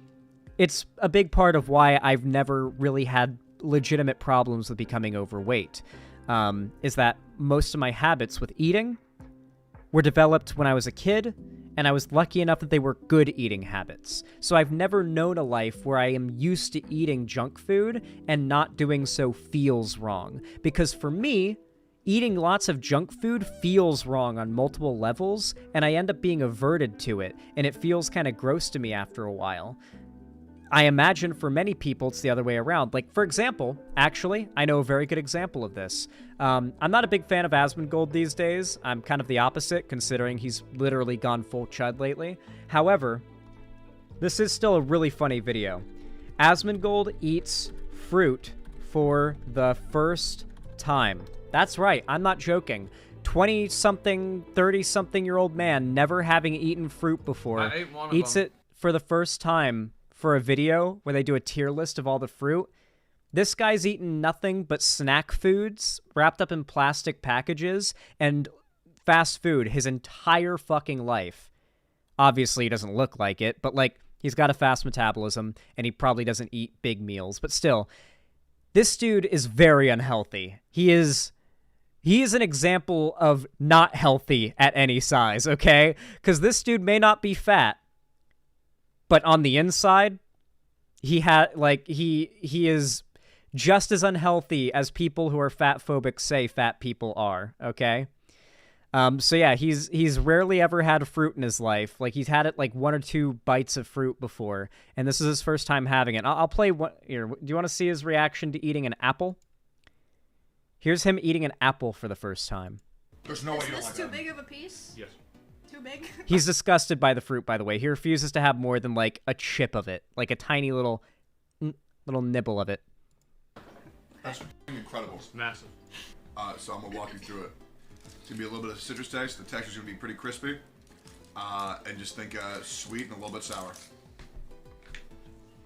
it's a big part of why I've never really had legitimate problems with becoming overweight, is that most of my habits with eating were developed when I was a kid, and I was lucky enough that they were good eating habits. So I've never known a life where I am used to eating junk food and not doing so feels wrong. Because for me, eating lots of junk food feels wrong on multiple levels, and I end up being averted to it, and it feels kind of gross to me after a while. I imagine for many people, it's the other way around. Like, for example, actually, I know a very good example of this. I'm not a big fan of Asmongold these days. I'm kind of the opposite, considering he's literally gone full chud lately. However, this is still a really funny video. Asmongold eats fruit for the first time. That's right, I'm not joking. 20-something, 30-something-year-old man, never having eaten fruit before, eats it for the first time for a video where they do a tier list of all the fruit. This guy's eaten nothing but snack foods wrapped up in plastic packages and fast food his entire fucking life. Obviously, he doesn't look like it, but, like, he's got a fast metabolism, and he probably doesn't eat big meals. But still, this dude is very unhealthy. He is an example of not healthy at any size, okay? Because this dude may not be fat, but on the inside, he is just as unhealthy as people who are fat phobic say fat people are, okay? So yeah, he's rarely ever had fruit in his life. Like, he's had it like 1 or 2 bites of fruit before, and this is his first time having it. I'll play one here. Do you want to see his reaction to eating an apple? Here's him eating an apple for the first time. There's no way you don't like that. Is this too big of a piece? Yes. Too big? He's disgusted by the fruit, by the way. He refuses to have more than, like, a chip of it. Like, a tiny little nibble of it. That's incredible. It's massive. So I'm going to walk you through it. It's going to be a little bit of citrus taste. The texture's going to be pretty crispy. And just think sweet and a little bit sour.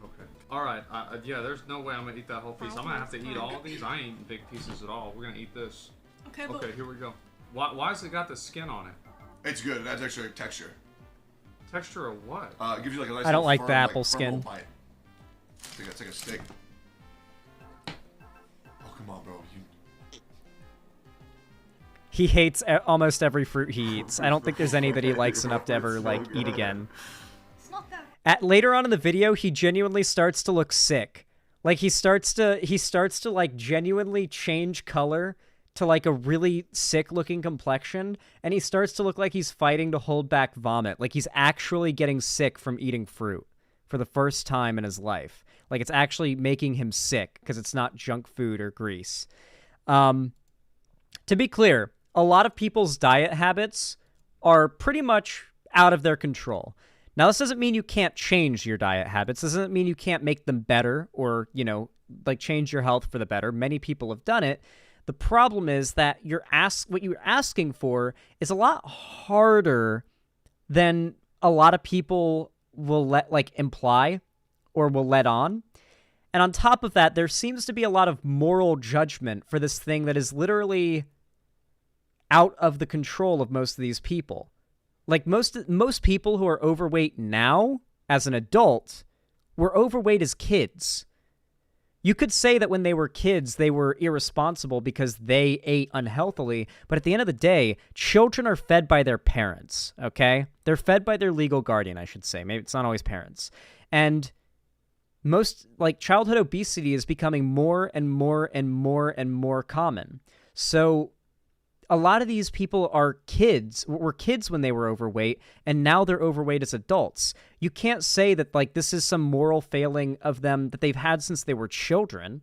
Okay. Alright, yeah, there's no way I'm going to eat that whole piece. I'm going to have to eat all of these. I ain't eating big pieces at all. We're going to eat this. Okay, Okay, here we go. Why has it got the skin on it? It's good. It adds extra texture. Texture of what? It gives you like a nice I don't like firm, the apple firm skin. little bite. It's like a steak. Oh, come on, bro. He hates almost every fruit he eats. I don't think there's any that he likes enough to ever, like, eat again. It's not that. Later on in the video, he genuinely starts to look sick. Like, he starts to like genuinely change color to like a really sick looking complexion, and he starts to look like he's fighting to hold back vomit. Like, he's actually getting sick from eating fruit for the first time in his life. Like, it's actually making him sick because it's not junk food or grease. To be clear, a lot of people's diet habits are pretty much out of their control. Now, this doesn't mean you can't change your diet habits. This doesn't mean you can't make them better or, you know, like, change your health for the better. Many people have done it. The problem is that what you're asking for is a lot harder than a lot of people will imply or will let on. And on top of that, there seems to be a lot of moral judgment for this thing that is literally out of the control of most of these people. Like, most people who are overweight now, as an adult, were overweight as kids. You could say that when they were kids, they were irresponsible because they ate unhealthily, but at the end of the day, children are fed by their parents, okay? They're fed by their legal guardian, I should say. Maybe it's not always parents. And most, like, childhood obesity is becoming more and more and more and more common. So a lot of these people were kids when they were overweight, and now they're overweight as adults. You can't say that, like, this is some moral failing of them that they've had since they were children.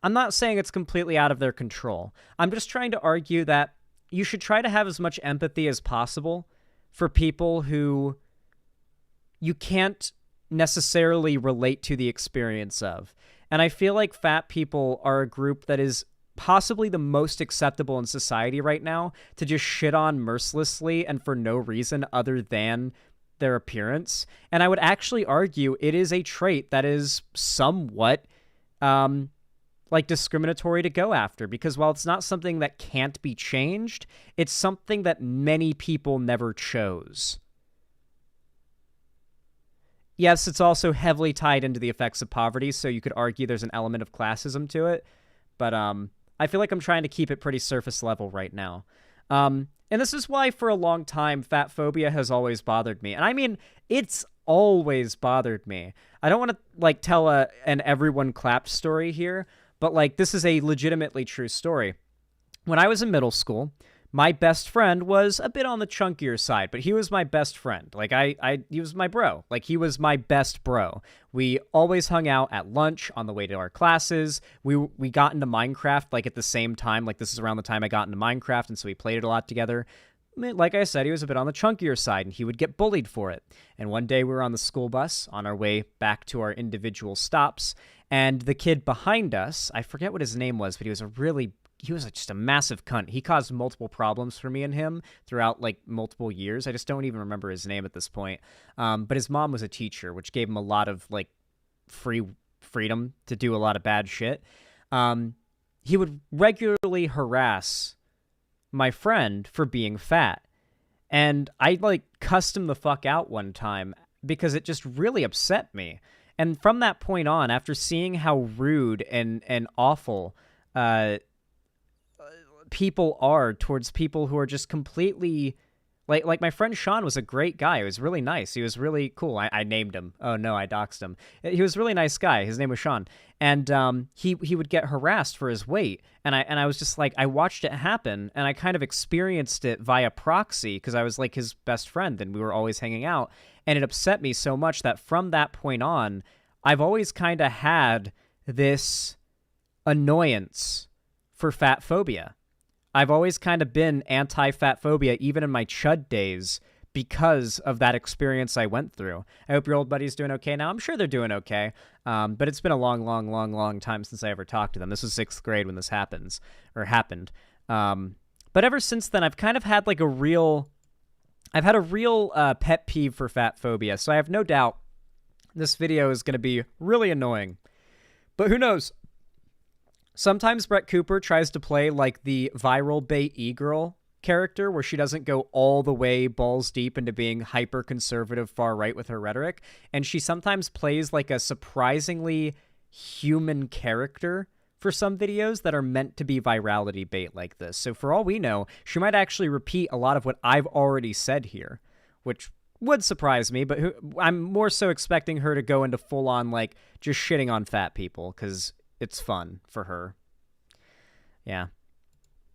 I'm not saying it's completely out of their control. I'm just trying to argue that you should try to have as much empathy as possible for people who you can't necessarily relate to the experience of. And I feel like fat people are a group that is possibly the most acceptable in society right now to just shit on mercilessly and for no reason other than their appearance. And I would actually argue it is a trait that is somewhat like discriminatory to go after, because while it's not something that can't be changed, it's something that many people never chose. Yes, it's also heavily tied into the effects of poverty, so you could argue there's an element of classism to it, but I feel like I'm trying to keep it pretty surface level right now. And this is why for a long time, fat phobia has always bothered me. And I mean, it's always bothered me. I don't want to, like, tell an everyone clapped story here, but, like, this is a legitimately true story. When I was in middle school, my best friend was a bit on the chunkier side, but he was my best friend. Like, he was my bro. Like, he was my best bro. We always hung out at lunch on the way to our classes. We got into Minecraft, like, at the same time. Like, this is around the time I got into Minecraft, and so we played it a lot together. Like I said, he was a bit on the chunkier side, and he would get bullied for it. And one day we were on the school bus on our way back to our individual stops, and the kid behind us, I forget what his name was, but he was just a massive cunt. He caused multiple problems for me and him throughout, like, multiple years. I just don't even remember his name at this point. But his mom was a teacher, which gave him a lot of, like, freedom to do a lot of bad shit. He would regularly harass my friend for being fat. And I, like, cussed him the fuck out one time because it just really upset me. And from that point on, after seeing how rude and awful people are towards people who are just completely... Like my friend Sean was a great guy. He was really nice. He was really cool. I named him. Oh, no, I doxed him. He was a really nice guy. His name was Sean. And he would get harassed for his weight. And I was just like, I watched it happen, and I kind of experienced it via proxy because I was like his best friend, and we were always hanging out. And it upset me so much that from that point on, I've always kind of had this annoyance for fat phobia. I've always kind of been anti-fat phobia, even in my chud days, because of that experience I went through. I hope your old buddy's doing okay now. I'm sure they're doing okay, but it's been a long time since I ever talked to them. This was 6th grade when this happened. But ever since then, I've kind of had like a real pet peeve for fat phobia, so I have no doubt this video is going to be really annoying. But who knows? Sometimes Brett Cooper tries to play like the viral bait e-girl character where she doesn't go all the way balls deep into being hyper-conservative far-right with her rhetoric, and she sometimes plays like a surprisingly human character for some videos that are meant to be virality bait like this. So for all we know, she might actually repeat a lot of what I've already said here, which would surprise me, but I'm more so expecting her to go into full-on like just shitting on fat people because it's fun for her. Yeah.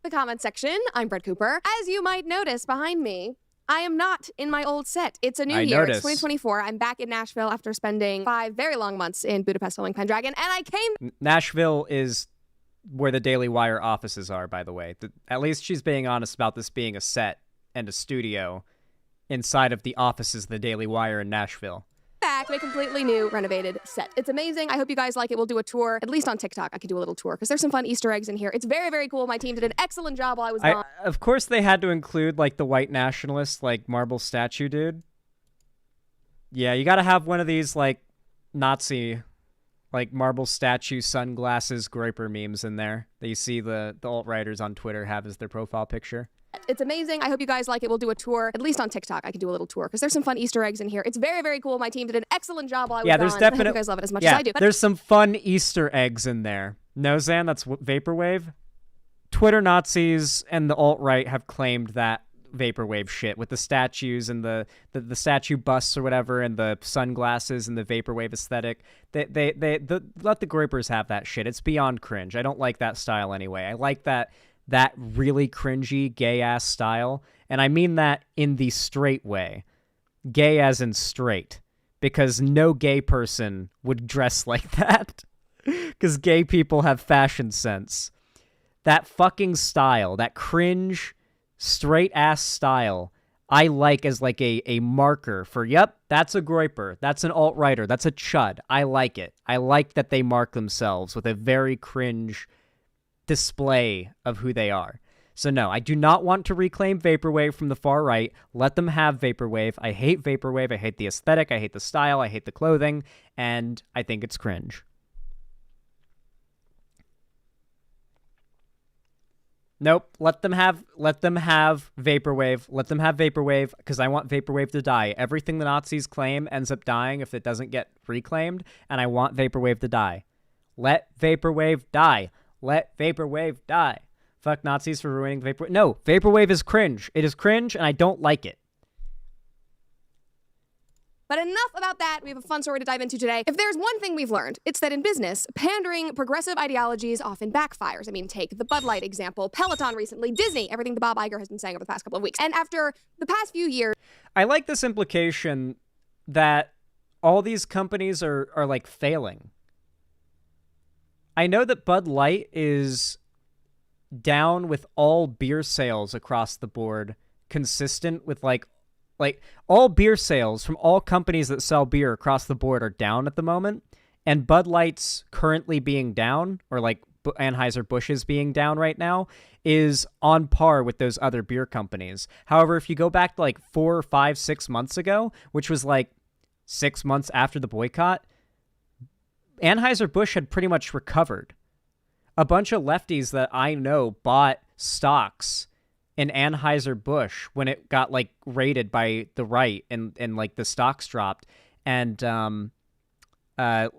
The comment section. I'm Brett Cooper. As you might notice behind me, I am not in my old set. It's a new year. Noticed. It's 2024. I'm back in Nashville after spending 5 very long months in Budapest filming Pendragon, and I came... Nashville is where the Daily Wire offices are, by the way. At least she's being honest about this being a set and a studio inside of the offices of the Daily Wire in Nashville. Back to a completely new renovated set. It's amazing. I hope you guys like it. We'll do a tour, at least on TikTok. I could do a little tour because there's some fun Easter eggs in here. It's very, very cool. My team did an excellent job while I was gone. Of course they had to include like the white nationalist, like marble statue dude. Yeah, you got to have one of these like Nazi, like marble statue sunglasses groiper memes in there that you see the alt-righters on Twitter have as their profile picture. It's amazing. I hope you guys like it. We'll do a tour, at least on TikTok. I could do a little tour because there's some fun Easter eggs in here. It's very, very cool. My team did an excellent job while I was Yeah, there's gone. definitely. I hope you guys love it as much as I do. But There's some fun Easter eggs in there. No, Zan, that's Vaporwave. Twitter Nazis and the alt-right have claimed that Vaporwave shit with the statues and the statue busts or whatever and the sunglasses and the Vaporwave aesthetic. Let the groipers have that shit. It's beyond cringe. I don't like that style anyway. I like that really cringy gay-ass style, and I mean that in the straight way. Gay as in straight. Because no gay person would dress like that. Because gay people have fashion sense. That fucking style, that cringe, straight-ass style, I like as like a marker for, yep, that's a groiper, that's an alt-righter, that's a chud. I like it. I like that they mark themselves with a very cringe display of who they are. So no, I do not want to reclaim Vaporwave from the far right. Let them have Vaporwave. I hate Vaporwave. I hate the aesthetic. I hate the style. I hate the clothing. And I think it's cringe. Nope. Let them have Vaporwave. Let them have Vaporwave because I want Vaporwave to die. Everything the Nazis claim ends up dying if it doesn't get reclaimed, and I want Vaporwave to die. Let Vaporwave die. Let Vaporwave die. Fuck Nazis for ruining Vaporwave. No, Vaporwave is cringe. It is cringe, and I don't like it. But enough about that. We have a fun story to dive into today. If there's one thing we've learned, it's that in business, pandering progressive ideologies often backfires. I mean, take the Bud Light example, Peloton recently, Disney, everything that Bob Iger has been saying over the past couple of weeks. And after the past few years... I like this implication that all these companies are like failing. I know that Bud Light is down with all beer sales across the board, consistent with like all beer sales from all companies that sell beer across the board are down at the moment, and Bud Light's currently being down, or like Anheuser-Busch's being down right now, is on par with those other beer companies. However, if you go back to like 4 or 5, 6 months ago, which was like 6 months after the boycott, Anheuser-Busch had pretty much recovered. A bunch of lefties that I know bought stocks in Anheuser-Busch when it got like raided by the right and like the stocks dropped, and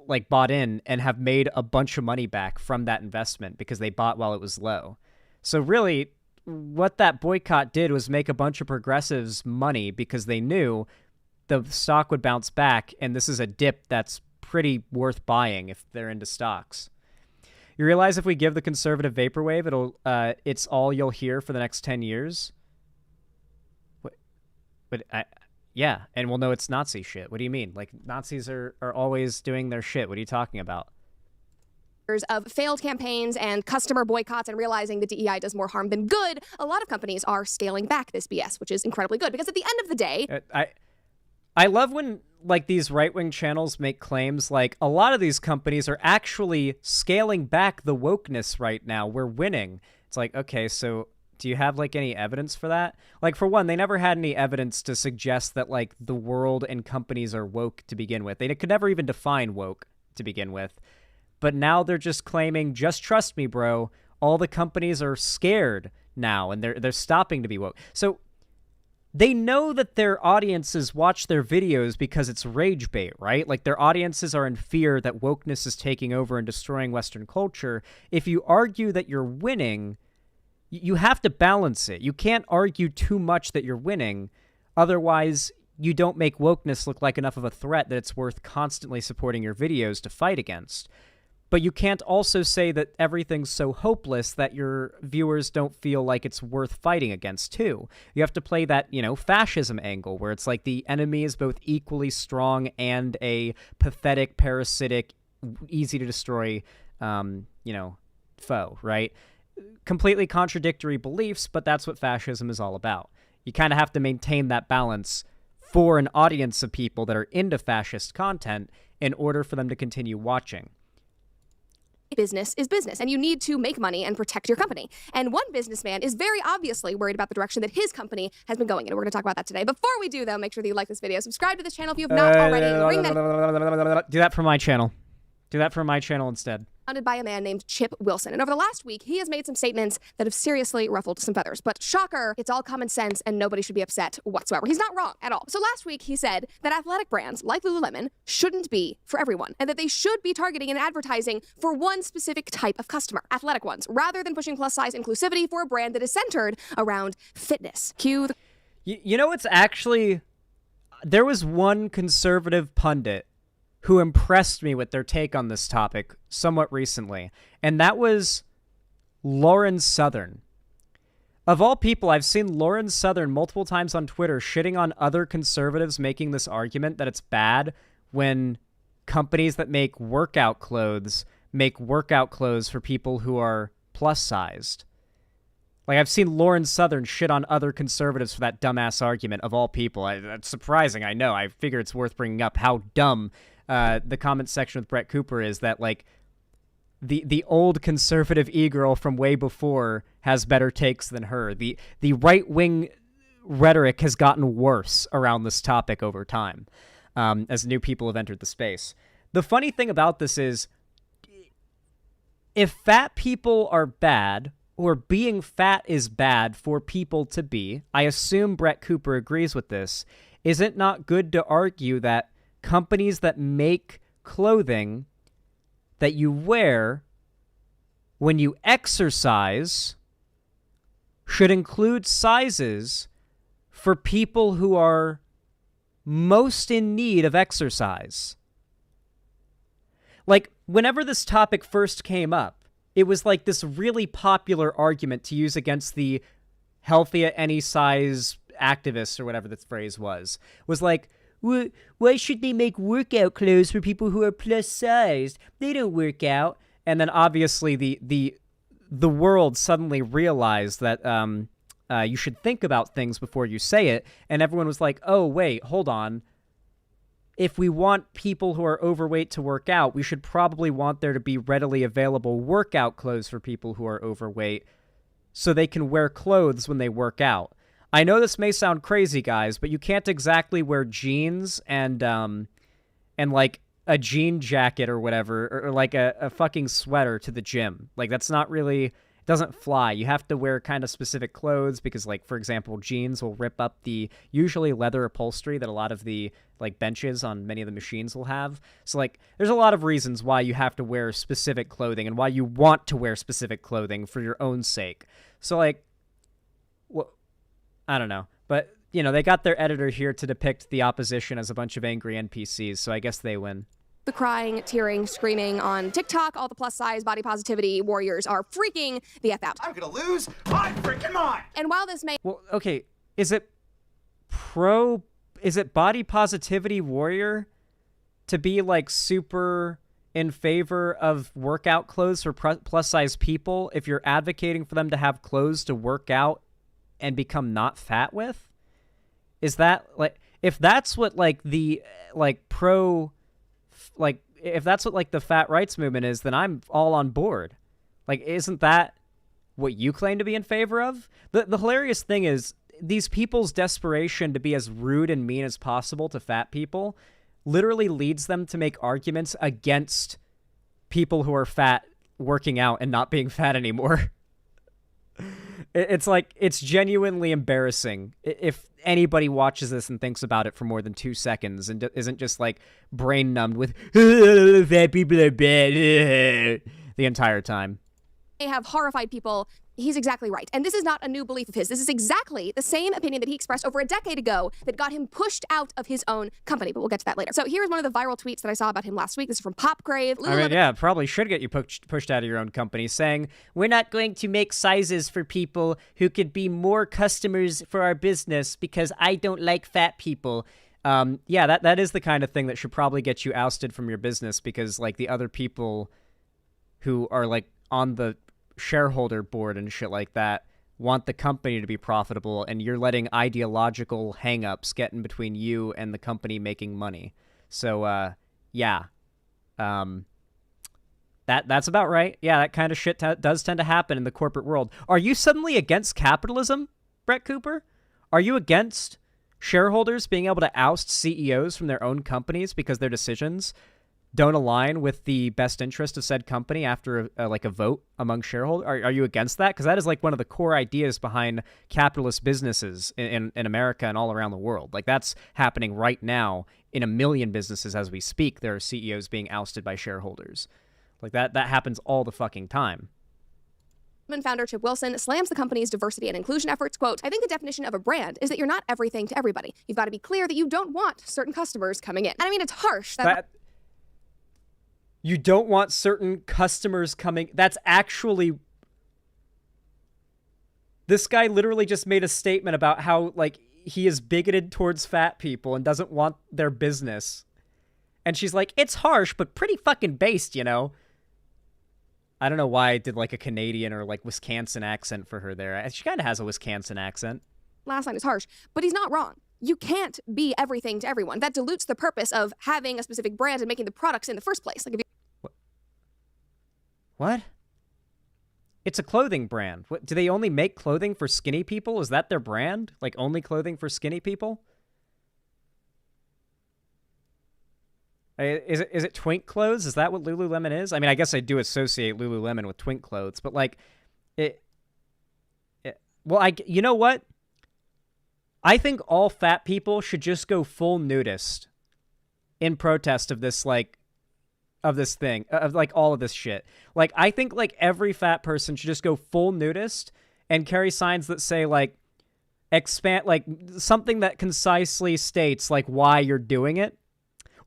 like bought in and have made a bunch of money back from that investment because they bought while it was low. So really what that boycott did was make a bunch of progressives money because they knew the stock would bounce back, and this is a dip that's pretty worth buying if they're into stocks. You realize if we give the conservative vaporwave, it's all you'll hear for the next 10 years? Yeah, and we'll know it's Nazi shit. What do you mean? Like, Nazis are always doing their shit. What are you talking about? Of failed campaigns and customer boycotts and realizing that DEI does more harm than good, a lot of companies are scaling back this BS, which is incredibly good because at the end of the day... I love when like these right-wing channels make claims like a lot of these companies are actually scaling back the wokeness right now. We're winning. It's like, okay, so do you have like any evidence for that? Like, for one, they never had any evidence to suggest that like the world and companies are woke to begin with. They could never even define woke to begin with. But now they're just claiming, just trust me, bro. All the companies are scared now and they're stopping to be woke. So they know that their audiences watch their videos because it's rage bait, right? Like, their audiences are in fear that wokeness is taking over and destroying Western culture. If you argue that you're winning, you have to balance it. You can't argue too much that you're winning. Otherwise, you don't make wokeness look like enough of a threat that it's worth constantly supporting your videos to fight against. But you can't also say that everything's so hopeless that your viewers don't feel like it's worth fighting against, too. You have to play that, fascism angle, where it's like the enemy is both equally strong and a pathetic, parasitic, easy-to-destroy, foe, right? Completely contradictory beliefs, but that's what fascism is all about. You kind of have to maintain that balance for an audience of people that are into fascist content in order for them to continue watching. Business is business, and you need to make money and protect your company. And one businessman is very obviously worried about the direction that his company has been going in, and we're going to talk about that today. Before we do, though, make sure that you like this video, subscribe to this channel if you have not already. Do that for my channel. Do that for my channel instead. Founded by a man named Chip Wilson. And over the last week, he has made some statements that have seriously ruffled some feathers. But shocker, it's all common sense and nobody should be upset whatsoever. He's not wrong at all. So last week, he said that athletic brands like Lululemon shouldn't be for everyone and that they should be targeting and advertising for one specific type of customer, athletic ones, rather than pushing plus-size inclusivity for a brand that is centered around fitness. Cue the... It's actually... There was one conservative pundit who impressed me with their take on this topic somewhat recently, and that was Lauren Southern. Of all people, I've seen Lauren Southern multiple times on Twitter shitting on other conservatives making this argument that it's bad when companies that make workout clothes for people who are plus-sized. Like, I've seen Lauren Southern shit on other conservatives for that dumbass argument, of all people. That's surprising, I know. I figure it's worth bringing up how dumb the comment section with Brett Cooper is, that like the old conservative e-girl from way before has better takes than her. The right-wing rhetoric has gotten worse around this topic over time as new people have entered the space. The funny thing about this is, if fat people are bad, or being fat is bad for people to be, I assume Brett Cooper agrees with this, is it not good to argue that companies that make clothing that you wear when you exercise should include sizes for people who are most in need of exercise. Like, whenever this topic first came up, it was like this really popular argument to use against the healthy at any size activists, or whatever the phrase was like, why should they make workout clothes for people who are plus sized? They don't work out. And then obviously the world suddenly realized that you should think about things before you say it, and everyone was like, oh, wait, hold on. If we want people who are overweight to work out, we should probably want there to be readily available workout clothes for people who are overweight so they can wear clothes when they work out. I know this may sound crazy, guys, but you can't exactly wear jeans and like a jean jacket or whatever, or like a fucking sweater to the gym. Like, that's not really... doesn't fly. You have to wear kind of specific clothes because, like, for example, jeans will rip up the usually leather upholstery that a lot of the, like, benches on many of the machines will have. So, like, there's a lot of reasons why you have to wear specific clothing and why you want to wear specific clothing for your own sake. So, like, well, I don't know. But, you know, they got their editor here to depict the opposition as a bunch of angry NPCs, so I guess they win. The crying, tearing, screaming on TikTok, all the plus-size body positivity warriors are freaking the F out. I'm gonna lose my freaking mind! And while this may... Well, okay, is it body positivity warrior to be, like, super in favor of workout clothes for plus-size people if you're advocating for them to have clothes to work out and become not fat with? Is that, like... If that's what, like, the, like, like, if that's what, like, the fat rights movement is, then I'm all on board. Like, isn't that what you claim to be in favor of? The hilarious thing is, these people's desperation to be as rude and mean as possible to fat people literally leads them to make arguments against people who are fat working out and not being fat anymore. It's like, it's genuinely embarrassing if anybody watches this and thinks about it for more than 2 seconds and isn't just, like, brain numbed with fat people are bad the entire time. They have horrified people. He's exactly right. And this is not a new belief of his. This is exactly the same opinion that he expressed over a decade ago that got him pushed out of his own company. But we'll get to that later. So here's one of the viral tweets that I saw about him last week. This is from Popgrave. I mean, yeah, probably should get you pushed out of your own company, saying, we're not going to make sizes for people who could be more customers for our business because I don't like fat people. Yeah, that is the kind of thing that should probably get you ousted from your business because, like, the other people who are, like, on the shareholder board and shit like that want the company to be profitable, and you're letting ideological hangups get in between you and the company making money. So, yeah. That's about right. Yeah, that kind of shit does tend to happen in the corporate world. Are you suddenly against capitalism, Brett Cooper? Are you against shareholders being able to oust CEOs from their own companies because their decisions don't align with the best interest of said company after like a vote among shareholders? Are you against that? Because that is like one of the core ideas behind capitalist businesses in America and all around the world. Like, that's happening right now in a million businesses as we speak. There are CEOs being ousted by shareholders. Like, that happens all the fucking time. Founder Chip Wilson slams the company's diversity and inclusion efforts. Quote, I think the definition of a brand is that you're not everything to everybody. You've got to be clear that you don't want certain customers coming in. And I mean, it's harsh. You don't want certain customers coming... That's actually... This guy literally just made a statement about how, like, he is bigoted towards fat people and doesn't want their business. And she's like, it's harsh, but pretty fucking based, you know? I don't know why I did, like, a Canadian or, like, Wisconsin accent for her there. She kind of has a Wisconsin accent. Last line is harsh, but he's not wrong. You can't be everything to everyone. That dilutes the purpose of having a specific brand and making the products in the first place. Like, if you... What? It's a clothing brand. What, do they only make clothing for skinny people? Is that their brand? Like, only clothing for skinny people? Is it twink clothes? Is that what Lululemon is? I mean, I guess I do associate Lululemon with twink clothes, but, like, well, you know what? I think all fat people should just go full nudist in protest of this, like, of this thing, of, like, all of this shit. Like, I think, like, every fat person should just go full nudist and carry signs that say, like, expand, like something that concisely states like why you're doing it,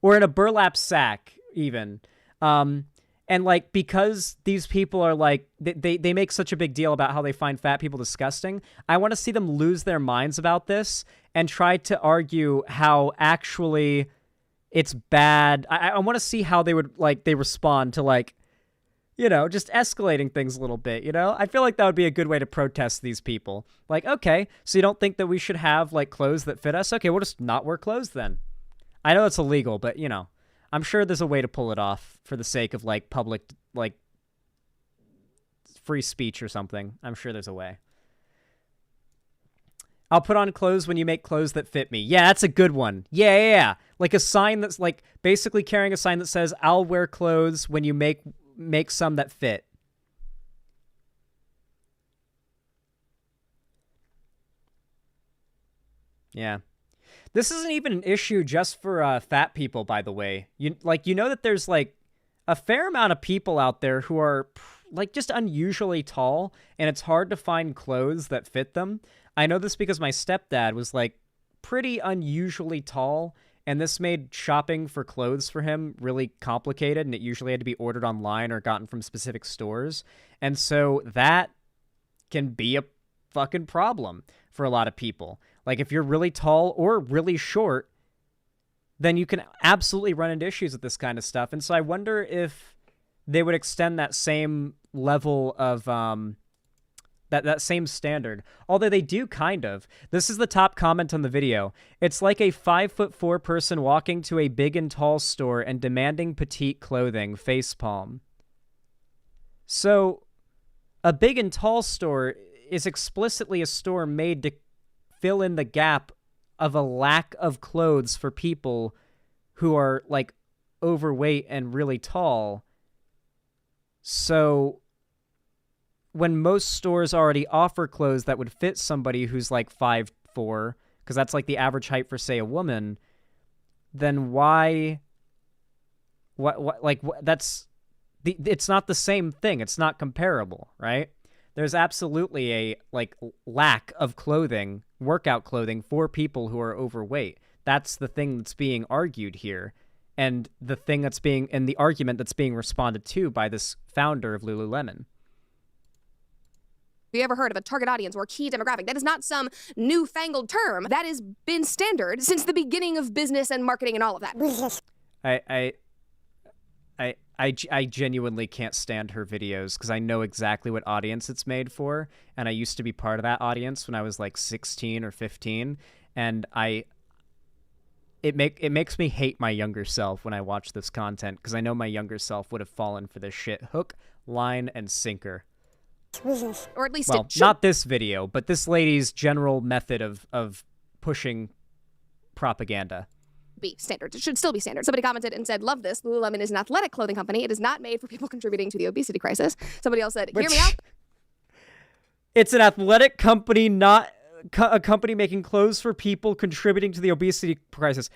or in a burlap sack even. And like, because these people are like, they make such a big deal about how they find fat people disgusting, I want to see them lose their minds about this and try to argue how actually it's bad. I want to see how they would, like, they respond to, like, you know, just escalating things a little bit, you know? I feel like that would be a good way to protest these people. Like, okay, so you don't think that we should have, like, clothes that fit us? Okay, we'll just not wear clothes then. I know it's illegal, but, you know, I'm sure there's a way to pull it off for the sake of, like, public, like, free speech or something. I'm sure there's a way. I'll put on clothes when you make clothes that fit me. Yeah, that's a good one. Yeah. Like a sign that's, like, basically carrying a sign that says, I'll wear clothes when you make some that fit. Yeah. This isn't even an issue just for fat people, by the way. You know that there's, like, a fair amount of people out there who are, like, just unusually tall, and it's hard to find clothes that fit them. I know this because my stepdad was, like, pretty unusually tall, and this made shopping for clothes for him really complicated, and it usually had to be ordered online or gotten from specific stores. And so that can be a fucking problem for a lot of people. Like, if you're really tall or really short, then you can absolutely run into issues with this kind of stuff. And so I wonder if they would extend that same level of, that same standard. Although they do kind of. This is the top comment on the video. It's like a 5'4" person walking to a big and tall store and demanding petite clothing. Facepalm. So, a big and tall store is explicitly a store made to fill in the gap of a lack of clothes for people who are, like, overweight and really tall. So when most stores already offer clothes that would fit somebody who's like 5'4", because that's like the average height for, say, a woman, then why? It's not the same thing. It's not comparable, right? There's absolutely a, like, lack of clothing, workout clothing for people who are overweight. That's the thing that's being argued here, and the thing that's being, and the argument that's being responded to by this founder of Lululemon. Have you ever heard of a target audience or key demographic? That is not some newfangled term. That has been standard since the beginning of business and marketing and all of that. I genuinely can't stand her videos because I know exactly what audience it's made for, and I used to be part of that audience when I was like 16 or 15, and it makes me hate my younger self when I watch this content because I know my younger self would have fallen for this shit hook, line, and sinker. Or at least well, not this video, but this lady's general method of pushing propaganda. Be standard. It should still be standard. Somebody commented and said, love this. Lululemon is an athletic clothing company. It is not made for people contributing to the obesity crisis. Somebody else said, hear me out. It's an athletic company, not a company making clothes for people contributing to the obesity crisis.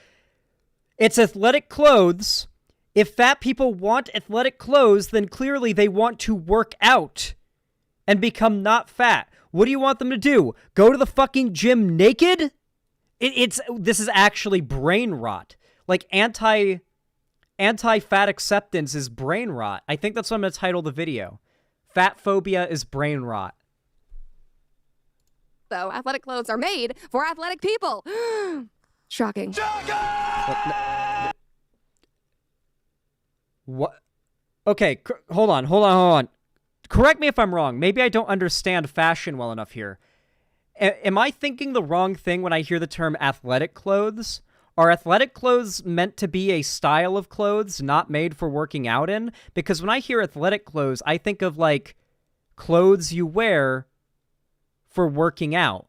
It's athletic clothes. If fat people want athletic clothes, then clearly they want to work out and become not fat. What do you want them to do? Go to the fucking gym naked? This is actually brain rot. Like, anti-fat acceptance is brain rot. I think that's what I'm going to title the video. Fat phobia is brain rot. So, athletic clothes are made for athletic people. Shocking. What? Okay, hold on. Correct me if I'm wrong. Maybe I don't understand fashion well enough here. Am I thinking the wrong thing when I hear the term athletic clothes? Are athletic clothes meant to be a style of clothes not made for working out in? Because when I hear athletic clothes, I think of, like, clothes you wear for working out.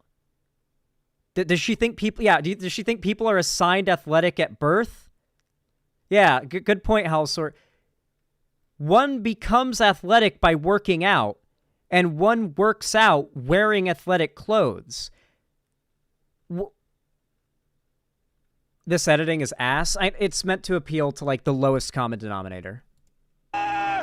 Does she think people... Yeah, does she think people are assigned athletic at birth? Yeah, good point, Halsor. One becomes athletic by working out, and one works out wearing athletic clothes. This editing is ass. It's meant to appeal to, like, the lowest common denominator.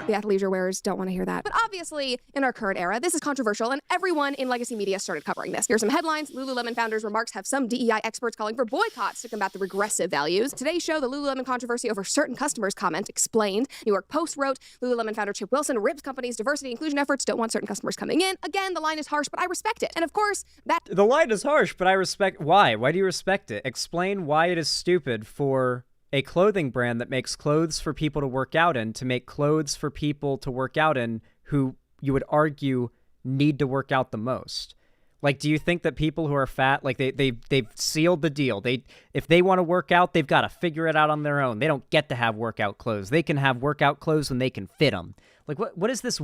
The athleisure wearers don't want to hear that. But obviously, in our current era, this is controversial, and everyone in legacy media started covering this. Here are some headlines. Lululemon founders' remarks have some DEI experts calling for boycotts to combat the regressive values. Today's show, the Lululemon controversy over certain customers' comment explained. New York Post wrote, Lululemon founder Chip Wilson rips company's diversity inclusion efforts, don't want certain customers coming in. Again, the line is harsh, but I respect it. And of course, The line is harsh, but I respect... Why? Why do you respect it? Explain why it is stupid for a clothing brand that makes clothes for people to work out in to make clothes for people to work out in who you would argue need to work out the most. Like, do you think that people who are fat, like they've sealed the deal? If they want to work out, they've got to figure it out on their own. They don't get to have workout clothes. They can have workout clothes when they can fit them. Like, what is this?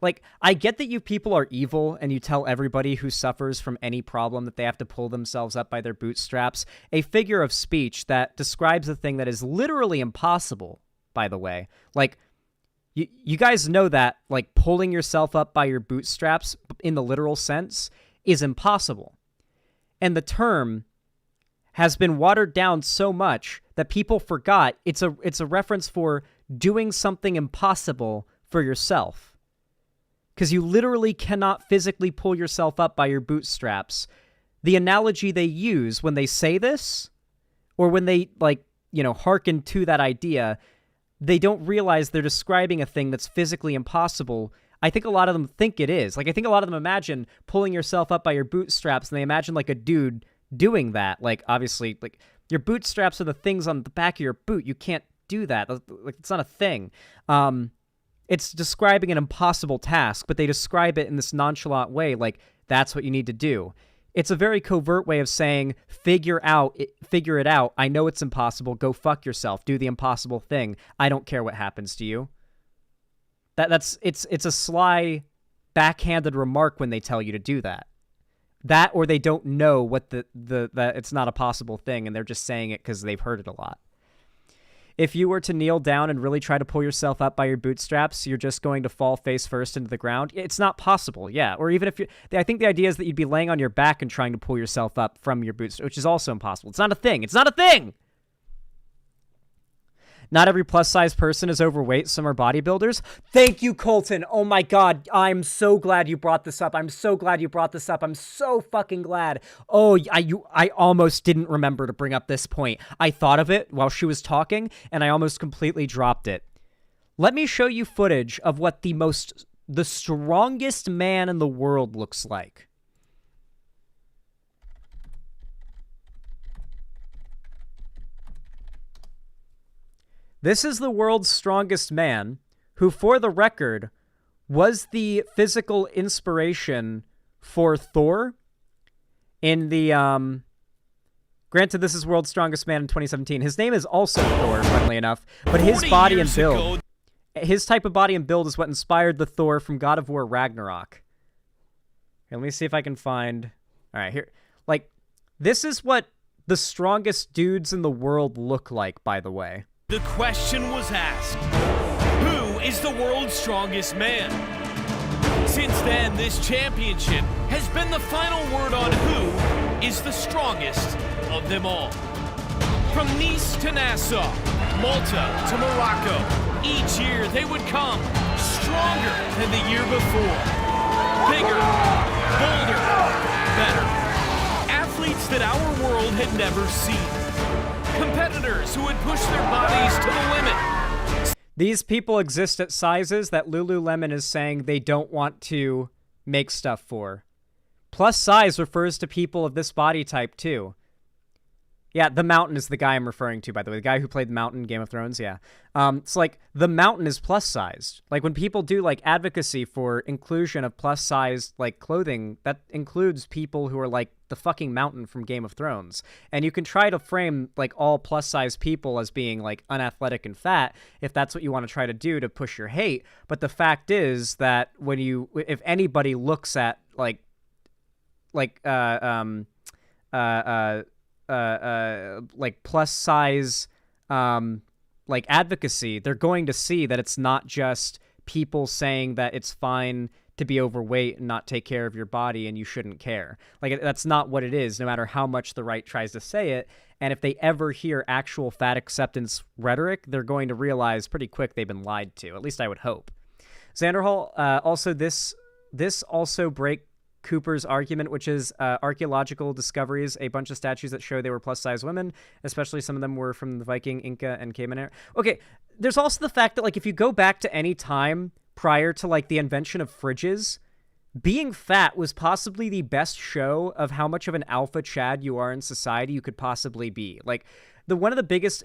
Like, I get that you people are evil and you tell everybody who suffers from any problem that they have to pull themselves up by their bootstraps. A figure of speech that describes a thing that is literally impossible, by the way. Like, you guys know that, like, pulling yourself up by your bootstraps in the literal sense is impossible. And the term has been watered down so much that people forgot it's a reference for doing something impossible for yourself. Because you literally cannot physically pull yourself up by your bootstraps. The analogy they use when they say this, or when they, like, you know, hearken to that idea, they don't realize they're describing a thing that's physically impossible. I think a lot of them think it is. Like, I think a lot of them imagine pulling yourself up by your bootstraps, and they imagine, like, a dude doing that. Like, obviously, like, your bootstraps are the things on the back of your boot. You can't do that. Like, it's not a thing. It's describing an impossible task, but they describe it in this nonchalant way, like, that's what you need to do. It's a very covert way of saying, figure it out. I know it's impossible. Go fuck yourself. Do the impossible thing. I don't care what happens to you. It's a sly, backhanded remark when they tell you to do that. That, or they don't know what that it's not a possible thing, and they're just saying it because they've heard it a lot. If you were to kneel down and really try to pull yourself up by your bootstraps, you're just going to fall face first into the ground. It's not possible, yeah. Or even if you... I think the idea is that you'd be laying on your back and trying to pull yourself up from your bootstraps, which is also impossible. It's not a thing. It's not a thing! Not every plus-size person is overweight. Some are bodybuilders. Thank you, Colton. Oh my god, I'm so glad you brought this up. I'm so glad you brought this up. I'm so fucking glad. Oh, I almost didn't remember to bring up this point. I thought of it while she was talking, and I almost completely dropped it. Let me show you footage of what the strongest man in the world looks like. This is the world's strongest man, who, for the record, was the physical inspiration for Thor in the, granted, this is World's Strongest Man in 2017. His name is also Thor, funnily enough, but his body and build, his type of body and build is what inspired the Thor from God of War Ragnarok. Here, let me see if I can find, all right, here, like, this is what the strongest dudes in the world look like, by the way. The question was asked, who is the world's strongest man? Since then, this championship has been the final word on who is the strongest of them all. From Nice to Nassau, Malta to Morocco, each year they would come stronger than the year before. Bigger, bolder, better. Athletes that our world had never seen. Competitors who would push their bodies to the limit. These people exist at sizes that Lululemon is saying they don't want to make stuff for. Plus size refers to people of this body type too. Yeah, the Mountain is the guy I'm referring to, by the way. The guy who played the Mountain in Game of Thrones, yeah. It's like, the Mountain is plus-sized. Like, when people do, like, advocacy for inclusion of plus-sized, like, clothing, that includes people who are, like, the fucking Mountain from Game of Thrones. And you can try to frame, like, all plus-sized people as being, like, unathletic and fat, if that's what you want to try to do to push your hate. But the fact is that when if anybody looks at, like plus size like advocacy, they're going to see that it's not just people saying that it's fine to be overweight and not take care of your body and you shouldn't care. Like, that's not what it is, no matter how much the right tries to say it. And if they ever hear actual fat acceptance rhetoric, they're going to realize pretty quick they've been lied to. At least I would hope. Xanderhall, also this also break Cooper's argument, which is archaeological discoveries, a bunch of statues that show they were plus-size women, especially some of them were from the Viking, Inca, and Caveman era. Okay, there's also the fact that, like, if you go back to any time prior to, like, the invention of fridges, being fat was possibly the best show of how much of an alpha Chad you are in society you could possibly be. Like, one of the biggest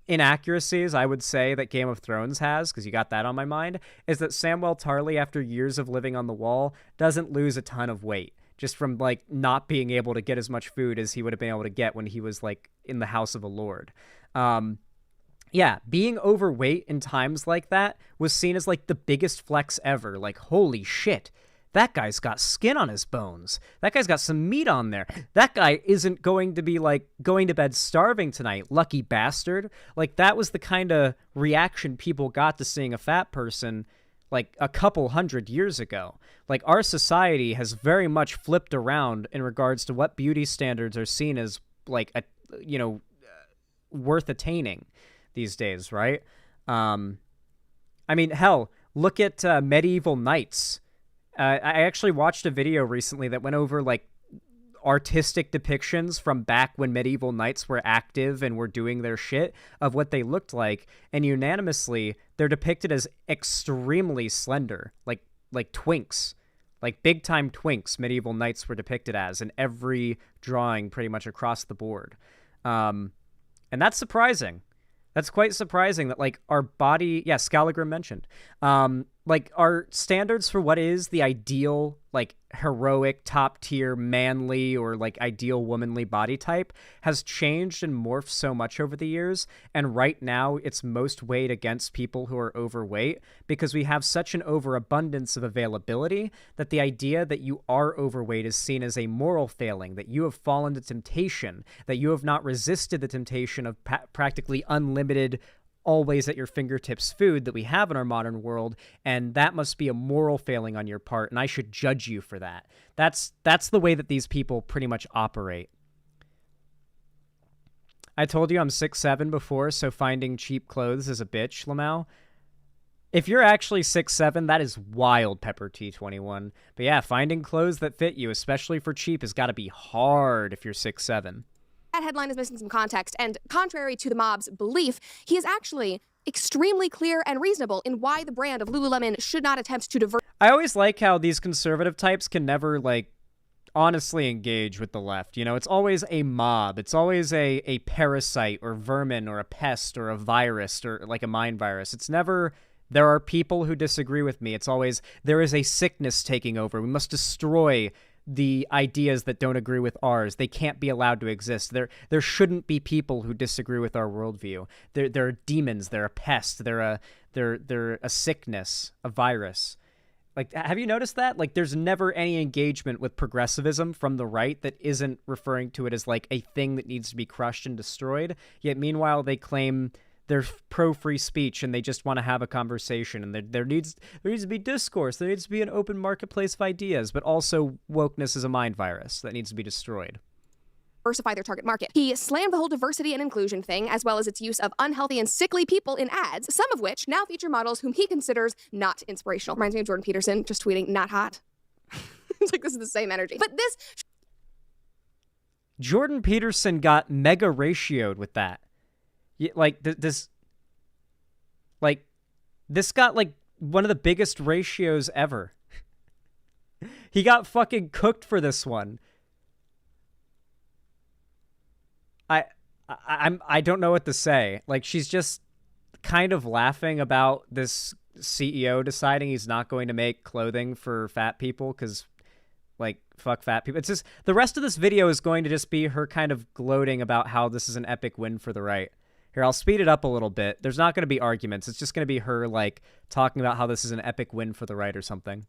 inaccuracies I would say that Game of Thrones has, because you got that on my mind, is that Samwell Tarly, after years of living on the wall, doesn't lose a ton of weight just from, like, not being able to get as much food as he would have been able to get when he was, like, in the House of a Lord. Yeah, being overweight in times like that was seen as, like, the biggest flex ever. Like, holy shit, that guy's got skin on his bones. That guy's got some meat on there. That guy isn't going to be, like, going to bed starving tonight. Lucky bastard. Like, that was the kind of reaction people got to seeing a fat person, like, a couple hundred years ago. Like, our society has very much flipped around in regards to what beauty standards are seen as, like, worth attaining these days, right? I mean, hell, look at Medieval Knights. I actually watched a video recently that went over, like, artistic depictions from back when medieval knights were active and were doing their shit of what they looked like, and unanimously, they're depicted as extremely slender, like twinks. Like, big-time twinks medieval knights were depicted as in every drawing pretty much across the board. And that's surprising. That's quite surprising that, like, our body... Yeah, Scalagrim mentioned. Like, our standards for what is the ideal, like, heroic, top-tier, manly, or, like, ideal womanly body type has changed and morphed so much over the years, and right now it's most weighed against people who are overweight because we have such an overabundance of availability that the idea that you are overweight is seen as a moral failing, that you have fallen to temptation, that you have not resisted the temptation of practically unlimited, always at your fingertips food that we have in our modern world, and that must be a moral failing on your part, and I should judge you for that. That's the way that these people pretty much operate. I told you I'm 6'7" before, so finding cheap clothes is a bitch, Lamau. If you're actually 6'7", that is wild, Pepper T21. But yeah, finding clothes that fit you, especially for cheap, has got to be hard if you're 6'7". That headline is missing some context, and contrary to the mob's belief, he is actually extremely clear and reasonable in why the brand of Lululemon should not attempt to divert. I always like how these conservative types can never, like, honestly engage with the left. You know, it's always a mob. It's always a parasite or vermin or a pest or a virus or, like, a mind virus. It's never... There are people who disagree with me. It's always, there is a sickness taking over. We must destroy the ideas that don't agree with ours. They can't be allowed to exist. There shouldn't be people who disagree with our worldview. They're demons. They're a pest. They're a sickness, a virus. Like, have you noticed that? Like, there's never any engagement with progressivism from the right that isn't referring to it as, like, a thing that needs to be crushed and destroyed. Yet, meanwhile, they claim they're pro-free speech and they just want to have a conversation, and there needs to be discourse. There needs to be an open marketplace of ideas, but also wokeness is a mind virus that needs to be destroyed. Diversify their target market. He slammed the whole diversity and inclusion thing, as well as its use of unhealthy and sickly people in ads, some of which now feature models whom he considers not inspirational. Reminds me of Jordan Peterson just tweeting, "Not hot." It's like, this is the same energy. But this... Jordan Peterson got mega ratioed with that. Like, this got, like, one of the biggest ratios ever. He got fucking cooked for this one. I don't know what to say. Like, she's just kind of laughing about this CEO deciding he's not going to make clothing for fat people because, like, fuck fat people. It's just, the rest of this video is going to just be her kind of gloating about how this is an epic win for the right. Here, I'll speed it up a little bit. There's not going to be arguments. It's just going to be her, like, talking about how this is an epic win for the right or something.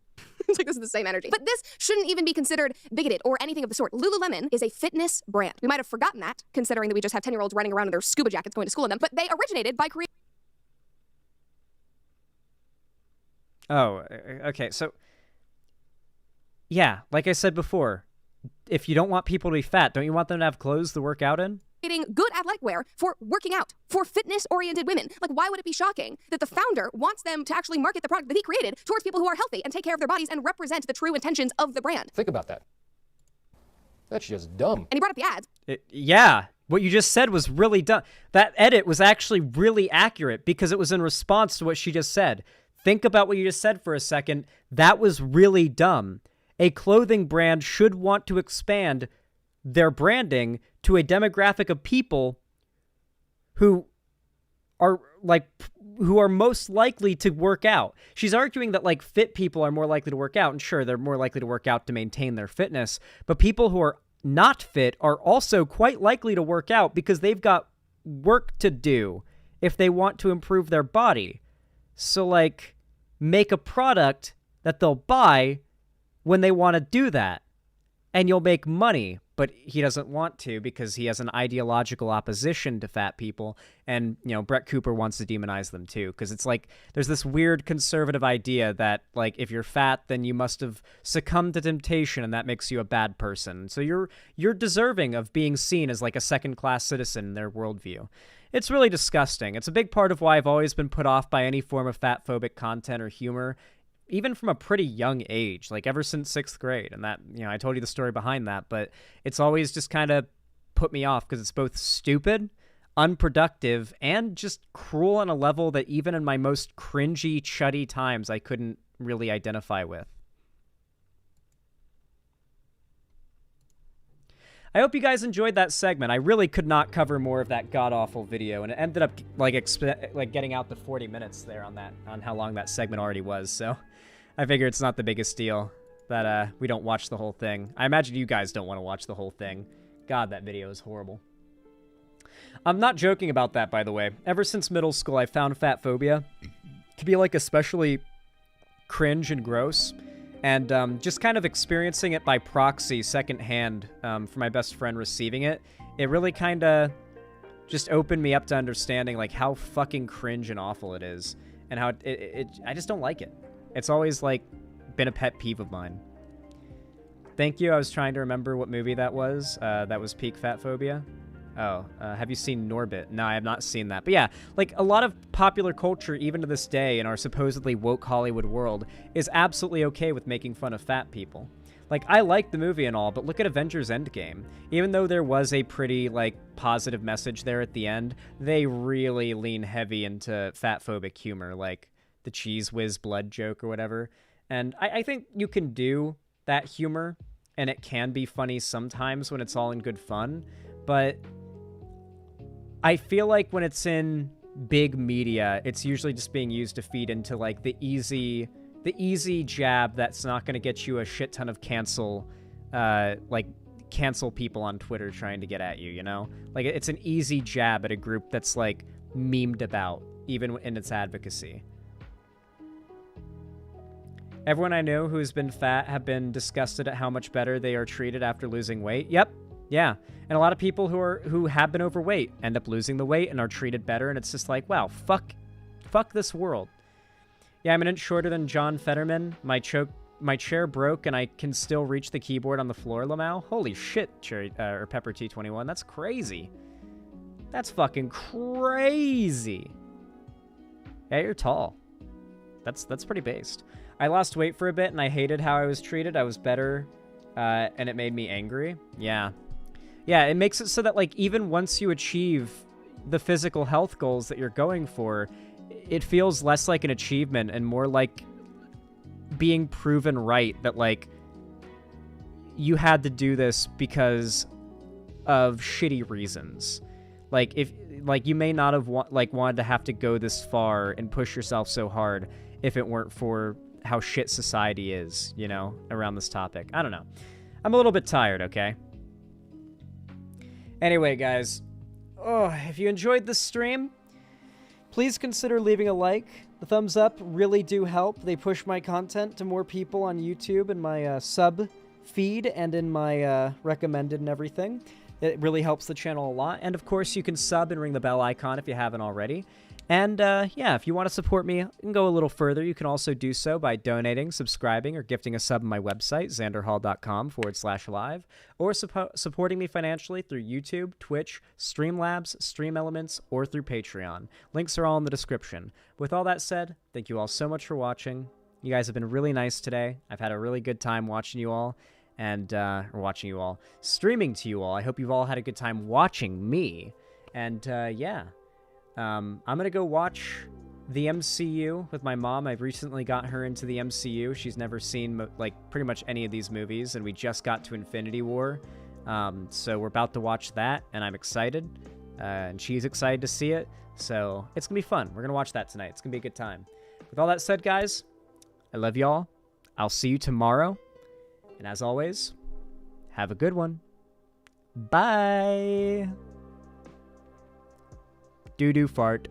It's like, this is the same energy. But this shouldn't even be considered bigoted or anything of the sort. Lululemon is a fitness brand. We might have forgotten that, considering that we just have 10-year-olds running around in their scuba jackets going to school in them. But they originated by creating... Oh, okay. So, yeah, like I said before, if you don't want people to be fat, don't you want them to have clothes to work out in? good athletic wear for working out, for fitness-oriented women. Like, why would it be shocking that the founder wants them to actually market the product that he created towards people who are healthy and take care of their bodies and represent the true intentions of the brand? Think about that. That's just dumb. And he brought up the ads. Yeah, what you just said was really dumb. That edit was actually really accurate because it was in response to what she just said. Think about what you just said for a second. That was really dumb. A clothing brand should want to expand their branding to a demographic of people who are most likely to work out. She's arguing that like fit people are more likely to work out, and sure, they're more likely to work out to maintain their fitness, but people who are not fit are also quite likely to work out because they've got work to do if they want to improve their body. So like, make a product that they'll buy when they want to do that, and you'll make money. But he doesn't want to because he has an ideological opposition to fat people. And, you know, Brett Cooper wants to demonize them too. Because it's like, there's this weird conservative idea that, like, if you're fat, then you must have succumbed to temptation and that makes you a bad person. So you're deserving of being seen as, like, a second-class citizen in their worldview. It's really disgusting. It's a big part of why I've always been put off by any form of fat-phobic content or humor, even from a pretty young age, like ever since 6th grade. And that, you know, I told you the story behind that, but it's always just kind of put me off because it's both stupid, unproductive, and just cruel on a level that even in my most cringy, chuddy times, I couldn't really identify with. I hope you guys enjoyed that segment. I really could not cover more of that god-awful video, and it ended up like getting out the 40 minutes there on how long that segment already was. So I figure it's not the biggest deal that we don't watch the whole thing. I imagine you guys don't want to watch the whole thing. God, that video is horrible. I'm not joking about that, by the way. Ever since middle school, I found fat phobia to be like especially cringe and gross. And just kind of experiencing it by proxy, secondhand, for my best friend receiving it, it really kind of just opened me up to understanding like how fucking cringe and awful it is, and how I just don't like it. It's always like been a pet peeve of mine. Thank you. I was trying to remember what movie that was. That was peak fat phobia. Oh, have you seen Norbit? No, I have not seen that. But yeah, like a lot of popular culture, even to this day in our supposedly woke Hollywood world, is absolutely okay with making fun of fat people. Like, I like the movie and all, but look at Avengers Endgame. Even though there was a pretty, like, positive message there at the end, they really lean heavy into fat-phobic humor, like the Cheese Whiz blood joke or whatever. And I think you can do that humor, and it can be funny sometimes when it's all in good fun, but I feel like when it's in big media, it's usually just being used to feed into like the easy jab that's not going to get you a shit ton of cancel people on Twitter trying to get at you, you know? Like, it's an easy jab at a group that's like memed about, even in its advocacy. Everyone I know who's been fat have been disgusted at how much better they are treated after losing weight. Yep. Yeah. And a lot of people who have been overweight end up losing the weight and are treated better, and it's just like, wow, fuck this world. Yeah, I'm an inch shorter than John Fetterman. My chair broke and I can still reach the keyboard on the floor, Lamau. Holy shit, or Pepper T21. That's crazy. That's fucking crazy. Yeah, you're tall. That's pretty based. I lost weight for a bit and I hated how I was treated. I was better, and it made me angry. Yeah. Yeah, it makes it so that, like, even once you achieve the physical health goals that you're going for, it feels less like an achievement and more like being proven right that, like, you had to do this because of shitty reasons. Like, if, like, you may not have wanted to have to go this far and push yourself so hard if it weren't for how shit society is, you know, around this topic. I don't know. I'm a little bit tired, okay? Anyway, guys, if you enjoyed this stream, please consider leaving a like. The thumbs up really do help. They push my content to more people on YouTube and my sub feed and in my recommended and everything. It really helps the channel a lot. And of course, you can sub and ring the bell icon if you haven't already. And yeah, if you want to support me and go a little further, you can also do so by donating, subscribing, or gifting a sub on my website, xanderhall.com/live, or supporting me financially through YouTube, Twitch, Streamlabs, Stream Elements, or through Patreon. Links are all in the description. With all that said, thank you all so much for watching. You guys have been really nice today. I've had a really good time watching you all, and streaming to you all. I hope you've all had a good time watching me. And yeah. I'm going to go watch the MCU with my mom. I've recently got her into the MCU. She's never seen, like, pretty much any of these movies, and we just got to Infinity War. So we're about to watch that, and I'm excited. And she's excited to see it. So it's going to be fun. We're going to watch that tonight. It's going to be a good time. With all that said, guys, I love y'all. I'll see you tomorrow. And as always, have a good one. Bye. Doo-doo fart.